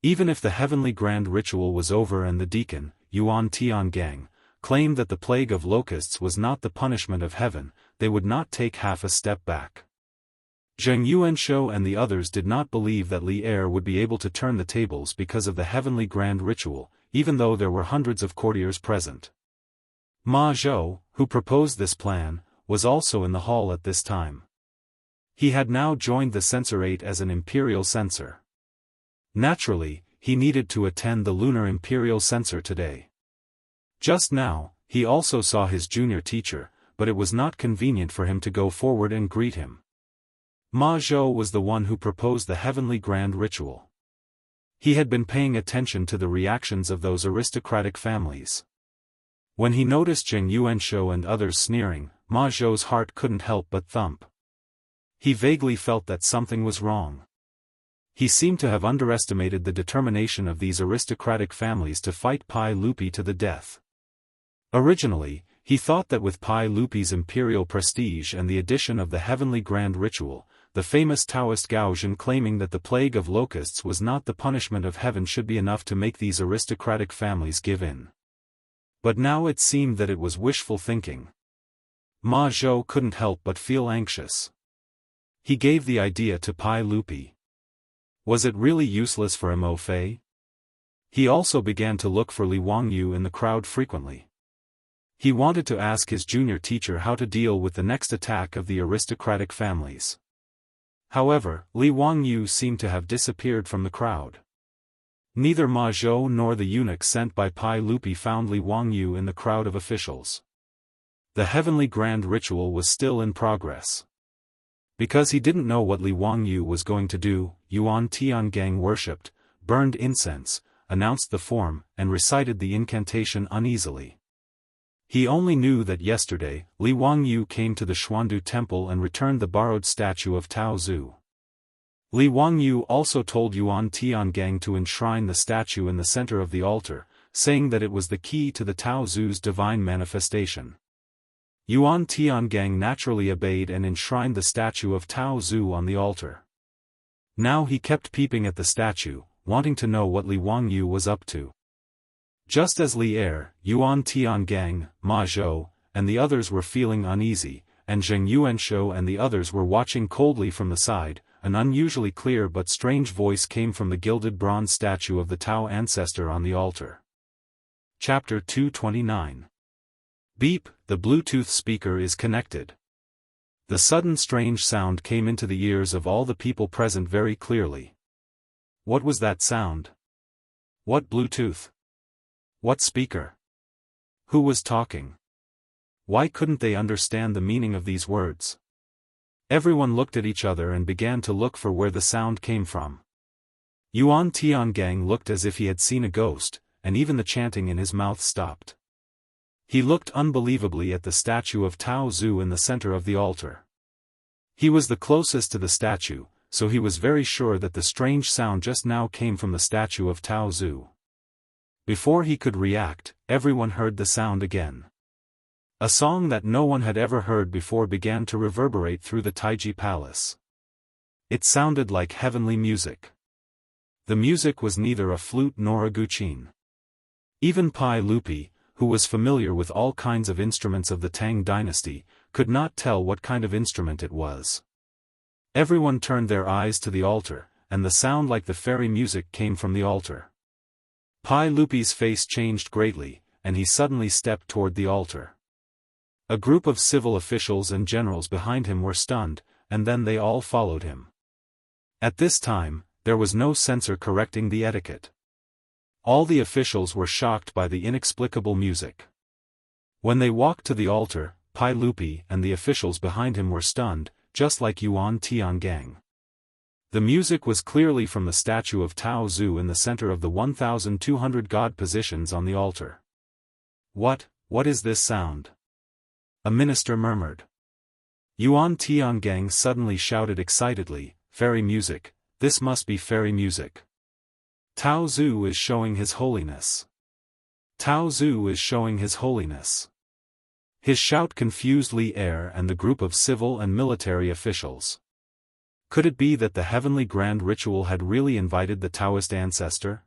Even if the heavenly grand ritual was over and the deacon, Yuan Tiangang, claimed that the plague of locusts was not the punishment of heaven, they would not take half a step back. Zheng Yuanshou and the others did not believe that Li Er would be able to turn the tables because of the heavenly grand ritual, even though there were hundreds of courtiers present. Ma Zhou, who proposed this plan, was also in the hall at this time. He had now joined the censorate as an imperial censor. Naturally, he needed to attend the lunar imperial censor today. Just now, he also saw his junior teacher, but it was not convenient for him to go forward and greet him. Ma Zhou was the one who proposed the heavenly grand ritual. He had been paying attention to the reactions of those aristocratic families. When he noticed Zheng Yuanshou and others sneering, Ma Zhou's heart couldn't help but thump. He vaguely felt that something was wrong. He seemed to have underestimated the determination of these aristocratic families to fight Pai Lupi to the death. Originally, he thought that with Pai Lupi's imperial prestige and the addition of the heavenly grand ritual, the famous Taoist Gaozhen claiming that the plague of locusts was not the punishment of heaven should be enough to make these aristocratic families give in. But now it seemed that it was wishful thinking. Ma Zhou couldn't help but feel anxious. He gave the idea to Pai Lupi. Was it really useless for Mo Fei? He also began to look for Li Wangyu in the crowd frequently. He wanted to ask his junior teacher how to deal with the next attack of the aristocratic families. However, Li Wangyu seemed to have disappeared from the crowd. Neither Ma Zhou nor the eunuch sent by Pai Lupi found Li Wangyu in the crowd of officials. The heavenly grand ritual was still in progress. Because he didn't know what Li Wangyu was going to do, Yuan Tiangang worshipped, burned incense, announced the form, and recited the incantation uneasily. He only knew that yesterday, Li Wangyu came to the Xuandu temple and returned the borrowed statue of Tao Zu. Li Wangyu also told Yuan Tiangang to enshrine the statue in the center of the altar, saying that it was the key to the Tao Zu's divine manifestation. Yuan Tiangang naturally obeyed and enshrined the statue of Tao Zu on the altar. Now he kept peeping at the statue, wanting to know what Li Wangyu was up to. Just as Li Er, Yuan Tiangang, Ma Zhou, and the others were feeling uneasy, and Zheng Yuanshou and the others were watching coldly from the side, an unusually clear but strange voice came from the gilded bronze statue of the Tao ancestor on the altar. Chapter 229. Beep, the Bluetooth speaker is connected. The sudden strange sound came into the ears of all the people present very clearly. What was that sound? What Bluetooth? What speaker? Who was talking? Why couldn't they understand the meaning of these words? Everyone looked at each other and began to look for where the sound came from. Yuan Tiangang looked as if he had seen a ghost, and even the chanting in his mouth stopped. He looked unbelievably at the statue of Tao Zu in the center of the altar. He was the closest to the statue, so he was very sure that the strange sound just now came from the statue of Tao Zu. Before he could react, everyone heard the sound again. A song that no one had ever heard before began to reverberate through the Taiji Palace. It sounded like heavenly music. The music was neither a flute nor a guqin. Even Pai Lupi, who was familiar with all kinds of instruments of the Tang dynasty, could not tell what kind of instrument it was. Everyone turned their eyes to the altar, and the sound like the fairy music came from the altar. Pai Lupi's face changed greatly, and he suddenly stepped toward the altar. A group of civil officials and generals behind him were stunned, and then they all followed him. At this time, there was no censor correcting the etiquette. All the officials were shocked by the inexplicable music. When they walked to the altar, Pai Lupi and the officials behind him were stunned, just like Yuan Tiangang. The music was clearly from the statue of Tao Zu in the center of the 1,200 god positions on the altar. What is this sound? A minister murmured. Yuan Tiangang suddenly shouted excitedly, "Fairy music, this must be fairy music. Tao Zu is showing his holiness. Tao Zu is showing his holiness." His shout confused Li Er and the group of civil and military officials. Could it be that the heavenly grand ritual had really invited the Taoist ancestor?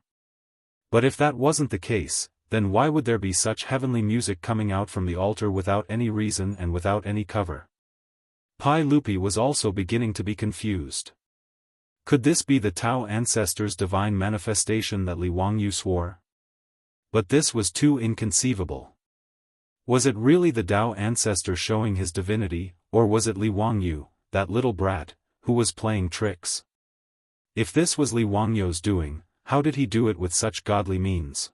But if that wasn't the case, then why would there be such heavenly music coming out from the altar without any reason and without any cover? Pai Lupi was also beginning to be confused. Could this be the Tao ancestor's divine manifestation that Li Wangyu swore? But this was too inconceivable. Was it really the Tao ancestor showing his divinity, or was it Li Wangyu, that little brat, who was playing tricks? If this was Li Wangyu's doing, how did he do it with such godly means?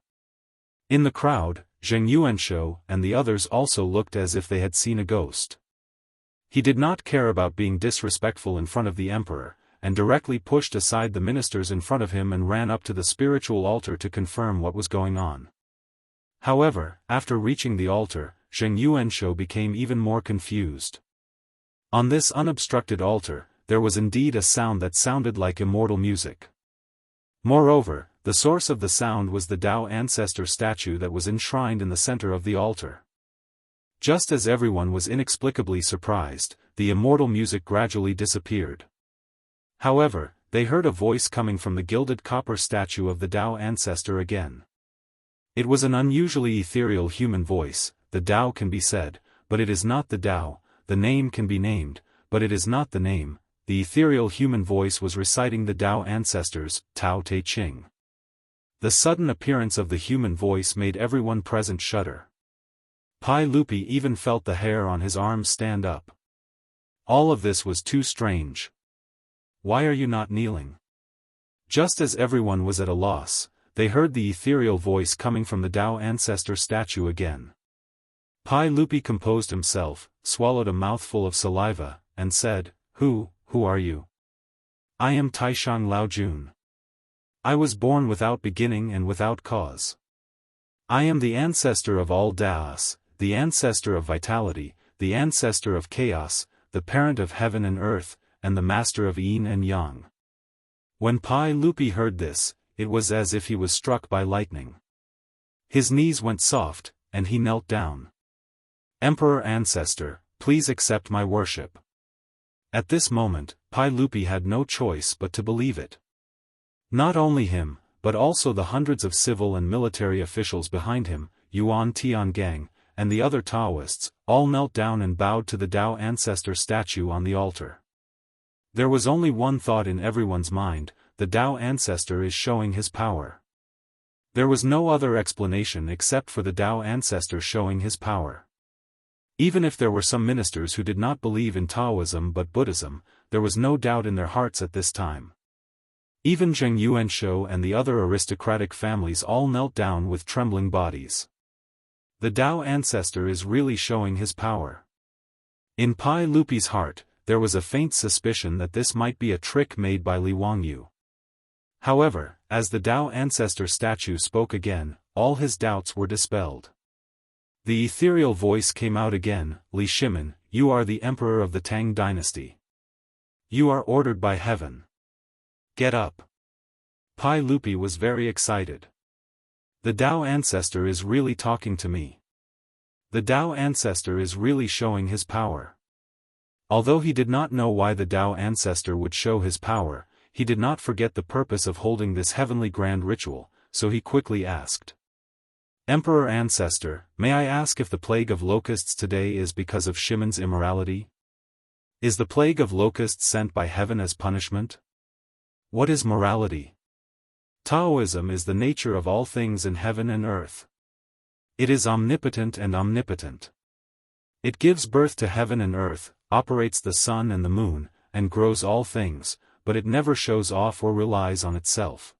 In the crowd, Zheng Yuanshou and the others also looked as if they had seen a ghost. He did not care about being disrespectful in front of the emperor, and directly pushed aside the ministers in front of him and ran up to the spiritual altar to confirm what was going on. However, after reaching the altar, Zheng Yuanshou became even more confused. On this unobstructed altar, there was indeed a sound that sounded like immortal music. Moreover, the source of the sound was the Tao ancestor statue that was enshrined in the center of the altar. Just as everyone was inexplicably surprised, the immortal music gradually disappeared. However, they heard a voice coming from the gilded copper statue of the Tao ancestor again. It was an unusually ethereal human voice. The Tao can be said, but it is not the Tao. The name can be named, but it is not the name. The ethereal human voice was reciting the Tao ancestors, Tao Te Ching. The sudden appearance of the human voice made everyone present shudder. Pai Lupi even felt the hair on his arms stand up. All of this was too strange. Why are you not kneeling? Just as everyone was at a loss, they heard the ethereal voice coming from the Tao ancestor statue again. Pai Lupi composed himself, swallowed a mouthful of saliva, and said, Who are you? I am Taishang Laojun. I was born without beginning and without cause. I am the ancestor of all Daoists, the ancestor of vitality, the ancestor of chaos, the parent of heaven and earth, and the master of yin and yang. When Pai Lupi heard this, it was as if he was struck by lightning. His knees went soft, and he knelt down. Emperor Ancestor, please accept my worship. At this moment, Pai Lupi had no choice but to believe it. Not only him, but also the hundreds of civil and military officials behind him, Yuan Tiangang, and the other Taoists, all knelt down and bowed to the Tao ancestor statue on the altar. There was only one thought in everyone's mind: the Tao ancestor is showing his power. There was no other explanation except for the Tao ancestor showing his power. Even if there were some ministers who did not believe in Taoism but Buddhism, there was no doubt in their hearts at this time. Even Zheng Yuanshou and the other aristocratic families all knelt down with trembling bodies. The Tao ancestor is really showing his power. In Pai Lupi's heart, there was a faint suspicion that this might be a trick made by Li Wangyu. However, as the Tao ancestor statue spoke again, all his doubts were dispelled. The ethereal voice came out again: Li Shimin, you are the emperor of the Tang dynasty. You are ordered by heaven. Get up. Pai Lupi was very excited. The Tao ancestor is really talking to me. The Tao ancestor is really showing his power. Although he did not know why the Tao ancestor would show his power, he did not forget the purpose of holding this heavenly grand ritual, so he quickly asked. Emperor Ancestor, may I ask if the plague of locusts today is because of Shimon's immorality? Is the plague of locusts sent by heaven as punishment? What is morality? Taoism is the nature of all things in heaven and earth. It is omnipotent and omnipotent. It gives birth to heaven and earth, operates the sun and the moon, and grows all things, but it never shows off or relies on itself.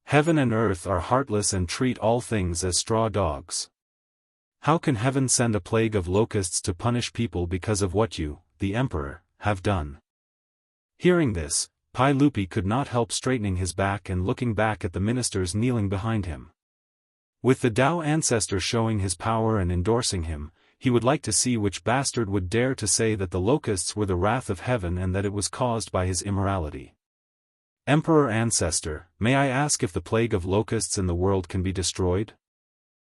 Heaven and earth are heartless and treat all things as straw dogs. How can heaven send a plague of locusts to punish people because of what you, the emperor, have done? Hearing this, Pai Lupi could not help straightening his back and looking back at the ministers kneeling behind him. With the Tao ancestor showing his power and endorsing him, he would like to see which bastard would dare to say that the locusts were the wrath of heaven and that it was caused by his immorality. Emperor Ancestor, may I ask if the plague of locusts in the world can be destroyed?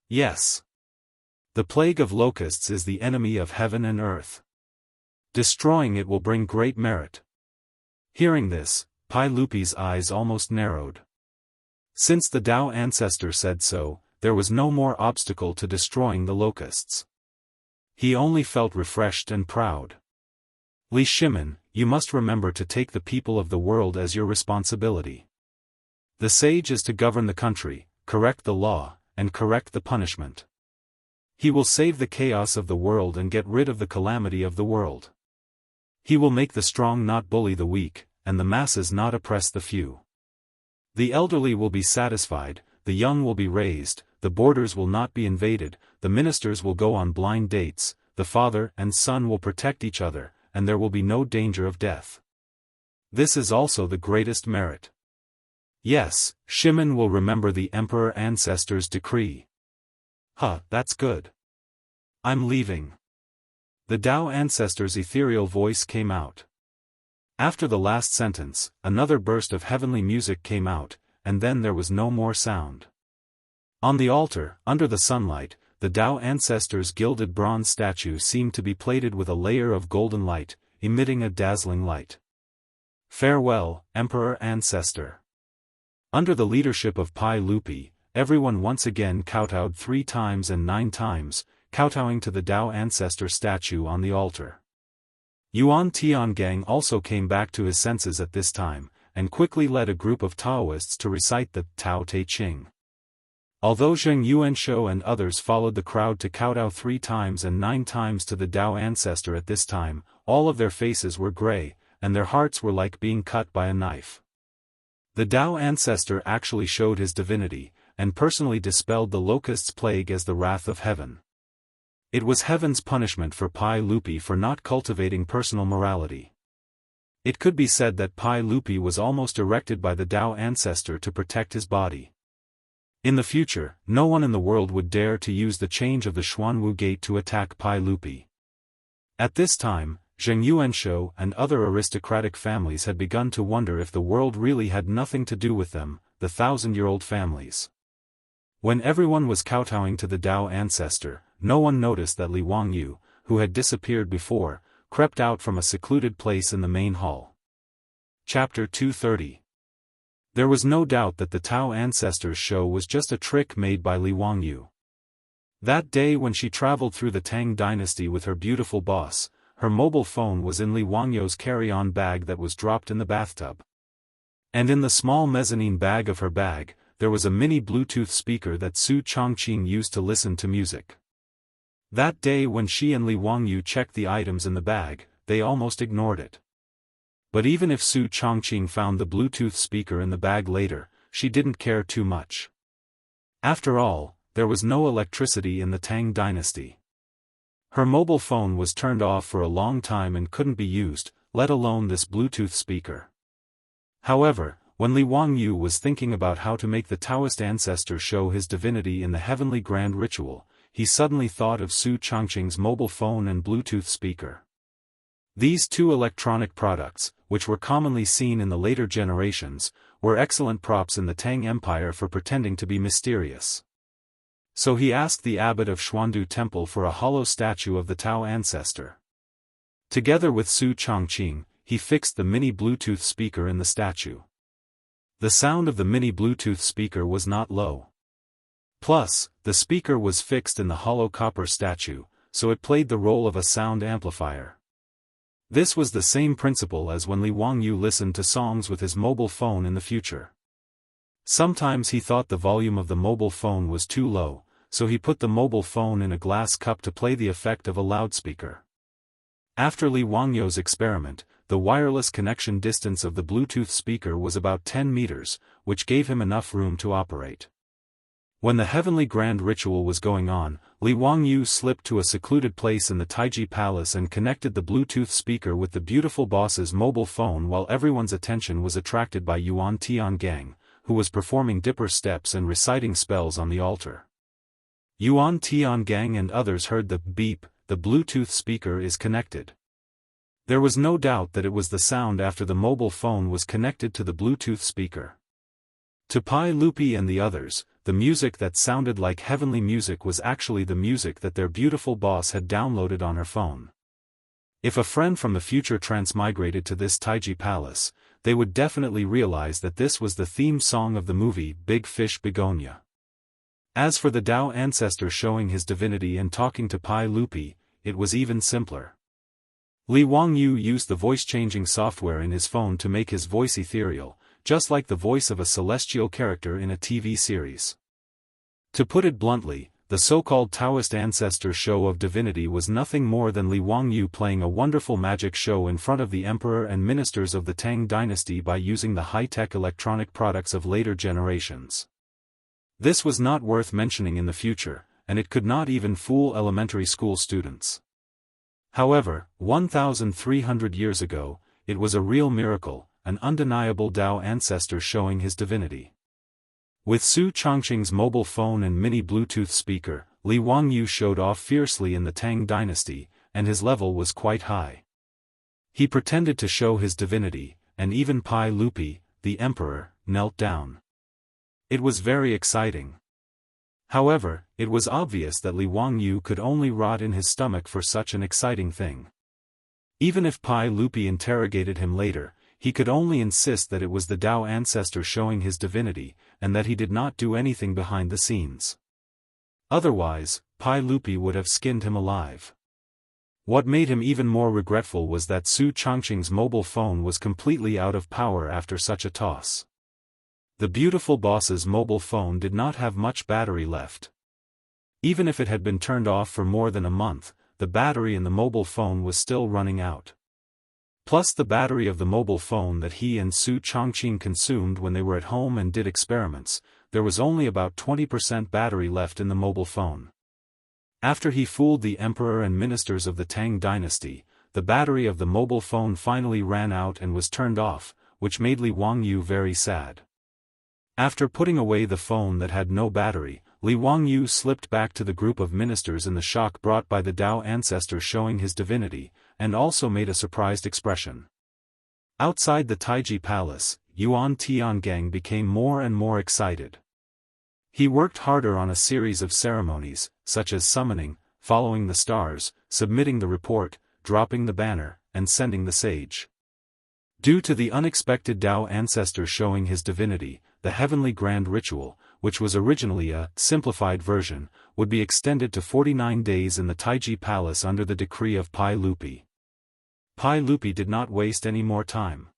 Yes. The plague of locusts is the enemy of heaven and earth. Destroying it will bring great merit. Hearing this, Pai Lupi's eyes almost narrowed. Since the Tao ancestor said so, there was no more obstacle to destroying the locusts. He only felt refreshed and proud. Li Shimin, you must remember to take the people of the world as your responsibility. The sage is to govern the country, correct the law, and correct the punishment. He will save the chaos of the world and get rid of the calamity of the world. He will make the strong not bully the weak, and the masses not oppress the few. The elderly will be satisfied, the young will be raised, the borders will not be invaded, the ministers will go on blind dates, the father and son will protect each other, and there will be no danger of death. This is also the greatest merit. Yes, Shimin will remember the emperor ancestor's decree. That's good. I'm leaving. The Dao ancestor's ethereal voice came out. After the last sentence, another burst of heavenly music came out, and then there was no more sound. On the altar, under the sunlight, the Dao ancestor's gilded bronze statue seemed to be plated with a layer of golden light, emitting a dazzling light. Farewell, Emperor Ancestor. Under the leadership of Pai Lupi, everyone once again kowtowed 3 times and 9 times, kowtowing to the Dao ancestor statue on the altar. Yuan Tiangang also came back to his senses at this time, and quickly led a group of Taoists to recite the Tao Te Ching. Although Zheng Yuanshou and others followed the crowd to kowtow 3 times and 9 times to the Dao ancestor at this time, all of their faces were gray, and their hearts were like being cut by a knife. The Dao ancestor actually showed his divinity, and personally dispelled the locust's plague as the wrath of heaven. It was heaven's punishment for Pai Lupi for not cultivating personal morality. It could be said that Pai Lupi was almost erected by the Dao ancestor to protect his body. In the future, no one in the world would dare to use the change of the Xuanwu Gate to attack Pai Lupi. At this time, Zheng Yuanshou and other aristocratic families had begun to wonder if the world really had nothing to do with them, the 1,000-year-old families. When everyone was kowtowing to the Dao ancestor, no one noticed that Li Wangyu, who had disappeared before, crept out from a secluded place in the main hall. Chapter 230. There was no doubt that the Tao ancestor's show was just a trick made by Li Wangyu. That day when she traveled through the Tang dynasty with her beautiful boss, her mobile phone was in Li Wangyu's carry-on bag that was dropped in the bathtub. And in the small mezzanine bag of her bag, there was a mini Bluetooth speaker that Su Chongqing used to listen to music. That day when she and Li Wangyu checked the items in the bag, they almost ignored it. But even if Su Chongqing found the Bluetooth speaker in the bag later, she didn't care too much. After all, there was no electricity in the Tang dynasty. Her mobile phone was turned off for a long time and couldn't be used, let alone this Bluetooth speaker. However, when Li Wangyu was thinking about how to make the Taoist ancestor show his divinity in the heavenly grand ritual, he suddenly thought of Su Chongqing's mobile phone and Bluetooth speaker. These 2 electronic products, which were commonly seen in the later generations, were excellent props in the Tang Empire for pretending to be mysterious. So he asked the abbot of Xuandu Temple for a hollow statue of the Tao ancestor. Together with Su Chongqing, he fixed the mini Bluetooth speaker in the statue. The sound of the mini Bluetooth speaker was not low. Plus, the speaker was fixed in the hollow copper statue, so it played the role of a sound amplifier. This was the same principle as when Li Wangyu listened to songs with his mobile phone in the future. Sometimes he thought the volume of the mobile phone was too low, so he put the mobile phone in a glass cup to play the effect of a loudspeaker. After Li Wangyu's experiment, the wireless connection distance of the Bluetooth speaker was about 10 meters, which gave him enough room to operate. When the heavenly grand ritual was going on, Li Wangyu slipped to a secluded place in the Taiji Palace and connected the Bluetooth speaker with the beautiful boss's mobile phone while everyone's attention was attracted by Yuan Tiangang, who was performing dipper steps and reciting spells on the altar. Yuan Tiangang and others heard the beep, the Bluetooth speaker is connected. There was no doubt that it was the sound after the mobile phone was connected to the Bluetooth speaker. To Pai Lupi and the others, the music that sounded like heavenly music was actually the music that their beautiful boss had downloaded on her phone. If a friend from the future transmigrated to this Taiji Palace, they would definitely realize that this was the theme song of the movie Big Fish Begonia. As for the Dao ancestor showing his divinity and talking to Pai Lupi, it was even simpler. Li Wangyu used the voice-changing software in his phone to make his voice ethereal, just like the voice of a celestial character in a TV series. To put it bluntly, the so-called Taoist ancestor show of divinity was nothing more than Li Wangyu playing a wonderful magic show in front of the emperor and ministers of the Tang dynasty by using the high-tech electronic products of later generations. This was not worth mentioning in the future, and it could not even fool elementary school students. However, 1,300 years ago, it was a real miracle, an undeniable Dao ancestor showing his divinity. With Su Chongqing's mobile phone and mini Bluetooth speaker, Li Wangyu showed off fiercely in the Tang dynasty, and his level was quite high. He pretended to show his divinity, and even Pai Lupi, the emperor, knelt down. It was very exciting. However, it was obvious that Li Wangyu could only rot in his stomach for such an exciting thing. Even if Pai Lupi interrogated him later, he could only insist that it was the Dao ancestor showing his divinity, and that he did not do anything behind the scenes. Otherwise, Pai Lupi would have skinned him alive. What made him even more regretful was that Su Chongqing's mobile phone was completely out of power after such a toss. The beautiful boss's mobile phone did not have much battery left. Even if it had been turned off for more than a month, the battery in the mobile phone was still running out. Plus the battery of the mobile phone that he and Su Chongqing consumed when they were at home and did experiments, there was only about 20% battery left in the mobile phone. After he fooled the emperor and ministers of the Tang dynasty, the battery of the mobile phone finally ran out and was turned off, which made Li Wangyu very sad. After putting away the phone that had no battery, Li Wangyu slipped back to the group of ministers in the shock brought by the Dao ancestor showing his divinity, and also made a surprised expression. Outside the Taiji Palace, Yuan Tiangang became more and more excited. He worked harder on a series of ceremonies, such as summoning, following the stars, submitting the report, dropping the banner, and sending the sage. Due to the unexpected Dao ancestor showing his divinity, the heavenly grand ritual, which was originally a simplified version, would be extended to 49 days in the Taiji Palace under the decree of Pai Lupi. Pai Lupi did not waste any more time.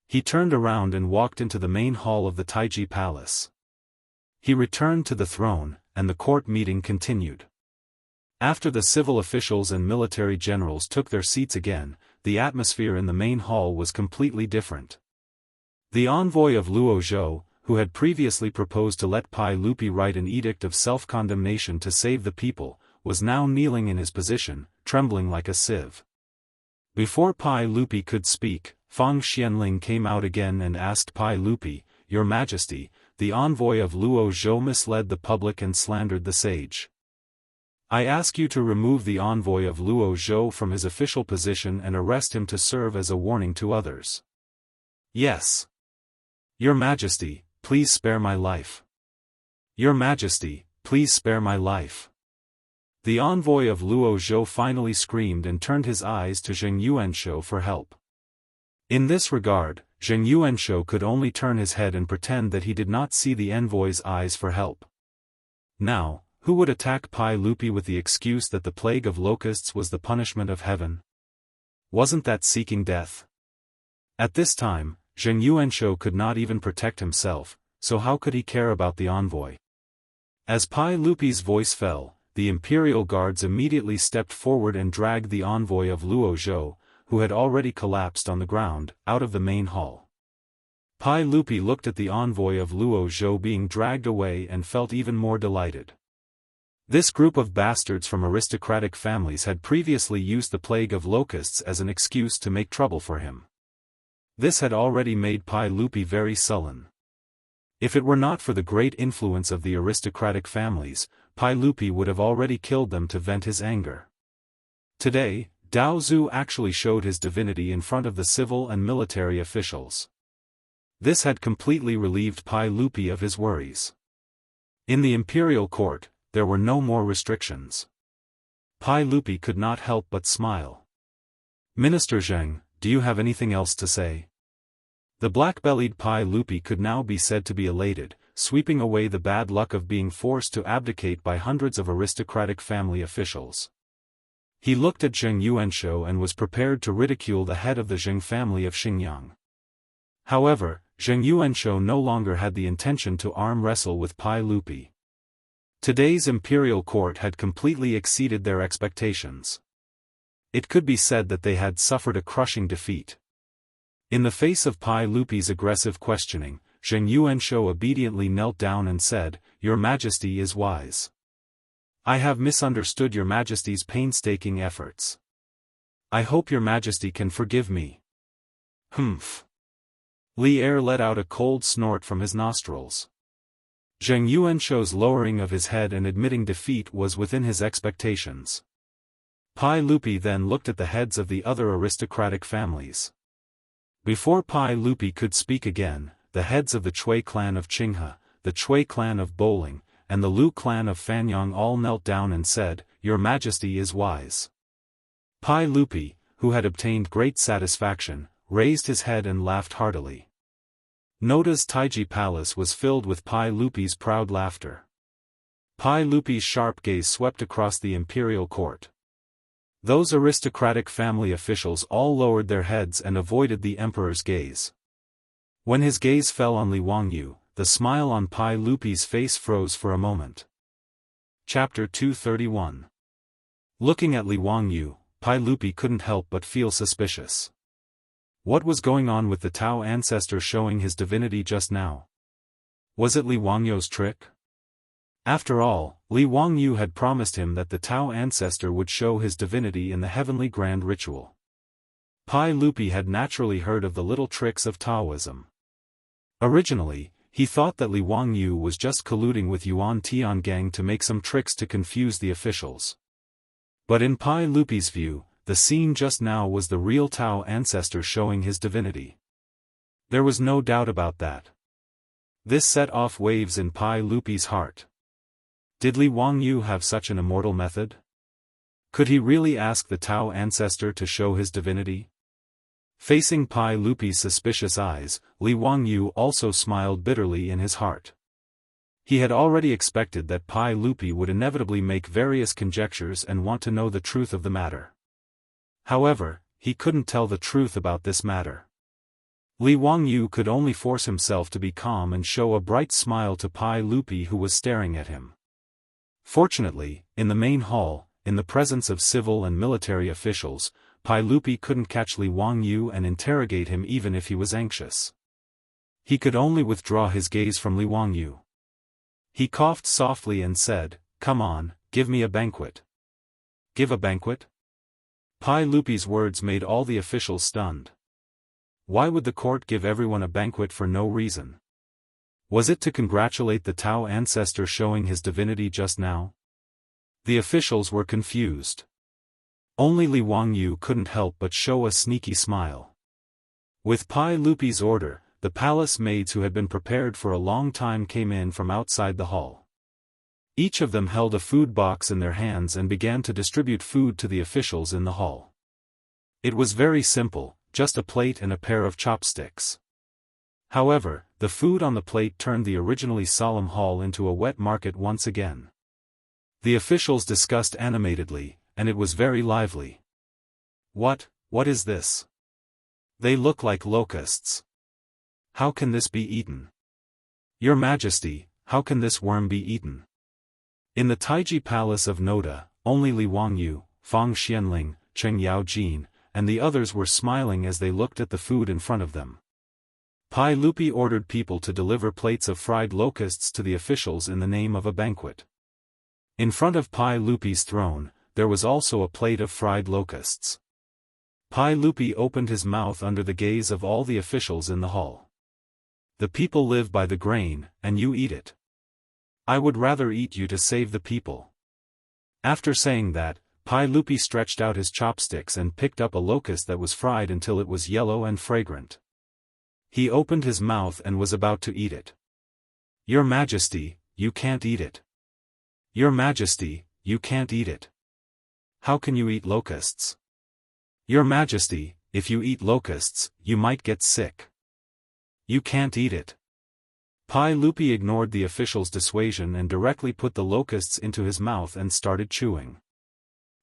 He turned around and walked into the main hall of the Taiji Palace. He returned to the throne, and the court meeting continued. After the civil officials and military generals took their seats again, the atmosphere in the main hall was completely different. The envoy of Luo Zhou, who had previously proposed to let Pai Lupi write an edict of self-condemnation to save the people, was now kneeling in his position, trembling like a sieve. Before Pai Lupi could speak, Fang Xianling came out again and asked Pai Lupi, "Your Majesty, the envoy of Luo Zhou misled the public and slandered the sage. I ask you to remove the envoy of Luo Zhou from his official position and arrest him to serve as a warning to others." "Yes. Your Majesty, please spare my life. Your Majesty, please spare my life." The envoy of Luo Zhou finally screamed and turned his eyes to Zheng Yuanshou for help. In this regard, Zheng Yuanshou could only turn his head and pretend that he did not see the envoy's eyes for help. Now, who would attack Pai Lupi with the excuse that the plague of locusts was the punishment of heaven? Wasn't that seeking death? At this time, Zheng Yuanshou could not even protect himself, so how could he care about the envoy? As Pai Lupi's voice fell, the imperial guards immediately stepped forward and dragged the envoy of Luo Zhou, who had already collapsed on the ground, out of the main hall. Pai Lupi looked at the envoy of Luo Zhou being dragged away and felt even more delighted. This group of bastards from aristocratic families had previously used the plague of locusts as an excuse to make trouble for him. This had already made Pai Lupi very sullen. If it were not for the great influence of the aristocratic families, Pai Lupi would have already killed them to vent his anger. Today, Dao Zhu actually showed his divinity in front of the civil and military officials. This had completely relieved Pai Lupi of his worries. In the imperial court, there were no more restrictions. Pai Lupi could not help but smile. "Minister Zheng, do you have anything else to say?" The black-bellied Pai Lupi could now be said to be elated, sweeping away the bad luck of being forced to abdicate by hundreds of aristocratic family officials. He looked at Zheng Yuanshou and was prepared to ridicule the head of the Zheng family of Xinjiang. However, Zheng Yuanshou no longer had the intention to arm wrestle with Pai Lupi. Today's imperial court had completely exceeded their expectations. It could be said that they had suffered a crushing defeat. In the face of Pai Lupi's aggressive questioning, Zheng Yuanshou obediently knelt down and said, "Your Majesty is wise. I have misunderstood Your Majesty's painstaking efforts. I hope Your Majesty can forgive me." Humph. Li Er let out a cold snort from his nostrils. Zheng Yuanshou's lowering of his head and admitting defeat was within his expectations. Pai Lupi then looked at the heads of the other aristocratic families. Before Pai Lupi could speak again, the heads of the Chui clan of Qinghe, the Chui clan of Bowling, and the Lu clan of Fanyang all knelt down and said, "Your Majesty is wise." Pai Lupi, who had obtained great satisfaction, raised his head and laughed heartily. Noda's Taiji palace was filled with Pai Lupi's proud laughter. Pai Lupi's sharp gaze swept across the imperial court. Those aristocratic family officials all lowered their heads and avoided the emperor's gaze. When his gaze fell on Li Wangyu, the smile on Pai Lupi's face froze for a moment. Chapter 231. Looking at Li Wangyu, Pai Lupi couldn't help but feel suspicious. What was going on with the Tao ancestor showing his divinity just now? Was it Li Wangyu's trick? After all, Li Wangyu had promised him that the Tao ancestor would show his divinity in the heavenly grand ritual. Pai Lupi had naturally heard of the little tricks of Taoism. Originally, he thought that Li Wangyu was just colluding with Yuan Tiangang to make some tricks to confuse the officials. But in Pai Lupi's view, the scene just now was the real Tao ancestor showing his divinity. There was no doubt about that. This set off waves in Pai Lupi's heart. Did Li Wangyu have such an immortal method? Could he really ask the Tao ancestor to show his divinity? Facing Pai Lupi's suspicious eyes, Li Wangyu also smiled bitterly in his heart. He had already expected that Pai Lupi would inevitably make various conjectures and want to know the truth of the matter. However, he couldn't tell the truth about this matter. Li Wangyu could only force himself to be calm and show a bright smile to Pai Lupi, who was staring at him. Fortunately, in the main hall, in the presence of civil and military officials, Pai Lupi couldn't catch Li Wangyu and interrogate him even if he was anxious. He could only withdraw his gaze from Li Wangyu. He coughed softly and said, "Come on, give me a banquet." Give a banquet? Pai Lupi's words made all the officials stunned. Why would the court give everyone a banquet for no reason? Was it to congratulate the Tao ancestor showing his divinity just now? The officials were confused. Only Li Wangyu couldn't help but show a sneaky smile. With Pai Lupi's order, the palace maids who had been prepared for a long time came in from outside the hall. Each of them held a food box in their hands and began to distribute food to the officials in the hall. It was very simple, just a plate and a pair of chopsticks. However, the food on the plate turned the originally solemn hall into a wet market once again. The officials discussed animatedly, and it was very lively. What is this? They look like locusts. How can this be eaten? Your Majesty, how can this worm be eaten? In the Taiji palace of Noda, only Li Wangyu, Fang Xianling, Cheng Yaojin, and the others were smiling as they looked at the food in front of them. Pai Lupi ordered people to deliver plates of fried locusts to the officials in the name of a banquet. In front of Pai Lupi's throne, there was also a plate of fried locusts. Pai Lupi opened his mouth under the gaze of all the officials in the hall. The people live by the grain, and you eat it. I would rather eat you to save the people. After saying that, Pai Lupi stretched out his chopsticks and picked up a locust that was fried until it was yellow and fragrant. He opened his mouth and was about to eat it. Your Majesty, you can't eat it. Your Majesty, you can't eat it. How can you eat locusts? Your Majesty, if you eat locusts, you might get sick. You can't eat it. Pai Lupi ignored the official's dissuasion and directly put the locusts into his mouth and started chewing.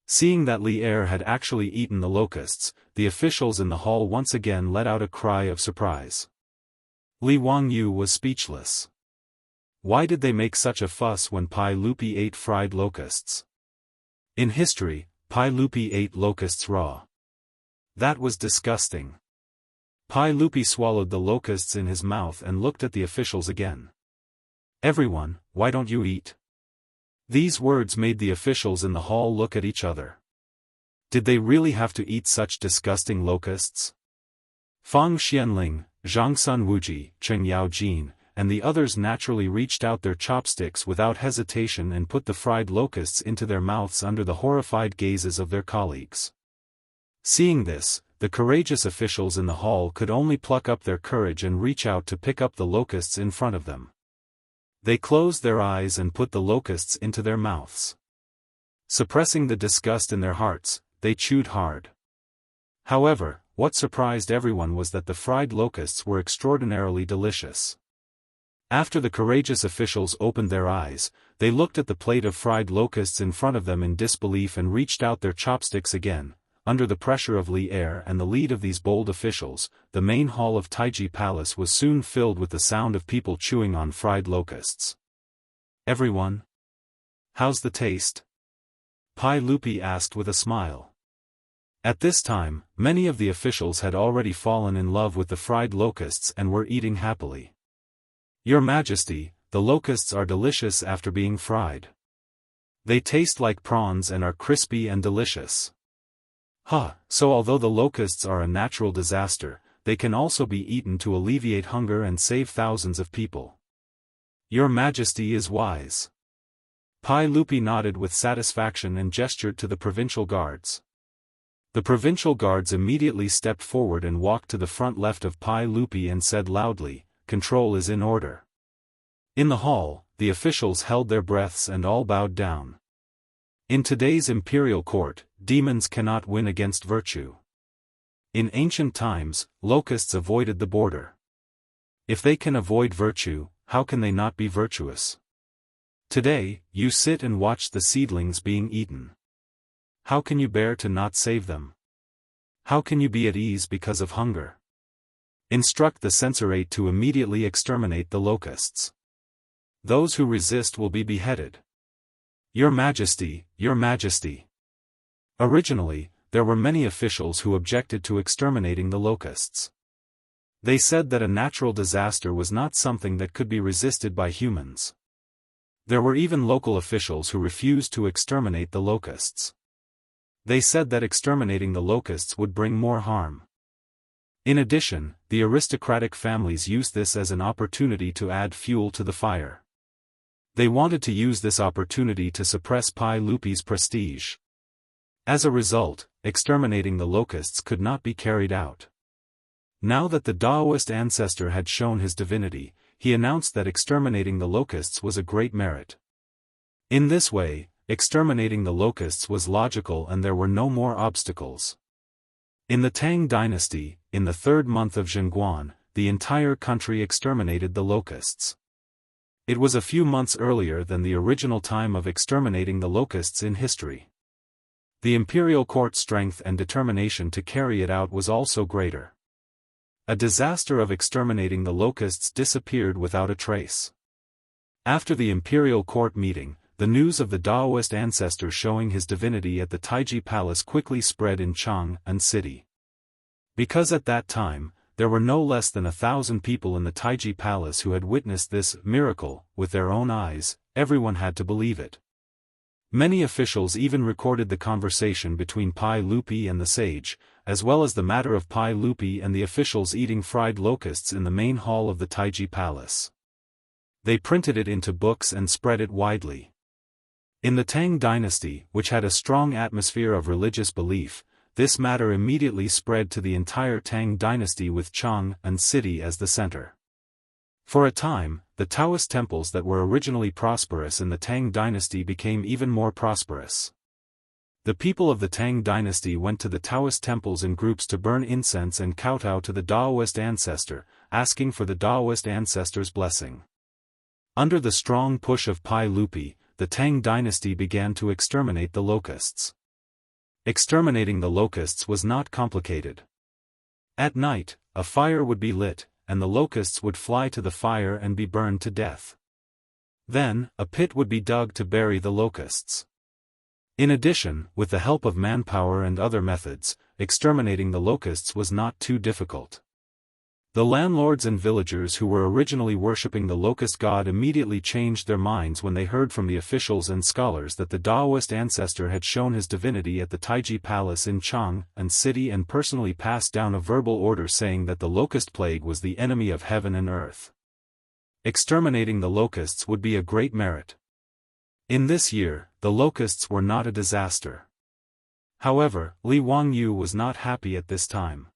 Seeing that Li Er had actually eaten the locusts, the officials in the hall once again let out a cry of surprise. Li Wangyu was speechless. Why did they make such a fuss when Pai Lupi ate fried locusts? In history, Pai Lupi ate locusts raw. That was disgusting. Pai Lupi swallowed the locusts in his mouth and looked at the officials again. Everyone, why don't you eat? These words made the officials in the hall look at each other. Did they really have to eat such disgusting locusts? Fang Xianling, Zhangsun Wuji, Cheng Yaojin, and the others naturally reached out their chopsticks without hesitation and put the fried locusts into their mouths under the horrified gazes of their colleagues. Seeing this, the courageous officials in the hall could only pluck up their courage and reach out to pick up the locusts in front of them. They closed their eyes and put the locusts into their mouths. Suppressing the disgust in their hearts, they chewed hard. However, what surprised everyone was that the fried locusts were extraordinarily delicious. After the courageous officials opened their eyes, they looked at the plate of fried locusts in front of them in disbelief and reached out their chopsticks again. Under the pressure of Li Er and the lead of these bold officials, the main hall of Taiji Palace was soon filled with the sound of people chewing on fried locusts. Everyone? How's the taste? Pai Lupi asked with a smile. At this time, many of the officials had already fallen in love with the fried locusts and were eating happily. Your Majesty, the locusts are delicious after being fried. They taste like prawns and are crispy and delicious. So although the locusts are a natural disaster, they can also be eaten to alleviate hunger and save thousands of people. Your Majesty is wise. Pai Lupi nodded with satisfaction and gestured to the provincial guards. The provincial guards immediately stepped forward and walked to the front left of Pai Lupi and said loudly, "Control is in order." In the hall, the officials held their breaths and all bowed down. In today's imperial court, demons cannot win against virtue. In ancient times, locusts avoided the border. If they can avoid virtue, how can they not be virtuous? Today, you sit and watch the seedlings being eaten. How can you bear to not save them? How can you be at ease because of hunger? Instruct the censorate to immediately exterminate the locusts. Those who resist will be beheaded. Your Majesty, Your Majesty. Originally, there were many officials who objected to exterminating the locusts. They said that a natural disaster was not something that could be resisted by humans. There were even local officials who refused to exterminate the locusts. They said that exterminating the locusts would bring more harm. In addition, the aristocratic families used this as an opportunity to add fuel to the fire. They wanted to use this opportunity to suppress Pai Lupi's prestige. As a result, exterminating the locusts could not be carried out. Now that the Daoist ancestor had shown his divinity, he announced that exterminating the locusts was a great merit. In this way, exterminating the locusts was logical and there were no more obstacles. In the Tang dynasty, in the third month of Zhenguan, the entire country exterminated the locusts. It was a few months earlier than the original time of exterminating the locusts in history. The imperial court's strength and determination to carry it out was also greater. A disaster of exterminating the locusts disappeared without a trace. After the imperial court meeting, the news of the Daoist ancestor showing his divinity at the Taiji Palace quickly spread in Jianghu city. Because at that time, there were no less than 1,000 people in the Taiji Palace who had witnessed this miracle with their own eyes, everyone had to believe it. Many officials even recorded the conversation between Pai Lupi and the sage, as well as the matter of Pai Lupi and the officials eating fried locusts in the main hall of the Taiji Palace. They printed it into books and spread it widely. In the Tang dynasty, which had a strong atmosphere of religious belief, this matter immediately spread to the entire Tang dynasty with Jianghu city as the center. For a time, the Taoist temples that were originally prosperous in the Tang dynasty became even more prosperous. The people of the Tang dynasty went to the Taoist temples in groups to burn incense and kowtow to the Daoist ancestor, asking for the Daoist ancestor's blessing. Under the strong push of Pai Lupi, the Tang dynasty began to exterminate the locusts. Exterminating the locusts was not complicated. At night, a fire would be lit, and the locusts would fly to the fire and be burned to death. Then, a pit would be dug to bury the locusts. In addition, with the help of manpower and other methods, exterminating the locusts was not too difficult. The landlords and villagers who were originally worshipping the locust god immediately changed their minds when they heard from the officials and scholars that the Daoist ancestor had shown his divinity at the Taiji Palace in Jianghu city and personally passed down a verbal order saying that the locust plague was the enemy of heaven and earth. Exterminating the locusts would be a great merit. In this year, the locusts were not a disaster. However, Li Wangyu was not happy at this time.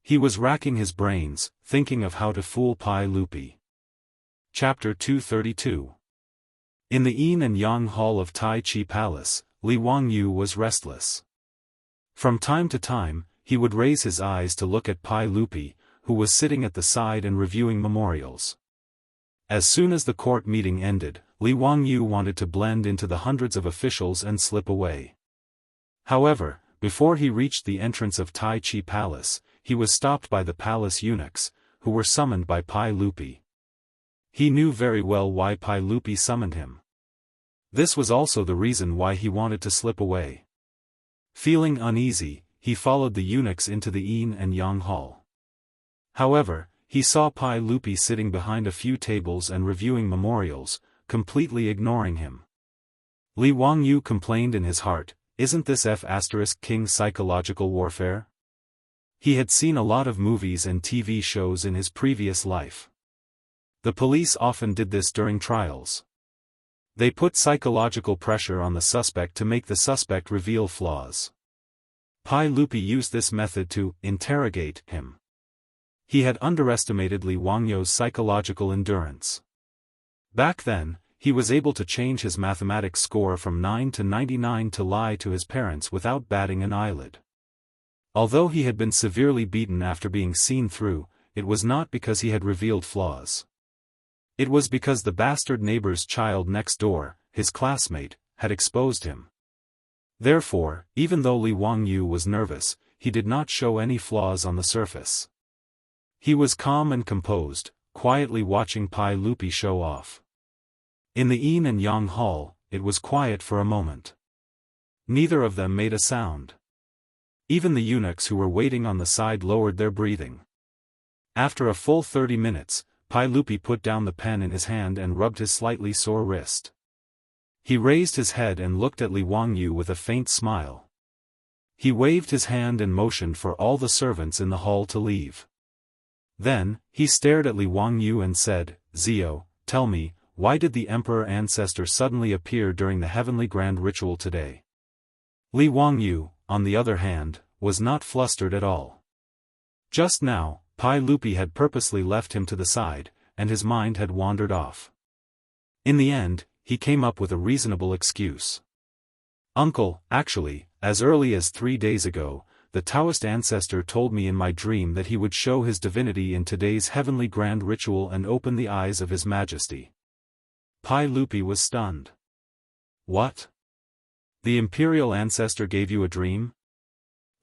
He was racking his brains, thinking of how to fool Pai Lupi. Chapter 232. In the Yin and Yang Hall of Tai Chi Palace, Li Wangyu was restless. From time to time, he would raise his eyes to look at Pai Lupi, who was sitting at the side and reviewing memorials. As soon as the court meeting ended, Li Wangyu wanted to blend into the hundreds of officials and slip away. However, before he reached the entrance of Tai Chi Palace, he was stopped by the palace eunuchs, who were summoned by Pai Lupi. He knew very well why Pai Lupi summoned him. This was also the reason why he wanted to slip away. Feeling uneasy, he followed the eunuchs into the Yin and Yang hall. However, he saw Pai Lupi sitting behind a few tables and reviewing memorials, completely ignoring him. Li Wangyu complained in his heart, "Isn't this King's psychological warfare?" He had seen a lot of movies and TV shows in his previous life. The police often did this during trials. They put psychological pressure on the suspect to make the suspect reveal flaws. Pai Lupi used this method to interrogate him. He had underestimated Li Wangyu's psychological endurance. Back then, he was able to change his mathematics score from 9 to 99 to lie to his parents without batting an eyelid. Although he had been severely beaten after being seen through, it was not because he had revealed flaws. It was because the bastard neighbor's child next door, his classmate, had exposed him. Therefore, even though Li Wangyu was nervous, he did not show any flaws on the surface. He was calm and composed, quietly watching Pai Lupi show off. In the Yin and Yang hall, it was quiet for a moment. Neither of them made a sound. Even the eunuchs who were waiting on the side lowered their breathing. After a full 30 minutes, Pai Lupi put down the pen in his hand and rubbed his slightly sore wrist. He raised his head and looked at Li Wangyu with a faint smile. He waved his hand and motioned for all the servants in the hall to leave. Then, he stared at Li Wangyu and said, "Zio, tell me, why did the emperor ancestor suddenly appear during the heavenly grand ritual today?" Li Wangyu, on the other hand, was not flustered at all. Just now, Pai Lupi had purposely left him to the side, and his mind had wandered off. In the end, he came up with a reasonable excuse. "Uncle, actually, as early as 3 days ago, the Taoist ancestor told me in my dream that he would show his divinity in today's heavenly grand ritual and open the eyes of his majesty." Pai Lupi was stunned. "What? The imperial ancestor gave you a dream?"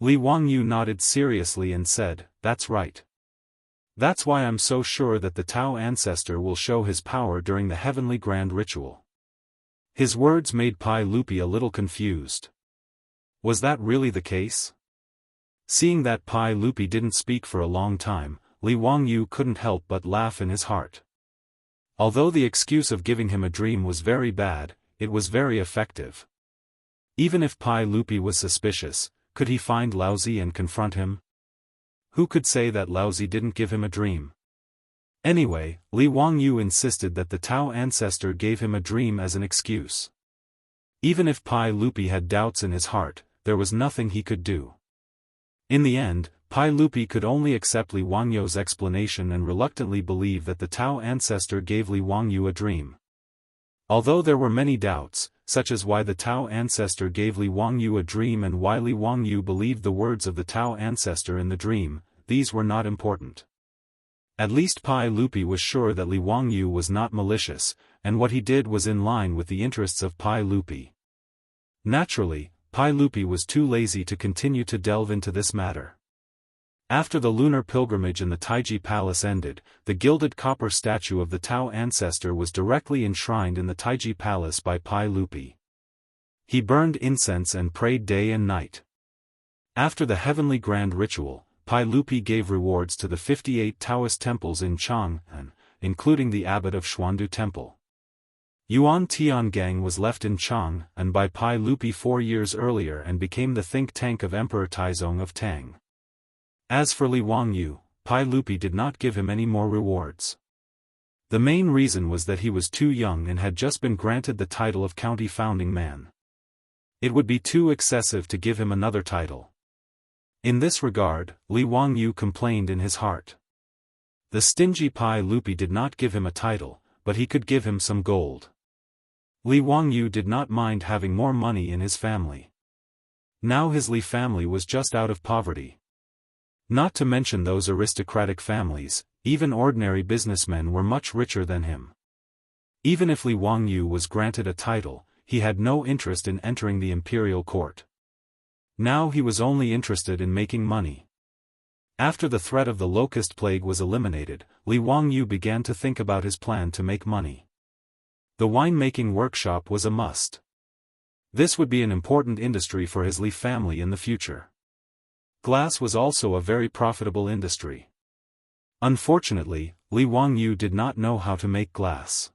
Li Wangyu nodded seriously and said, "That's right. That's why I'm so sure that the Tao ancestor will show his power during the heavenly grand ritual." His words made Pai Lupi a little confused. Was that really the case? Seeing that Pai Lupi didn't speak for a long time, Li Wangyu couldn't help but laugh in his heart. Although the excuse of giving him a dream was very bad, it was very effective. Even if Pai Lupi was suspicious, could he find Laozi and confront him? Who could say that Laozi didn't give him a dream? Anyway, Li Wangyu insisted that the Tao ancestor gave him a dream as an excuse. Even if Pai Lupi had doubts in his heart, there was nothing he could do. In the end, Pai Lupi could only accept Li Wangyu's explanation and reluctantly believe that the Tao ancestor gave Li Wangyu a dream. Although there were many doubts, such as why the Tao ancestor gave Li Wangyu a dream and why Li Wangyu believed the words of the Tao ancestor in the dream, these were not important. At least Pai Lupi was sure that Li Wangyu was not malicious, and what he did was in line with the interests of Pai Lupi. Naturally, Pai Lupi was too lazy to continue to delve into this matter. After the lunar pilgrimage in the Taiji Palace ended, the gilded copper statue of the Tao ancestor was directly enshrined in the Taiji Palace by Pai Lupi. He burned incense and prayed day and night. After the heavenly grand ritual, Pai Lupi gave rewards to the 58 Taoist temples in Chang'an, including the abbot of Xuandu Temple. Yuan Tiangang was left in Chang'an by Pai Lupi 4 years earlier and became the think tank of Emperor Taizong of Tang. As for Li Wangyu, Pai Lupi did not give him any more rewards. The main reason was that he was too young and had just been granted the title of county founding man. It would be too excessive to give him another title. In this regard, Li Wangyu complained in his heart. The stingy Pai Lupi did not give him a title, but he could give him some gold. Li Wangyu did not mind having more money in his family. Now his Li family was just out of poverty. Not to mention those aristocratic families, even ordinary businessmen were much richer than him. Even if Li Wangyu was granted a title, he had no interest in entering the imperial court. Now he was only interested in making money. After the threat of the locust plague was eliminated, Li Wangyu began to think about his plan to make money. The winemaking workshop was a must. This would be an important industry for his Li family in the future. Glass was also a very profitable industry. Unfortunately, Li Wangyu did not know how to make glass.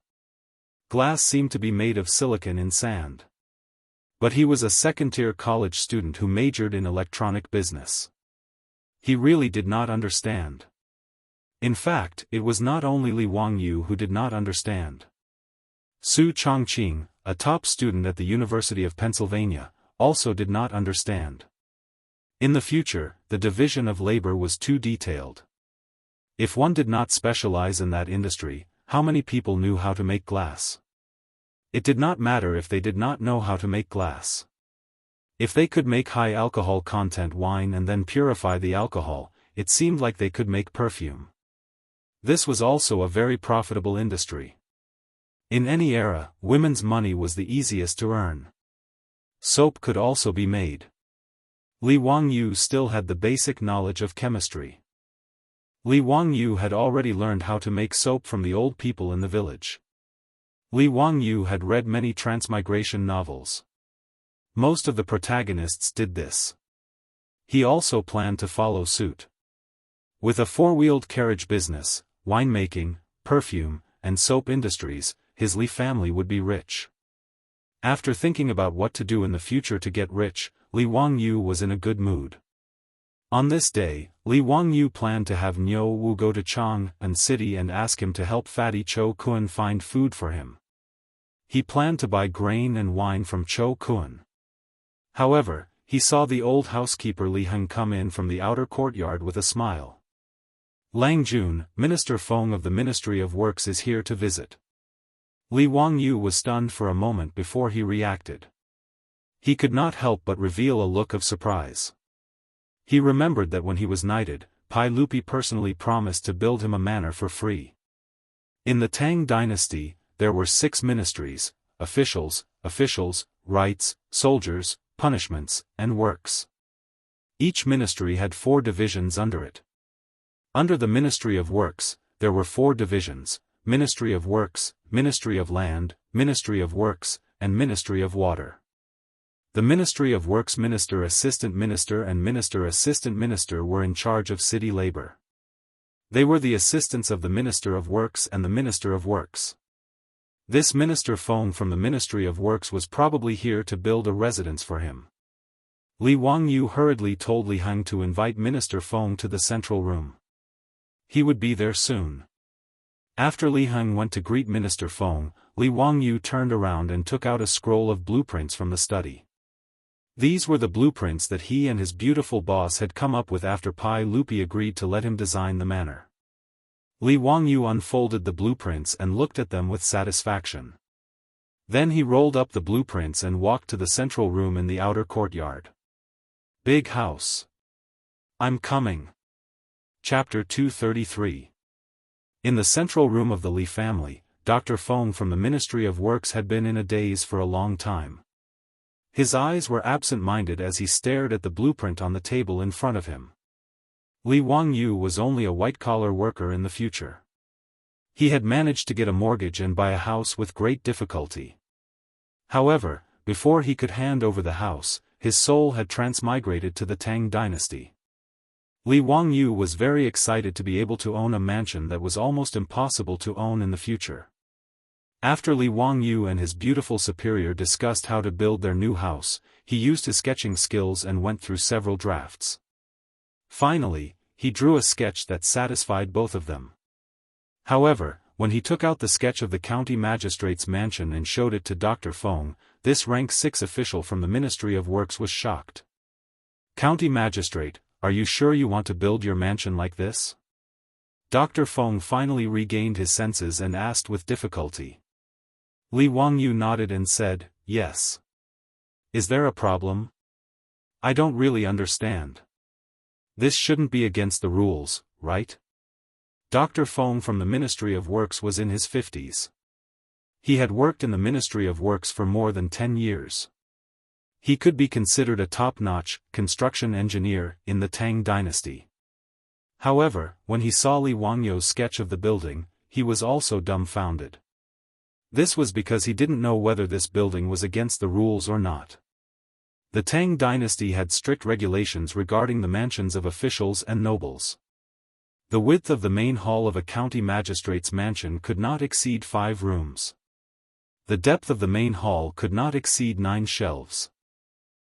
Glass seemed to be made of silicon in sand. But he was a second-tier college student who majored in electronic business. He really did not understand. In fact, it was not only Li Wangyu who did not understand. Su Chongqing, a top student at the University of Pennsylvania, also did not understand. In the future, the division of labor was too detailed. If one did not specialize in that industry, how many people knew how to make glass? It did not matter if they did not know how to make glass. If they could make high alcohol content wine and then purify the alcohol, it seemed like they could make perfume. This was also a very profitable industry. In any era, women's money was the easiest to earn. Soap could also be made. Li Wangyu still had the basic knowledge of chemistry. Li Wangyu had already learned how to make soap from the old people in the village. Li Wangyu had read many transmigration novels. Most of the protagonists did this. He also planned to follow suit. With a four-wheeled carriage business, winemaking, perfume, and soap industries, his Li family would be rich. After thinking about what to do in the future to get rich, Li Wangyu was in a good mood. On this day, Li Wangyu planned to have Niu Wu go to Chang'an City and ask him to help Fatty Cho Kun find food for him. He planned to buy grain and wine from Cho Kun. However, he saw the old housekeeper Li Heng come in from the outer courtyard with a smile. Lang Jun, Minister Feng of the Ministry of Works, is here to visit. Li Wangyu was stunned for a moment before he reacted. He could not help but reveal a look of surprise. He remembered that when he was knighted, Pai Lupi personally promised to build him a manor for free. In the Tang dynasty, there were 6 ministries: officials, rights, soldiers, punishments, and works. Each ministry had 4 divisions under it. Under the Ministry of Works, there were 4 divisions: Ministry of Works, Ministry of Land, Ministry of Works, and Ministry of Water. The Ministry of Works Minister Assistant Minister and Minister Assistant Minister were in charge of city labor. They were the assistants of the Minister of Works and the Minister of Works. This Minister Feng from the Ministry of Works was probably here to build a residence for him. Li Wangyu hurriedly told Li Heng to invite Minister Feng to the central room. He would be there soon. After Li Heng went to greet Minister Feng, Li Wangyu turned around and took out a scroll of blueprints from the study. These were the blueprints that he and his beautiful boss had come up with after Pai Lupi agreed to let him design the manor. Li Wangyu unfolded the blueprints and looked at them with satisfaction. Then he rolled up the blueprints and walked to the central room in the outer courtyard. Big house. I'm coming. Chapter 233. In the central room of the Li family, Dr. Feng from the Ministry of Works had been in a daze for a long time. His eyes were absent-minded as he stared at the blueprint on the table in front of him. Li Wangyu was only a white-collar worker in the future. He had managed to get a mortgage and buy a house with great difficulty. However, before he could hand over the house, his soul had transmigrated to the Tang dynasty. Li Wangyu was very excited to be able to own a mansion that was almost impossible to own in the future. After Li Wangyu and his beautiful superior discussed how to build their new house, he used his sketching skills and went through several drafts. Finally, he drew a sketch that satisfied both of them. However, when he took out the sketch of the county magistrate's mansion and showed it to Dr. Feng, this rank 6 official from the Ministry of Works was shocked. "County magistrate, are you sure you want to build your mansion like this?" Dr. Feng finally regained his senses and asked with difficulty. Li Wangyu nodded and said, "Yes." "Is there a problem? I don't really understand. This shouldn't be against the rules, right?" Dr. Feng from the Ministry of Works was in his 50s. He had worked in the Ministry of Works for more than 10 years. He could be considered a top-notch construction engineer in the Tang dynasty. However, when he saw Li Wangyu's sketch of the building, he was also dumbfounded. This was because he didn't know whether this building was against the rules or not. The Tang dynasty had strict regulations regarding the mansions of officials and nobles. The width of the main hall of a county magistrate's mansion could not exceed 5 rooms. The depth of the main hall could not exceed 9 shelves.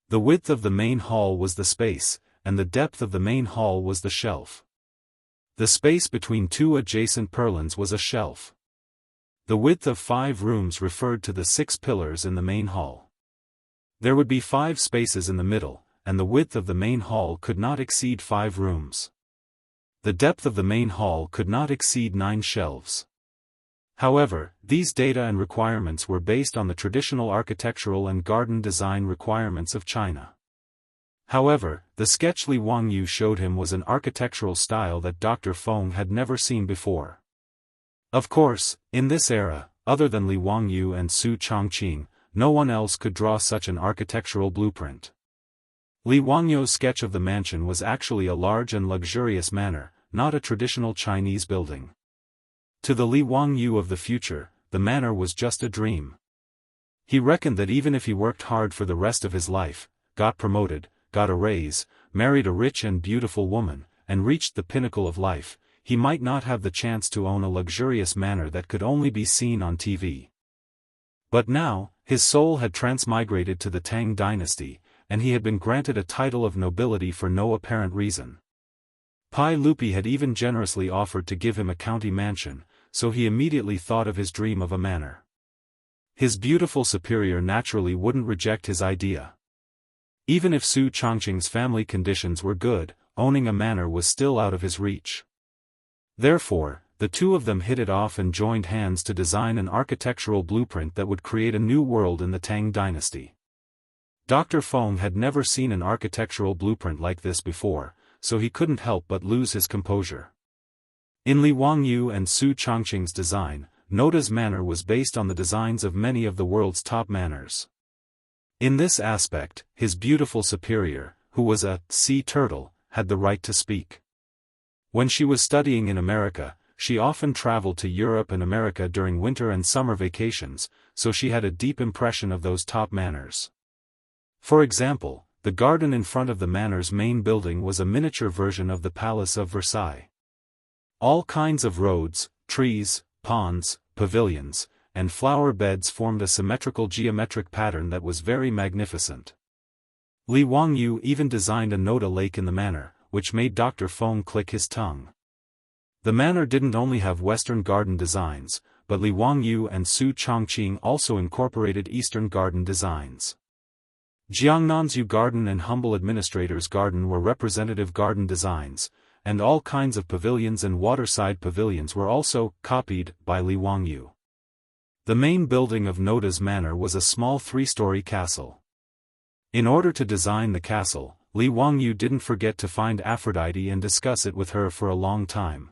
The width of the main hall was the space, and the depth of the main hall was the shelf. The space between 2 adjacent purlins was a shelf. The width of 5 rooms referred to the 6 pillars in the main hall. There would be 5 spaces in the middle, and the width of the main hall could not exceed 5 rooms. The depth of the main hall could not exceed 9 shelves. However, these data and requirements were based on the traditional architectural and garden design requirements of China. However, the sketch Li Wangyu showed him was an architectural style that Dr. Feng had never seen before. Of course, in this era, other than Li Wangyu and Su Chongqing, no one else could draw such an architectural blueprint. Li Wangyu's sketch of the mansion was actually a large and luxurious manor, not a traditional Chinese building. To the Li Wangyu of the future, the manor was just a dream. He reckoned that even if he worked hard for the rest of his life, got promoted, got a raise, married a rich and beautiful woman, and reached the pinnacle of life, he might not have the chance to own a luxurious manor that could only be seen on TV. But now, his soul had transmigrated to the Tang dynasty, and he had been granted a title of nobility for no apparent reason. Pai Lupi had even generously offered to give him a county mansion, so he immediately thought of his dream of a manor. His beautiful superior naturally wouldn't reject his idea. Even if Su Chongqing's family conditions were good, owning a manor was still out of his reach. Therefore, the two of them hit it off and joined hands to design an architectural blueprint that would create a new world in the Tang dynasty. Dr. Feng had never seen an architectural blueprint like this before, so he couldn't help but lose his composure. In Li Wangyu and Su Chongqing's design, Noda's manor was based on the designs of many of the world's top manors. In this aspect, his beautiful superior, who was a sea turtle, had the right to speak. When she was studying in America, she often traveled to Europe and America during winter and summer vacations, so she had a deep impression of those top manors. For example, the garden in front of the manor's main building was a miniature version of the Palace of Versailles. All kinds of roads, trees, ponds, pavilions, and flower beds formed a symmetrical geometric pattern that was very magnificent. Li Wangyu even designed a Noda lake in the manor, which made Dr. Feng click his tongue. The manor didn't only have Western garden designs, but Li Wangyu and Su Chongqing also incorporated Eastern garden designs. Jiangnan's Yu Garden and Humble Administrator's Garden were representative garden designs, and all kinds of pavilions and waterside pavilions were also copied by Li Wangyu. The main building of Noda's manor was a small 3-story castle. In order to design the castle, Li Wangyu didn't forget to find Aphrodite and discuss it with her for a long time.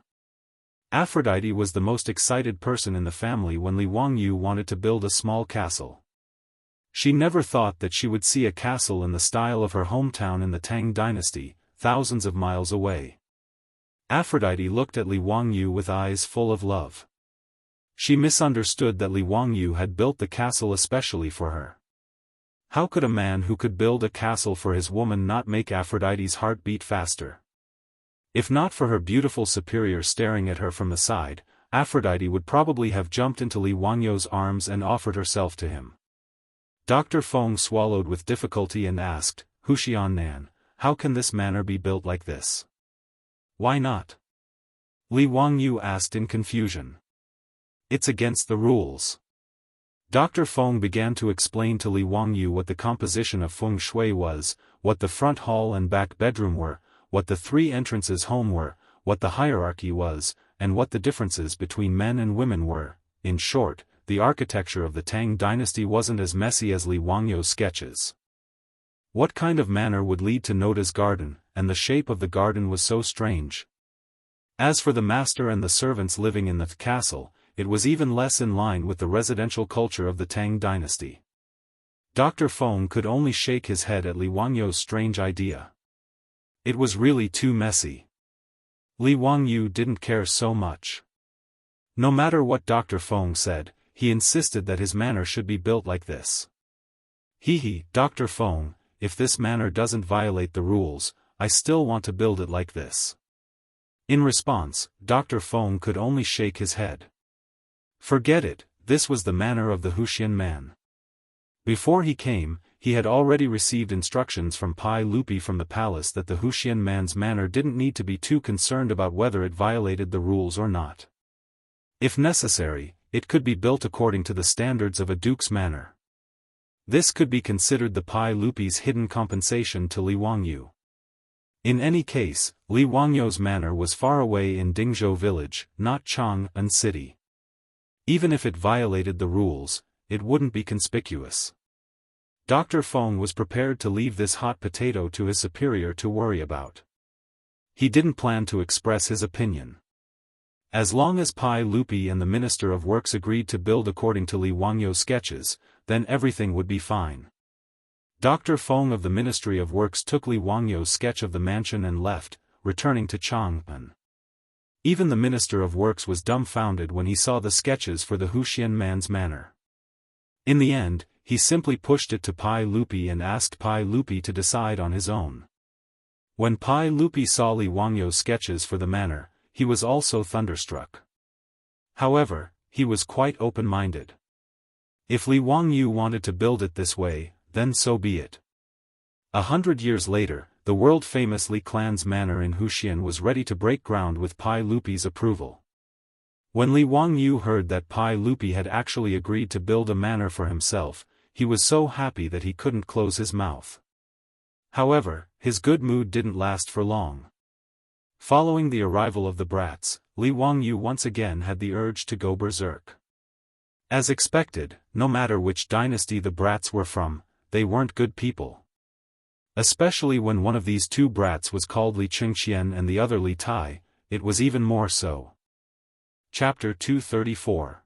Aphrodite was the most excited person in the family when Li Wangyu wanted to build a small castle. She never thought that she would see a castle in the style of her hometown in the Tang dynasty, thousands of miles away. Aphrodite looked at Li Wangyu with eyes full of love. She misunderstood that Li Wangyu had built the castle especially for her. How could a man who could build a castle for his woman not make Aphrodite's heart beat faster? If not for her beautiful superior staring at her from the side, Aphrodite would probably have jumped into Li Wangyu's arms and offered herself to him. Dr. Feng swallowed with difficulty and asked, Huxian, how can this manor be built like this? Why not? Li Wangyu asked in confusion. It's against the rules. Dr. Feng began to explain to Li Wangyu what the composition of feng shui was, what the front hall and back bedroom were, what the 3 entrances home were, what the hierarchy was, and what the differences between men and women were. In short, the architecture of the Tang dynasty wasn't as messy as Li Wangyu's sketches. What kind of manor would lead to Noda's garden, and the shape of the garden was so strange. As for the master and the servants living in the castle, it was even less in line with the residential culture of the Tang dynasty. Dr. Feng could only shake his head at Li Wangyu's strange idea. It was really too messy. Li Wangyu didn't care so much. No matter what Dr. Feng said, he insisted that his manor should be built like this. Dr. Feng, if this manor doesn't violate the rules, I still want to build it like this. In response, Dr. Feng could only shake his head. Forget it, this was the manor of the Huxian man. Before he came, he had already received instructions from Pai Lupi from the palace that the Huxian man's manor didn't need to be too concerned about whether it violated the rules or not. If necessary, it could be built according to the standards of a duke's manor. This could be considered the Pai Lupi's hidden compensation to Li Wangyu. In any case, Li Wangyu's manor was far away in Dingzhou village, not Chang'an city. Even if it violated the rules, it wouldn't be conspicuous. Dr. Feng was prepared to leave this hot potato to his superior to worry about. He didn't plan to express his opinion. As long as Pai Lupi and the Minister of Works agreed to build according to Li Wangyu's sketches, then everything would be fine. Dr. Feng of the Ministry of Works took Li Wangyu's sketch of the mansion and left, returning to Chang'an. Even the Minister of Works was dumbfounded when he saw the sketches for the Huxian man's manor. In the end, he simply pushed it to Pai Lupi and asked Pai Lupi to decide on his own. When Pai Lupi saw Li Wangyu's sketches for the manor, he was also thunderstruck. However, he was quite open-minded. If Li Wangyu wanted to build it this way, then so be it. 100 years later, the world-famous Li clan's manor in Huxian was ready to break ground with Pai Lupi's approval. When Li Wangyu heard that Pai Lupi had actually agreed to build a manor for himself, he was so happy that he couldn't close his mouth. However, his good mood didn't last for long. Following the arrival of the brats, Li Wangyu once again had the urge to go berserk. As expected, no matter which dynasty the brats were from, they weren't good people. Especially when one of these 2 brats was called Li Qingxian and the other Li Tai, it was even more so. Chapter 234.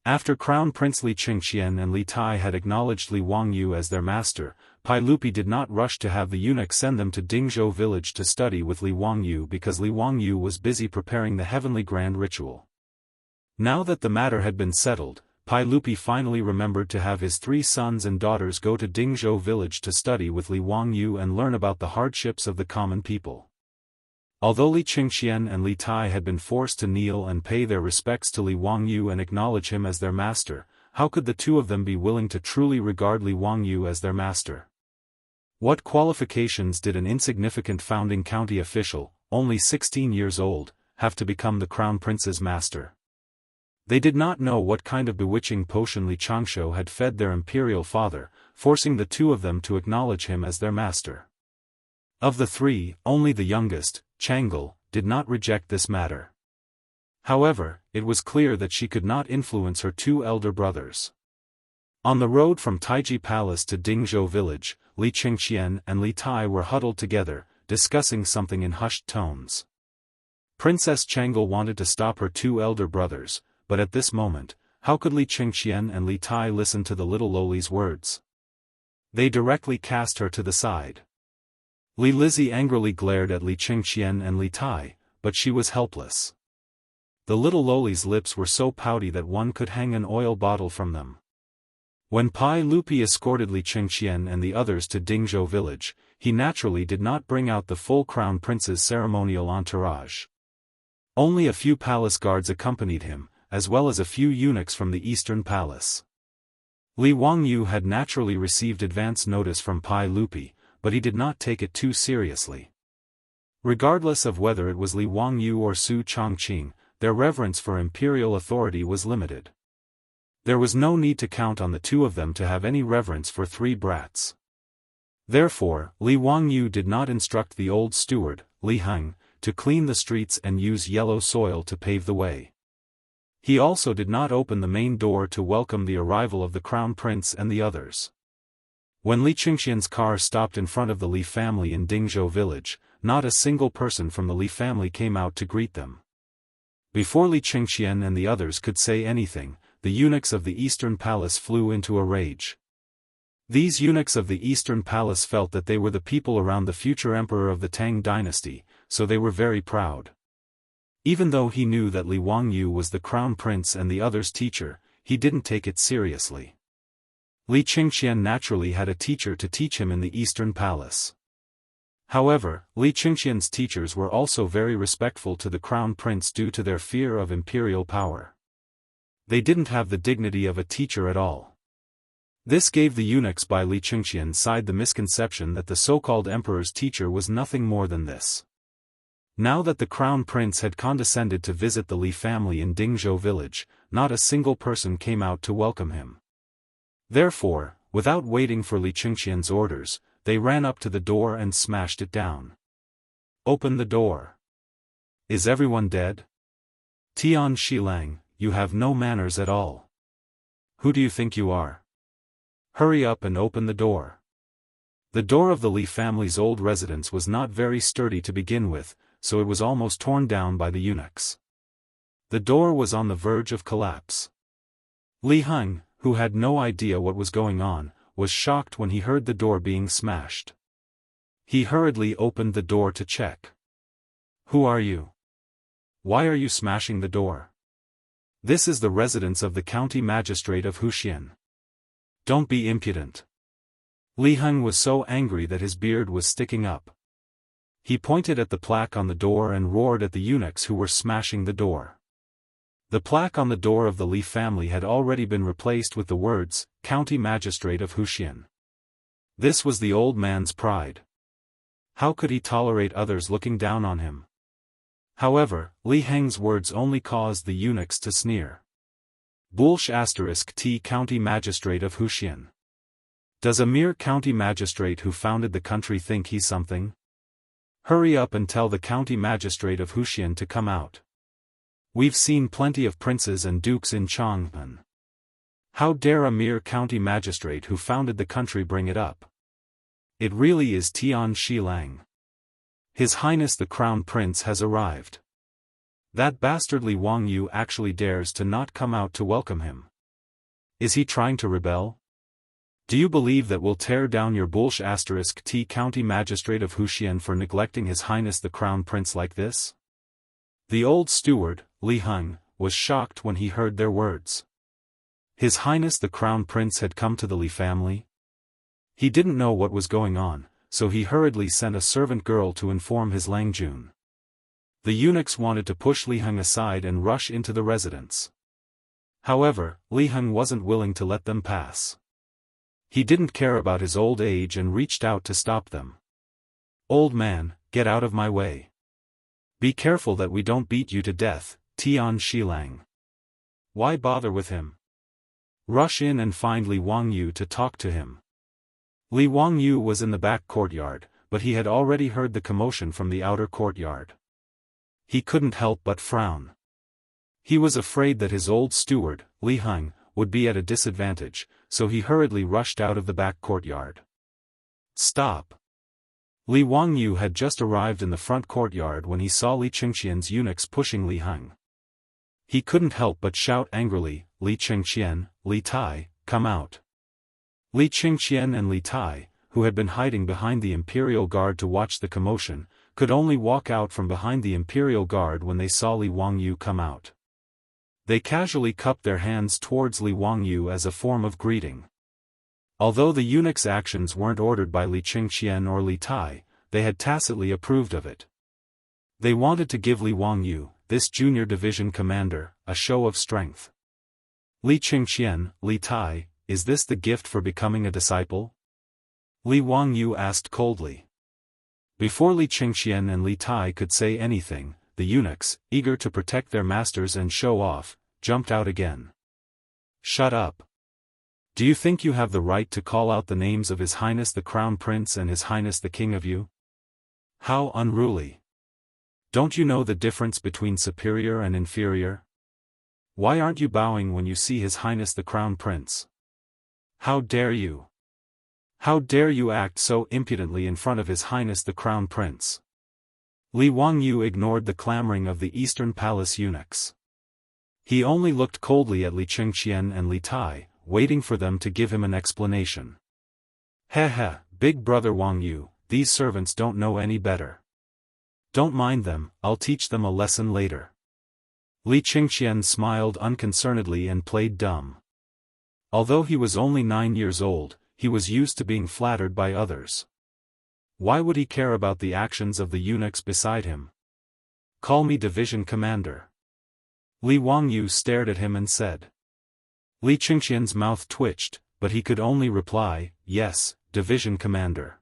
After Crown Prince Li Qingxian and Li Tai had acknowledged Li Wangyu as their master, Pai Lupi did not rush to have the eunuch send them to Dingzhou village to study with Li Wangyu because Li Wangyu was busy preparing the heavenly grand ritual. Now that the matter had been settled, Pai Lupi finally remembered to have his 3 sons and daughters go to Dingzhou village to study with Li Wangyu and learn about the hardships of the common people. Although Li Qingxian and Li Tai had been forced to kneel and pay their respects to Li Wangyu and acknowledge him as their master, how could the 2 of them be willing to truly regard Li Wangyu as their master? What qualifications did an insignificant founding county official, only 16 years old, have to become the crown prince's master? They did not know what kind of bewitching potion Li Changshu had fed their imperial father, forcing the 2 of them to acknowledge him as their master. Of the 3, only the youngest, Changle, did not reject this matter. However, it was clear that she could not influence her 2 elder brothers. On the road from Taiji Palace to Dingzhou village, Li Qingxian and Li Tai were huddled together, discussing something in hushed tones. Princess Chang'e wanted to stop her two elder brothers, but at this moment, how could Li Qingxian and Li Tai listen to the little lowly's words? They directly cast her to the side. Li Lizzie angrily glared at Li Qingxian and Li Tai, but she was helpless. The little lowly's lips were so pouty that one could hang an oil bottle from them. When Pai Lupi escorted Li Qingxian and the others to Dingzhou village, he naturally did not bring out the full crown prince's ceremonial entourage. Only a few palace guards accompanied him, as well as a few eunuchs from the eastern palace. Li Wangyu had naturally received advance notice from Pai Lupi, but he did not take it too seriously. Regardless of whether it was Li Wangyu or Su Chongqing, their reverence for imperial authority was limited. There was no need to count on the two of them to have any reverence for three brats. Therefore, Li Wangyu did not instruct the old steward, Li Heng, to clean the streets and use yellow soil to pave the way. He also did not open the main door to welcome the arrival of the crown prince and the others. When Li Qingxian's car stopped in front of the Li family in Dingzhou village, not a single person from the Li family came out to greet them. Before Li Qingxian and the others could say anything, the eunuchs of the eastern palace flew into a rage. These eunuchs of the eastern palace felt that they were the people around the future emperor of the Tang dynasty, so they were very proud. Even though he knew that Li Wangyu was the crown prince and the others' teacher, he didn't take it seriously. Li Qingxian naturally had a teacher to teach him in the eastern palace. However, Li Qingxian's teachers were also very respectful to the crown prince due to their fear of imperial power. They didn't have the dignity of a teacher at all. This gave the eunuchs by Li Qingxian's side the misconception that the so-called emperor's teacher was nothing more than this. Now that the crown prince had condescended to visit the Li family in Dingzhou village, not a single person came out to welcome him. Therefore, without waiting for Li Qingxian's orders, they ran up to the door and smashed it down. Open the door. Is everyone dead? Tian Shilang, you have no manners at all. Who do you think you are? Hurry up and open the door. The door of the Li family's old residence was not very sturdy to begin with, so it was almost torn down by the eunuchs. The door was on the verge of collapse. Li Heng, who had no idea what was going on, was shocked when he heard the door being smashed. He hurriedly opened the door to check. Who are you? Why are you smashing the door? This is the residence of the county magistrate of Huxian. Don't be impudent. Li Heng was so angry that his beard was sticking up. He pointed at the plaque on the door and roared at the eunuchs who were smashing the door. The plaque on the door of the Li family had already been replaced with the words, County Magistrate of Huxian. This was the old man's pride. How could he tolerate others looking down on him? However, Li Heng's words only caused the eunuchs to sneer. Bulsh *T County Magistrate of Huxian. Does a mere county magistrate who founded the country think he's something? Hurry up and tell the county magistrate of Huxian to come out. We've seen plenty of princes and dukes in Chang'an. How dare a mere county magistrate who founded the country bring it up? It really is Tian Shilang. His Highness the Crown Prince has arrived. That bastard Li Wangyu actually dares to not come out to welcome him. Is he trying to rebel? Do you believe that we'll tear down your Bulsh *T County Magistrate of Huxian for neglecting His Highness the Crown Prince like this? The old steward, Li Heng, was shocked when he heard their words. His Highness the Crown Prince had come to the Li family? He didn't know what was going on, so he hurriedly sent a servant girl to inform his Langjun. The eunuchs wanted to push Li Heng aside and rush into the residence. However, Li Heng wasn't willing to let them pass. He didn't care about his old age and reached out to stop them. Old man, get out of my way. Be careful that we don't beat you to death, Tian Shilang. Why bother with him? Rush in and find Li Wangyu to talk to him. Li Wangyu was in the back courtyard, but he had already heard the commotion from the outer courtyard. He couldn't help but frown. He was afraid that his old steward, Li Heng, would be at a disadvantage, so he hurriedly rushed out of the back courtyard. Stop! Li Wangyu had just arrived in the front courtyard when he saw Li Qingqian's eunuchs pushing Li Heng. He couldn't help but shout angrily, "Li Qingqian, Li Tai, come out." Li Qingqian and Li Tai, who had been hiding behind the Imperial Guard to watch the commotion, could only walk out from behind the Imperial Guard when they saw Li Wangyu come out. They casually cupped their hands towards Li Wangyu as a form of greeting. Although the eunuchs' actions weren't ordered by Li Qingqian or Li Tai, they had tacitly approved of it. They wanted to give Li Wangyu, this junior division commander, a show of strength. Li Qingqian, Li Tai, is this the gift for becoming a disciple? Li Wangyu asked coldly. Before Li Qingqian and Li Tai could say anything, the eunuchs, eager to protect their masters and show off, jumped out again. Shut up. Do you think you have the right to call out the names of His Highness the Crown Prince and His Highness the King of you? How unruly. Don't you know the difference between superior and inferior? Why aren't you bowing when you see His Highness the Crown Prince? How dare you? How dare you act so impudently in front of His Highness the Crown Prince? Li Wangyu ignored the clamoring of the Eastern Palace eunuchs. He only looked coldly at Li Qingqian and Li Tai, waiting for them to give him an explanation. Heh, big brother Wangyu, these servants don't know any better. Don't mind them, I'll teach them a lesson later. Li Qingqian smiled unconcernedly and played dumb. Although he was only 9 years old, he was used to being flattered by others. Why would he care about the actions of the eunuchs beside him? Call me division commander. Li Wangyu stared at him and said. Li Qingqian's mouth twitched, but he could only reply, yes, division commander.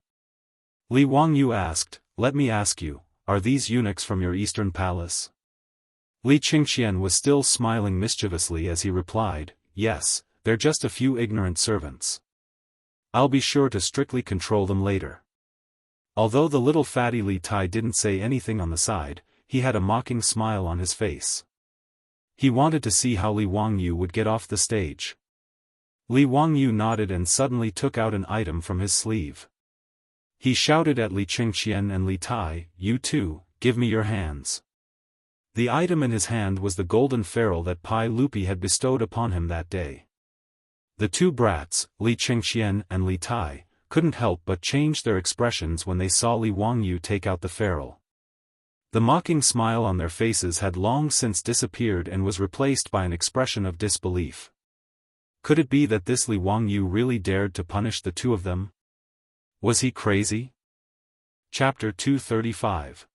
Li Wangyu asked, let me ask you, are these eunuchs from your eastern palace? Li Qingqian was still smiling mischievously as he replied, yes, they're just a few ignorant servants. I'll be sure to strictly control them later. Although the little fatty Li Tai didn't say anything on the side, he had a mocking smile on his face. He wanted to see how Li Wangyu would get off the stage. Li Wangyu nodded and suddenly took out an item from his sleeve. He shouted at Li Qingqian and Li Tai, you two, give me your hands. The item in his hand was the golden ferrule that Pai Lupi had bestowed upon him that day. The two brats, Li Qingqian and Li Tai, couldn't help but change their expressions when they saw Li Wangyu take out the ferrule. The mocking smile on their faces had long since disappeared and was replaced by an expression of disbelief. Could it be that this Li Wangyu really dared to punish the two of them? Was he crazy? Chapter 235.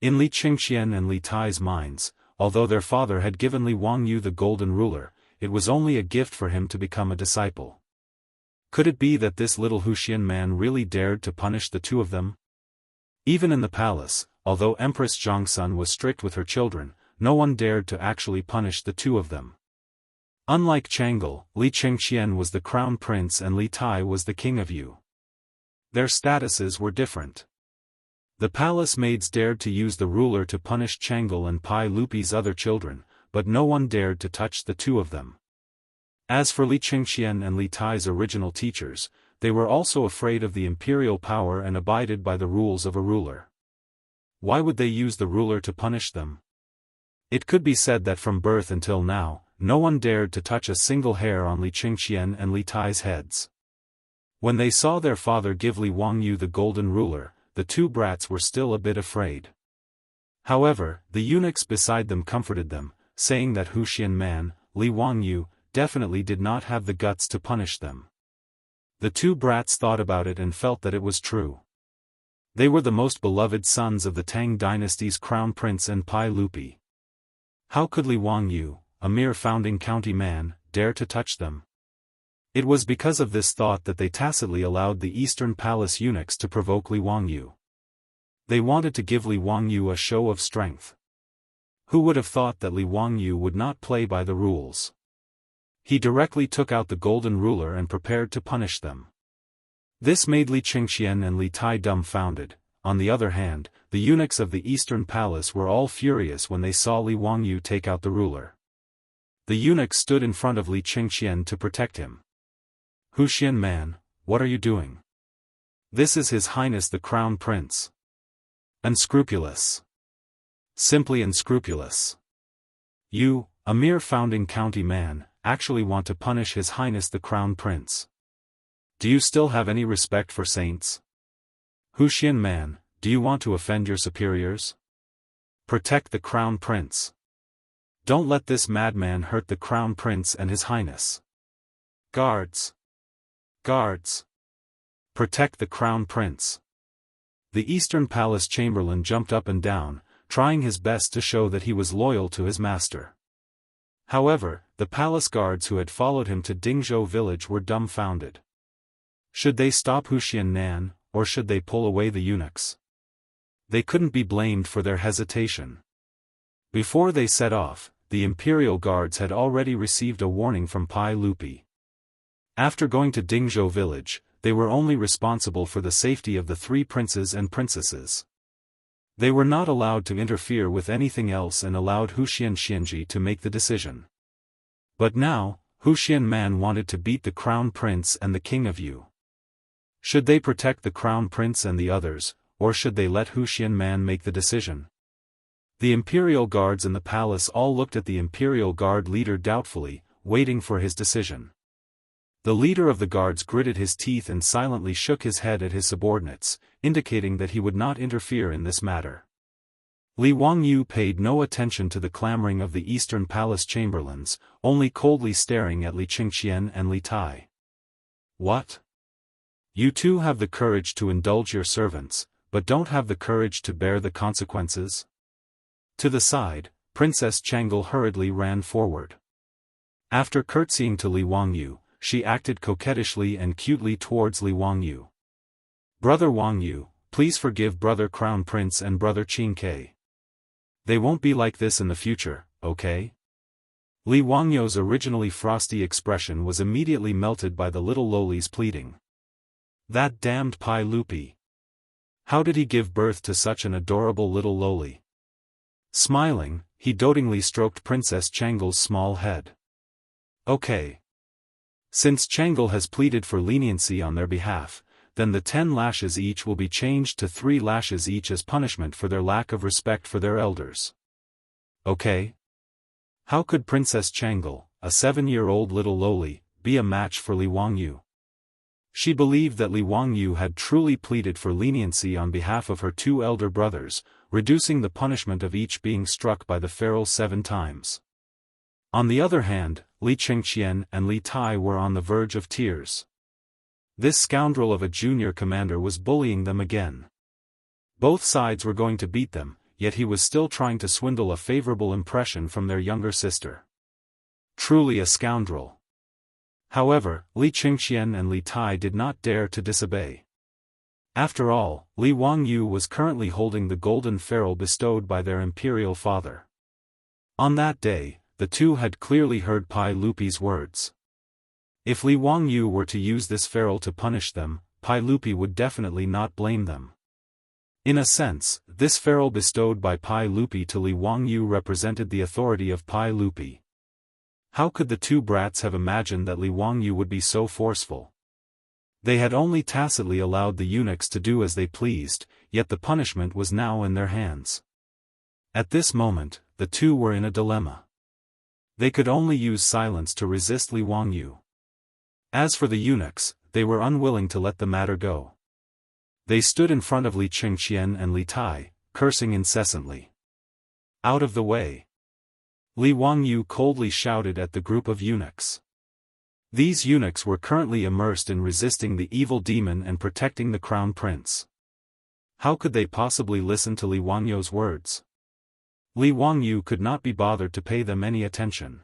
In Li Qingqian and Li Tai's minds, although their father had given Li Wangyu the golden ruler, it was only a gift for him to become a disciple. Could it be that this little Huxian man really dared to punish the two of them? Even in the palace, although Empress Zhongsun was strict with her children, no one dared to actually punish the two of them. Unlike Chang'e, Li Qingqian was the crown prince and Li Tai was the king of Yu. Their statuses were different. The palace maids dared to use the ruler to punish Chang'e and Pai Lupi's other children, but no one dared to touch the two of them. As for Li Qingqian and Li Tai's original teachers, they were also afraid of the imperial power and abided by the rules of a ruler. Why would they use the ruler to punish them? It could be said that from birth until now, no one dared to touch a single hair on Li Qingqian and Li Tai's heads. When they saw their father give Li Wangyu the golden ruler, the two brats were still a bit afraid. However, the eunuchs beside them comforted them, saying that Huxian man, Li Wangyu, definitely did not have the guts to punish them. The two brats thought about it and felt that it was true. They were the most beloved sons of the Tang dynasty's crown prince and Pai Lupi. How could Li Wangyu, a mere founding county man, dare to touch them? It was because of this thought that they tacitly allowed the Eastern Palace eunuchs to provoke Li Wangyu. They wanted to give Li Wangyu a show of strength. Who would have thought that Li Wangyu would not play by the rules? He directly took out the golden ruler and prepared to punish them. This made Li Qingqian and Li Tai dumbfounded. On the other hand, the eunuchs of the Eastern Palace were all furious when they saw Li Wangyu take out the ruler. The eunuchs stood in front of Li Qingqian to protect him. Huxian man, what are you doing? This is His Highness the Crown Prince. Unscrupulous. Simply unscrupulous. You, a mere founding county man, actually want to punish His Highness the Crown Prince. Do you still have any respect for saints? Wuxian man, do you want to offend your superiors? Protect the Crown Prince. Don't let this madman hurt the Crown Prince and His Highness. Guards. Guards. Protect the Crown Prince. The Eastern Palace Chamberlain jumped up and down, trying his best to show that he was loyal to his master. However, the palace guards who had followed him to Dingzhou village were dumbfounded. Should they stop Wuxian Nan, or should they pull away the eunuchs? They couldn't be blamed for their hesitation. Before they set off, the imperial guards had already received a warning from Pai Lupi. After going to Dingzhou village, they were only responsible for the safety of the 3 princes and princesses. They were not allowed to interfere with anything else and allowed Wuxia Xianxia to make the decision. But now, Wuxian man wanted to beat the Crown Prince and the King of Yu. Should they protect the Crown Prince and the others, or should they let Wuxian man make the decision? The imperial guards in the palace all looked at the imperial guard leader doubtfully, waiting for his decision. The leader of the guards gritted his teeth and silently shook his head at his subordinates, indicating that he would not interfere in this matter. Li Wangyu paid no attention to the clamoring of the Eastern Palace chamberlains, only coldly staring at Li Qingqian and Li Tai. What? You two have the courage to indulge your servants, but don't have the courage to bear the consequences? To the side, Princess Changel hurriedly ran forward. After curtsying to Li Wangyu, she acted coquettishly and cutely towards Li Wangyu. Brother Wangyu, please forgive Brother Crown Prince and Brother Qing Ke. They won't be like this in the future, okay? Li Wangyu's originally frosty expression was immediately melted by the little loli's pleading. That damned Pai Lupi. How did he give birth to such an adorable little loli? Smiling, he dotingly stroked Princess Changel's small head. Okay. Since Changel has pleaded for leniency on their behalf, then the 10 lashes each will be changed to 3 lashes each as punishment for their lack of respect for their elders. Okay? How could Princess Changel, a 7-year-old little loli, be a match for Li Wangyu? She believed that Li Wangyu had truly pleaded for leniency on behalf of her 2 elder brothers, reducing the punishment of each being struck by the ferrule 7 times. On the other hand, Li Qingqian and Li Tai were on the verge of tears. This scoundrel of a junior commander was bullying them again. Both sides were going to beat them, yet he was still trying to swindle a favorable impression from their younger sister. Truly a scoundrel. However, Li Qingqian and Li Tai did not dare to disobey. After all, Li Wangyu was currently holding the golden ferrule bestowed by their imperial father. On that day, the two had clearly heard Pai Lupi's words. If Li Wangyu were to use this ferrule to punish them, Pai Lupi would definitely not blame them. In a sense, this ferrule bestowed by Pai Lupi to Li Wangyu represented the authority of Pai Lupi. How could the 2 brats have imagined that Li Wangyu would be so forceful? They had only tacitly allowed the eunuchs to do as they pleased, yet the punishment was now in their hands. At this moment, the 2 were in a dilemma. They could only use silence to resist Li Wangyu. As for the eunuchs, they were unwilling to let the matter go. They stood in front of Li Qingqian and Li Tai, cursing incessantly. Out of the way! Li Wangyu coldly shouted at the group of eunuchs. These eunuchs were currently immersed in resisting the evil demon and protecting the crown prince. How could they possibly listen to Li Wangyu's words? Li Wangyu could not be bothered to pay them any attention.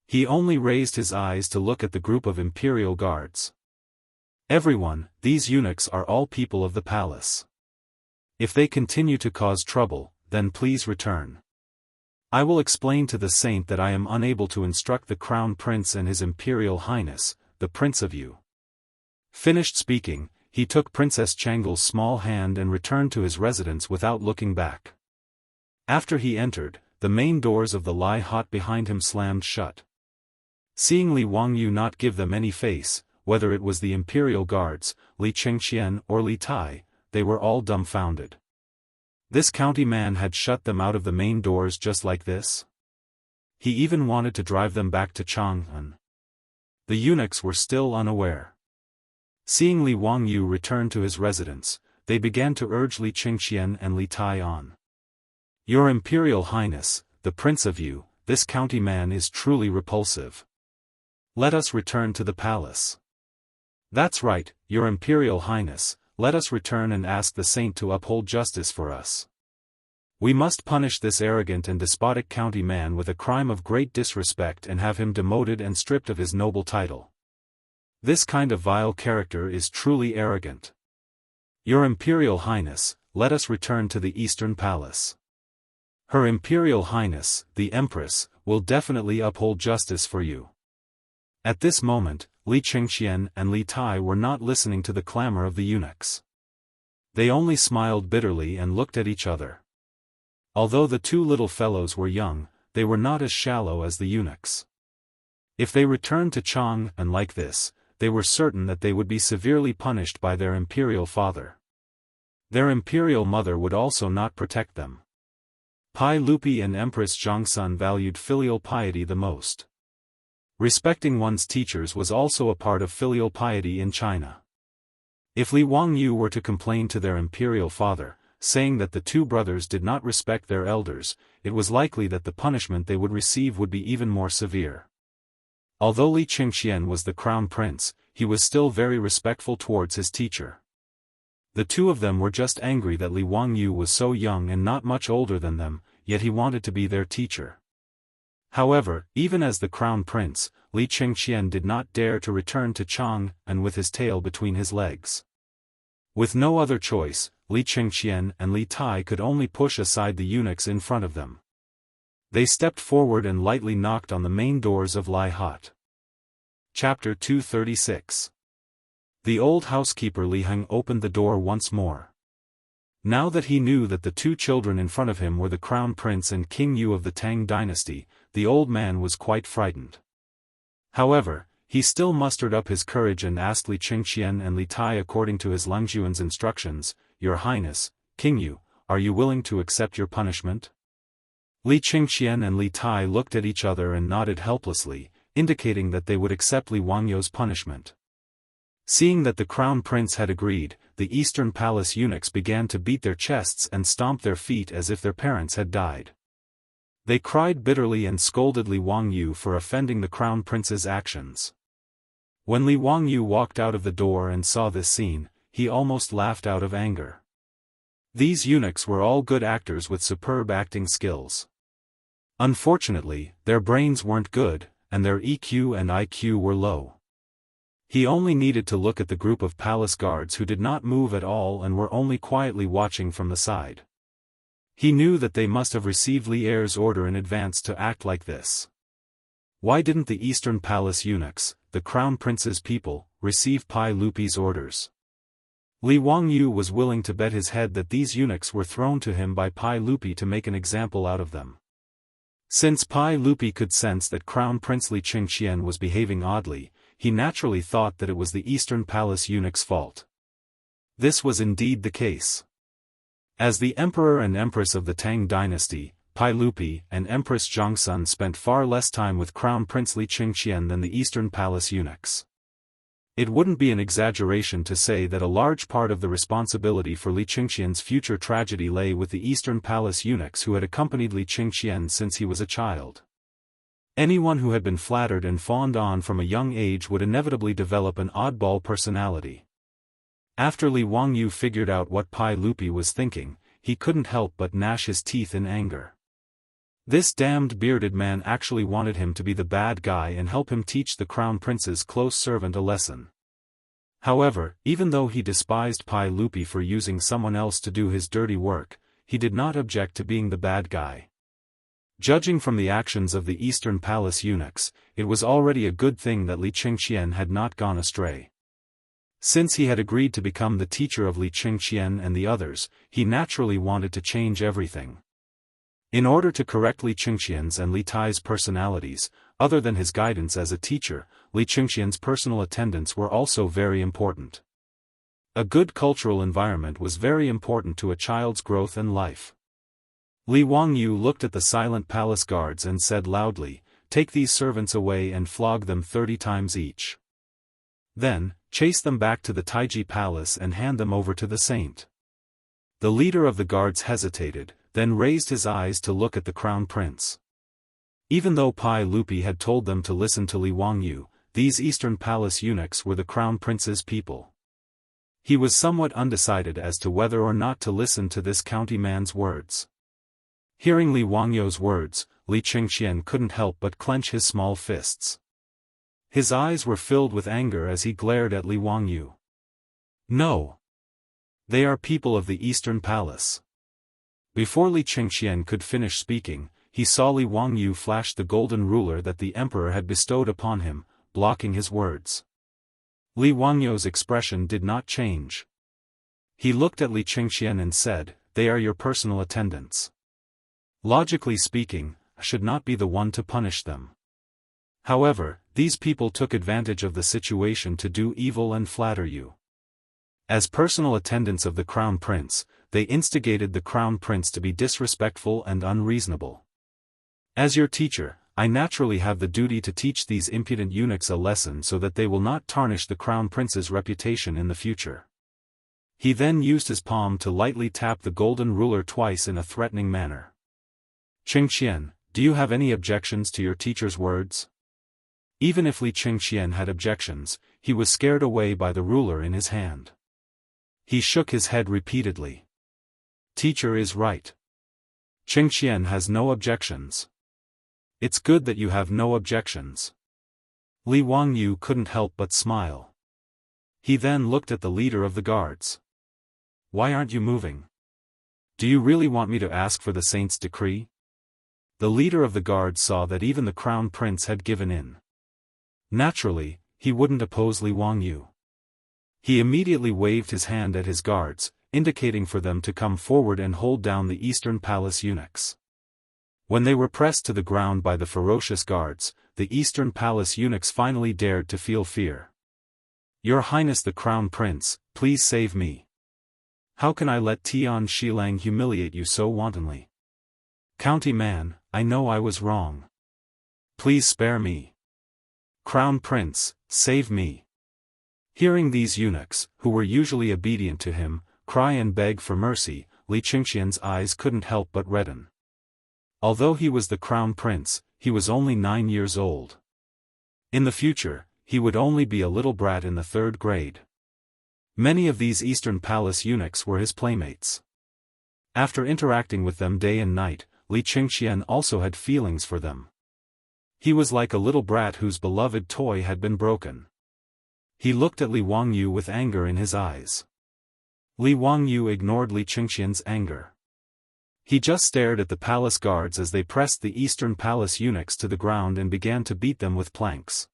He only raised his eyes to look at the group of imperial guards. Everyone, these eunuchs are all people of the palace. If they continue to cause trouble, then please return. I will explain to the saint that I am unable to instruct the crown prince and his imperial highness, the Prince of Yu. Finished speaking, he took Princess Changel's small hand and returned to his residence without looking back. After he entered, the main doors of the Lai hut behind him slammed shut. Seeing Li Wangyu not give them any face, whether it was the imperial guards, Li Qingshian or Li Tai, they were all dumbfounded. This county man had shut them out of the main doors just like this? He even wanted to drive them back to Chang'an. The eunuchs were still unaware. Seeing Li Wangyu return to his residence, they began to urge Li Qingshian and Li Tai on. Your Imperial Highness, the Prince of Yu, this county man is truly repulsive. Let us return to the palace. That's right, Your Imperial Highness, let us return and ask the saint to uphold justice for us. We must punish this arrogant and despotic county man with a crime of great disrespect and have him demoted and stripped of his noble title. This kind of vile character is truly arrogant. Your Imperial Highness, let us return to the Eastern Palace. Her Imperial Highness, the Empress, will definitely uphold justice for you. At this moment, Li Qingshian and Li Tai were not listening to the clamor of the eunuchs. They only smiled bitterly and looked at each other. Although the two little fellows were young, they were not as shallow as the eunuchs. If they returned to Chang'an like this, they were certain that they would be severely punished by their imperial father. Their imperial mother would also not protect them. Pai Lupi and Empress Zhongsun valued filial piety the most. Respecting one's teachers was also a part of filial piety in China. If Li Wangyu were to complain to their imperial father, saying that the two brothers did not respect their elders, it was likely that the punishment they would receive would be even more severe. Although Li Qingshian was the crown prince, he was still very respectful towards his teacher. The two of them were just angry that Li Wangyu was so young and not much older than them, yet he wanted to be their teacher. However, even as the crown prince, Li Qingshian did not dare to return to Chang'an with his tail between his legs. With no other choice, Li Qingshian and Li Tai could only push aside the eunuchs in front of them. They stepped forward and lightly knocked on the main doors of Lai Hut. Chapter 236. The old housekeeper Li Heng opened the door once more. Now that he knew that the two children in front of him were the crown prince and King Yu of the Tang dynasty, the old man was quite frightened. However, he still mustered up his courage and asked Li Qingshian and Li Tai according to his Lungjuan's instructions, Your Highness, King Yu, are you willing to accept your punishment? Li Qingshian and Li Tai looked at each other and nodded helplessly, indicating that they would accept Li Wangyu's punishment. Seeing that the crown prince had agreed, the Eastern Palace eunuchs began to beat their chests and stomp their feet as if their parents had died. They cried bitterly and scolded Li Wangyu for offending the crown prince's actions. When Li Wangyu walked out of the door and saw this scene, he almost laughed out of anger. These eunuchs were all good actors with superb acting skills. Unfortunately, their brains weren't good, and their EQ and IQ were low. He only needed to look at the group of palace guards who did not move at all and were only quietly watching from the side. He knew that they must have received Li Er's order in advance to act like this. Why didn't the Eastern Palace eunuchs, the crown prince's people, receive Pai Lupi's orders? Li Wangyu was willing to bet his head that these eunuchs were thrown to him by Pai Lupi to make an example out of them. Since Pai Lupi could sense that Crown Prince Li Qingshian was behaving oddly, he naturally thought that it was the Eastern Palace eunuch's fault. This was indeed the case. As the Emperor and Empress of the Tang dynasty, Pai Lupi and Empress Zhongsun spent far less time with Crown Prince Li Qingshian than the Eastern Palace eunuchs. It wouldn't be an exaggeration to say that a large part of the responsibility for Li Qingshian's future tragedy lay with the Eastern Palace eunuchs who had accompanied Li Qingshian since he was a child. Anyone who had been flattered and fawned on from a young age would inevitably develop an oddball personality. After Li Wangyu figured out what Pai Lupi was thinking, he couldn't help but gnash his teeth in anger. This damned bearded man actually wanted him to be the bad guy and help him teach the Crown Prince's close servant a lesson. However, even though he despised Pai Lupi for using someone else to do his dirty work, he did not object to being the bad guy. Judging from the actions of the Eastern Palace eunuchs, it was already a good thing that Li Qingshian had not gone astray. Since he had agreed to become the teacher of Li Qingshian and the others, he naturally wanted to change everything. In order to correct Li Qingshian's and Li Tai's personalities, Other than his guidance as a teacher, Li Qingxian's personal attendants were also very important. A good cultural environment was very important to a child's growth and life. Li Wangyu looked at the silent palace guards and said loudly, "Take these servants away and flog them 30 times each. Then, chase them back to the Taiji palace and hand them over to the saint." The leader of the guards hesitated, then raised his eyes to look at the crown prince. Even though Pai Lupi had told them to listen to Li Wangyu, these Eastern Palace eunuchs were the crown prince's people. He was somewhat undecided as to whether or not to listen to this county man's words. Hearing Li Wangyu's words, Li Qingxian couldn't help but clench his small fists. His eyes were filled with anger as he glared at Li Wangyu. No! They are people of the Eastern Palace. Before Li Qingxian could finish speaking, he saw Li Wangyu flash the golden ruler that the emperor had bestowed upon him, blocking his words. Li Wangyu's expression did not change. He looked at Li Qingxian and said, "They are your personal attendants. Logically speaking, I should not be the one to punish them. However, these people took advantage of the situation to do evil and flatter you. As personal attendants of the crown prince, they instigated the crown prince to be disrespectful and unreasonable. As your teacher, I naturally have the duty to teach these impudent eunuchs a lesson so that they will not tarnish the crown prince's reputation in the future." He then used his palm to lightly tap the golden ruler twice in a threatening manner. "Qingxian, do you have any objections to your teacher's words?" Even if Li Qingxian had objections, he was scared away by the ruler in his hand. He shook his head repeatedly. "Teacher is right. Qingxian has no objections." "It's good that you have no objections." Li Wangyu couldn't help but smile. He then looked at the leader of the guards. "Why aren't you moving? Do you really want me to ask for the saint's decree?" The leader of the guards saw that even the crown prince had given in. Naturally, he wouldn't oppose Li Wangyu. He immediately waved his hand at his guards, indicating for them to come forward and hold down the Eastern Palace eunuchs. When they were pressed to the ground by the ferocious guards, the Eastern Palace eunuchs finally dared to feel fear. "Your Highness the Crown Prince, please save me. How can I let Tian Shilang humiliate you so wantonly? County man, I know I was wrong. Please spare me. Crown Prince, save me." Hearing these eunuchs, who were usually obedient to him, cry and beg for mercy, Li Qingxian's eyes couldn't help but redden. Although he was the crown prince, he was only 9 years old. In the future, he would only be a little brat in the 3rd grade. Many of these Eastern Palace eunuchs were his playmates. After interacting with them day and night, Li Qingxian also had feelings for them. He was like a little brat whose beloved toy had been broken. He looked at Li Wangyu with anger in his eyes. Li Wangyu ignored Li Qingxian's anger. He just stared at the palace guards as they pressed the Eastern Palace eunuchs to the ground and began to beat them with planks.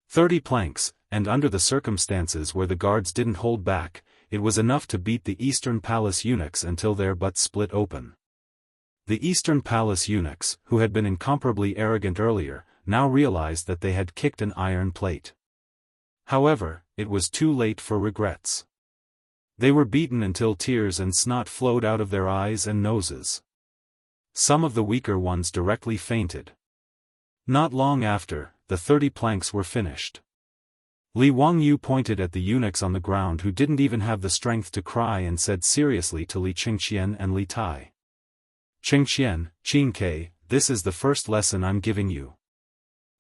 30 planks, and under the circumstances where the guards didn't hold back, it was enough to beat the Eastern Palace eunuchs until their butts split open. The Eastern Palace eunuchs, who had been incomparably arrogant earlier, now realized that they had kicked an iron plate. However, it was too late for regrets. They were beaten until tears and snot flowed out of their eyes and noses. Some of the weaker ones directly fainted. Not long after, the 30 planks were finished. Li Wangyu pointed at the eunuchs on the ground who didn't even have the strength to cry and said seriously to Li Qingxian and Li Tai. "Qingxian, Qingke, this is the first lesson I'm giving you.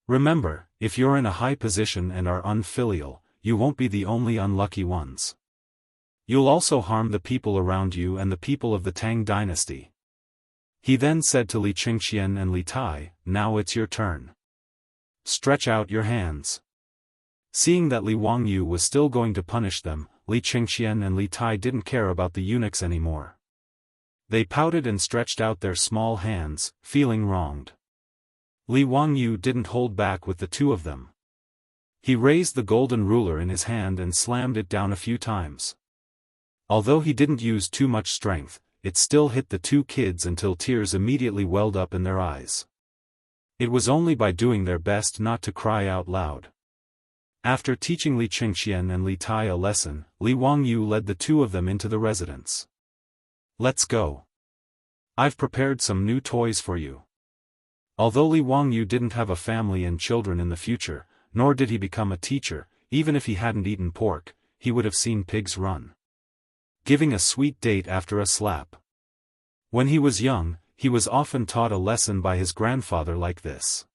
Remember, if you're in a high position and are unfilial, you won't be the only unlucky ones. You'll also harm the people around you and the people of the Tang dynasty." He then said to Li Qingxian and Li Tai, "Now it's your turn. Stretch out your hands." Seeing that Li Wangyu was still going to punish them, Li Qingxian and Li Tai didn't care about the eunuchs anymore. They pouted and stretched out their small hands, feeling wronged. Li Wangyu didn't hold back with the two of them. He raised the golden ruler in his hand and slammed it down a few times. Although he didn't use too much strength, it still hit the two kids until tears immediately welled up in their eyes. It was only by doing their best not to cry out loud. After teaching Li Qingxian and Li Tai a lesson, Li Wangyu led the two of them into the residence. "Let's go. I've prepared some new toys for you." Although Li Wangyu didn't have a family and children in the future, nor did he become a teacher, even if he hadn't eaten pork, he would have seen pigs run. Giving a sweet date after a slap. When he was young, he was often taught a lesson by his grandfather like this.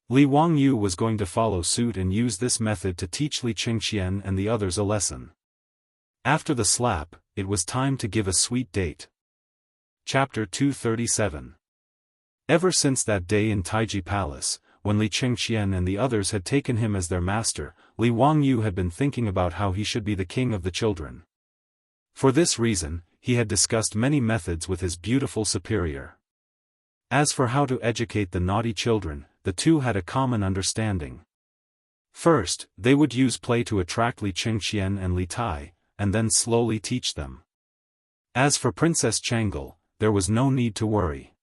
Li Wangyu was going to follow suit and use this method to teach Li Qingxian and the others a lesson. After the slap, it was time to give a sweet date. Chapter 237. Ever since that day in Taiji Palace, when Li Qingxian and the others had taken him as their master, Li Wangyu had been thinking about how he should be the king of the children. For this reason, he had discussed many methods with his beautiful superior. As for how to educate the naughty children, the two had a common understanding. First, they would use play to attract Li Qingxian and Li Tai, and then slowly teach them. As for Princess Chang'e, there was no need to worry.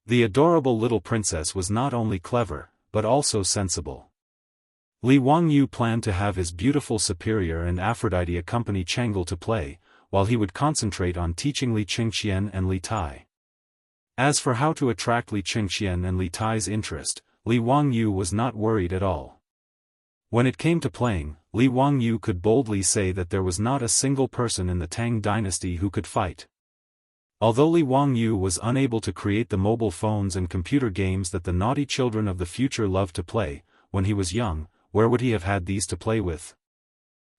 The adorable little princess was not only clever, but also sensible. Li Wangyu planned to have his beautiful superior and Aphrodite accompany Chang'e to play, while he would concentrate on teaching Li Qingxian and Li Tai. As for how to attract Li Qingxian and Li Tai's interest, Li Wangyu was not worried at all. When it came to playing, Li Wangyu could boldly say that there was not a single person in the Tang dynasty who could fight. Although Li Wangyu was unable to create the mobile phones and computer games that the naughty children of the future loved to play, when he was young, where would he have had these to play with?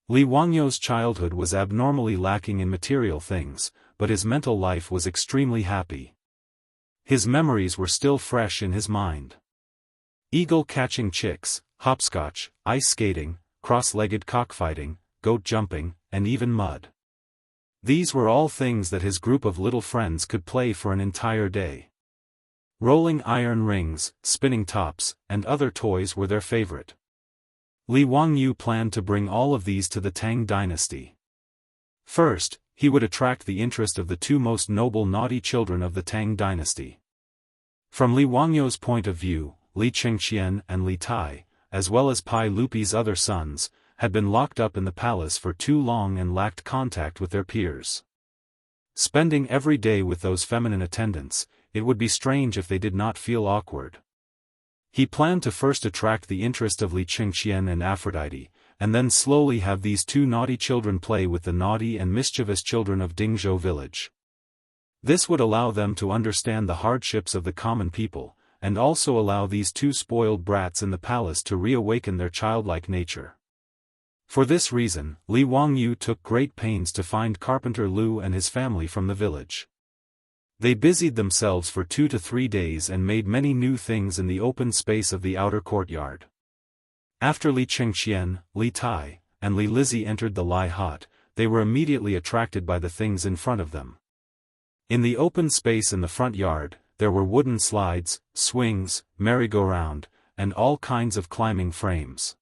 Li Wangyu's childhood was abnormally lacking in material things, but his mental life was extremely happy. His memories were still fresh in his mind. Eagle catching chicks, hopscotch, ice skating, cross-legged cockfighting, goat jumping, and even mud. These were all things that his group of little friends could play for an entire day. Rolling iron rings, spinning tops, and other toys were their favorite. Li Wangyu planned to bring all of these to the Tang dynasty. First, he would attract the interest of the two most noble naughty children of the Tang dynasty. From Li Wangyu's point of view, Li Qingxian and Li Tai, as well as Pai Lupi's other sons, had been locked up in the palace for too long and lacked contact with their peers. Spending every day with those feminine attendants, it would be strange if they did not feel awkward. He planned to first attract the interest of Li Qingxian and Aphrodite, and then slowly have these two naughty children play with the naughty and mischievous children of Dingzhou village. This would allow them to understand the hardships of the common people, and also allow these two spoiled brats in the palace to reawaken their childlike nature. For this reason, Li Wangyu took great pains to find Carpenter Lu and his family from the village. They busied themselves for 2 to 3 days and made many new things in the open space of the outer courtyard. After Li Qingxian, Li Tai, and Li Lizzie entered the Lai hut, they were immediately attracted by the things in front of them. In the open space in the front yard, there were wooden slides, swings, merry-go-round, and all kinds of climbing frames.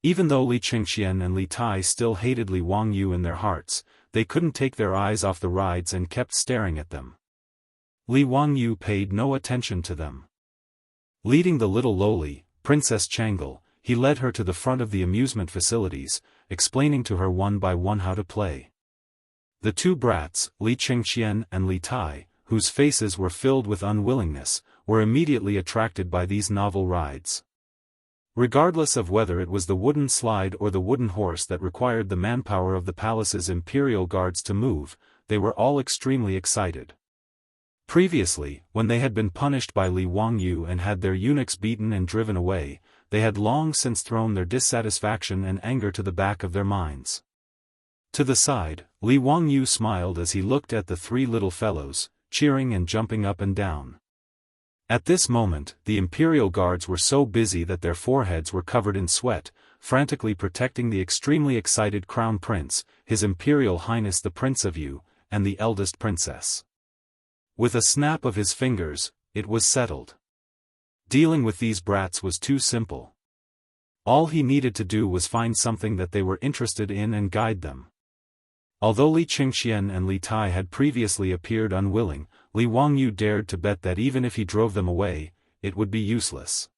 Even though Li Qingxian and Li Tai still hated Li Wangyu in their hearts, they couldn't take their eyes off the rides and kept staring at them. Li Wangyu paid no attention to them. Leading the little lowly, Princess Chang'e, he led her to the front of the amusement facilities, explaining to her one by one how to play. The two brats, Li Qingxian and Li Tai, whose faces were filled with unwillingness, were immediately attracted by these novel rides. Regardless of whether it was the wooden slide or the wooden horse that required the manpower of the palace's imperial guards to move, they were all extremely excited. Previously, when they had been punished by Li Wangyu and had their eunuchs beaten and driven away, they had long since thrown their dissatisfaction and anger to the back of their minds. To the side, Li Wangyu smiled as he looked at the three little fellows, cheering and jumping up and down. At this moment, the imperial guards were so busy that their foreheads were covered in sweat, frantically protecting the extremely excited crown prince, His Imperial Highness the Prince of Yu, and the eldest princess. With a snap of his fingers, it was settled. Dealing with these brats was too simple. All he needed to do was find something that they were interested in and guide them. Although Li Qingxian and Li Tai had previously appeared unwilling, Li Wangyu dared to bet that even if he drove them away, it would be useless.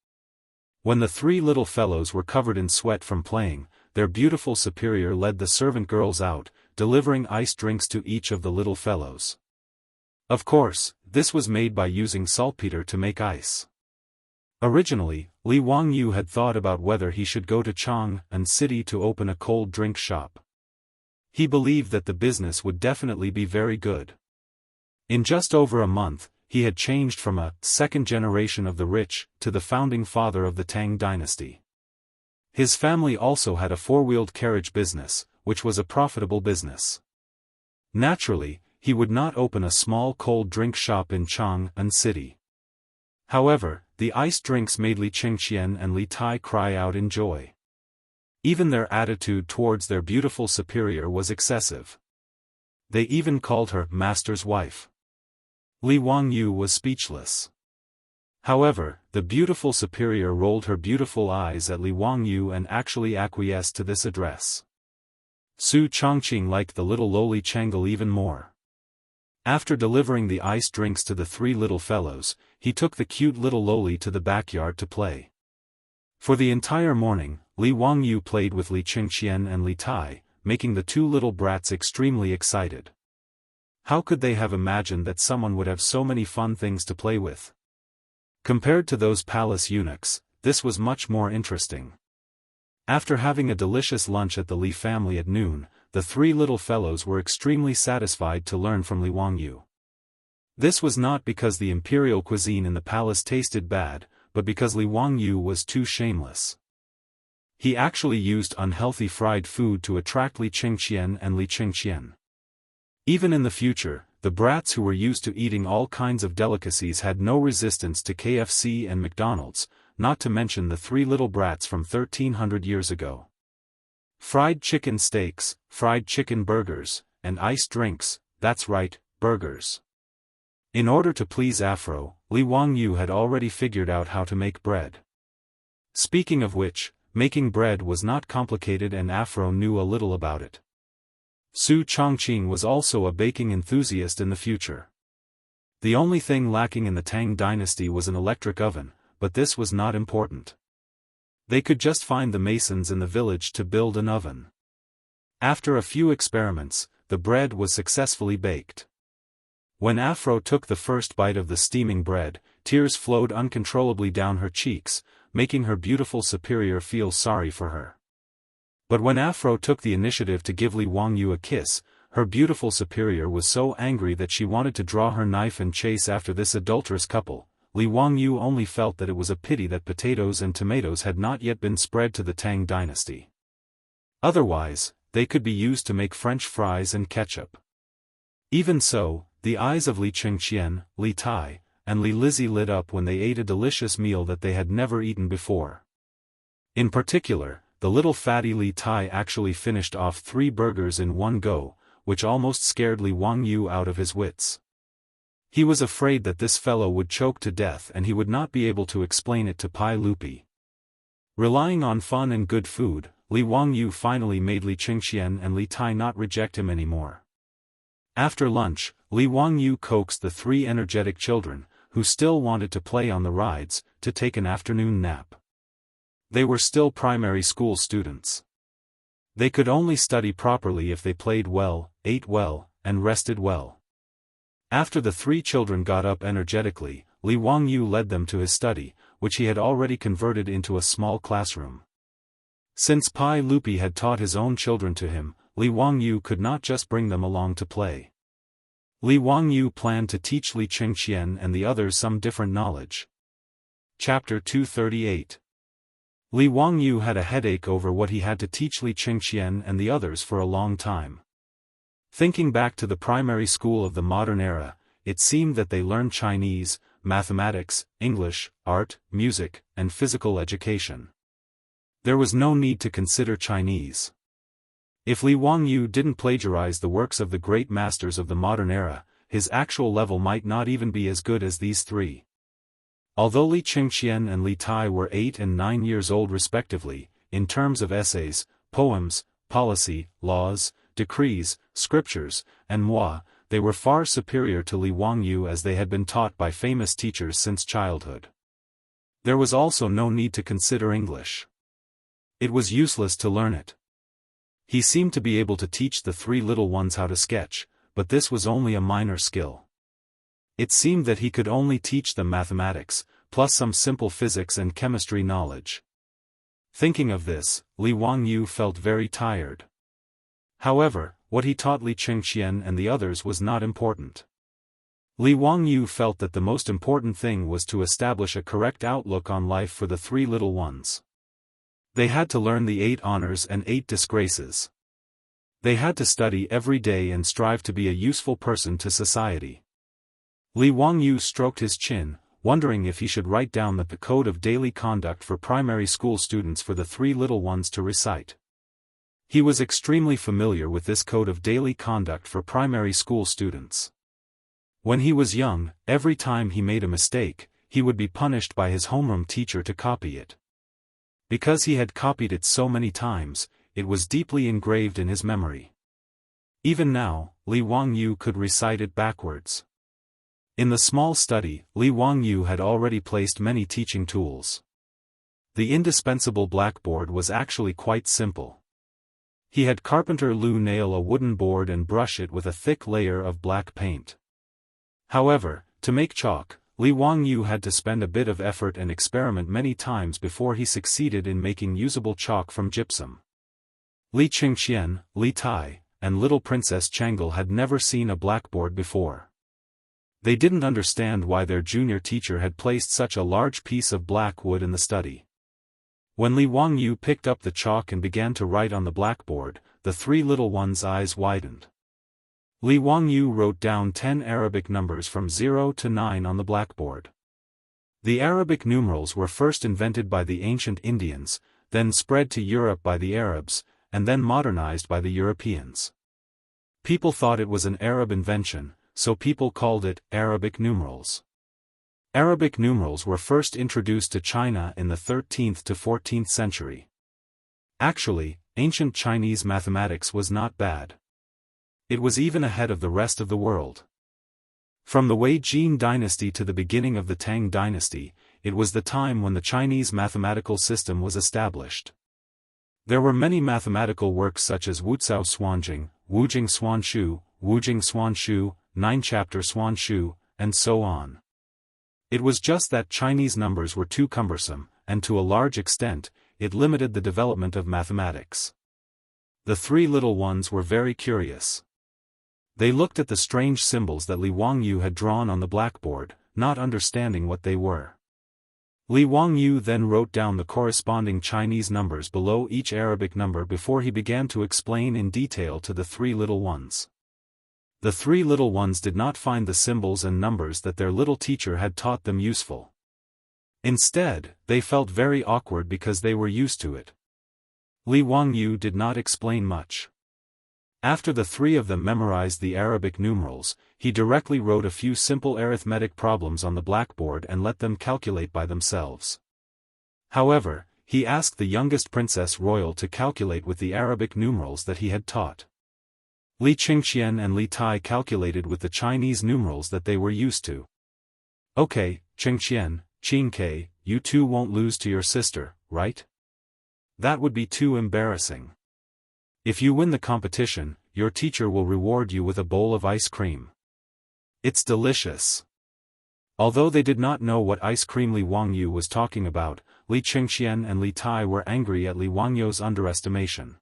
When the three little fellows were covered in sweat from playing, their beautiful superior led the servant girls out, delivering iced drinks to each of the little fellows. Of course, this was made by using saltpeter to make ice. Originally, Li Wangyu had thought about whether he should go to Chang'an City to open a cold drink shop. He believed that the business would definitely be very good. In just over a month, he had changed from a second generation of the rich to the founding father of the Tang dynasty. His family also had a four-wheeled carriage business, which was a profitable business. Naturally, he would not open a small cold drink shop in Chang'an City. However, the iced drinks made Li Xianxia and Li Tai cry out in joy. Even their attitude towards their beautiful superior was excessive. They even called her master's wife. Li Wangyu was speechless. However, the beautiful superior rolled her beautiful eyes at Li Wangyu and actually acquiesced to this address. Su Chongqing liked the little lowly Chang'e even more. After delivering the iced drinks to the three little fellows, he took the cute little lowly to the backyard to play. For the entire morning, Li Wangyu played with Li Xianxia and Li Tai, making the two little brats extremely excited. How could they have imagined that someone would have so many fun things to play with? Compared to those palace eunuchs, this was much more interesting. After having a delicious lunch at the Li family at noon, the three little fellows were extremely satisfied to learn from Li Wangyu. This was not because the imperial cuisine in the palace tasted bad, but because Li Wangyu was too shameless. He actually used unhealthy fried food to attract Li Xianxia and Li Xianxia. Even in the future, the brats who were used to eating all kinds of delicacies had no resistance to KFC and McDonald's, not to mention the three little brats from 1300 years ago. Fried chicken steaks, fried chicken burgers, and iced drinks, that's right, burgers. In order to please Afro, Li Wangyu had already figured out how to make bread. Speaking of which, making bread was not complicated and Afro knew a little about it. Su Chongqing was also a baking enthusiast in the future. The only thing lacking in the Tang dynasty was an electric oven, but this was not important. They could just find the masons in the village to build an oven. After a few experiments, the bread was successfully baked. When Afro took the first bite of the steaming bread, tears flowed uncontrollably down her cheeks, making her beautiful superior feel sorry for her. But when Afro took the initiative to give Li Wangyu a kiss, her beautiful superior was so angry that she wanted to draw her knife and chase after this adulterous couple. Li Wangyu only felt that it was a pity that potatoes and tomatoes had not yet been spread to the Tang dynasty. Otherwise, they could be used to make French fries and ketchup. Even so, the eyes of Li Xianxia, Li Tai, and Li Lizzie lit up when they ate a delicious meal that they had never eaten before. In particular, the little fatty Li Tai actually finished off 3 burgers in one go, which almost scared Li Wangyu out of his wits. He was afraid that this fellow would choke to death and he would not be able to explain it to Pai Lupi. Relying on fun and good food, Li Wangyu finally made Li Xianxia and Li Tai not reject him anymore. After lunch, Li Wangyu coaxed the 3 energetic children, who still wanted to play on the rides, to take an afternoon nap. They were still primary school students. They could only study properly if they played well, ate well, and rested well. After the 3 children got up energetically, Li Wangyu led them to his study, which he had already converted into a small classroom. Since Pai Lupi had taught his own children to him, Li Wangyu could not just bring them along to play. Li Wangyu planned to teach Li Xianxia and the others some different knowledge. Chapter 238. Li Wangyu had a headache over what he had to teach Li Xianxia and the others for a long time. Thinking back to the primary school of the modern era, it seemed that they learned Chinese, mathematics, English, art, music, and physical education. There was no need to consider Chinese. If Li Wangyu didn't plagiarize the works of the great masters of the modern era, his actual level might not even be as good as these 3. Although Li Xianxia and Li Tai were 8 and 9 years old respectively, in terms of essays, poems, policy, laws, decrees, scriptures, and moi, they were far superior to Li Wangyu as they had been taught by famous teachers since childhood. There was also no need to consider English. It was useless to learn it. He seemed to be able to teach the three little ones how to sketch, but this was only a minor skill. It seemed that he could only teach them mathematics, plus some simple physics and chemistry knowledge. Thinking of this, Li Wangyu felt very tired. However, what he taught Li Qingxian and the others was not important. Li Wangyu felt that the most important thing was to establish a correct outlook on life for the three little ones. They had to learn the 8 honors and 8 disgraces. They had to study every day and strive to be a useful person to society. Li Wangyu stroked his chin, wondering if he should write down the code of daily conduct for primary school students for the three little ones to recite. He was extremely familiar with this code of daily conduct for primary school students. When he was young, every time he made a mistake, he would be punished by his homeroom teacher to copy it. Because he had copied it so many times, it was deeply engraved in his memory. Even now, Li Wangyu could recite it backwards. In the small study, Li Wangyu had already placed many teaching tools. The indispensable blackboard was actually quite simple. He had Carpenter Lu nail a wooden board and brush it with a thick layer of black paint. However, to make chalk, Li Wangyu had to spend a bit of effort and experiment many times before he succeeded in making usable chalk from gypsum. Li Qingxian, Li Tai, and little Princess Changel had never seen a blackboard before. They didn't understand why their junior teacher had placed such a large piece of black wood in the study. When Li Wangyu picked up the chalk and began to write on the blackboard, the three little ones' eyes widened. Li Wangyu wrote down 10 Arabic numbers from 0 to 9 on the blackboard. The Arabic numerals were first invented by the ancient Indians, then spread to Europe by the Arabs, and then modernized by the Europeans. People thought it was an Arab invention, so people called it Arabic numerals. Arabic numerals were first introduced to China in the 13th to 14th century. Actually, ancient Chinese mathematics was not bad. It was even ahead of the rest of the world. From the Wei Jin dynasty to the beginning of the Tang dynasty, it was the time when the Chinese mathematical system was established. There were many mathematical works such as Wuxia Xianxia, Wujing Xuanshu, Wujing Xuanshu, 9-chapter Xuanshu, and so on. It was just that Chinese numbers were too cumbersome, and to a large extent, it limited the development of mathematics. The three little ones were very curious. They looked at the strange symbols that Li Wangyu had drawn on the blackboard, not understanding what they were. Li Wangyu then wrote down the corresponding Chinese numbers below each Arabic number before he began to explain in detail to the three little ones. The three little ones did not find the symbols and numbers that their little teacher had taught them useful. Instead, they felt very awkward because they were used to it. Li Wangyu did not explain much. After the three of them memorized the Arabic numerals, he directly wrote a few simple arithmetic problems on the blackboard and let them calculate by themselves. However, he asked the youngest Princess Royal to calculate with the Arabic numerals that he had taught. Li Qingxian and Li Tai calculated with the Chinese numerals that they were used to. Okay, Qingxian, Qingke, you two won't lose to your sister, right? That would be too embarrassing. If you win the competition, your teacher will reward you with a bowl of ice cream. It's delicious. Although they did not know what ice cream Li Wangyu was talking about, Li Qingxian and Li Tai were angry at Li Wangyu's underestimation.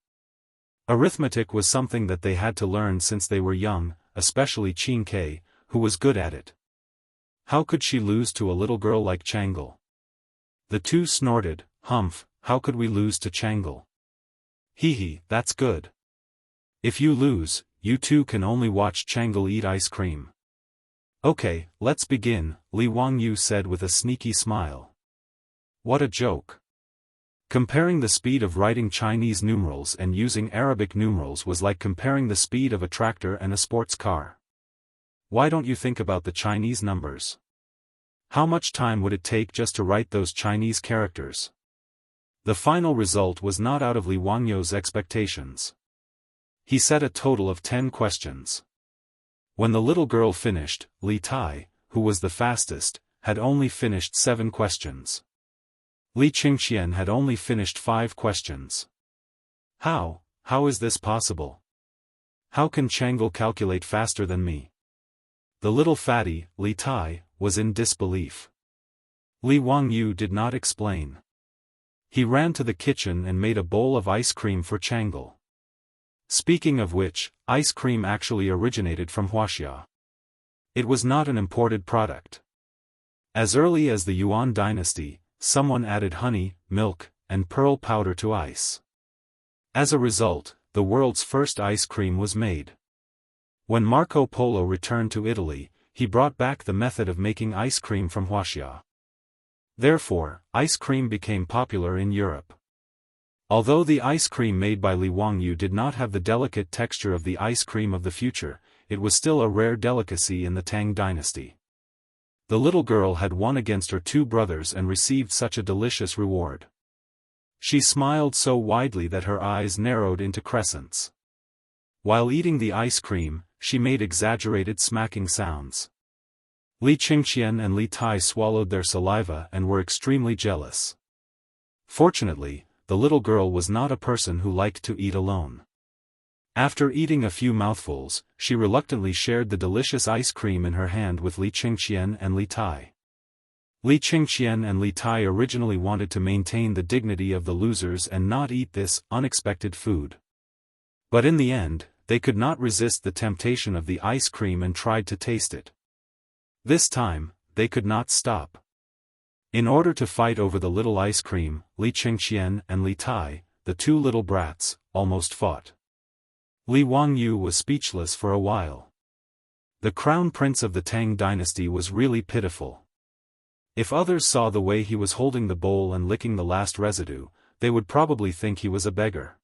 Arithmetic was something that they had to learn since they were young, especially Qingke, who was good at it. How could she lose to a little girl like Changel? The two snorted, "Humph, how could we lose to Changel? Hee, that's good. If you lose, you two can only watch Changel eat ice cream." Okay, let's begin, Li Wangyu said with a sneaky smile. What a joke. Comparing the speed of writing Chinese numerals and using Arabic numerals was like comparing the speed of a tractor and a sports car. Why don't you think about the Chinese numbers? How much time would it take just to write those Chinese characters? The final result was not out of Li Wangyu's expectations. He set a total of 10 questions. When the little girl finished, Li Tai, who was the fastest, had only finished 7 questions. Li Qingqian had only finished 5 questions. How is this possible? How can Chang'e calculate faster than me? The little fatty, Li Tai, was in disbelief. Li Wangyu did not explain. He ran to the kitchen and made a bowl of ice cream for Chang'e. Speaking of which, ice cream actually originated from Wuxia. It was not an imported product. As early as the Yuan dynasty, someone added honey, milk, and pearl powder to ice. As a result, the world's first ice cream was made. When Marco Polo returned to Italy, he brought back the method of making ice cream from Wuxia. Therefore, ice cream became popular in Europe. Although the ice cream made by Li Wangyu did not have the delicate texture of the ice cream of the future, it was still a rare delicacy in the Tang dynasty. The little girl had won against her 2 brothers and received such a delicious reward. She smiled so widely that her eyes narrowed into crescents. While eating the ice cream, she made exaggerated smacking sounds. Li Qingqian and Li Tai swallowed their saliva and were extremely jealous. Fortunately, the little girl was not a person who liked to eat alone. After eating a few mouthfuls, she reluctantly shared the delicious ice cream in her hand with Li Qingqian and Li Tai. Li Qingqian and Li Tai originally wanted to maintain the dignity of the losers and not eat this unexpected food. But in the end, they could not resist the temptation of the ice cream and tried to taste it. This time, they could not stop. In order to fight over the little ice cream, Li Qingqian and Li Tai, the 2 little brats, almost fought. Li Wangyu was speechless for a while. The crown prince of the Tang dynasty was really pitiful. If others saw the way he was holding the bowl and licking the last residue, they would probably think he was a beggar.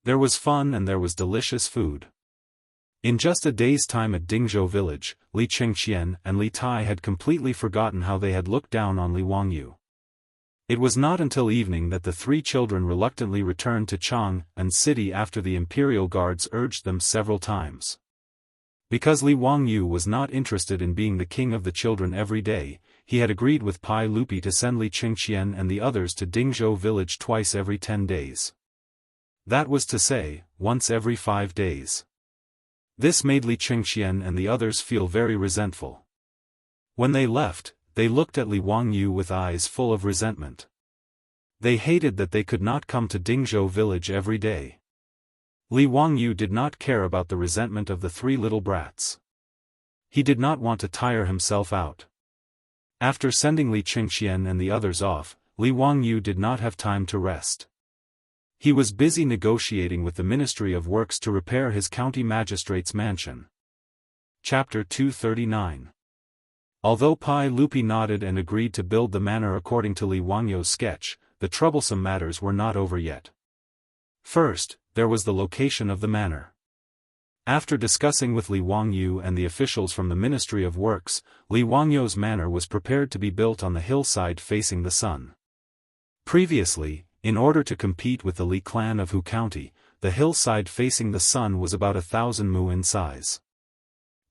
There was fun and there was delicious food. In just a day's time at Dingzhou village, Li Qingqian and Li Tai had completely forgotten how they had looked down on Li Wangyu. It was not until evening that the 3 children reluctantly returned to Chang'e city after the imperial guards urged them several times. Because Li Wangyu was not interested in being the king of the children every day, he had agreed with Pai Lupi to send Li Qingqian and the others to Dingzhou village twice every 10 days. That was to say, once every 5 days. This made Li Qingqian and the others feel very resentful. When they left, they looked at Li Wangyu with eyes full of resentment. They hated that they could not come to Dingzhou village every day. Li Wangyu did not care about the resentment of the 3 little brats. He did not want to tire himself out. After sending Li Qingqian and the others off, Li Wangyu did not have time to rest. He was busy negotiating with the Ministry of Works to repair his county magistrate's mansion. Chapter 239. Although Pai Lupi nodded and agreed to build the manor according to Li Wangyu's sketch, the troublesome matters were not over yet. First, there was the location of the manor. After discussing with Li Wangyu and the officials from the Ministry of Works, Li Wangyu's manor was prepared to be built on the hillside facing the sun. Previously, in order to compete with the Li clan of Hu County, the hillside facing the sun was about 1,000 mu in size.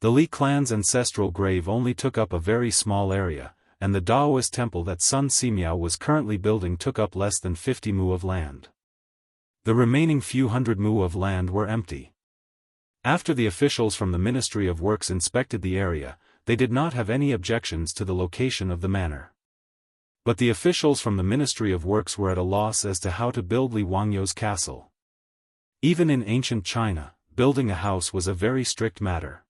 The Li clan's ancestral grave only took up a very small area, and the Daoist temple that Sun Simiao was currently building took up less than 50 mu of land. The remaining few hundred mu of land were empty. After the officials from the Ministry of Works inspected the area, they did not have any objections to the location of the manor. But the officials from the Ministry of Works were at a loss as to how to build Li Wangyu's castle. Even in ancient China, building a house was a very strict matter.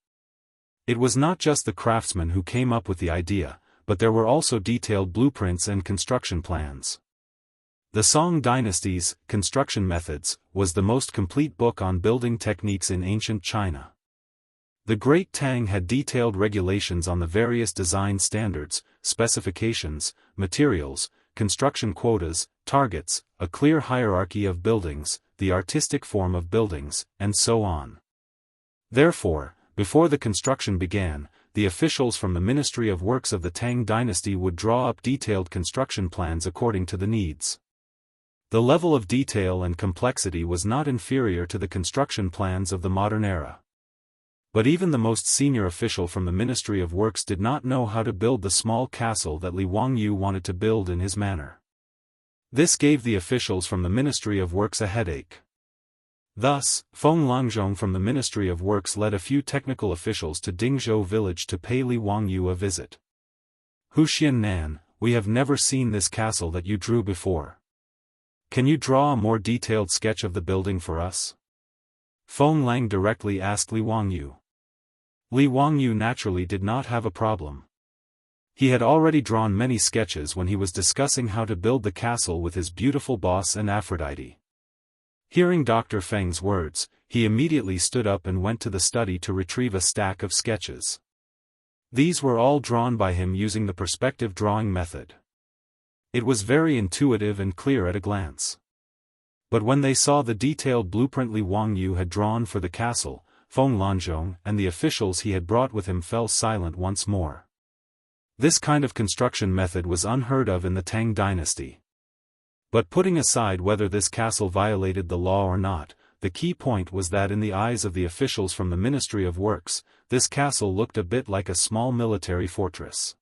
It was not just the craftsmen who came up with the idea, but there were also detailed blueprints and construction plans. The Song dynasty's Construction Methods was the most complete book on building techniques in ancient China. The Great Tang had detailed regulations on the various design standards, specifications, materials, construction quotas, targets, a clear hierarchy of buildings, the artistic form of buildings, and so on. Therefore, before the construction began, the officials from the Ministry of Works of the Tang dynasty would draw up detailed construction plans according to the needs. The level of detail and complexity was not inferior to the construction plans of the modern era. But even the most senior official from the Ministry of Works did not know how to build the small castle that Li Wangyu wanted to build in his manor. This gave the officials from the Ministry of Works a headache. Thus, Feng Langzhong from the Ministry of Works led a few technical officials to Dingzhou village to pay Li Wangyu a visit. Huxian Nan, we have never seen this castle that you drew before. Can you draw a more detailed sketch of the building for us? Feng Lang directly asked Li Wangyu. Li Wangyu naturally did not have a problem. He had already drawn many sketches when he was discussing how to build the castle with his beautiful boss and Aphrodite. Hearing Dr. Feng's words, he immediately stood up and went to the study to retrieve a stack of sketches. These were all drawn by him using the perspective drawing method. It was very intuitive and clear at a glance. But when they saw the detailed blueprint Li Wangyu had drawn for the castle, Feng Langzhong and the officials he had brought with him fell silent once more. This kind of construction method was unheard of in the Tang dynasty. But putting aside whether this castle violated the law or not, the key point was that in the eyes of the officials from the Ministry of Works, this castle looked a bit like a small military fortress.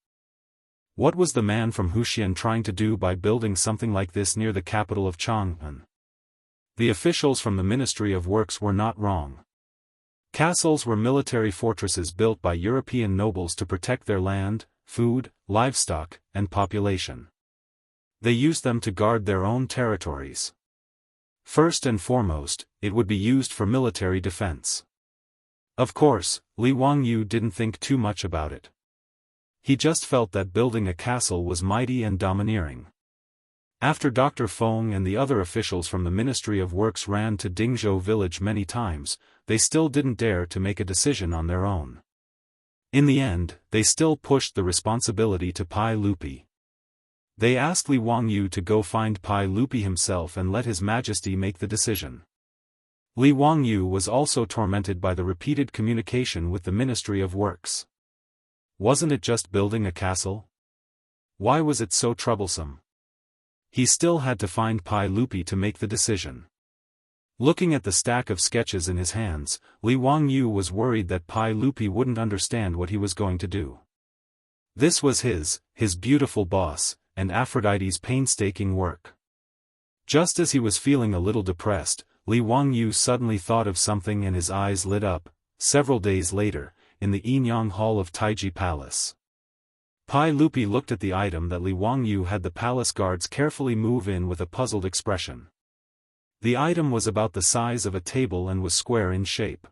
What was the man from Huxian trying to do by building something like this near the capital of Chang'an? The officials from the Ministry of Works were not wrong. Castles were military fortresses built by European nobles to protect their land, food, livestock, and population. They used them to guard their own territories. First and foremost, it would be used for military defense. Of course, Li Wangyu didn't think too much about it. He just felt that building a castle was mighty and domineering. After Dr. Feng and the other officials from the Ministry of Works ran to Dingzhou village many times, they still didn't dare to make a decision on their own. In the end, they still pushed the responsibility to Pai Lupi. They asked Li Wangyu to go find Pai Lupi himself and let His Majesty make the decision. Li Wangyu was also tormented by the repeated communication with the Ministry of Works. Wasn't it just building a castle? Why was it so troublesome? He still had to find Pai Lupi to make the decision. Looking at the stack of sketches in his hands, Li Wangyu was worried that Pai Lupi wouldn't understand what he was going to do. This was his beautiful boss, and Aphrodite's painstaking work. Just as he was feeling a little depressed, Li Wangyu suddenly thought of something and his eyes lit up. Several days later, in the Yinyang Hall of Taiji Palace. Pai Lupi looked at the item that Li Wangyu had the palace guards carefully move in with a puzzled expression. The item was about the size of a table and was square in shape.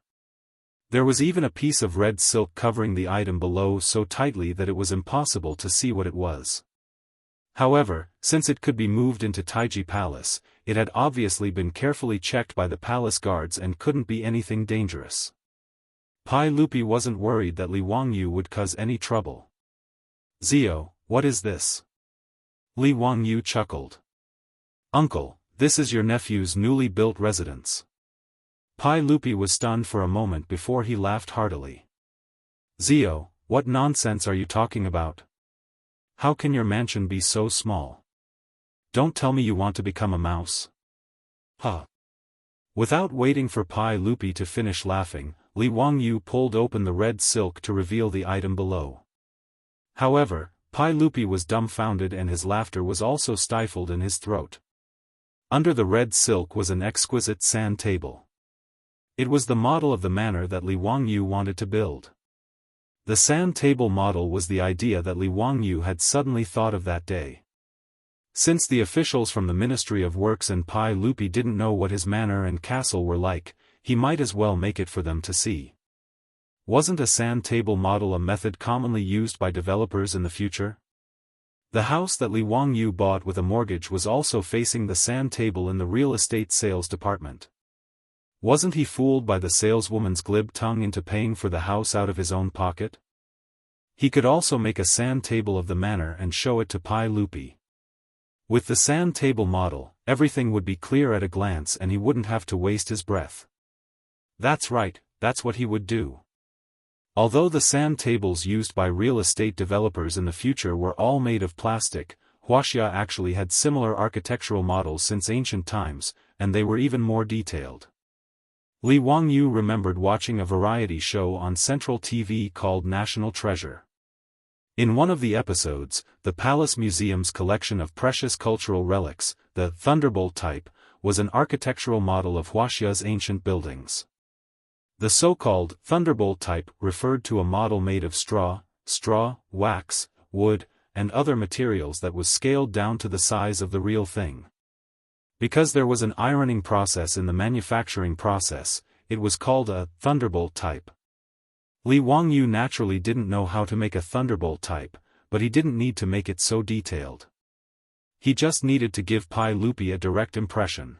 There was even a piece of red silk covering the item below so tightly that it was impossible to see what it was. However, since it could be moved into Taiji Palace, it had obviously been carefully checked by the palace guards and couldn't be anything dangerous. Pai Lupi wasn't worried that Li Wangyu would cause any trouble. "Zio, what is this?" Li Wangyu chuckled. "Uncle, this is your nephew's newly built residence." Pai Lupi was stunned for a moment before he laughed heartily. "Zio, what nonsense are you talking about? How can your mansion be so small? Don't tell me you want to become a mouse." "Huh." Without waiting for Pai Lupi to finish laughing, Li Wangyu pulled open the red silk to reveal the item below. However, Pai Lupi was dumbfounded and his laughter was also stifled in his throat. Under the red silk was an exquisite sand table. It was the model of the manor that Li Wangyu wanted to build. The sand table model was the idea that Li Wangyu had suddenly thought of that day. Since the officials from the Ministry of Works and Pai Lupi didn't know what his manor and castle were like, he might as well make it for them to see. Wasn't a sand table model a method commonly used by developers in the future? The house that Li Wangyu bought with a mortgage was also facing the sand table in the real estate sales department. Wasn't he fooled by the saleswoman's glib tongue into paying for the house out of his own pocket? He could also make a sand table of the manor and show it to Pai Lupi. With the sand table model, everything would be clear at a glance and he wouldn't have to waste his breath. That's right, that's what he would do. Although the sand tables used by real estate developers in the future were all made of plastic, Wuxia actually had similar architectural models since ancient times, and they were even more detailed. Li Wangyu remembered watching a variety show on Central TV called National Treasure. In one of the episodes, the Palace Museum's collection of precious cultural relics, the Thunderbolt type, was an architectural model of Wuxia's ancient buildings. The so-called Thunderbolt type referred to a model made of straw, wax, wood, and other materials that was scaled down to the size of the real thing. Because there was an ironing process in the manufacturing process, it was called a Thunderbolt type. Li Wangyu naturally didn't know how to make a Thunderbolt type, but he didn't need to make it so detailed. He just needed to give Pai Lupi a direct impression.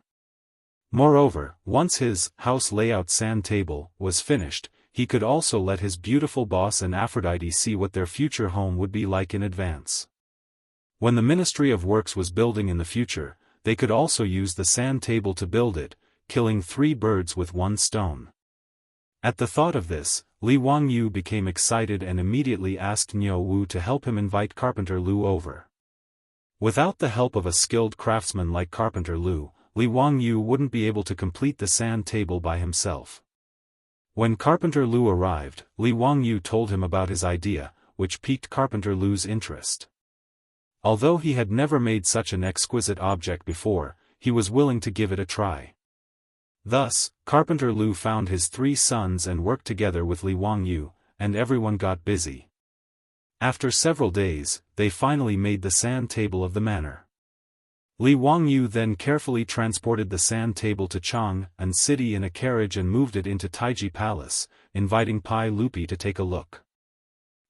Moreover, once his house layout sand table was finished, he could also let his beautiful boss and Aphrodite see what their future home would be like in advance. When the Ministry of Works was building in the future, they could also use the sand table to build it, killing 3 birds with 1 stone. At the thought of this, Li Wangyu became excited and immediately asked Niu Wu to help him invite Carpenter Lu over. Without the help of a skilled craftsman like Carpenter Lu, Li Wangyu wouldn't be able to complete the sand table by himself. When Carpenter Lu arrived, Li Wangyu told him about his idea, which piqued Carpenter Lu's interest. Although he had never made such an exquisite object before, he was willing to give it a try. Thus, Carpenter Lu found his 3 sons and worked together with Li Wangyu, and everyone got busy. After several days, they finally made the sand table of the manor. Li Wangyu then carefully transported the sand table to Chang'an City in a carriage and moved it into Taiji Palace, inviting Pai Lupi to take a look.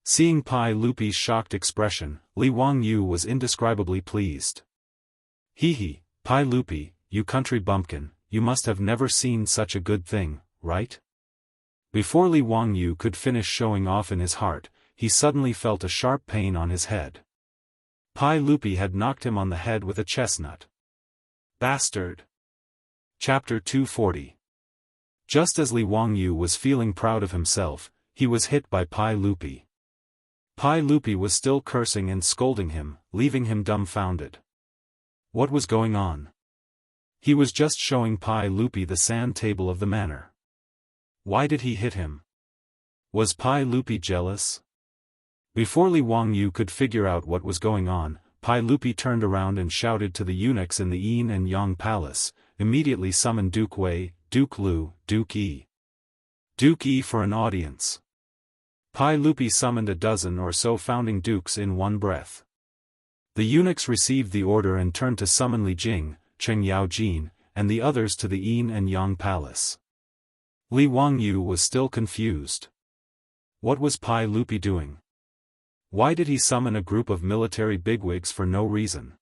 Seeing Pai Lupi's shocked expression, Li Wangyu was indescribably pleased. Hee, Pai Lupi, you country bumpkin, you must have never seen such a good thing, right? Before Li Wangyu could finish showing off in his heart, he suddenly felt a sharp pain on his head. Pai Lupi had knocked him on the head with a chestnut. Bastard! Chapter 240. Just as Li Wangyu was feeling proud of himself, he was hit by Pai Lupi. Pai Lupi was still cursing and scolding him, leaving him dumbfounded. What was going on? He was just showing Pai Lupi the sand table of the manor. Why did he hit him? Was Pai Lupi jealous? Before Li Wangyu could figure out what was going on, Pai Lupi turned around and shouted to the eunuchs in the Yin and Yang Palace, immediately summon Duke Wei, Duke Lu, Duke Yi. Duke Yi for an audience. Pai Lupi summoned a dozen or so founding dukes in one breath. The eunuchs received the order and turned to summon Li Jing, Cheng Yaojin, and the others to the Yin and Yang Palace. Li Wangyu was still confused. What was Pai Lupi doing? Why did he summon a group of military bigwigs for no reason?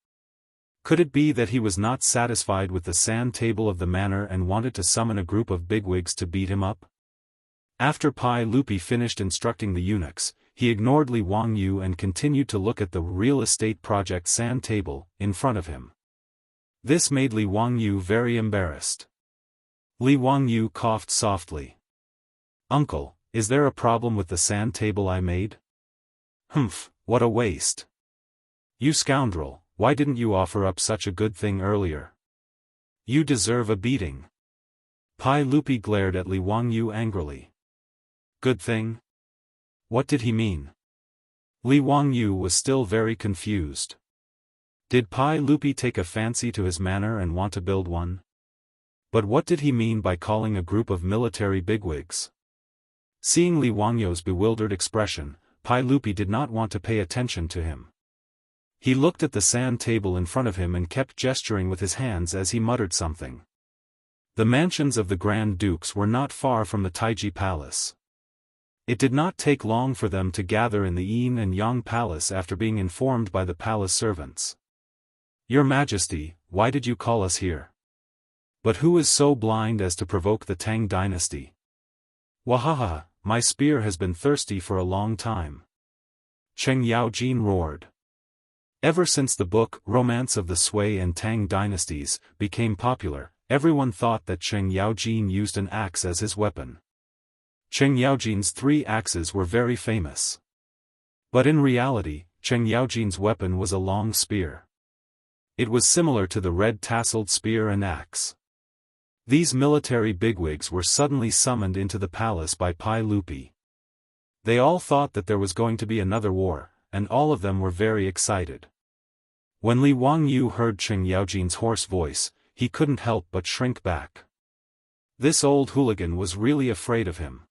Could it be that he was not satisfied with the sand table of the manor and wanted to summon a group of bigwigs to beat him up? After Pai Lupi finished instructing the eunuchs, he ignored Li Wangyu and continued to look at the real estate project sand table in front of him. This made Li Wangyu very embarrassed. Li Wangyu coughed softly. Uncle, is there a problem with the sand table I made? Humph, what a waste. You scoundrel, why didn't you offer up such a good thing earlier? You deserve a beating. Pai Lupi glared at Li Wangyu angrily. Good thing? What did he mean? Li Wangyu was still very confused. Did Pai Lupi take a fancy to his manor and want to build one? But what did he mean by calling a group of military bigwigs? Seeing Li Wangyu's bewildered expression, Pai Lupi did not want to pay attention to him. He looked at the sand table in front of him and kept gesturing with his hands as he muttered something. The mansions of the Grand Dukes were not far from the Taiji Palace. It did not take long for them to gather in the Yin and Yang Palace after being informed by the palace servants. Your Majesty, why did you call us here? But who is so blind as to provoke the Tang dynasty? Wahaha, my spear has been thirsty for a long time. Cheng Yaojin roared. Ever since the book Romance of the Sui and Tang Dynasties became popular, everyone thought that Cheng Yaojin used an axe as his weapon. Cheng Yaojin's 3 axes were very famous. But in reality, Cheng Yaojin's weapon was a long spear. It was similar to the red tasseled spear and axe. These military bigwigs were suddenly summoned into the palace by Pai Lupi. They all thought that there was going to be another war, and all of them were very excited. When Li Wangyu heard Cheng Yaojin's hoarse voice, he couldn't help but shrink back. This old hooligan was really afraid of him.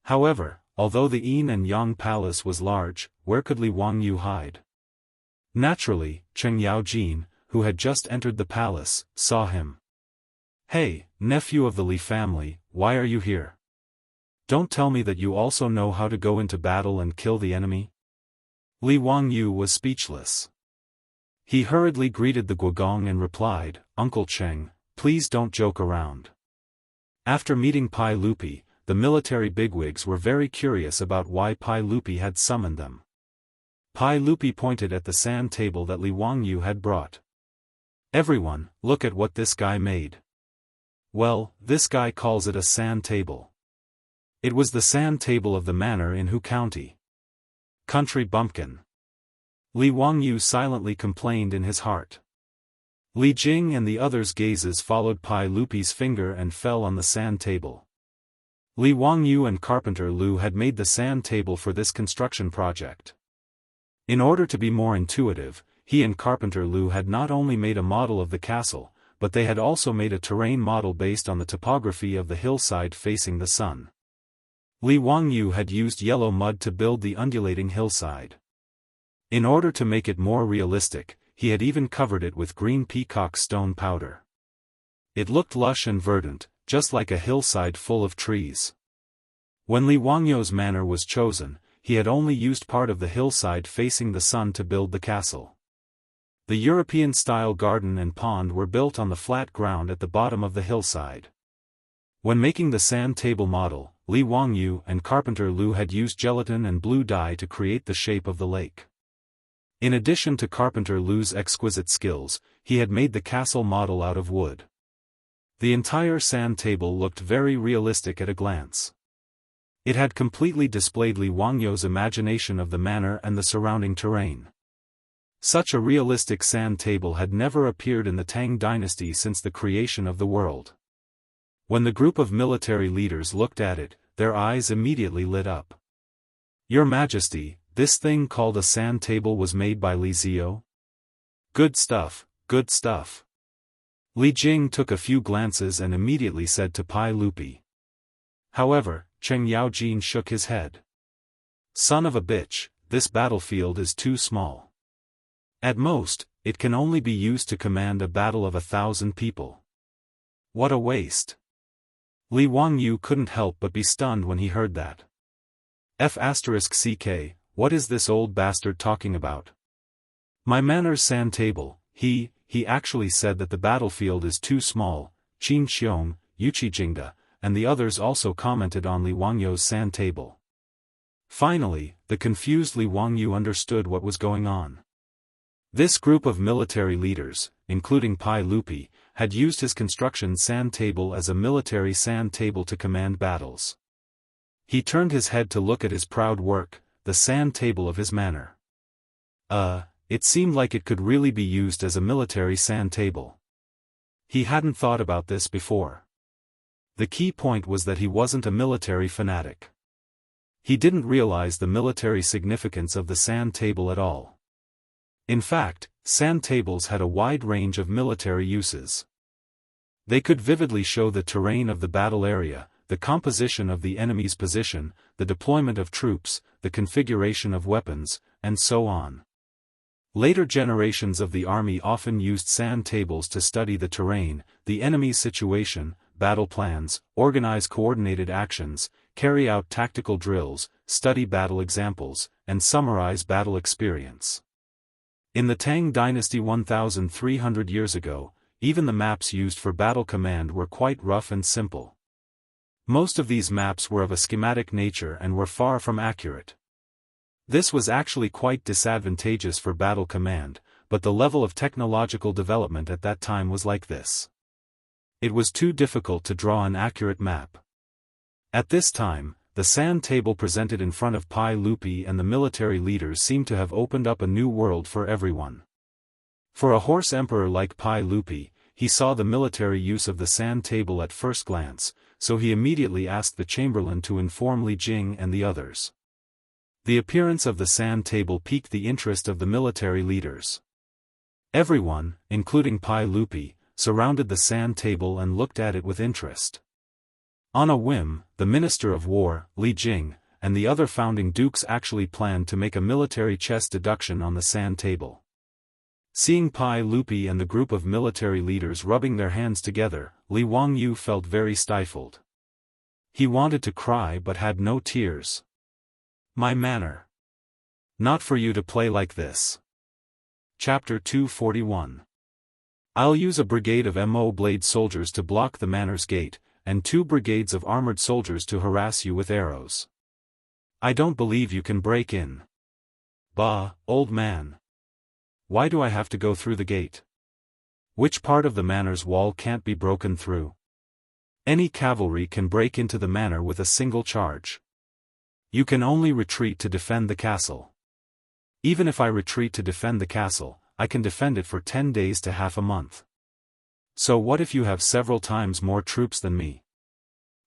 However, although the Yin and Yang palace was large, where could Li Wangyu hide? Naturally, Cheng Yaojin, who had just entered the palace, saw him. "Hey, nephew of the Li family, why are you here? Don't tell me that you also know how to go into battle and kill the enemy?" Li Wangyu was speechless. He hurriedly greeted the Guogong and replied, "Uncle Cheng, please don't joke around." After meeting Pai Lupi, the military bigwigs were very curious about why Pai Lupi had summoned them. Pai Lupi pointed at the sand table that Li Wangyu had brought. "Everyone, look at what this guy made." Well, this guy calls it a sand table. It was the sand table of the manor in Hu County. Country bumpkin. Li Wangyu silently complained in his heart. Li Jing and the others' gazes followed Pai Lupi's finger and fell on the sand table. Li Wangyu and Carpenter Lu had made the sand table for this construction project. In order to be more intuitive, he and Carpenter Lu had not only made a model of the castle, but they had also made a terrain model based on the topography of the hillside facing the sun. Li Wangyu had used yellow mud to build the undulating hillside. In order to make it more realistic, he had even covered it with green peacock stone powder. It looked lush and verdant, just like a hillside full of trees. When Li Wangyu's manor was chosen, he had only used part of the hillside facing the sun to build the castle. The European-style garden and pond were built on the flat ground at the bottom of the hillside. When making the sand table model, Li Wangyu and Carpenter Lu had used gelatin and blue dye to create the shape of the lake. In addition to Carpenter Lu's exquisite skills, he had made the castle model out of wood. The entire sand table looked very realistic at a glance. It had completely displayed Li Wangyu's imagination of the manor and the surrounding terrain. Such a realistic sand table had never appeared in the Tang dynasty since the creation of the world. When the group of military leaders looked at it, their eyes immediately lit up. "Your Majesty, this thing called a sand table was made by Li Zio?" "Good stuff, good stuff." Li Jing took a few glances and immediately said to Pai Lupi. However, Cheng Yaojin shook his head. "Son of a bitch, this battlefield is too small. At most, it can only be used to command a battle of 1,000 people. What a waste." Li Wangyu couldn't help but be stunned when he heard that. F***CK, what is this old bastard talking about? My manor's sand table, he actually said that the battlefield is too small. Qin Xiong, Yuchi Jingda, and the others also commented on Li Wangyu's sand table. Finally, the confused Li Wangyu understood what was going on. This group of military leaders, including Pai Lupi, had used his construction sand table as a military sand table to command battles. He turned his head to look at his proud work, the sand table of his manor. It seemed like it could really be used as a military sand table. He hadn't thought about this before. The key point was that he wasn't a military fanatic. He didn't realize the military significance of the sand table at all. In fact, sand tables had a wide range of military uses. They could vividly show the terrain of the battle area, the composition of the enemy's position, the deployment of troops, the configuration of weapons, and so on. Later generations of the army often used sand tables to study the terrain, the enemy's situation, battle plans, organize coordinated actions, carry out tactical drills, study battle examples, and summarize battle experience. In the Tang dynasty 1,300 years ago, even the maps used for battle command were quite rough and simple. Most of these maps were of a schematic nature and were far from accurate. This was actually quite disadvantageous for battle command, but the level of technological development at that time was like this. It was too difficult to draw an accurate map. At this time, the sand table presented in front of Pai Lupi and the military leaders seemed to have opened up a new world for everyone. For a horse emperor like Pai Lupi, he saw the military use of the sand table at first glance, so he immediately asked the chamberlain to inform Li Jing and the others. The appearance of the sand table piqued the interest of the military leaders. Everyone, including Pai Lupi, surrounded the sand table and looked at it with interest. On a whim, the Minister of War, Li Jing, and the other founding dukes actually planned to make a military chess deduction on the sand table. Seeing Pai Lupi and the group of military leaders rubbing their hands together, Li Wangyu felt very stifled. He wanted to cry but had no tears. My manor. Not for you to play like this. Chapter 241. I'll use a brigade of Mo blade soldiers to block the manor's gate, and 2 brigades of armored soldiers to harass you with arrows. I don't believe you can break in. Bah, old man. Why do I have to go through the gate? Which part of the manor's wall can't be broken through? Any cavalry can break into the manor with a single charge. You can only retreat to defend the castle. Even if I retreat to defend the castle, I can defend it for 10 days to half a month. So what if you have several times more troops than me?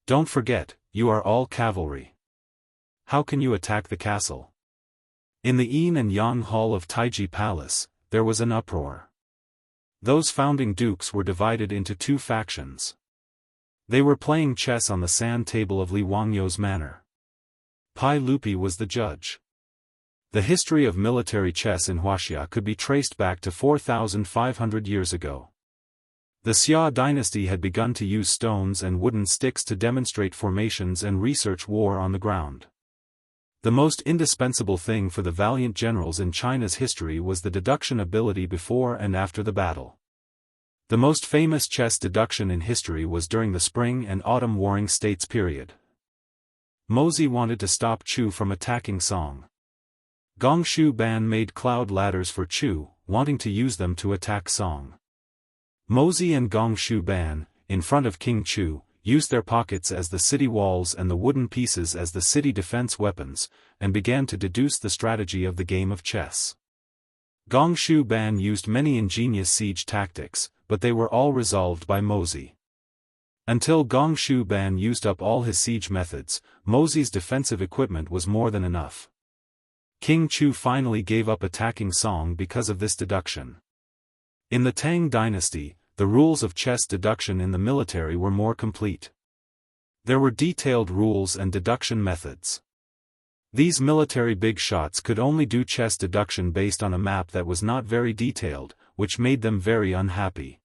Don't forget, you are all cavalry. How can you attack the castle? In the Yin and Yang Hall of Taiji Palace, there was an uproar. Those founding dukes were divided into 2 factions. They were playing chess on the sand table of Li Wangyu's manor. Pai Lupi was the judge. The history of military chess in Wuxia could be traced back to 4,500 years ago. The Xia dynasty had begun to use stones and wooden sticks to demonstrate formations and research war on the ground. The most indispensable thing for the valiant generals in China's history was the deduction ability before and after the battle. The most famous chess deduction in history was during the Spring and Autumn Warring States period. Mozi wanted to stop Chu from attacking Song. Gongshu Ban made cloud ladders for Chu, wanting to use them to attack Song. Mozi and Gongshu Ban, in front of King Chu, used their pockets as the city walls and the wooden pieces as the city defense weapons, and began to deduce the strategy of the game of chess. Gongshu Ban used many ingenious siege tactics, but they were all resolved by Mozi. Until Gongshu Ban used up all his siege methods, Mozi's defensive equipment was more than enough. King Chu finally gave up attacking Song because of this deduction. In the Tang dynasty, the rules of chess deduction in the military were more complete. There were detailed rules and deduction methods. These military big shots could only do chess deduction based on a map that was not very detailed, which made them very unhappy.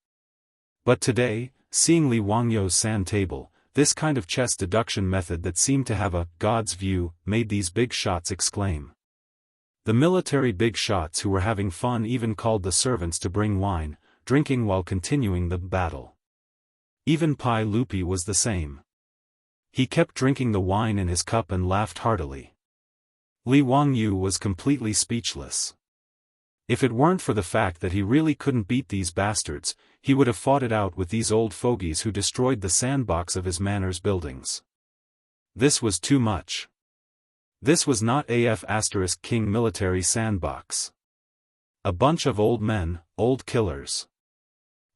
But today, seeing Li Wangyu's sand table, this kind of chess deduction method that seemed to have a God's view, made these big shots exclaim. The military big shots who were having fun even called the servants to bring wine, drinking while continuing the battle. Even Pai Lupi was the same. He kept drinking the wine in his cup and laughed heartily. Li Wangyu was completely speechless. If it weren't for the fact that he really couldn't beat these bastards, he would have fought it out with these old fogies who destroyed the sandbox of his manor's buildings. This was too much. This was not King military sandbox. A bunch of old men, old killers.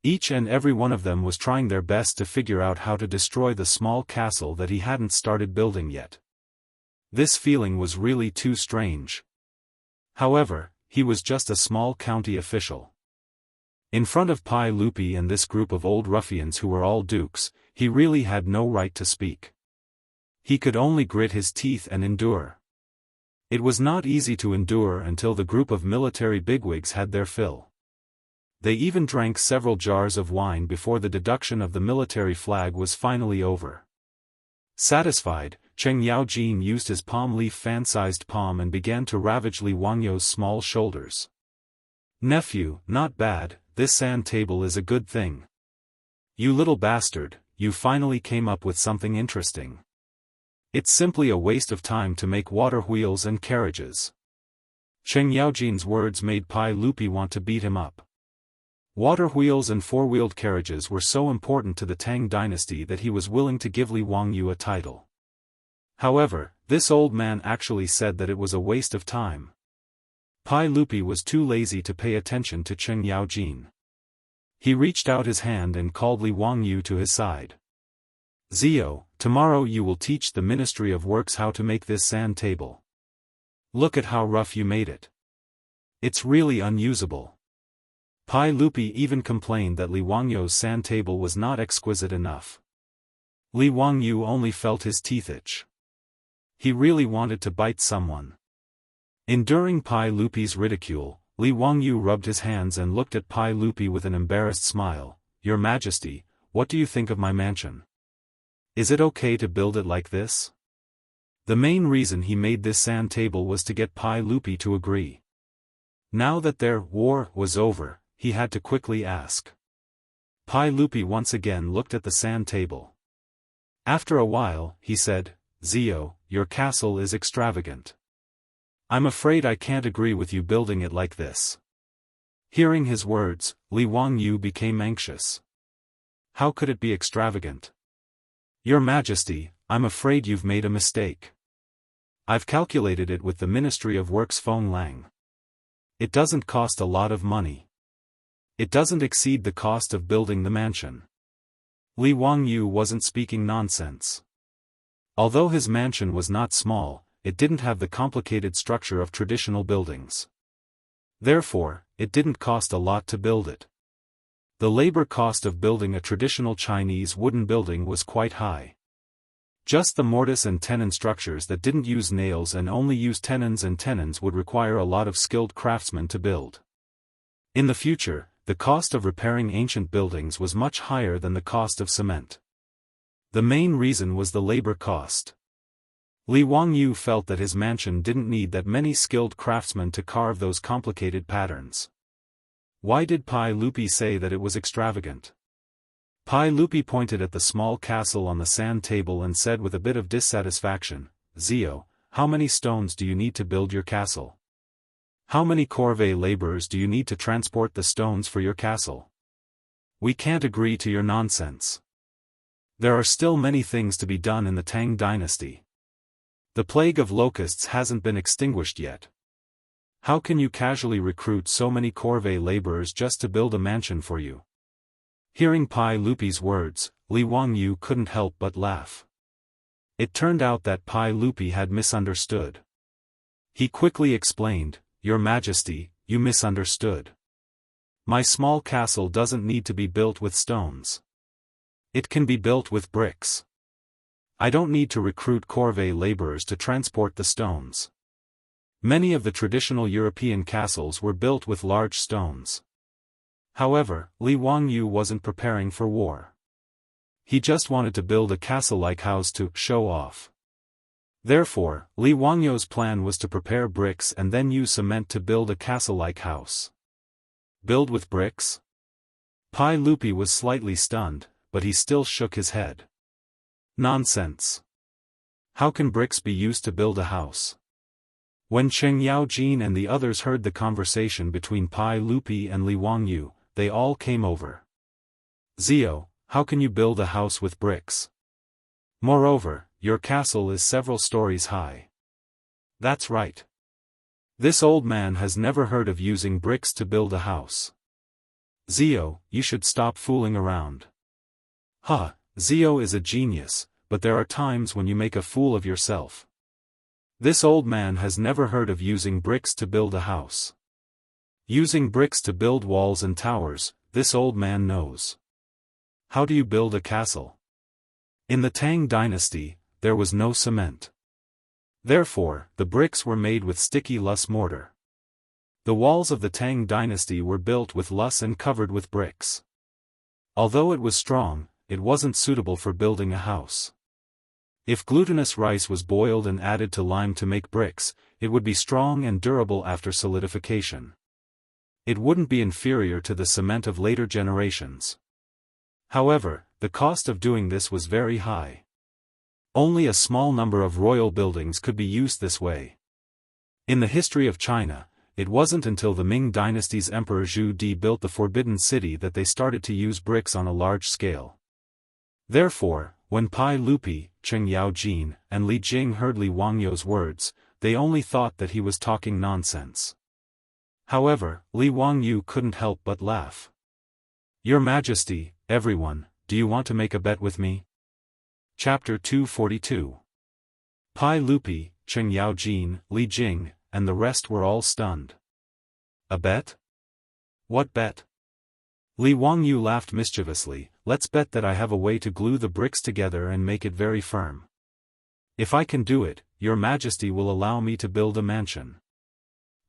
Each and every one of them was trying their best to figure out how to destroy the small castle that he hadn't started building yet. This feeling was really too strange. However, he was just a small county official. In front of Pai Lupi and this group of old ruffians who were all dukes, he really had no right to speak. He could only grit his teeth and endure. It was not easy to endure until the group of military bigwigs had their fill. They even drank several jars of wine before the deduction of the military flag was finally over. Satisfied, Cheng Yaojin used his palm leaf fan-sized palm and began to ravage Li Wangyu's small shoulders. Nephew, not bad, this sand table is a good thing. You little bastard, you finally came up with something interesting. It's simply a waste of time to make water wheels and carriages. Cheng Yaojin's words made Pai Lupi want to beat him up. Water wheels and four-wheeled carriages were so important to the Tang dynasty that he was willing to give Li Wangyu a title. However, this old man actually said that it was a waste of time. Pai Lupi was too lazy to pay attention to Cheng Yaojin. He reached out his hand and called Li Wangyu to his side. Zio, tomorrow you will teach the Ministry of Works how to make this sand table. Look at how rough you made it. It's really unusable. Pai Lupi even complained that Li Wangyu's sand table was not exquisite enough. Li Wangyu only felt his teeth itch. He really wanted to bite someone. Enduring Pai Lupi's ridicule, Li Wangyu rubbed his hands and looked at Pai Lupi with an embarrassed smile. Your Majesty, what do you think of my mansion? Is it okay to build it like this? The main reason he made this sand table was to get Pai Lupi to agree. Now that their war was over, he had to quickly ask. Pai Lupi once again looked at the sand table. After a while, he said, Zio, your castle is extravagant. I'm afraid I can't agree with you building it like this. Hearing his words, Li Wangyu became anxious. How could it be extravagant? Your Majesty, I'm afraid you've made a mistake. I've calculated it with the Ministry of Works Feng Lang. It doesn't cost a lot of money. It doesn't exceed the cost of building the mansion. Li Wangyu wasn't speaking nonsense. Although his mansion was not small, it didn't have the complicated structure of traditional buildings. Therefore, it didn't cost a lot to build it. The labor cost of building a traditional Chinese wooden building was quite high. Just the mortise and tenon structures that didn't use nails and only used tenons would require a lot of skilled craftsmen to build. In the future, the cost of repairing ancient buildings was much higher than the cost of cement. The main reason was the labor cost. Li Wangyu felt that his mansion didn't need that many skilled craftsmen to carve those complicated patterns. Why did Pai Lupi say that it was extravagant? Pai Lupi pointed at the small castle on the sand table and said with a bit of dissatisfaction, Zio, how many stones do you need to build your castle? How many corvée laborers do you need to transport the stones for your castle? We can't agree to your nonsense. There are still many things to be done in the Tang dynasty. The plague of locusts hasn't been extinguished yet. How can you casually recruit so many corvée laborers just to build a mansion for you? Hearing Pai Lupi's words, Li Wangyu couldn't help but laugh. It turned out that Pai Lupi had misunderstood. He quickly explained, Your Majesty, you misunderstood. My small castle doesn't need to be built with stones. It can be built with bricks. I don't need to recruit corvée laborers to transport the stones. Many of the traditional European castles were built with large stones. However, Li Wangyu wasn't preparing for war. He just wanted to build a castle-like house to show off. Therefore, Li Wangyu's plan was to prepare bricks and then use cement to build a castle-like house. Build with bricks? Pai Lupi was slightly stunned, but he still shook his head. Nonsense. How can bricks be used to build a house? When Cheng Yaojin and the others heard the conversation between Pai Lupi and Li Wangyu, they all came over. Zio, how can you build a house with bricks? Moreover, your castle is several stories high. That's right. This old man has never heard of using bricks to build a house. Zio, you should stop fooling around. Ha, Zio is a genius, but there are times when you make a fool of yourself. This old man has never heard of using bricks to build a house. Using bricks to build walls and towers, this old man knows. How do you build a castle? In the Tang dynasty, there was no cement. Therefore, the bricks were made with sticky loess mortar. The walls of the Tang dynasty were built with loess and covered with bricks. Although it was strong, it wasn't suitable for building a house. If glutinous rice was boiled and added to lime to make bricks, it would be strong and durable after solidification. It wouldn't be inferior to the cement of later generations. However, the cost of doing this was very high. Only a small number of royal buildings could be used this way. In the history of China, it wasn't until the Ming dynasty's Emperor Zhu Di built the Forbidden City that they started to use bricks on a large scale. Therefore, when Pai Lupi, Cheng Yaojin, and Li Jing heard Li Wangyu's words, they only thought that he was talking nonsense. However, Li Wangyu couldn't help but laugh. Your Majesty, everyone, do you want to make a bet with me? Chapter 242. Pai Lupi, Cheng Yaojin, Li Jing, and the rest were all stunned. A bet? What bet? Li Wangyu laughed mischievously. Let's bet that I have a way to glue the bricks together and make it very firm. If I can do it, your majesty will allow me to build a mansion.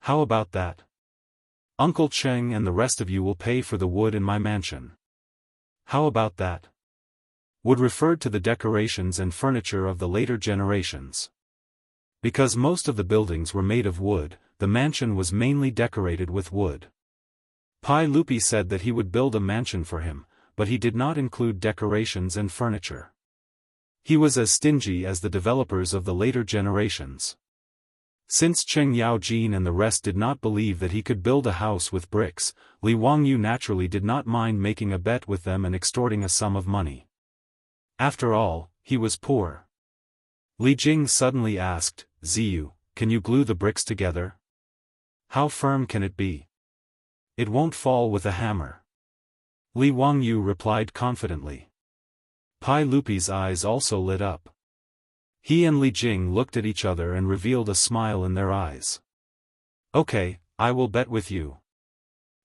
How about that? Uncle Cheng and the rest of you will pay for the wood in my mansion. How about that? Wood referred to the decorations and furniture of the later generations. Because most of the buildings were made of wood, the mansion was mainly decorated with wood. Pai Lupi said that he would build a mansion for him, but he did not include decorations and furniture. He was as stingy as the developers of the later generations. Since Cheng Yaojin and the rest did not believe that he could build a house with bricks, Li Wangyu naturally did not mind making a bet with them and extorting a sum of money. After all, he was poor. Li Jing suddenly asked, Ziyu, can you glue the bricks together? How firm can it be? It won't fall with a hammer. Li Wangyu replied confidently. Pai Lupi's eyes also lit up. He and Li Jing looked at each other and revealed a smile in their eyes. Okay, I will bet with you.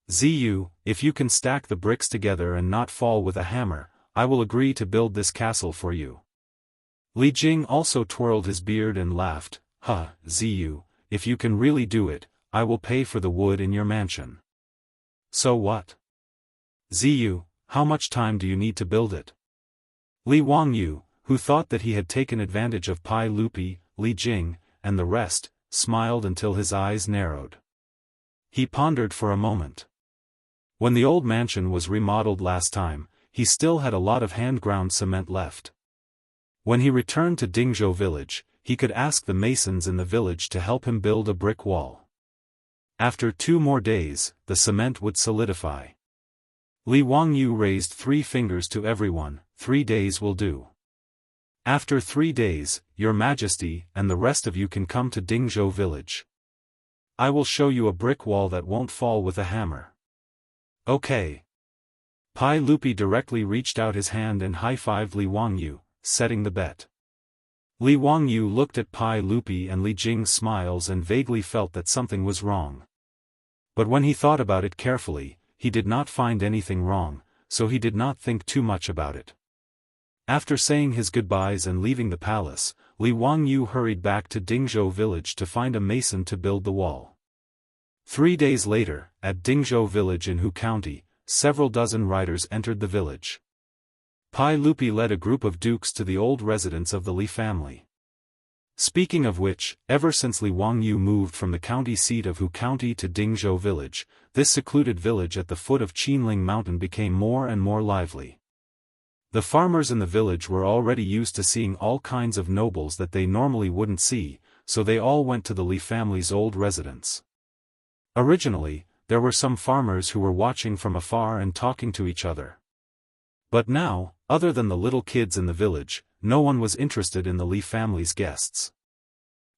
Ziyu, if you can stack the bricks together and not fall with a hammer, I will agree to build this castle for you. Li Jing also twirled his beard and laughed. Ziyu, if you can really do it, I will pay for the wood in your mansion. So what? Ziyu, how much time do you need to build it? Li Wangyu, who thought that he had taken advantage of Pai Lupi, Li Jing, and the rest, smiled until his eyes narrowed. He pondered for a moment. When the old mansion was remodeled last time, he still had a lot of hand-ground cement left. When he returned to Dingzhou village, he could ask the masons in the village to help him build a brick wall. After 2 more days, the cement would solidify. Li Wangyu raised 3 fingers to everyone. 3 days will do. After 3 days, your majesty and the rest of you can come to Dingzhou village. I will show you a brick wall that won't fall with a hammer. Okay. Pai Lupi directly reached out his hand and high-fived Li Wangyu, setting the bet. Li Wangyu looked at Pai Lupi and Li Jing's smiles and vaguely felt that something was wrong. But when he thought about it carefully, he did not find anything wrong, so he did not think too much about it. After saying his goodbyes and leaving the palace, Li Wangyu hurried back to Dingzhou village to find a mason to build the wall. 3 days later, at Dingzhou village in Hu County, several dozen riders entered the village. Pai Lupi led a group of dukes to the old residence of the Li family. Speaking of which, ever since Li Wangyu moved from the county seat of Hu County to Dingzhou village, this secluded village at the foot of Qinling Mountain became more and more lively. The farmers in the village were already used to seeing all kinds of nobles that they normally wouldn't see, so they all went to the Li family's old residence. Originally, there were some farmers who were watching from afar and talking to each other. But now, other than the little kids in the village, no one was interested in the Li family's guests.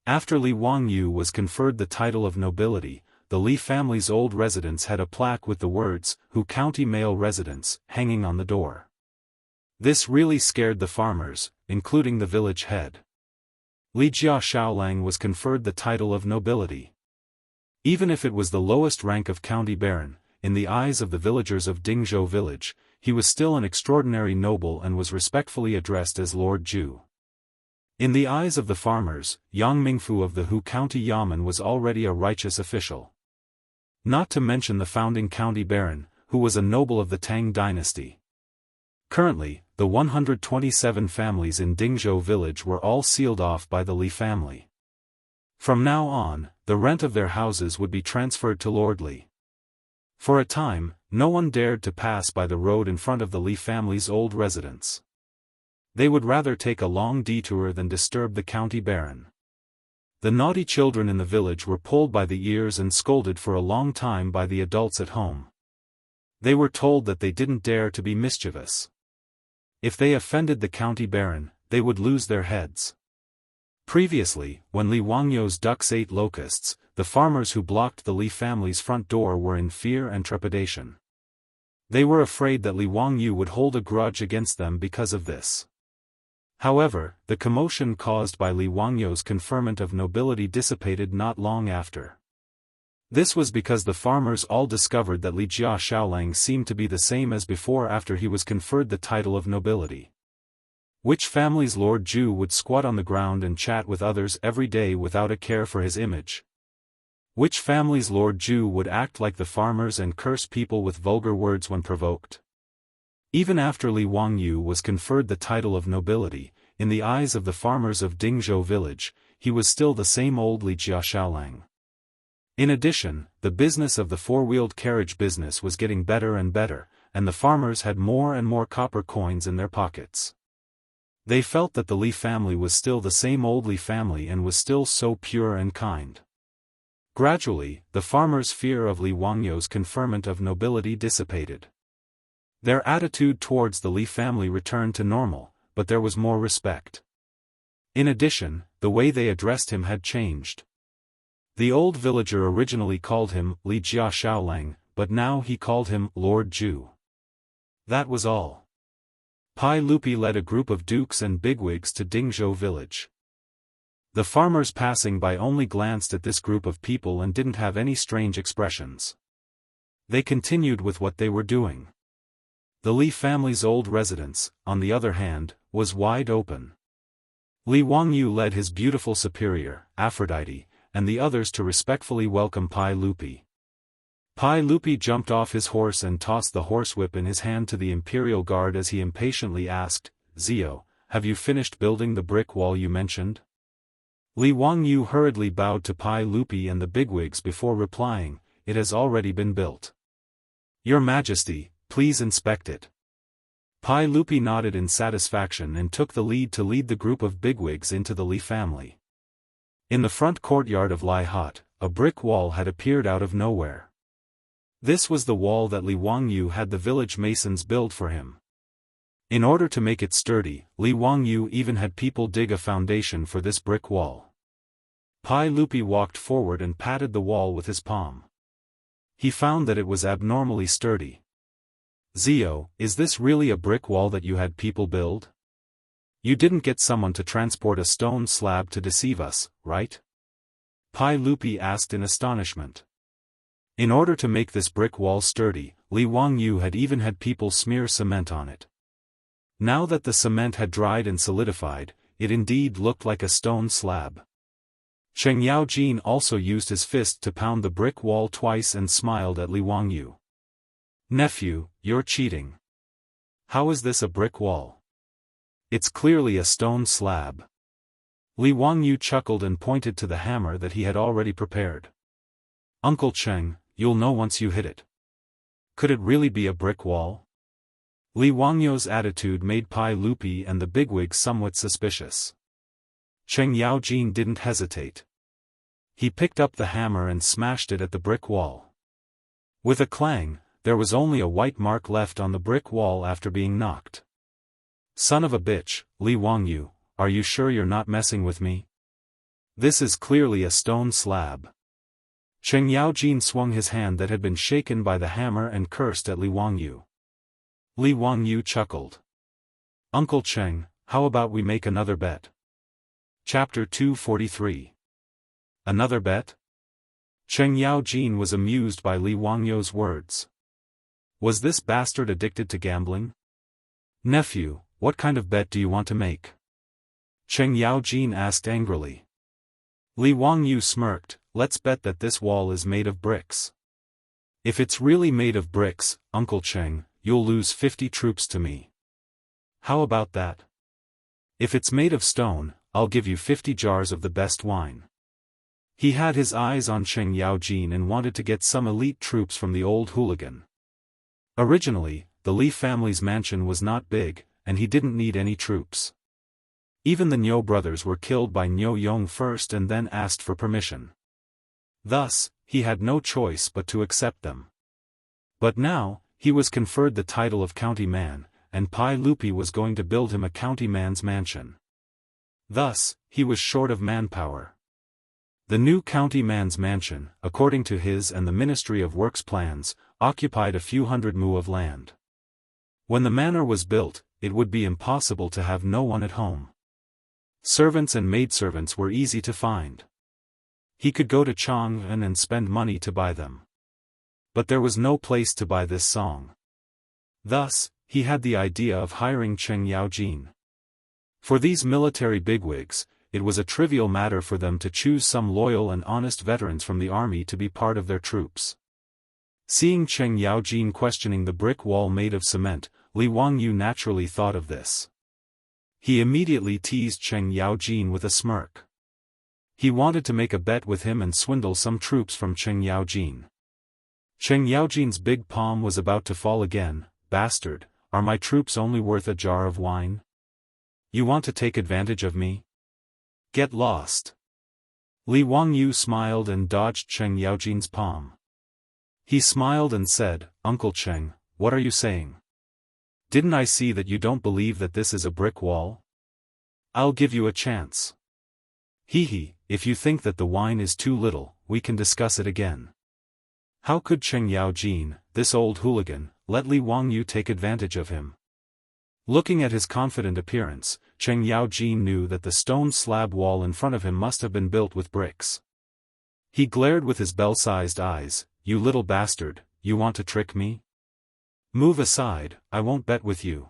After Li Wangyu was conferred the title of nobility, the Li family's old residence had a plaque with the words, Hu County Male Residence, hanging on the door. This really scared the farmers, including the village head. Li Jia Shaolang was conferred the title of nobility. Even if it was the lowest rank of county baron, in the eyes of the villagers of Dingzhou village, he was still an extraordinary noble and was respectfully addressed as Lord Zhu. In the eyes of the farmers, Yang Mingfu of the Hu County Yamen was already a righteous official. Not to mention the founding county baron, who was a noble of the Tang dynasty. Currently, the 127 families in Dingzhou village were all sealed off by the Li family. From now on, the rent of their houses would be transferred to Lord Li. For a time, no one dared to pass by the road in front of the Li family's old residence. They would rather take a long detour than disturb the county baron. The naughty children in the village were pulled by the ears and scolded for a long time by the adults at home. They were told that they didn't dare to be mischievous. If they offended the county baron, they would lose their heads. Previously, when Li Wangyu's ducks ate locusts, the farmers who blocked the Li family's front door were in fear and trepidation. They were afraid that Li Wangyu would hold a grudge against them because of this. However, the commotion caused by Li Wangyou's conferment of nobility dissipated not long after. This was because the farmers all discovered that Li Xiaolang seemed to be the same as before after he was conferred the title of nobility. Which family's Lord Zhu would squat on the ground and chat with others every day without a care for his image? Which family's Lord Zhu would act like the farmers and curse people with vulgar words when provoked? Even after Li Wangyu was conferred the title of nobility, in the eyes of the farmers of Dingzhou village, he was still the same old Li Xiaolang. In addition, the business of the four-wheeled carriage business was getting better and better, and the farmers had more and more copper coins in their pockets. They felt that the Li family was still the same old Li family and was still so pure and kind. Gradually, the farmers' fear of Li Wangyou's conferment of nobility dissipated. Their attitude towards the Li family returned to normal, but there was more respect. In addition, the way they addressed him had changed. The old villager originally called him Li Xiaolang, but now he called him Lord Zhu. That was all. Pai Lupi led a group of dukes and bigwigs to Dingzhou village. The farmers passing by only glanced at this group of people and didn't have any strange expressions. They continued with what they were doing. The Li family's old residence, on the other hand, was wide open. Li Wangyu led his beautiful superior, Aphrodite, and the others to respectfully welcome Pai Lupi. Pai Lupi jumped off his horse and tossed the horsewhip in his hand to the imperial guard as he impatiently asked, "Zio, have you finished building the brick wall you mentioned?" Li Wangyu hurriedly bowed to Pai Lupi and the bigwigs before replying, "It has already been built. Your Majesty, please inspect it." Pai Lupi nodded in satisfaction and took the lead to lead the group of bigwigs into the Li family. In the front courtyard of Lai Hut, a brick wall had appeared out of nowhere. This was the wall that Li Wangyu had the village masons build for him. In order to make it sturdy, Li Wangyu even had people dig a foundation for this brick wall. Pai Lupi walked forward and patted the wall with his palm. He found that it was abnormally sturdy. "Zio, is this really a brick wall that you had people build? You didn't get someone to transport a stone slab to deceive us, right?" Pai Lupi asked in astonishment. In order to make this brick wall sturdy, Li Wangyu had even had people smear cement on it. Now that the cement had dried and solidified, it indeed looked like a stone slab. Cheng Yaojin also used his fist to pound the brick wall twice and smiled at Li Wangyu. "Nephew, you're cheating. How is this a brick wall? It's clearly a stone slab." Li Wangyu chuckled and pointed to the hammer that he had already prepared. "Uncle Cheng, you'll know once you hit it. Could it really be a brick wall?" Li Wangyou's attitude made Pai Lupi and the bigwigs somewhat suspicious. Cheng Yaojin didn't hesitate. He picked up the hammer and smashed it at the brick wall. With a clang, there was only a white mark left on the brick wall after being knocked. "Son of a bitch, Li Wangyu, are you sure you're not messing with me? This is clearly a stone slab." Cheng Yaojin swung his hand that had been shaken by the hammer and cursed at Li Wangyu. Li Wangyu chuckled. "Uncle Cheng, how about we make another bet?" Chapter 243. Another bet? Cheng Yaojin was amused by Li Wangyou's words. Was this bastard addicted to gambling? "Nephew, what kind of bet do you want to make?" Cheng Yaojin asked angrily. Li Wangyu smirked, "Let's bet that this wall is made of bricks. If it's really made of bricks, Uncle Cheng, you'll lose 50 troops to me. How about that? If it's made of stone, I'll give you 50 jars of the best wine." He had his eyes on Cheng Yaojin and wanted to get some elite troops from the old hooligan. Originally, the Li family's mansion was not big, and he didn't need any troops. Even the Niu brothers were killed by Niu Yong first and then asked for permission. Thus, he had no choice but to accept them. But now, he was conferred the title of county man, and Pai Lupi was going to build him a county man's mansion. Thus, he was short of manpower. The new county man's mansion, according to his and the Ministry of Works plans, occupied a few hundred mu of land. When the manor was built, it would be impossible to have no one at home. Servants and maidservants were easy to find. He could go to Jianghu and spend money to buy them. But there was no place to buy this song. Thus, he had the idea of hiring Cheng Yaojin. For these military bigwigs, it was a trivial matter for them to choose some loyal and honest veterans from the army to be part of their troops. Seeing Cheng Yaojin questioning the brick wall made of cement, Li Wangyu naturally thought of this. He immediately teased Cheng Yaojin with a smirk. He wanted to make a bet with him and swindle some troops from Cheng Yaojin. Cheng Yaojin's big palm was about to fall again. "Bastard, are my troops only worth a jar of wine? You want to take advantage of me? Get lost." Li Wangyu smiled and dodged Cheng Yaojin's palm. He smiled and said, "Uncle Cheng, what are you saying? Didn't I see that you don't believe that this is a brick wall? I'll give you a chance. Hee, if you think that the wine is too little, we can discuss it again." How could Cheng Yaojin, this old hooligan, let Li Wangyu take advantage of him? Looking at his confident appearance, Cheng Yaojin knew that the stone slab wall in front of him must have been built with bricks. He glared with his bell-sized eyes. "You little bastard, you want to trick me? Move aside, I won't bet with you."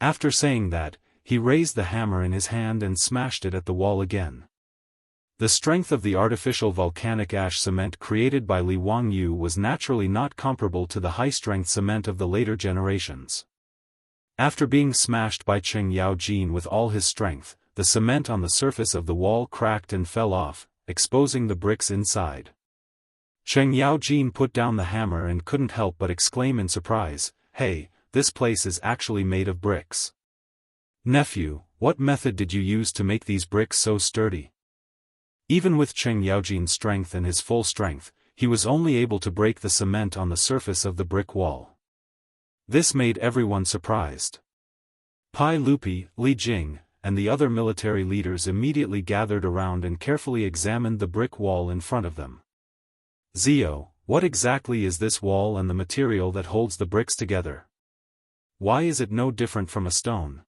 After saying that, he raised the hammer in his hand and smashed it at the wall again. The strength of the artificial volcanic ash cement created by Li Wangyu was naturally not comparable to the high-strength cement of the later generations. After being smashed by Cheng Yaojin with all his strength, the cement on the surface of the wall cracked and fell off, exposing the bricks inside. Cheng Yaojin put down the hammer and couldn't help but exclaim in surprise, "Hey, this place is actually made of bricks. Nephew, what method did you use to make these bricks so sturdy?" Even with Cheng Yaojin's strength and his full strength, he was only able to break the cement on the surface of the brick wall. This made everyone surprised. Pai Lupi, Li Jing, and the other military leaders immediately gathered around and carefully examined the brick wall in front of them. "Zio, what exactly is this wall and the material that holds the bricks together? Why is it no different from a stone?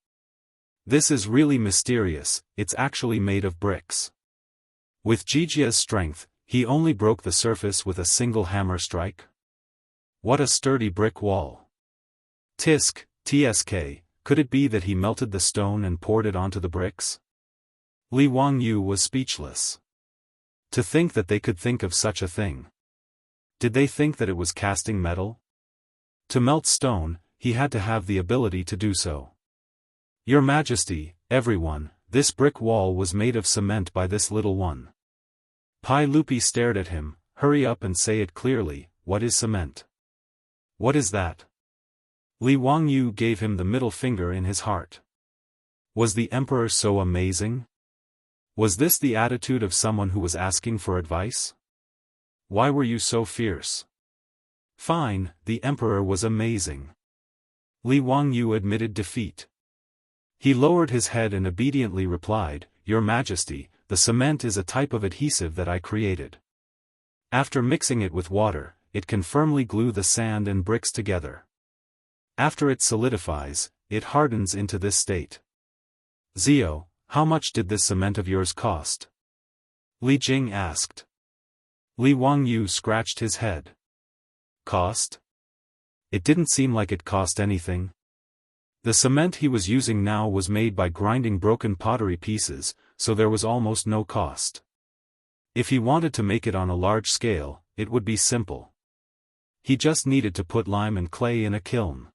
This is really mysterious, it's actually made of bricks." With Jijia's strength, he only broke the surface with a single hammer strike. What a sturdy brick wall. Tsk, could it be that he melted the stone and poured it onto the bricks? Li Wangyu was speechless. To think that they could think of such a thing. Did they think that it was casting metal? To melt stone, he had to have the ability to do so. "Your Majesty, everyone, this brick wall was made of cement by this little one." Pai Lupi stared at him. "Hurry up and say it clearly, what is cement? What is that?" Li Wangyu gave him the middle finger in his heart. Was the emperor so amazing? Was this the attitude of someone who was asking for advice? Why were you so fierce? Fine, the emperor was amazing. Li Wangyu admitted defeat. He lowered his head and obediently replied, "Your Majesty, the cement is a type of adhesive that I created. After mixing it with water, it can firmly glue the sand and bricks together. After it solidifies, it hardens into this state." "Zio, how much did this cement of yours cost?" Li Jing asked. Li Wangyu scratched his head. Cost? It didn't seem like it cost anything. The cement he was using now was made by grinding broken pottery pieces, so there was almost no cost. If he wanted to make it on a large scale, it would be simple. He just needed to put lime and clay in a kiln.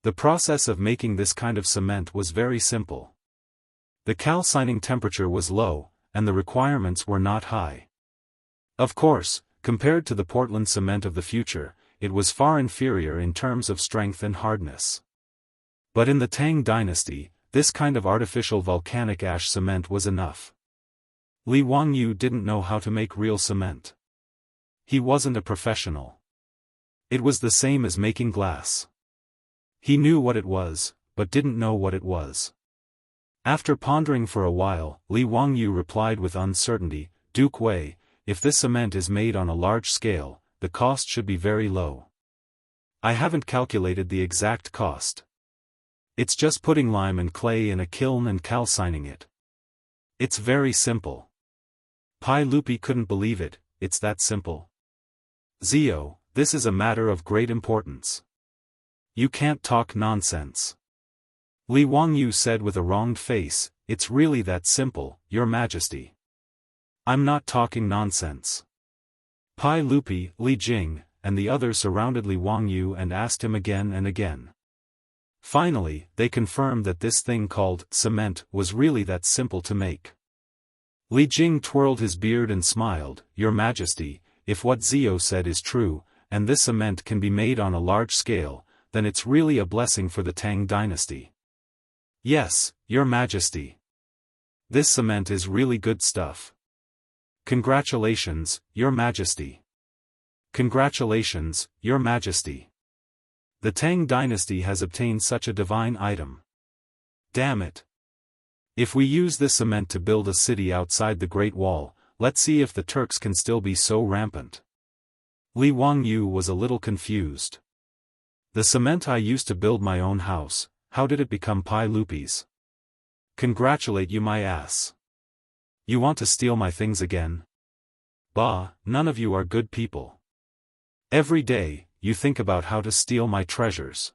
The process of making this kind of cement was very simple. The calcining temperature was low, and the requirements were not high. Of course, compared to the Portland cement of the future, it was far inferior in terms of strength and hardness. But in the Tang dynasty, this kind of artificial volcanic ash cement was enough. Li Wangyu didn't know how to make real cement. He wasn't a professional. It was the same as making glass. He knew what it was, but didn't know what it was. After pondering for a while, Li Wangyu replied with uncertainty, "Duke Wei, if this cement is made on a large scale, the cost should be very low. I haven't calculated the exact cost. It's just putting lime and clay in a kiln and calcining it. It's very simple. Pai Lupi couldn't believe it, it's that simple. Zio, this is a matter of great importance. You can't talk nonsense. Li Wangyu said with a wronged face, it's really that simple, Your Majesty. I'm not talking nonsense. Pai Lupi, Li Jing, and the others surrounded Li Wangyu and asked him again and again. Finally, they confirmed that this thing called cement was really that simple to make. Li Jing twirled his beard and smiled, Your Majesty, if what Zio said is true, and this cement can be made on a large scale, then it's really a blessing for the Tang dynasty. Yes, Your Majesty. This cement is really good stuff. Congratulations, Your Majesty. Congratulations, Your Majesty. The Tang dynasty has obtained such a divine item. Damn it. If we use this cement to build a city outside the Great Wall, let's see if the Turks can still be so rampant. Li Wangyu was a little confused. The cement I used to build my own house, how did it become Pai Lupi's? Congratulate you, my ass. You want to steal my things again? Bah, none of you are good people. Every day, you think about how to steal my treasures.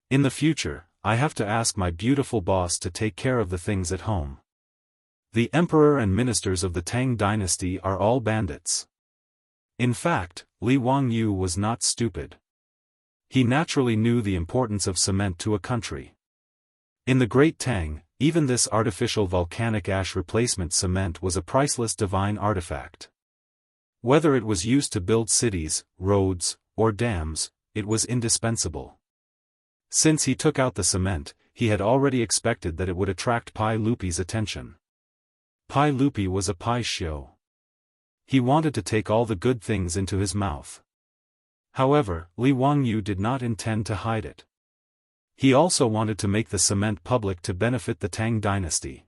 In the future, I have to ask my beautiful boss to take care of the things at home. The emperor and ministers of the Tang dynasty are all bandits. In fact, Li Wangyu was not stupid. He naturally knew the importance of cement to a country. In the Great Tang, even this artificial volcanic ash replacement cement was a priceless divine artifact. Whether it was used to build cities, roads, or dams, it was indispensable. Since he took out the cement, he had already expected that it would attract Pai Lupi's attention. Pai Lupi was a Pai Shio. He wanted to take all the good things into his mouth. However, Li Wangyu did not intend to hide it. He also wanted to make the cement public to benefit the Tang dynasty.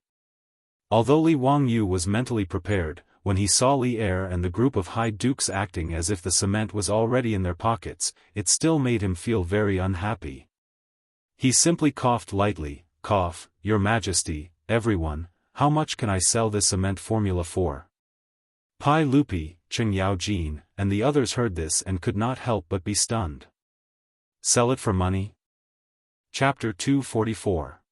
Although Li Wangyu was mentally prepared, when he saw Li Er and the group of high dukes acting as if the cement was already in their pockets, it still made him feel very unhappy. He simply coughed lightly, "Cough, Your Majesty, everyone, how much can I sell this cement formula for?" Pai Lupi, Cheng Yaojin, and the others heard this and could not help but be stunned. Sell it for money? Chapter 244.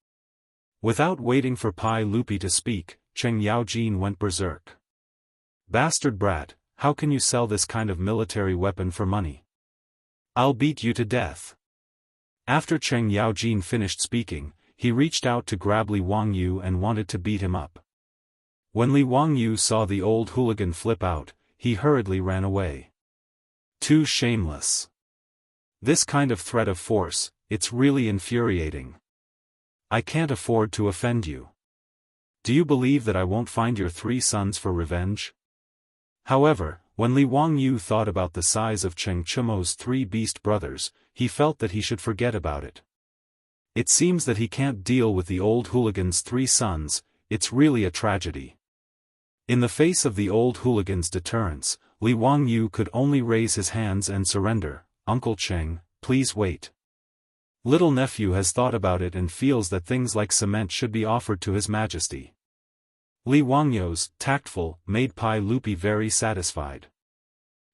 Without waiting for Pai Lupi to speak, Cheng Yaojin went berserk. Bastard brat, how can you sell this kind of military weapon for money? I'll beat you to death. After Cheng Yaojin finished speaking, he reached out to grab Li Wangyu and wanted to beat him up. When Li Wangyu saw the old hooligan flip out, he hurriedly ran away. Too shameless. This kind of threat of force, it's really infuriating. I can't afford to offend you. Do you believe that I won't find your 3 sons for revenge? However, when Li Wangyu thought about the size of Cheng Chumo's 3 beast brothers, he felt that he should forget about it. It seems that he can't deal with the old hooligan's 3 sons, it's really a tragedy. In the face of the old hooligan's deterrence, Li Wangyu could only raise his hands and surrender. Uncle Cheng, please wait. Little nephew has thought about it and feels that things like cement should be offered to His Majesty. Li Wangyu's, tactful, made Pai Lupi very satisfied.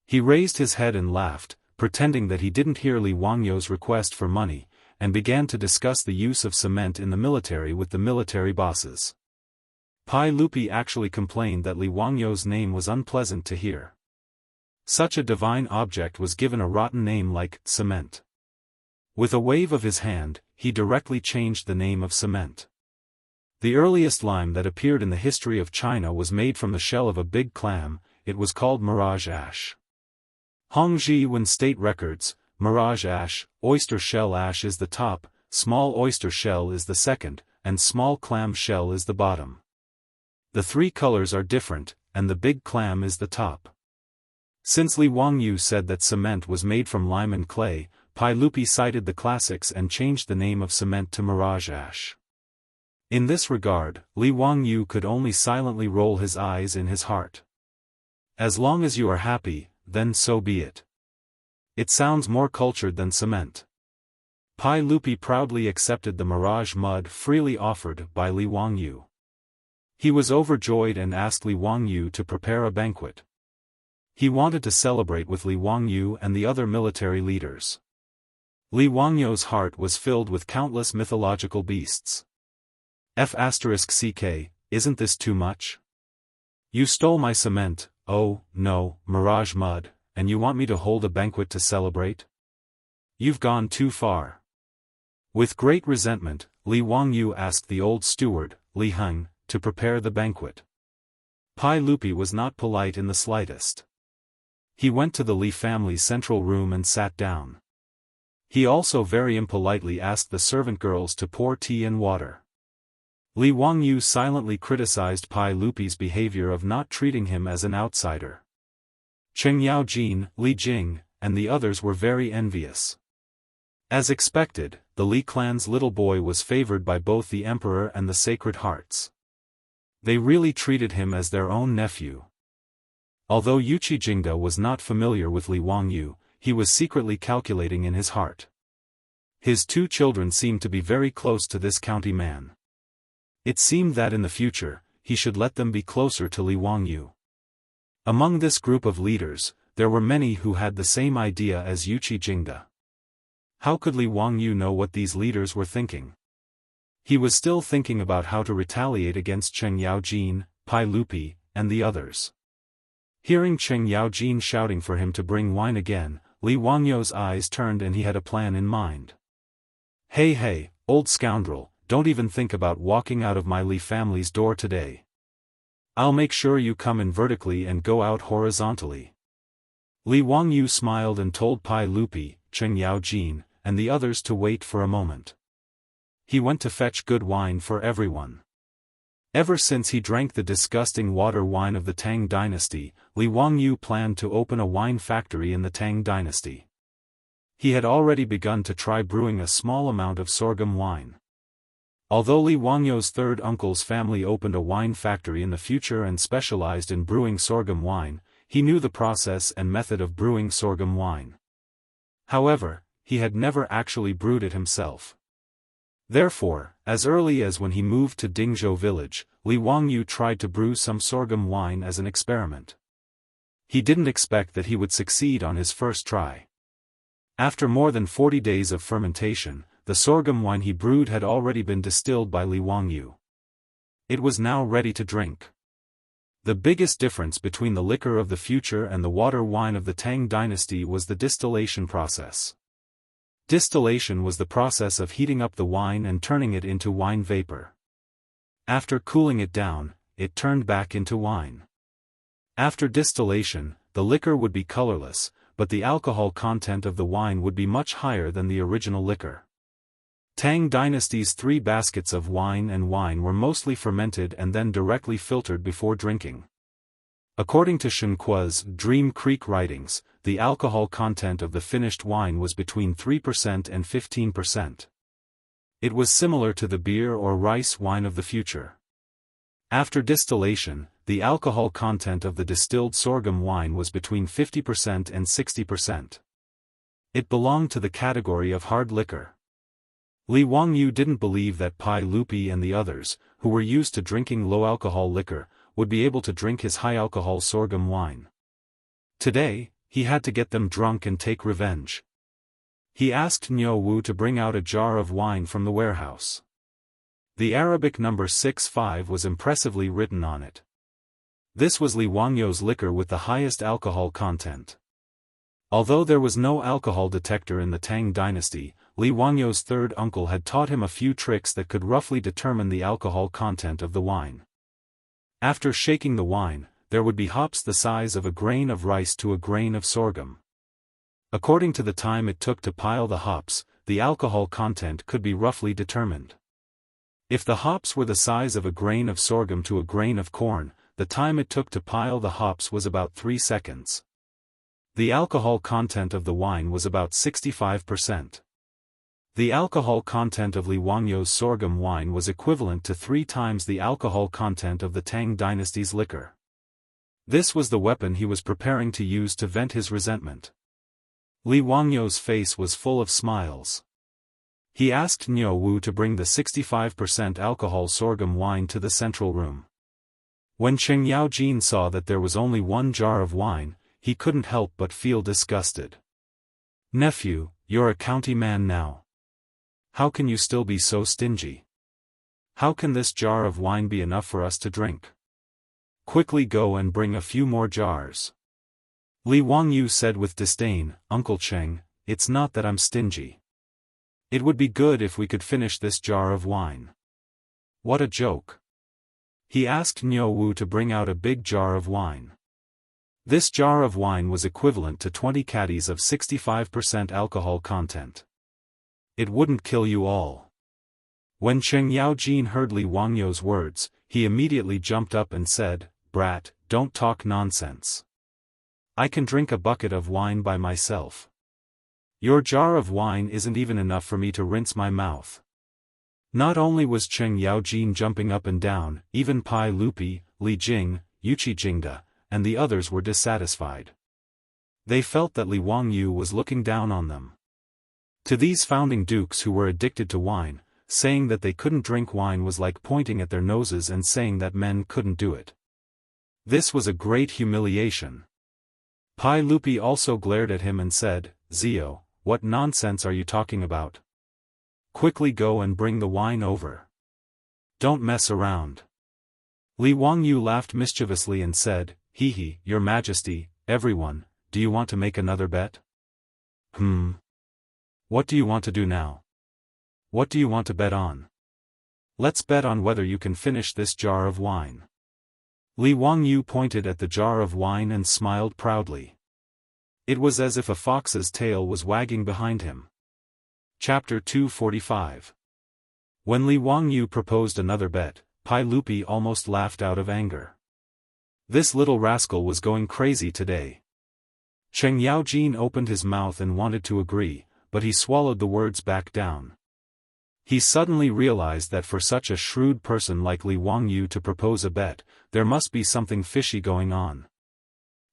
He raised his head and laughed, pretending that he didn't hear Li Wangyu's request for money, and began to discuss the use of cement in the military with the military bosses. Pai Lupi actually complained that Li Wangyu's name was unpleasant to hear. Such a divine object was given a rotten name like cement. With a wave of his hand, he directly changed the name of cement. The earliest lime that appeared in the history of China was made from the shell of a big clam. It was called mirage ash. Hongji Wen State Records, mirage ash, oyster shell ash is the top, small oyster shell is the second, and small clam shell is the bottom. The 3 colors are different, and the big clam is the top. Since Li Wangyu said that cement was made from lime and clay, Pai Lupi cited the classics and changed the name of cement to mirage ash. In this regard, Li Wangyu could only silently roll his eyes in his heart. As long as you are happy, then so be it. It sounds more cultured than cement. Pai Lupi proudly accepted the mirage mud freely offered by Li Wangyu. He was overjoyed and asked Li Wangyu to prepare a banquet. He wanted to celebrate with Li Wangyu and the other military leaders. Li Wangyu's heart was filled with countless mythological beasts. *CK, isn't this too much? You stole my cement, oh, no, mirage mud, and you want me to hold a banquet to celebrate? You've gone too far. With great resentment, Li Wangyu asked the old steward, Li Heng, to prepare the banquet. Pai Lupi was not polite in the slightest. He went to the Li family's central room and sat down. He also very impolitely asked the servant girls to pour tea and water. Li Wangyu silently criticized Pai Lupi's behavior of not treating him as an outsider. Cheng Yaojin, Li Jing, and the others were very envious. As expected, the Li clan's little boy was favored by both the emperor and the Sacred Hearts. They really treated him as their own nephew. Although Yuqi Jingda was not familiar with Li Wangyu, he was secretly calculating in his heart. His two children seemed to be very close to this county man. It seemed that in the future, he should let them be closer to Li Wangyu. Among this group of leaders, there were many who had the same idea as Yuqi Jingda. How could Li Wangyu know what these leaders were thinking? He was still thinking about how to retaliate against Cheng Yaojin, Pai Lupi, and the others. Hearing Cheng Yaojin shouting for him to bring wine again, Li Wangyu's eyes turned and he had a plan in mind. Hey, old scoundrel, don't even think about walking out of my Li family's door today. I'll make sure you come in vertically and go out horizontally. Li Wangyu smiled and told Pai Lupi, Cheng Yaojin, and the others to wait for a moment. He went to fetch good wine for everyone. Ever since he drank the disgusting water wine of the Tang dynasty, Li Wangyu planned to open a wine factory in the Tang dynasty. He had already begun to try brewing a small amount of sorghum wine. Although Li Wangyu's third uncle's family opened a wine factory in the future and specialized in brewing sorghum wine, he knew the process and method of brewing sorghum wine. However, he had never actually brewed it himself. Therefore, as early as when he moved to Dingzhou village, Li Wangyu tried to brew some sorghum wine as an experiment. He didn't expect that he would succeed on his first try. After more than 40 days of fermentation, the sorghum wine he brewed had already been distilled by Li Wangyu. It was now ready to drink. The biggest difference between the liquor of the future and the water wine of the Tang dynasty was the distillation process. Distillation was the process of heating up the wine and turning it into wine vapor. After cooling it down, it turned back into wine. After distillation, the liquor would be colorless, but the alcohol content of the wine would be much higher than the original liquor. Tang dynasty's 3 baskets of wine were mostly fermented and then directly filtered before drinking. According to Shunqua's Dream Creek writings, the alcohol content of the finished wine was between 3% and 15%. It was similar to the beer or rice wine of the future. After distillation, the alcohol content of the distilled sorghum wine was between 50% and 60%. It belonged to the category of hard liquor. Li Wangyu didn't believe that Pai Lupi and the others, who were used to drinking low-alcohol liquor, would be able to drink his high-alcohol sorghum wine. Today, he had to get them drunk and take revenge. He asked Niu Wu to bring out a jar of wine from the warehouse. The Arabic number 65 was impressively written on it. This was Li Wangyu's liquor with the highest alcohol content. Although there was no alcohol detector in the Tang dynasty, Li Wangyu's third uncle had taught him a few tricks that could roughly determine the alcohol content of the wine. After shaking the wine, there would be hops the size of a grain of rice to a grain of sorghum. According to the time it took to pile the hops, the alcohol content could be roughly determined. If the hops were the size of a grain of sorghum to a grain of corn, the time it took to pile the hops was about 3 seconds. The alcohol content of the wine was about 65%. The alcohol content of Li Wangyu's sorghum wine was equivalent to 3 times the alcohol content of the Tang dynasty's liquor. This was the weapon he was preparing to use to vent his resentment. Li Wangyu's face was full of smiles. He asked Niu Wu to bring the 65% alcohol sorghum wine to the central room. When Cheng Yaojin saw that there was only one jar of wine, he couldn't help but feel disgusted. "Nephew, you're a county man now. How can you still be so stingy? How can this jar of wine be enough for us to drink? Quickly go and bring a few more jars." Li Wangyu said with disdain, "Uncle Cheng, it's not that I'm stingy. It would be good if we could finish this jar of wine." "What a joke." He asked Niu Wu to bring out a big jar of wine. This jar of wine was equivalent to 20 caddies of 65% alcohol content. "It wouldn't kill you all." When Cheng Yaojin heard Li Wangyu's words, he immediately jumped up and said, "Brat, don't talk nonsense. I can drink a bucket of wine by myself. Your jar of wine isn't even enough for me to rinse my mouth." Not only was Cheng Yaojin jumping up and down, even Pai Lupi, Li Jing, Yuqi Jingda, and the others were dissatisfied. They felt that Li Wangyu was looking down on them. To these founding dukes who were addicted to wine, saying that they couldn't drink wine was like pointing at their noses and saying that men couldn't do it. This was a great humiliation. Pai Lupi also glared at him and said, "Zio, what nonsense are you talking about? Quickly go and bring the wine over. Don't mess around." Li Wangyu laughed mischievously and said, "Hee, Your Majesty, everyone, do you want to make another bet?" What do you want to do now? What do you want to bet on?" "Let's bet on whether you can finish this jar of wine." Li Wangyu pointed at the jar of wine and smiled proudly. It was as if a fox's tail was wagging behind him. Chapter 245. When Li Wangyu proposed another bet, Pai Lupi almost laughed out of anger. This little rascal was going crazy today. Cheng Yaojin opened his mouth and wanted to agree, but he swallowed the words back down. He suddenly realized that for such a shrewd person like Li Wangyu to propose a bet, there must be something fishy going on.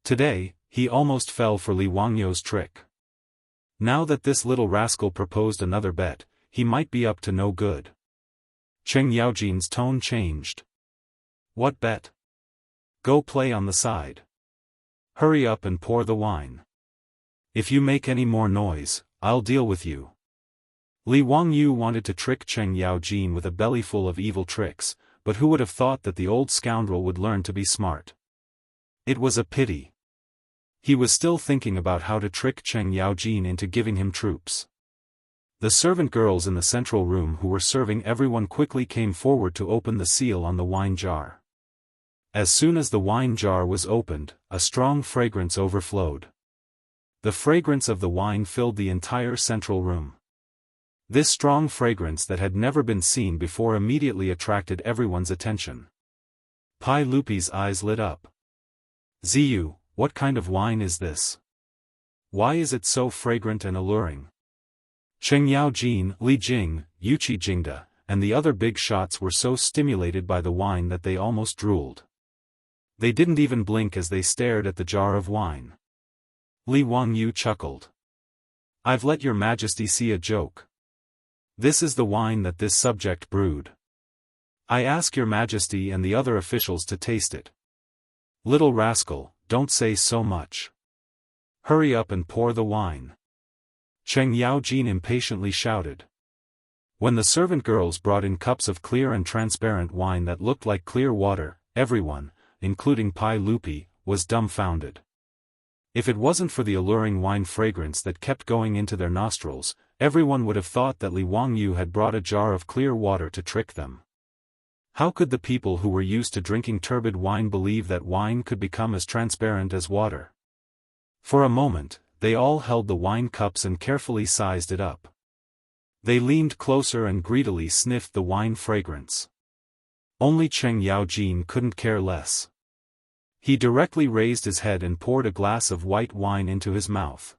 Today, he almost fell for Li Wangyu's trick. Now that this little rascal proposed another bet, he might be up to no good. Cheng Yaojin's tone changed. "What bet? Go play on the side. Hurry up and pour the wine. If you make any more noise, I'll deal with you." Li Wangyu wanted to trick Cheng Yaojin with a bellyful of evil tricks, but who would have thought that the old scoundrel would learn to be smart? It was a pity. He was still thinking about how to trick Cheng Yaojin into giving him troops. The servant girls in the central room who were serving everyone quickly came forward to open the seal on the wine jar. As soon as the wine jar was opened, a strong fragrance overflowed. The fragrance of the wine filled the entire central room. This strong fragrance that had never been seen before immediately attracted everyone's attention. Pai Lupi's eyes lit up. "Ziyu, what kind of wine is this? Why is it so fragrant and alluring?" Cheng Yaojin, Li Jing, Yuqi Jingda, and the other big shots were so stimulated by the wine that they almost drooled. They didn't even blink as they stared at the jar of wine. Li Wangyu chuckled. "I've let your Majesty see a joke. This is the wine that this subject brewed. I ask your Majesty and the other officials to taste it." "Little rascal, don't say so much. Hurry up and pour the wine," Cheng Yaojin impatiently shouted. When the servant girls brought in cups of clear and transparent wine that looked like clear water, everyone, including Pai Lupi, was dumbfounded. If it wasn't for the alluring wine fragrance that kept going into their nostrils, everyone would have thought that Li Wangyu had brought a jar of clear water to trick them. How could the people who were used to drinking turbid wine believe that wine could become as transparent as water? For a moment, they all held the wine cups and carefully sized it up. They leaned closer and greedily sniffed the wine fragrance. Only Cheng Yaojin couldn't care less. He directly raised his head and poured a glass of white wine into his mouth.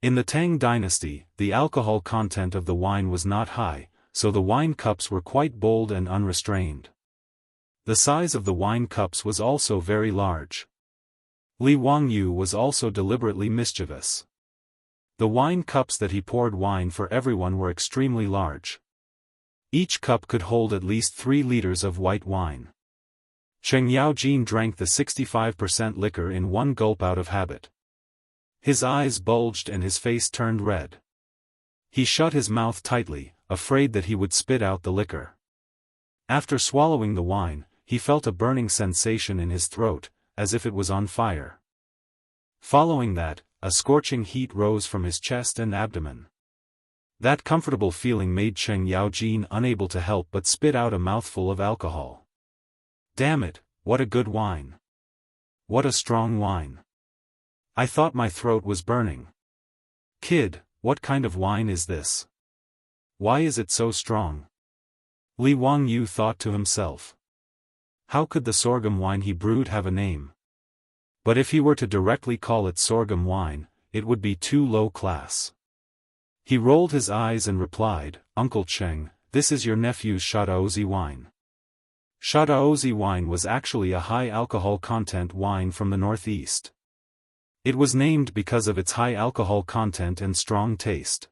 In the Tang dynasty, the alcohol content of the wine was not high, so the wine cups were quite bold and unrestrained. The size of the wine cups was also very large. Li Wangyu was also deliberately mischievous. The wine cups that he poured wine for everyone were extremely large. Each cup could hold at least 3 liters of white wine. Cheng Yaojin drank the 65% liquor in one gulp out of habit. His eyes bulged and his face turned red. He shut his mouth tightly, afraid that he would spit out the liquor. After swallowing the wine, he felt a burning sensation in his throat, as if it was on fire. Following that, a scorching heat rose from his chest and abdomen. That comfortable feeling made Cheng Yaojin unable to help but spit out a mouthful of alcohol. Damn it, what a good wine! What a strong wine! I thought my throat was burning. Kid, what kind of wine is this? Why is it so strong? Li Wangyu thought to himself. How could the sorghum wine he brewed have a name? But if he were to directly call it sorghum wine, it would be too low class. He rolled his eyes and replied, Uncle Cheng, this is your nephew's Shadaozi wine. Shadaozi wine was actually a high alcohol content wine from the northeast. It was named because of its high alcohol content and strong taste.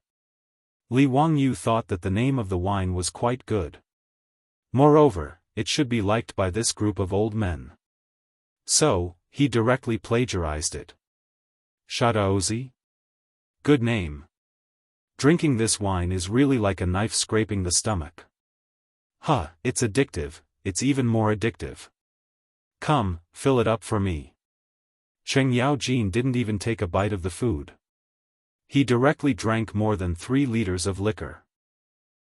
Li Wangyu thought that the name of the wine was quite good. Moreover, it should be liked by this group of old men. So, he directly plagiarized it. Shadaozi? Good name. Drinking this wine is really like a knife scraping the stomach. Huh, it's addictive, it's even more addictive. Come, fill it up for me. Cheng Yaojin didn't even take a bite of the food. He directly drank more than 3 liters of liquor.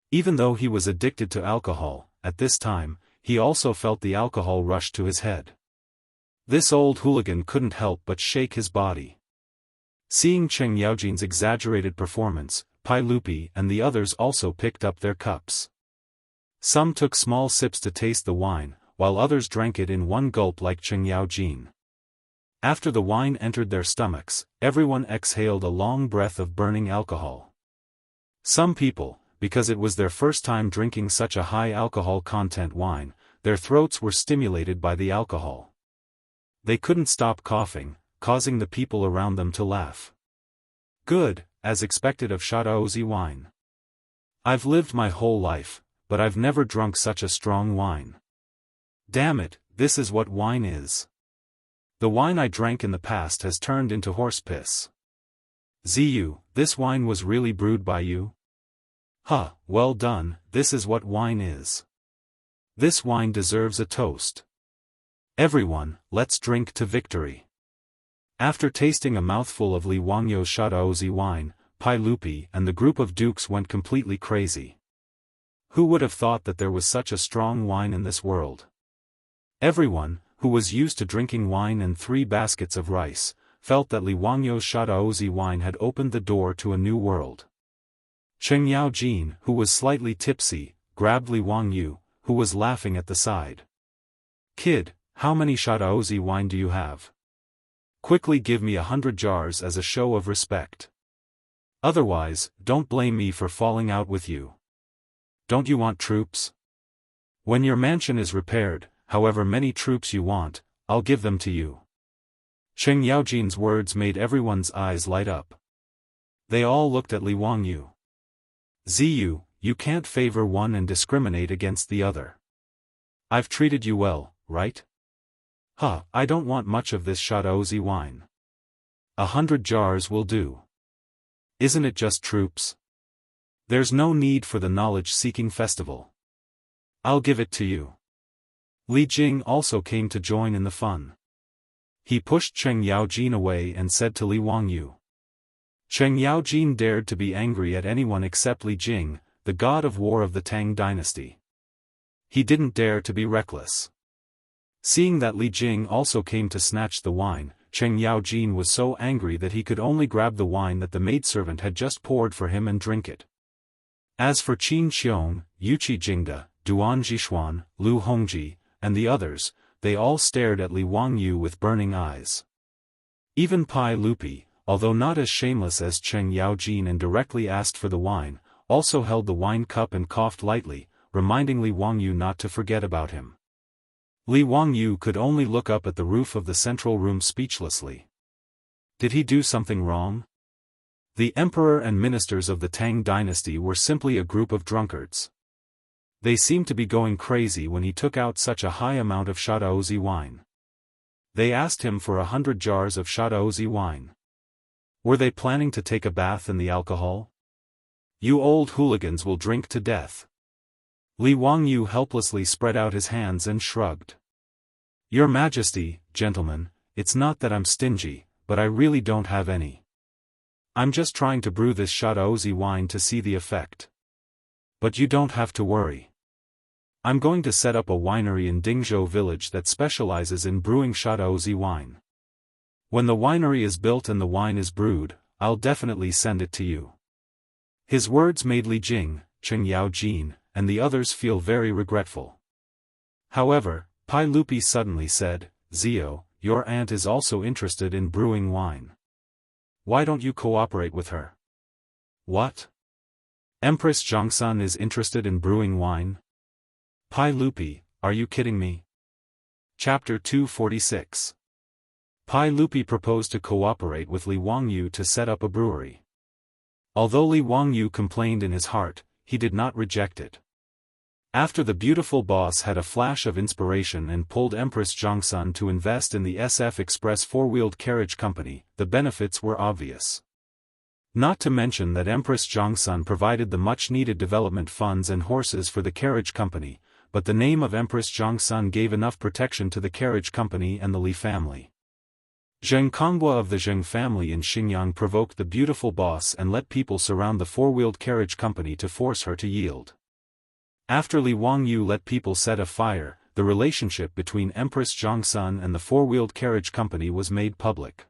Even though he was addicted to alcohol, at this time, he also felt the alcohol rush to his head. This old hooligan couldn't help but shake his body. Seeing Cheng Yaojin's exaggerated performance, Pai Lupi and the others also picked up their cups. Some took small sips to taste the wine, while others drank it in one gulp like Cheng Yaojin. After the wine entered their stomachs, everyone exhaled a long breath of burning alcohol. Some people, because it was their first time drinking such a high alcohol content wine, their throats were stimulated by the alcohol. They couldn't stop coughing, causing the people around them to laugh. Good, as expected of Shadaozi wine. I've lived my whole life, but I've never drunk such a strong wine. Damn it, this is what wine is. The wine I drank in the past has turned into horse piss. Ziyu, this wine was really brewed by you? Huh, well done, this is what wine is. This wine deserves a toast. Everyone, let's drink to victory. After tasting a mouthful of Li Wangyu's Shadaozi wine, Pai Lupi and the group of dukes went completely crazy. Who would have thought that there was such a strong wine in this world? Everyone, who was used to drinking wine and 3 baskets of rice, felt that Li Wangyu's Shadaozi wine had opened the door to a new world. Cheng Yaojin, who was slightly tipsy, grabbed Li Wangyu, who was laughing at the side. Kid, how many Shadaozi wine do you have? Quickly give me 100 jars as a show of respect. Otherwise, don't blame me for falling out with you. Don't you want troops? When your mansion is repaired, however many troops you want, I'll give them to you. Cheng Yaojin's words made everyone's eyes light up. They all looked at Li Wangyu. Ziyu, you can't favor one and discriminate against the other. I've treated you well, right? Huh, I don't want much of this Shadaozi wine. 100 jars will do. Isn't it just troops? There's no need for the knowledge-seeking festival. I'll give it to you. Li Jing also came to join in the fun. He pushed Cheng Yaojin away and said to Li Wangyu. Cheng Yaojin dared to be angry at anyone except Li Jing, the god of war of the Tang dynasty. He didn't dare to be reckless. Seeing that Li Jing also came to snatch the wine, Cheng Yaojin was so angry that he could only grab the wine that the maidservant had just poured for him and drink it. As for Qin Xiong, Yuqi Jingda, Duan Jishuan, Lu Hongji, and the others, they all stared at Li Wangyu with burning eyes. Even Pai Lupi, although not as shameless as Cheng Yaojin and directly asked for the wine, also held the wine cup and coughed lightly, reminding Li Wangyu not to forget about him. Li Wangyu could only look up at the roof of the central room speechlessly. Did he do something wrong? The emperor and ministers of the Tang dynasty were simply a group of drunkards. They seemed to be going crazy when he took out such a high amount of Shadaozi wine. They asked him for 100 jars of Shadaozi wine. Were they planning to take a bath in the alcohol? You old hooligans will drink to death. Li Wangyu helplessly spread out his hands and shrugged. Your Majesty, gentlemen, it's not that I'm stingy, but I really don't have any. I'm just trying to brew this Shadaozi wine to see the effect. But you don't have to worry. I'm going to set up a winery in Dingzhou village that specializes in brewing Shadaozi wine. When the winery is built and the wine is brewed, I'll definitely send it to you. His words made Li Jing, Cheng Yaojin, and the others feel very regretful. However, Pai Lupi suddenly said, Zio, your aunt is also interested in brewing wine. Why don't you cooperate with her? What? Empress Zhongsun is interested in brewing wine? Pai Lupi, are you kidding me? Chapter 246. Pai Lupi proposed to cooperate with Li Wangyu to set up a brewery. Although Li Wangyu complained in his heart, he did not reject it. After the beautiful boss had a flash of inspiration and pulled Empress Zhongsun to invest in the SF Express four-wheeled carriage company, the benefits were obvious. Not to mention that Empress Zhongsun provided the much-needed development funds and horses for the carriage company, but the name of Empress Zhongsun gave enough protection to the carriage company and the Li family. Zheng Konghua of the Zheng family in Xinjiang provoked the beautiful boss and let people surround the four-wheeled carriage company to force her to yield. After Li Wangyu let people set a fire, the relationship between Empress Zhongsun and the four-wheeled carriage company was made public.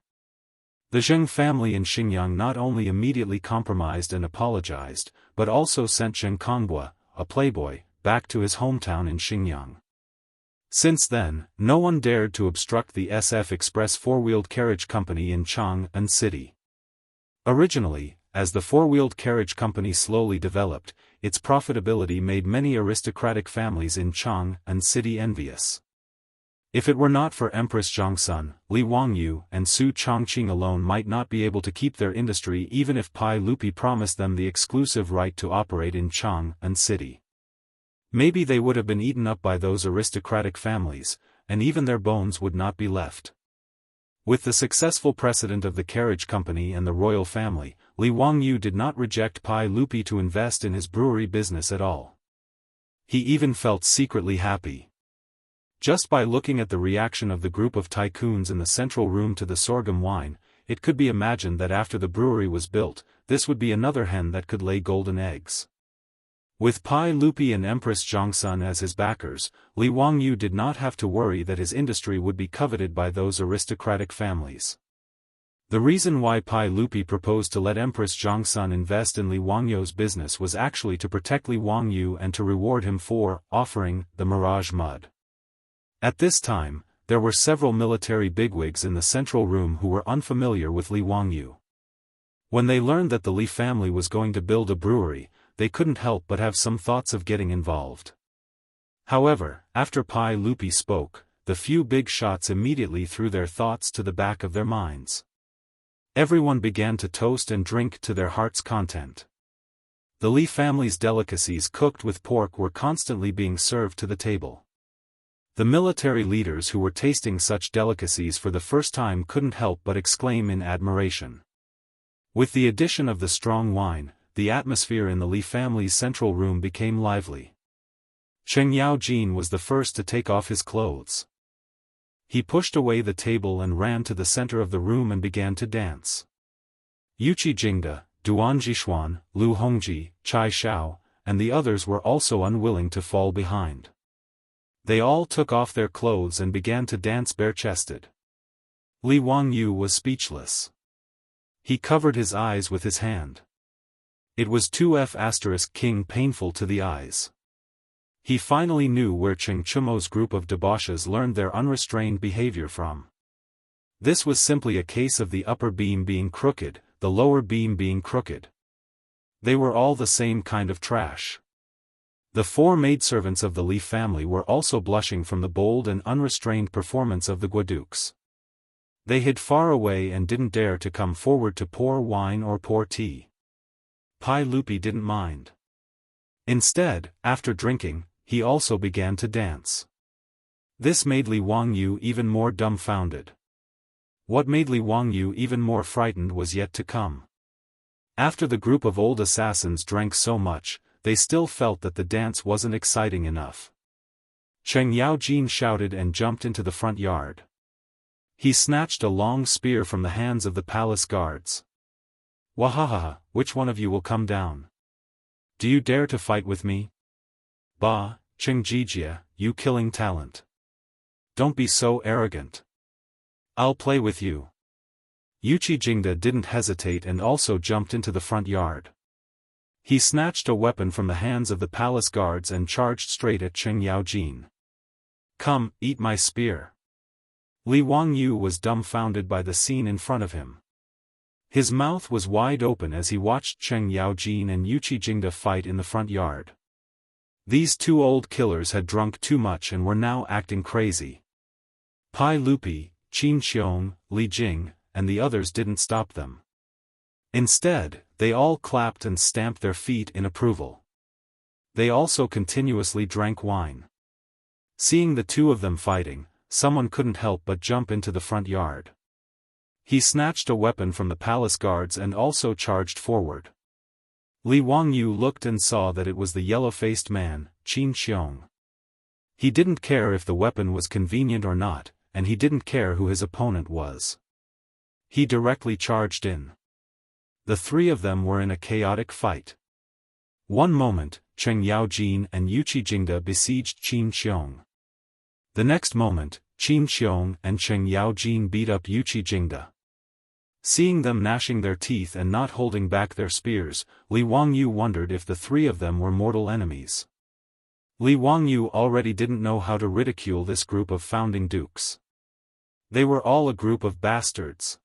The Zheng family in Xinjiang not only immediately compromised and apologized, but also sent Zheng Konghua, a playboy, back to his hometown in Xinjiang. Since then, no one dared to obstruct the SF Express four-wheeled carriage company in Chang'an City. Originally, as the four-wheeled carriage company slowly developed, its profitability made many aristocratic families in Chang'an City envious. If it were not for Empress Zhongsun, Li Wangyu and Su Chongqing alone might not be able to keep their industry even if Pai Lupi promised them the exclusive right to operate in Chang'an City. Maybe they would have been eaten up by those aristocratic families, and even their bones would not be left. With the successful precedent of the carriage company and the royal family, Li Wangyu did not reject Pai Lupi to invest in his brewery business at all. He even felt secretly happy. Just by looking at the reaction of the group of tycoons in the central room to the sorghum wine, it could be imagined that after the brewery was built, this would be another hen that could lay golden eggs. With Pai Lupi and Empress Zhongsun as his backers, Li Wangyu did not have to worry that his industry would be coveted by those aristocratic families. The reason why Pai Lupi proposed to let Empress Zhongsun invest in Li Wangyu's business was actually to protect Li Wangyu and to reward him for offering the Mirage Mud. At this time, there were several military bigwigs in the central room who were unfamiliar with Li Wangyu. When they learned that the Li family was going to build a brewery, they couldn't help but have some thoughts of getting involved. However, after Pai Lupi spoke, the few big shots immediately threw their thoughts to the back of their minds. Everyone began to toast and drink to their heart's content. The Li family's delicacies cooked with pork were constantly being served to the table. The military leaders who were tasting such delicacies for the first time couldn't help but exclaim in admiration. With the addition of the strong wine, the atmosphere in the Li family's central room became lively. Cheng Yaojin was the first to take off his clothes. He pushed away the table and ran to the center of the room and began to dance. Yuqi Jingde, Duan Jishuan, Lu Hongji, Chai Shao, and the others were also unwilling to fall behind. They all took off their clothes and began to dance bare-chested. Li Wangyu was speechless. He covered his eyes with his hand. It was 2F** king painful to the eyes. He finally knew where Cheng Chumo's group of debauches learned their unrestrained behavior from. This was simply a case of the upper beam being crooked, the lower beam being crooked. They were all the same kind of trash. The four maidservants of the Li family were also blushing from the bold and unrestrained performance of the Guadukes. They hid far away and didn't dare to come forward to pour wine or pour tea. Pai Lupi didn't mind. Instead, after drinking, he also began to dance. This made Li Wangyu even more dumbfounded. What made Li Wangyu even more frightened was yet to come. After the group of old assassins drank so much, they still felt that the dance wasn't exciting enough. Cheng Yaojin shouted and jumped into the front yard. He snatched a long spear from the hands of the palace guards. Wahahaha, which one of you will come down? Do you dare to fight with me? Bah, Cheng Jijia, you killing talent. Don't be so arrogant. I'll play with you. Yuqi Jingda didn't hesitate and also jumped into the front yard. He snatched a weapon from the hands of the palace guards and charged straight at Cheng Yaojin. Come, eat my spear. Li Wangyu was dumbfounded by the scene in front of him. His mouth was wide open as he watched Cheng Yaojin and Yuqi Jingda fight in the front yard. These two old killers had drunk too much and were now acting crazy. Pai Lupi, Qin Xiong, Li Jing, and the others didn't stop them. Instead, they all clapped and stamped their feet in approval. They also continuously drank wine. Seeing the two of them fighting, someone couldn't help but jump into the front yard. He snatched a weapon from the palace guards and also charged forward. Li Wangyu looked and saw that it was the yellow-faced man, Qin Xiong. He didn't care if the weapon was convenient or not, and he didn't care who his opponent was. He directly charged in. The three of them were in a chaotic fight. One moment, Cheng Yaojin and Yuqi Jingda besieged Qin Xiong. The next moment, Qin Xiong and Cheng Yaojin beat up Yuqi Jingda. Seeing them gnashing their teeth and not holding back their spears, Li Wangyu wondered if the three of them were mortal enemies. Li Wangyu already didn't know how to ridicule this group of founding dukes. They were all a group of bastards.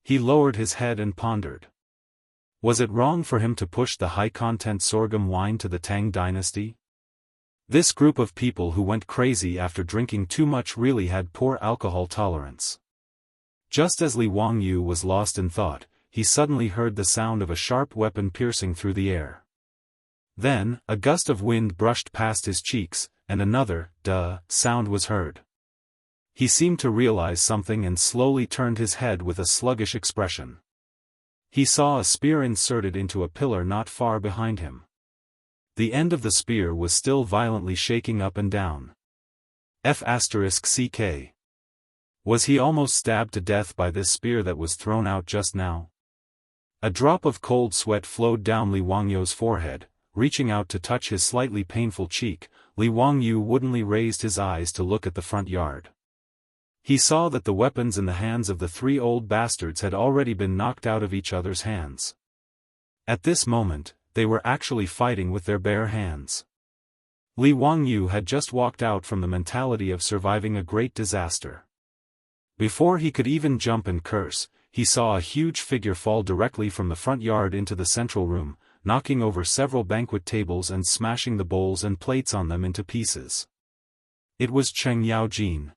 He lowered his head and pondered. Was it wrong for him to push the high-content sorghum wine to the Tang dynasty? This group of people who went crazy after drinking too much really had poor alcohol tolerance. Just as Li Wangyu was lost in thought, he suddenly heard the sound of a sharp weapon piercing through the air. Then, a gust of wind brushed past his cheeks, and another, sound was heard. He seemed to realize something and slowly turned his head with a sluggish expression. He saw a spear inserted into a pillar not far behind him. The end of the spear was still violently shaking up and down. F***ck. Was he almost stabbed to death by this spear that was thrown out just now? A drop of cold sweat flowed down Li Wangyu's forehead. Reaching out to touch his slightly painful cheek, Li Wangyu woodenly raised his eyes to look at the front yard. He saw that the weapons in the hands of the three old bastards had already been knocked out of each other's hands. At this moment, they were actually fighting with their bare hands. Li Wangyu had just walked out from the mentality of surviving a great disaster. Before he could even jump and curse, he saw a huge figure fall directly from the front yard into the central room, knocking over several banquet tables and smashing the bowls and plates on them into pieces. It was Cheng Yaojin.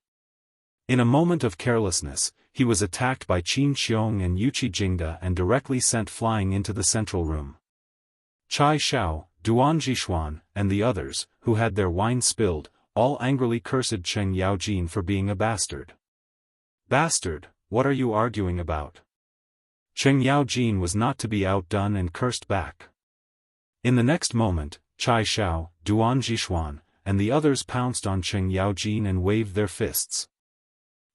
In a moment of carelessness, he was attacked by Qin Xiong and Yuqi Jingda and directly sent flying into the central room. Chai Xiao, Duan Jishuan, and the others, who had their wine spilled, all angrily cursed Cheng Yaojin for being a bastard. Bastard, what are you arguing about? Cheng Yaojin was not to be outdone and cursed back. In the next moment, Chai Xiao, Duan Jishuan, and the others pounced on Cheng Yaojin and waved their fists.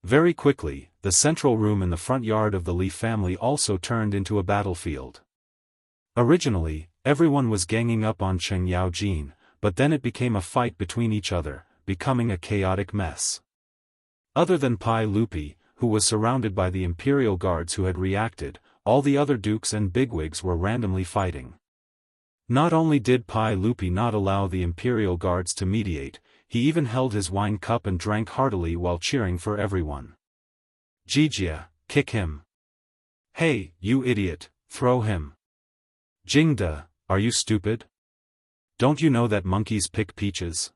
Very quickly, the central room in the front yard of the Li family also turned into a battlefield. Originally, everyone was ganging up on Cheng Yaojin, but then it became a fight between each other, becoming a chaotic mess. Other than Pai Lupi, who was surrounded by the imperial guards who had reacted, all the other dukes and bigwigs were randomly fighting. Not only did Pai Lupi not allow the imperial guards to mediate, he even held his wine cup and drank heartily while cheering for everyone. Jijia, kick him. Hey, you idiot, throw him. Jingda, are you stupid? Don't you know that monkeys pick peaches?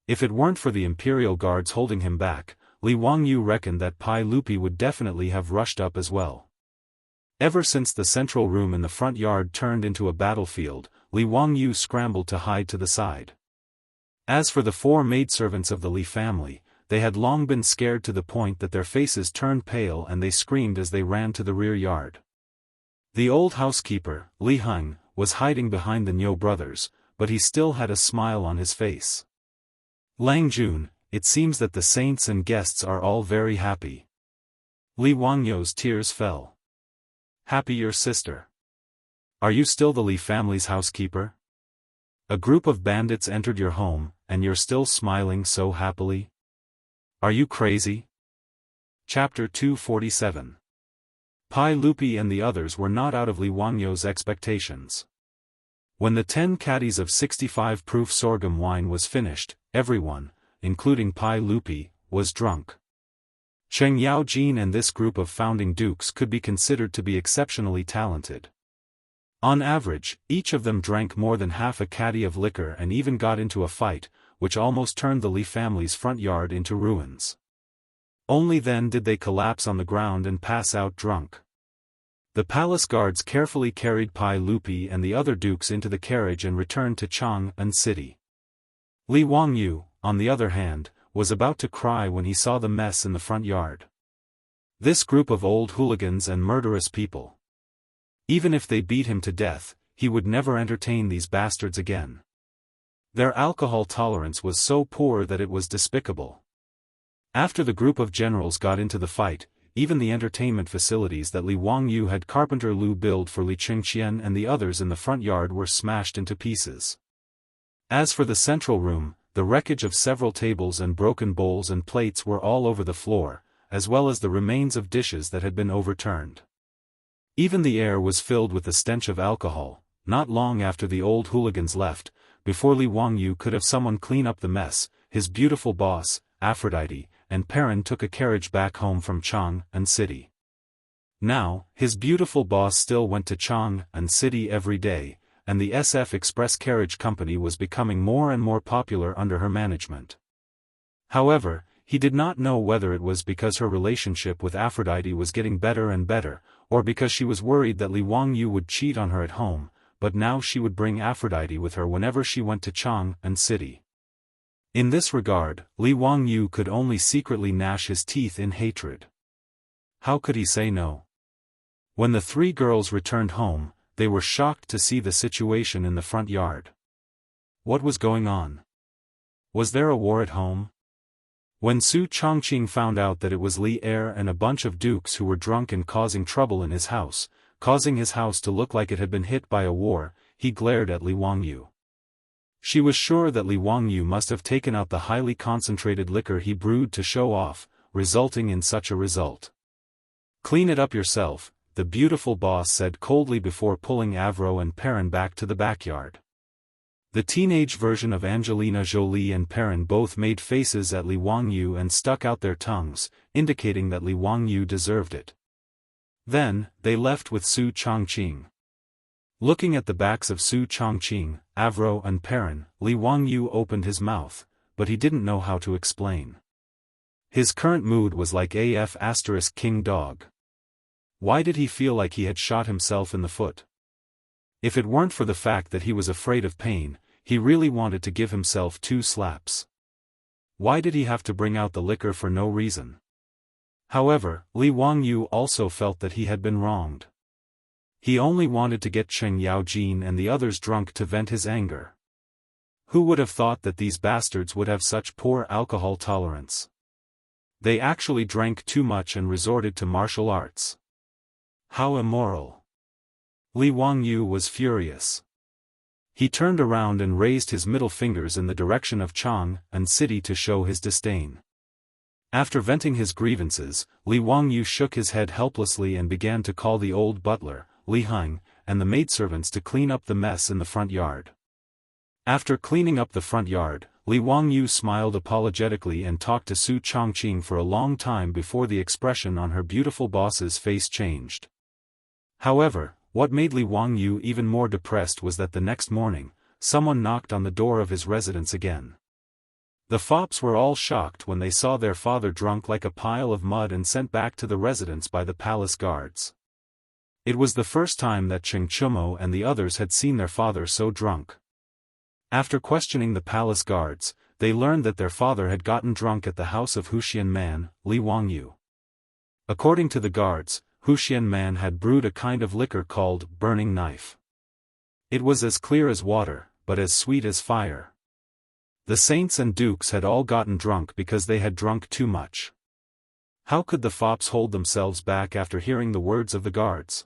If it weren't for the imperial guards holding him back, Li Wangyu reckoned that Pai Lupi would definitely have rushed up as well. Ever since the central room in the front yard turned into a battlefield, Li Wangyu scrambled to hide to the side. As for the 4 maidservants of the Li family, they had long been scared to the point that their faces turned pale and they screamed as they ran to the rear yard. The old housekeeper, Li Heng, was hiding behind the Niu brothers, but he still had a smile on his face. Lang Jun, it seems that the saints and guests are all very happy. Li Wangyu's tears fell. Happy your sister? Are you still the Li family's housekeeper? A group of bandits entered your home, and you're still smiling so happily? Are you crazy? Chapter 247. Pai Lupi and the others were not out of Li Wangyu's expectations. When the 10 caddies of 65 proof sorghum wine was finished, everyone, including Pai Lupi, was drunk. Cheng Yaojin and this group of founding dukes could be considered to be exceptionally talented. On average, each of them drank more than half a caddy of liquor and even got into a fight, which almost turned the Li family's front yard into ruins. Only then did they collapse on the ground and pass out drunk. The palace guards carefully carried Pai Lupi and the other dukes into the carriage and returned to Chang'an City. Li Wangyu, on the other hand, was about to cry when he saw the mess in the front yard. This group of old hooligans and murderous people. Even if they beat him to death, he would never entertain these bastards again. Their alcohol tolerance was so poor that it was despicable. After the group of generals got into the fight, even the entertainment facilities that Li Wangyu had Carpenter Lu build for Li Qingqian and the others in the front yard were smashed into pieces. As for the central room, the wreckage of several tables and broken bowls and plates were all over the floor, as well as the remains of dishes that had been overturned. Even the air was filled with the stench of alcohol. Not long after the old hooligans left, before Li Wangyu could have someone clean up the mess, his beautiful boss, Aphrodite, and Perrin took a carriage back home from Chang'an City. Now, his beautiful boss still went to Chang'an City every day, and the SF Express Carriage Company was becoming more and more popular under her management. However, he did not know whether it was because her relationship with Aphrodite was getting better and better, or because she was worried that Li Wangyu would cheat on her at home, but now she would bring Aphrodite with her whenever she went to Chang'an City. In this regard, Li Wangyu could only secretly gnash his teeth in hatred. How could he say no? When the 3 girls returned home, they were shocked to see the situation in the front yard. What was going on? Was there a war at home? When Su Chongqing found out that it was Li Er and a bunch of dukes who were drunk and causing trouble in his house, causing his house to look like it had been hit by a war, he glared at Li Wangyu. She was sure that Li Wangyu must have taken out the highly concentrated liquor he brewed to show off, resulting in such a result. Clean it up yourself, the beautiful boss said coldly before pulling Avro and Perrin back to the backyard. The teenage version of Angelina Jolie and Perrin both made faces at Li Wangyu and stuck out their tongues, indicating that Li Wangyu deserved it. Then, they left with Su Chongqing. Looking at the backs of Su Chongqing, Avro and Perrin, Li Wangyu opened his mouth, but he didn't know how to explain. His current mood was like AF * King Dog. Why did he feel like he had shot himself in the foot? If it weren't for the fact that he was afraid of pain, he really wanted to give himself 2 slaps. Why did he have to bring out the liquor for no reason? However, Li Wangyu also felt that he had been wronged. He only wanted to get Cheng Yaojin and the others drunk to vent his anger. Who would have thought that these bastards would have such poor alcohol tolerance? They actually drank too much and resorted to martial arts. How immoral! Li Wangyu was furious. He turned around and raised his middle fingers in the direction of Chang'an City to show his disdain. After venting his grievances, Li Wangyu shook his head helplessly and began to call the old butler, Li Heng, and the maidservants to clean up the mess in the front yard. After cleaning up the front yard, Li Wangyu smiled apologetically and talked to Su Chongqing for a long time before the expression on her beautiful boss's face changed. However, what made Li Wangyu even more depressed was that the next morning, someone knocked on the door of his residence again. The fops were all shocked when they saw their father drunk like a pile of mud and sent back to the residence by the palace guards. It was the first time that Cheng Chumo and the others had seen their father so drunk. After questioning the palace guards, they learned that their father had gotten drunk at the house of Huxian man, Li Wangyu. According to the guards, Huxian man had brewed a kind of liquor called burning knife. It was as clear as water, but as sweet as fire. The saints and dukes had all gotten drunk because they had drunk too much. How could the fops hold themselves back after hearing the words of the guards?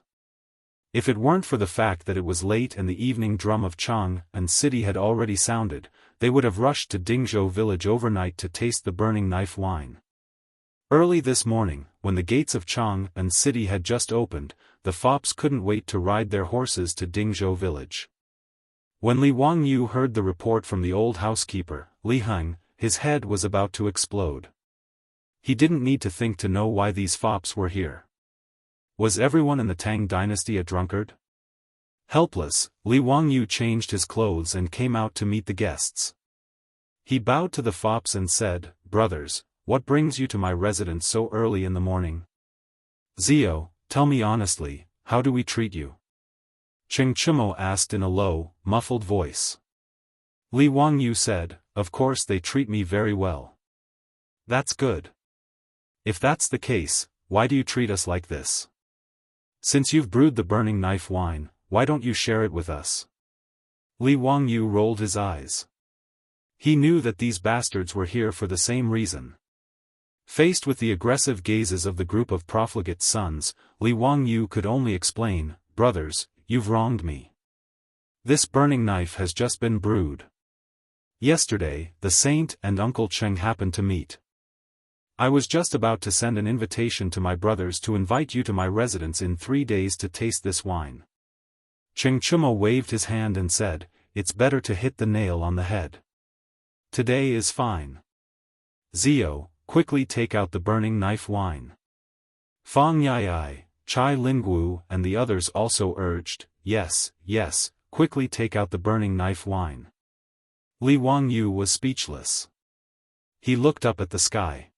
If it weren't for the fact that it was late and the evening drum of Chang'an City had already sounded, they would have rushed to Dingzhou village overnight to taste the burning knife wine. Early this morning, when the gates of Chang'an City had just opened, the fops couldn't wait to ride their horses to Dingzhou village. When Li Wangyu heard the report from the old housekeeper, Li Heng, his head was about to explode. He didn't need to think to know why these fops were here. Was everyone in the Tang dynasty a drunkard? Helpless, Li Wangyu changed his clothes and came out to meet the guests. He bowed to the fops and said, "Brothers, what brings you to my residence so early in the morning? Zio, tell me honestly, how do we treat you?" Cheng Chumo asked in a low, muffled voice. Li Wangyu said, "Of course they treat me very well." "That's good. If that's the case, why do you treat us like this? Since you've brewed the burning knife wine, why don't you share it with us?" Li Wangyu rolled his eyes. He knew that these bastards were here for the same reason. Faced with the aggressive gazes of the group of profligate sons, Li Wangyu could only explain, "Brothers, you've wronged me. This burning knife has just been brewed. Yesterday, the saint and Uncle Cheng happened to meet. I was just about to send an invitation to my brothers to invite you to my residence in 3 days to taste this wine." Cheng Chumo waved his hand and said, "It's better to hit the nail on the head. Today is fine. Zio, quickly take out the burning knife wine." Fang Yai, Chai Lingwu and the others also urged, "Yes, yes, quickly take out the burning knife wine." Li Wangyu was speechless. He looked up at the sky.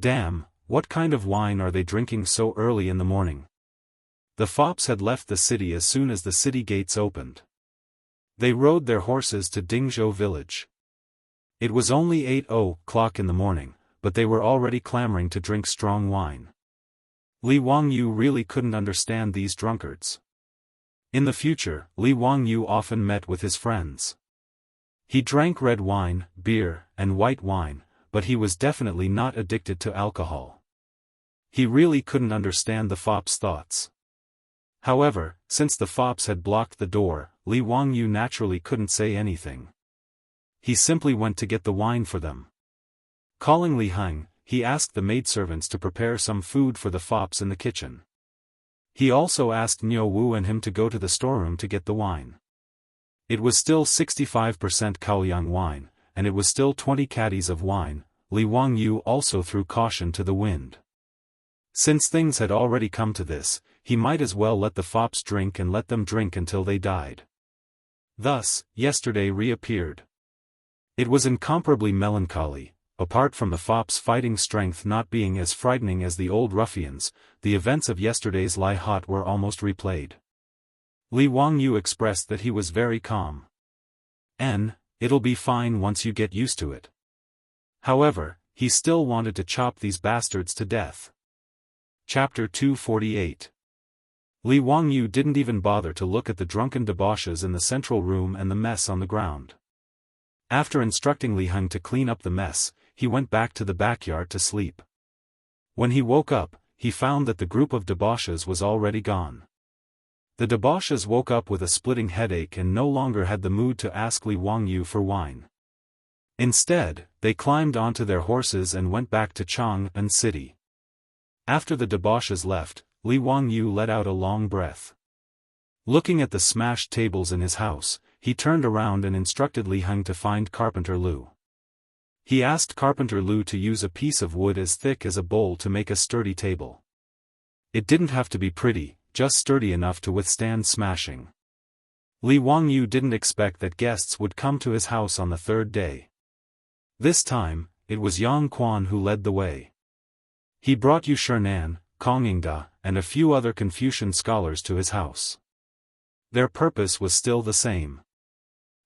Damn, what kind of wine are they drinking so early in the morning? The fops had left the city as soon as the city gates opened. They rode their horses to Dingzhou village. It was only 8:00 in the morning, but they were already clamoring to drink strong wine. Li Wangyu really couldn't understand these drunkards. In the future, Li Wangyu often met with his friends. He drank red wine, beer, and white wine, but he was definitely not addicted to alcohol. He really couldn't understand the fops' thoughts. However, since the fops had blocked the door, Li Wangyu naturally couldn't say anything. He simply went to get the wine for them. Calling Li Heng, he asked the maidservants to prepare some food for the fops in the kitchen. He also asked Niu Wu and him to go to the storeroom to get the wine. It was still 65% Kaoyang wine, and it was still 20 caddies of wine. Li Wangyu also threw caution to the wind. Since things had already come to this, he might as well let the fops drink and let them drink until they died. Thus, yesterday reappeared. It was incomparably melancholy. Apart from the fops' fighting strength not being as frightening as the old ruffians, the events of yesterday's Lai Hot were almost replayed. Li Wangyu expressed that he was very calm. It'll be fine once you get used to it. However, he still wanted to chop these bastards to death. Chapter 248. Li Wangyu didn't even bother to look at the drunken debauches in the central room and the mess on the ground. After instructing Li Heng to clean up the mess, he went back to the backyard to sleep. When he woke up, he found that the group of debauches was already gone. The debauches woke up with a splitting headache and no longer had the mood to ask Li Wangyu for wine. Instead, they climbed onto their horses and went back to Chang'an City. After the debauches left, Li Wangyu let out a long breath. Looking at the smashed tables in his house, he turned around and instructed Li Heng to find Carpenter Lu. He asked Carpenter Lu to use a piece of wood as thick as a bowl to make a sturdy table. It didn't have to be pretty, just sturdy enough to withstand smashing. Li Wangyu didn't expect that guests would come to his house on the third day. This time, it was Yang Quan who led the way. He brought Yu Shernan, Kongyingda, and a few other Confucian scholars to his house. Their purpose was still the same.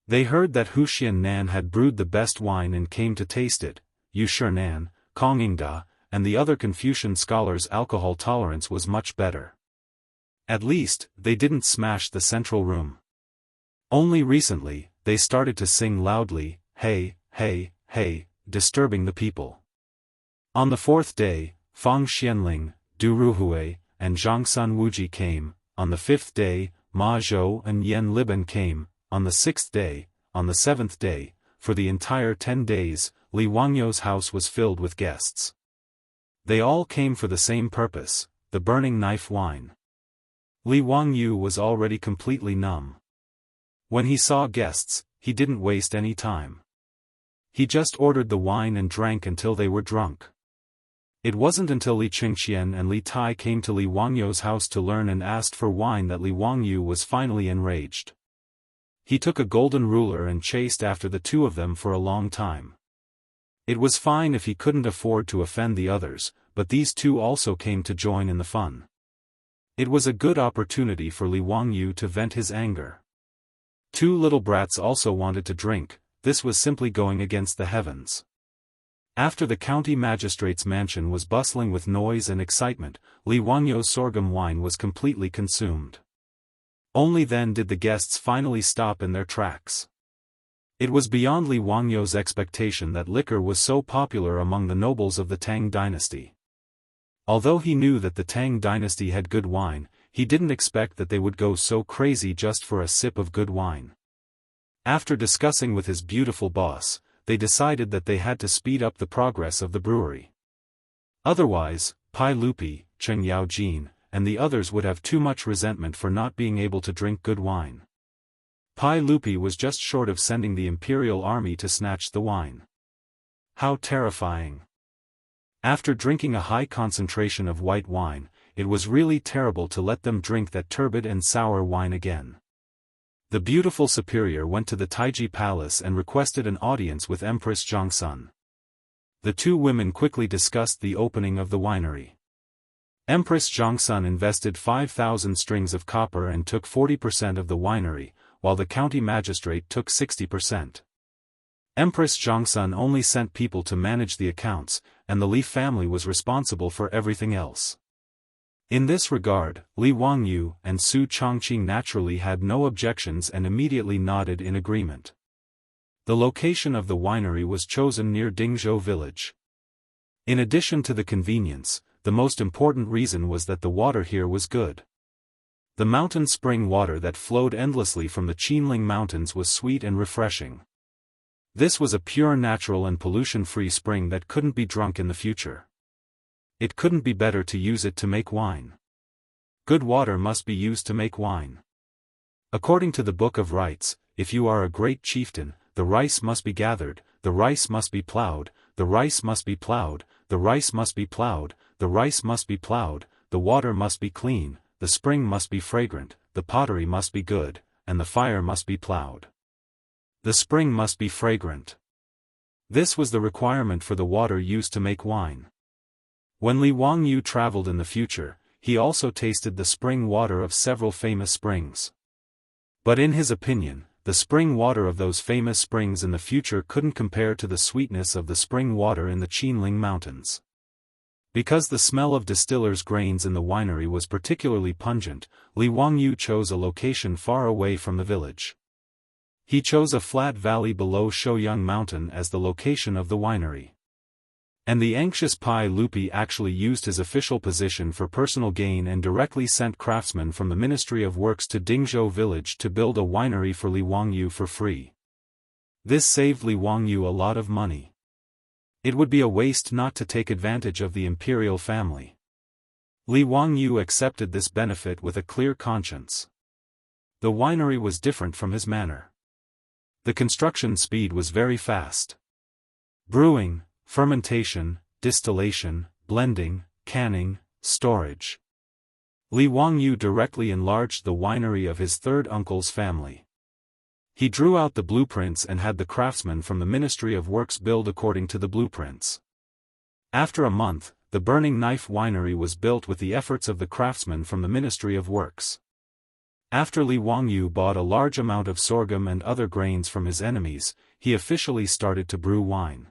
They heard that Hu Xiannan had brewed the best wine and came to taste it. Yu Shernan, Kongyingda, and the other Confucian scholars' alcohol tolerance was much better. At least, they didn't smash the central room. Only recently, they started to sing loudly, "Hey, hey, hey," disturbing the people. On the fourth day, Fang Xianling, Du Ruhui, and Zhangsun Wuji came. On the fifth day, Ma Zhou and Yan Liban came. On the sixth day, on the seventh day, for the entire 10 days, Li Wangyou's house was filled with guests. They all came for the same purpose, the burning knife wine. Li Wangyou was already completely numb. When he saw guests, he didn't waste any time. He just ordered the wine and drank until they were drunk. It wasn't until Li Qingxian and Li Tai came to Li Wangyou's house to learn and asked for wine that Li Wangyou was finally enraged. He took a golden ruler and chased after the two of them for a long time. It was fine if he couldn't afford to offend the others, but these two also came to join in the fun. It was a good opportunity for Li Wangyou to vent his anger. Two little brats also wanted to drink. This was simply going against the heavens. After the county magistrate's mansion was bustling with noise and excitement, Li Wangyou's sorghum wine was completely consumed. Only then did the guests finally stop in their tracks. It was beyond Li Wangyou's expectation that liquor was so popular among the nobles of the Tang dynasty. Although he knew that the Tang dynasty had good wine, he didn't expect that they would go so crazy just for a sip of good wine. After discussing with his beautiful boss, they decided that they had to speed up the progress of the brewery. Otherwise, Pai Lupi, Cheng Yaojin, and the others would have too much resentment for not being able to drink good wine. Pai Lupi was just short of sending the imperial army to snatch the wine. How terrifying! After drinking a high concentration of white wine, it was really terrible to let them drink that turbid and sour wine again. The beautiful superior went to the Taiji Palace and requested an audience with Empress Zhangsun. The two women quickly discussed the opening of the winery. Empress Zhangsun invested 5,000 strings of copper and took 40% of the winery, while the county magistrate took 60%. Empress Zhangsun only sent people to manage the accounts, and the Li family was responsible for everything else. In this regard, Li Wangyou and Su Chongqing naturally had no objections and immediately nodded in agreement. The location of the winery was chosen near Dingzhou village. In addition to the convenience, the most important reason was that the water here was good. The mountain spring water that flowed endlessly from the Qinling Mountains was sweet and refreshing. This was a pure natural and pollution-free spring that couldn't be drunk in the future. It couldn't be better to use it to make wine. Good water must be used to make wine. According to the Book of Rites, if you are a great chieftain, the rice must be gathered, the rice must be plowed, the rice must be plowed, the rice must be plowed, the rice must be plowed, the water must be clean, the spring must be fragrant, the pottery must be good, and the fire must be plowed. The spring must be fragrant. This was the requirement for the water used to make wine. When Li Wangyou traveled in the future, he also tasted the spring water of several famous springs. But in his opinion, the spring water of those famous springs in the future couldn't compare to the sweetness of the spring water in the Qinling Mountains. Because the smell of distillers' grains in the winery was particularly pungent, Li Wangyou chose a location far away from the village. He chose a flat valley below Shouyang Mountain as the location of the winery. And the anxious Pai Lupi actually used his official position for personal gain and directly sent craftsmen from the Ministry of Works to Dingzhou village to build a winery for Li Wangyou for free. This saved Li Wangyou a lot of money. It would be a waste not to take advantage of the imperial family. Li Wangyou accepted this benefit with a clear conscience. The winery was different from his manner. The construction speed was very fast. Brewing, fermentation, distillation, blending, canning, storage. Li Wangyou directly enlarged the winery of his third uncle's family. He drew out the blueprints and had the craftsmen from the Ministry of Works build according to the blueprints. After a month, the Burning Knife Winery was built with the efforts of the craftsmen from the Ministry of Works. After Li Wangyu bought a large amount of sorghum and other grains from his enemies, he officially started to brew wine.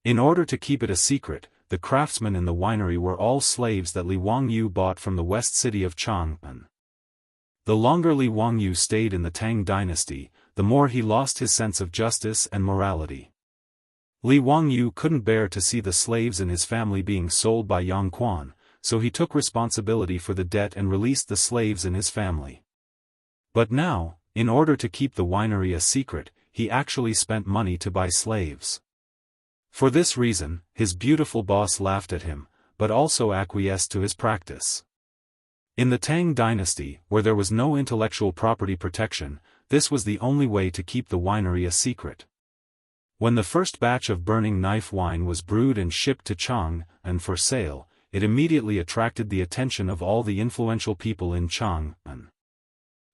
In order to keep it a secret, the craftsmen in the winery were all slaves that Li Wangyu bought from the west city of Chang'an. The longer Li Wangyu stayed in the Tang dynasty, the more he lost his sense of justice and morality. Li Wangyu couldn't bear to see the slaves in his family being sold by Yang Quan, so he took responsibility for the debt and released the slaves in his family. But now, in order to keep the winery a secret, he actually spent money to buy slaves. For this reason, his beautiful boss laughed at him, but also acquiesced to his practice. In the Tang dynasty, where there was no intellectual property protection, this was the only way to keep the winery a secret. When the first batch of Burning Knife wine was brewed and shipped to Chang'an for sale, it immediately attracted the attention of all the influential people in Chang'an.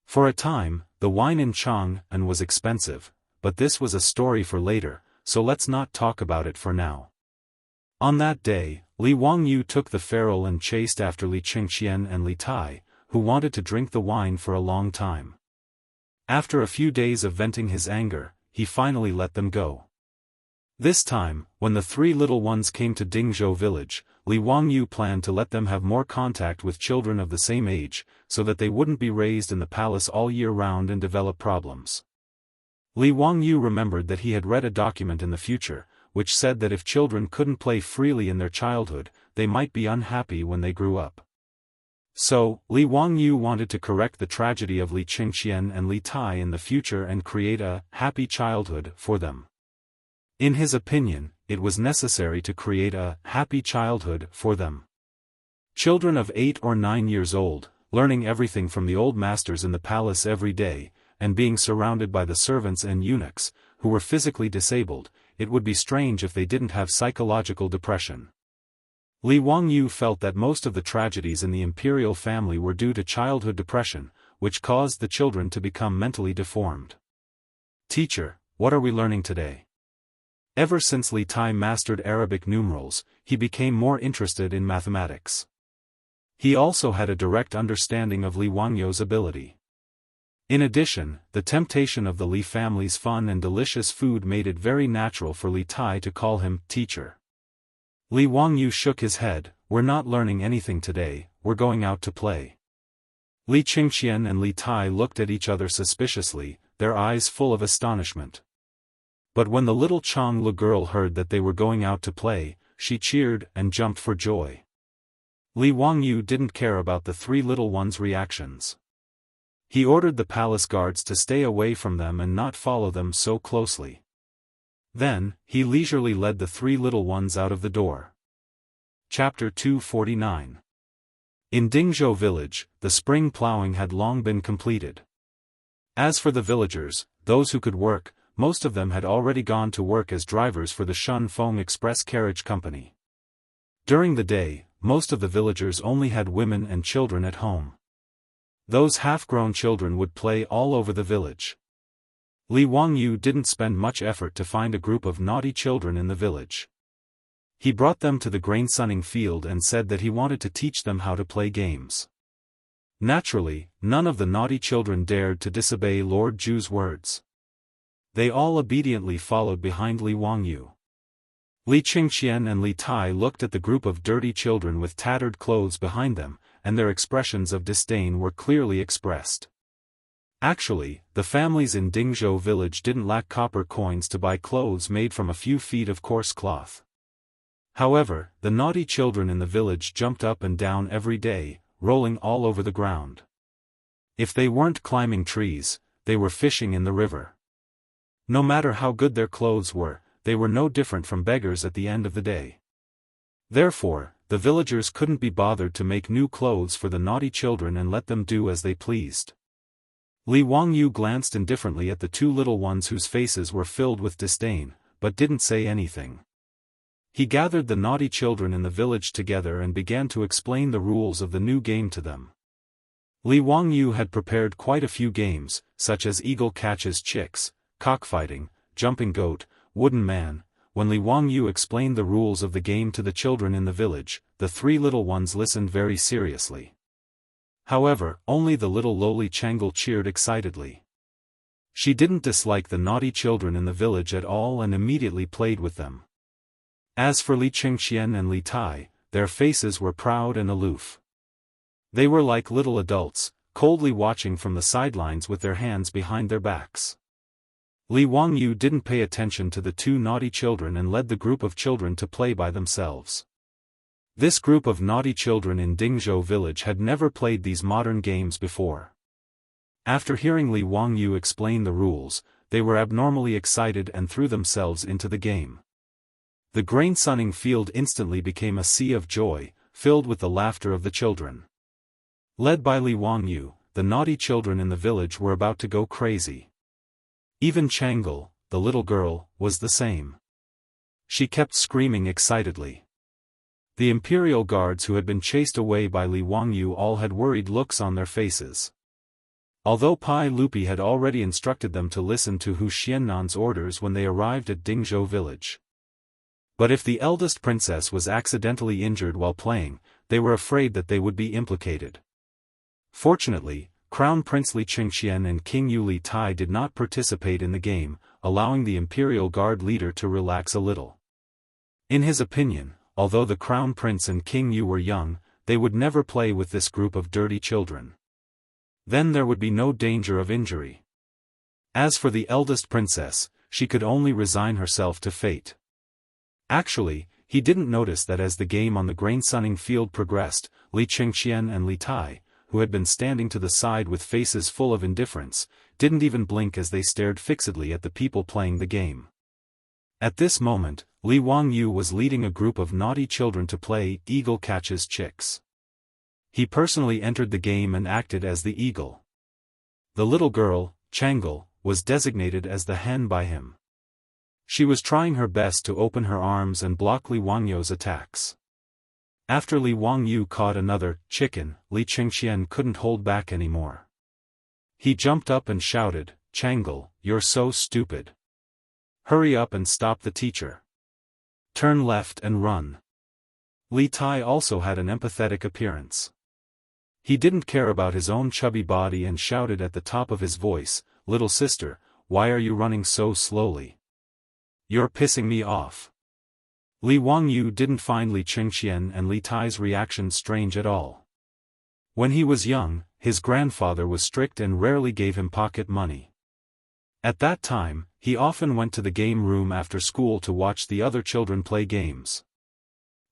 For a time, the wine in Chang'an was expensive, but this was a story for later, so let's not talk about it for now. On that day, Li Wangyu took the feral and chased after Li Qingxian and Li Tai, who wanted to drink the wine for a long time. After a few days of venting his anger, he finally let them go. This time, when the three little ones came to Dingzhou village, Li Wangyu planned to let them have more contact with children of the same age, so that they wouldn't be raised in the palace all year round and develop problems. Li Wangyu remembered that he had read a document in the future, which said that if children couldn't play freely in their childhood, they might be unhappy when they grew up. So, Li Wangyu wanted to correct the tragedy of Li Qingxian and Li Tai in the future and create a happy childhood for them. In his opinion, it was necessary to create a happy childhood for them. Children of 8 or 9 years old, learning everything from the old masters in the palace every day, and being surrounded by the servants and eunuchs, who were physically disabled, it would be strange if they didn't have psychological depression. Li Wangyu felt that most of the tragedies in the imperial family were due to childhood depression, which caused the children to become mentally deformed. Teacher, what are we learning today? Ever since Li Tai mastered Arabic numerals, he became more interested in mathematics. He also had a direct understanding of Li Wangyu's ability. In addition, the temptation of the Li family's fun and delicious food made it very natural for Li Tai to call him teacher. Li Wangyu shook his head, "We're not learning anything today, we're going out to play." Li Qingxian and Li Tai looked at each other suspiciously, their eyes full of astonishment. But when the little Changlu girl heard that they were going out to play, she cheered and jumped for joy. Li Wangyu didn't care about the three little ones' reactions. He ordered the palace guards to stay away from them and not follow them so closely. Then, he leisurely led the three little ones out of the door. Chapter 249. In Dingzhou village, the spring plowing had long been completed. As for the villagers, those who could work, most of them had already gone to work as drivers for the Shunfeng Express Carriage Company. During the day, most of the villagers only had women and children at home. Those half-grown children would play all over the village. Li Wangyu didn't spend much effort to find a group of naughty children in the village. He brought them to the grain-sunning field and said that he wanted to teach them how to play games. Naturally, none of the naughty children dared to disobey Lord Ju's words. They all obediently followed behind Li Wangyu. Li Qingxian and Li Tai looked at the group of dirty children with tattered clothes behind them, and their expressions of disdain were clearly expressed. Actually, the families in Dingzhou village didn't lack copper coins to buy clothes made from a few feet of coarse cloth. However, the naughty children in the village jumped up and down every day, rolling all over the ground. If they weren't climbing trees, they were fishing in the river. No matter how good their clothes were, they were no different from beggars at the end of the day. Therefore, the villagers couldn't be bothered to make new clothes for the naughty children and let them do as they pleased. Li Wangyu glanced indifferently at the two little ones whose faces were filled with disdain, but didn't say anything. He gathered the naughty children in the village together and began to explain the rules of the new game to them. Li Wangyu had prepared quite a few games, such as Eagle Catches Chicks, Cockfighting, Jumping Goat, Wooden Man. When Li Wangyu explained the rules of the game to the children in the village, the three little ones listened very seriously. However, only the little lowly Changle cheered excitedly. She didn't dislike the naughty children in the village at all and immediately played with them. As for Li Qingxian and Li Tai, their faces were proud and aloof. They were like little adults, coldly watching from the sidelines with their hands behind their backs. Li Wangyu didn't pay attention to the two naughty children and led the group of children to play by themselves. This group of naughty children in Dingzhou village had never played these modern games before. After hearing Li Wangyu explain the rules, they were abnormally excited and threw themselves into the game. The grain-sunning field instantly became a sea of joy, filled with the laughter of the children. Led by Li Wangyu, the naughty children in the village were about to go crazy. Even Changle, the little girl, was the same. She kept screaming excitedly. The imperial guards who had been chased away by Li Wangyu all had worried looks on their faces. Although Pai Lupi had already instructed them to listen to Hu Xiannan's orders when they arrived at Dingzhou village. But if the eldest princess was accidentally injured while playing, they were afraid that they would be implicated. Fortunately, Crown Prince Li Qingxian and King Yu Li Tai did not participate in the game, allowing the Imperial Guard leader to relax a little. In his opinion, although the Crown Prince and King Yu were young, they would never play with this group of dirty children. Then there would be no danger of injury. As for the eldest princess, she could only resign herself to fate. Actually, he didn't notice that as the game on the grain-sunning field progressed, Li Qingxian and Li Tai, who had been standing to the side with faces full of indifference, didn't even blink as they stared fixedly at the people playing the game. At this moment, Li Wangyu was leading a group of naughty children to play Eagle Catches Chicks. He personally entered the game and acted as the eagle. The little girl, Changle, was designated as the hen by him. She was trying her best to open her arms and block Li Wangyu's attacks. After Li Wangyu caught another chicken, Li Qingxian couldn't hold back anymore. He jumped up and shouted, "Changle, you're so stupid. Hurry up and stop the teacher. Turn left and run." Li Tai also had an empathetic appearance. He didn't care about his own chubby body and shouted at the top of his voice, "Little sister, why are you running so slowly? You're pissing me off." Li Wangyu didn't find Li Qingxian and Li Tai's reaction strange at all. When he was young, his grandfather was strict and rarely gave him pocket money. At that time, he often went to the game room after school to watch the other children play games.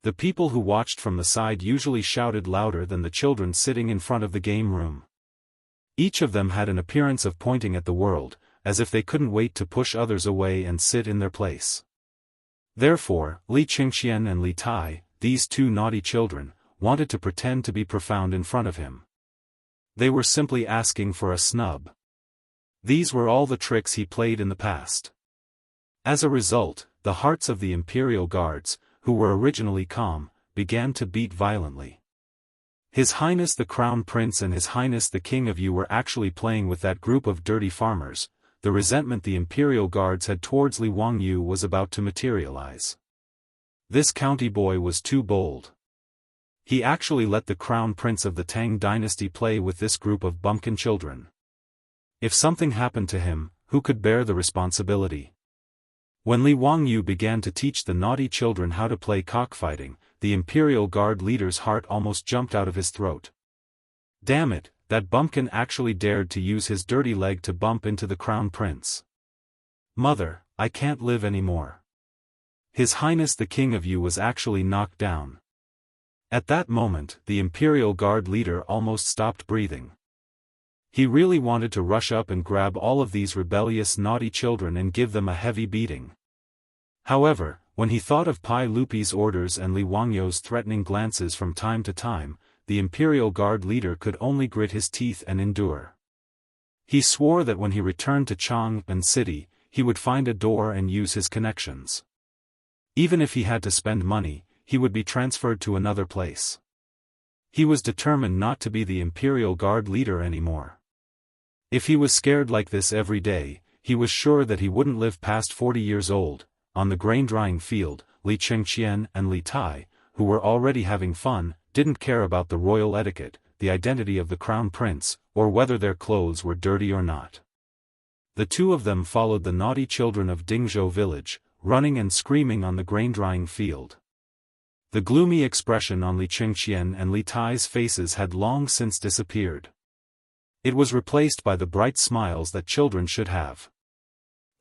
The people who watched from the side usually shouted louder than the children sitting in front of the game room. Each of them had an appearance of pointing at the world, as if they couldn't wait to push others away and sit in their place. Therefore, Li Qingxian and Li Tai, these two naughty children, wanted to pretend to be profound in front of him. They were simply asking for a snub. These were all the tricks he played in the past. As a result, the hearts of the Imperial Guards, who were originally calm, began to beat violently. His Highness the Crown Prince and His Highness the King of Yu were actually playing with that group of dirty farmers. The resentment the Imperial Guards had towards Li Wangyu was about to materialize. This county boy was too bold. He actually let the Crown Prince of the Tang dynasty play with this group of bumpkin children. If something happened to him, who could bear the responsibility? When Li Wangyu began to teach the naughty children how to play cockfighting, the Imperial Guard leader's heart almost jumped out of his throat. Damn it! That bumpkin actually dared to use his dirty leg to bump into the Crown Prince. Mother, I can't live anymore. His Highness the King of Yu was actually knocked down. At that moment, the Imperial Guard leader almost stopped breathing. He really wanted to rush up and grab all of these rebellious naughty children and give them a heavy beating. However, when he thought of Pai Lupi's orders and Li Wangyu's threatening glances from time to time, the Imperial Guard leader could only grit his teeth and endure. He swore that when he returned to Chang'an City, he would find a door and use his connections. Even if he had to spend money, he would be transferred to another place. He was determined not to be the Imperial Guard leader anymore. If he was scared like this every day, he was sure that he wouldn't live past 40 years old. On the grain-drying field, Li Chengqian and Li Tai, who were already having fun, didn't care about the royal etiquette, the identity of the crown prince, or whether their clothes were dirty or not. The two of them followed the naughty children of Dingzhou village, running and screaming on the grain-drying field. The gloomy expression on Li Chengqian and Li Tai's faces had long since disappeared. It was replaced by the bright smiles that children should have.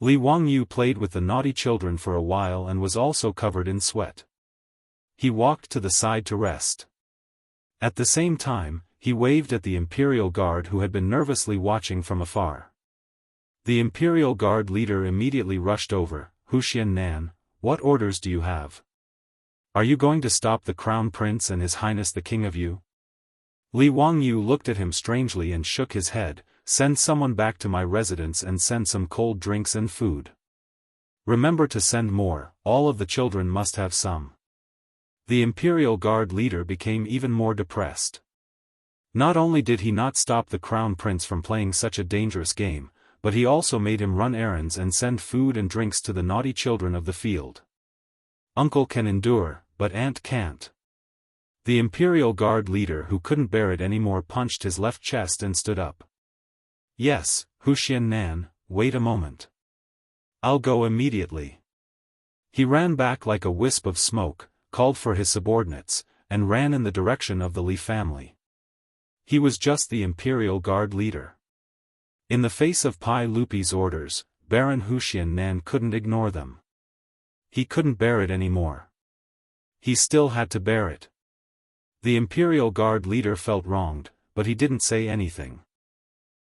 Li Wangyu played with the naughty children for a while and was also covered in sweat. He walked to the side to rest. At the same time, he waved at the Imperial Guard who had been nervously watching from afar. The Imperial Guard leader immediately rushed over. Huxian Nan, what orders do you have? Are you going to stop the Crown Prince and His Highness the King of you? Li Wangyu looked at him strangely and shook his head. Send someone back to my residence and send some cold drinks and food. Remember to send more, all of the children must have some. The Imperial Guard leader became even more depressed. Not only did he not stop the Crown Prince from playing such a dangerous game, but he also made him run errands and send food and drinks to the naughty children of the field. Uncle can endure, but aunt can't. The Imperial Guard leader who couldn't bear it anymore punched his left chest and stood up. Yes, Huxian Nan, wait a moment. I'll go immediately. He ran back like a wisp of smoke, called for his subordinates, and ran in the direction of the Li family. He was just the Imperial Guard leader. In the face of Pai Lupi's orders, Baron Huxian Nan couldn't ignore them. He couldn't bear it anymore. He still had to bear it. The Imperial Guard leader felt wronged, but he didn't say anything.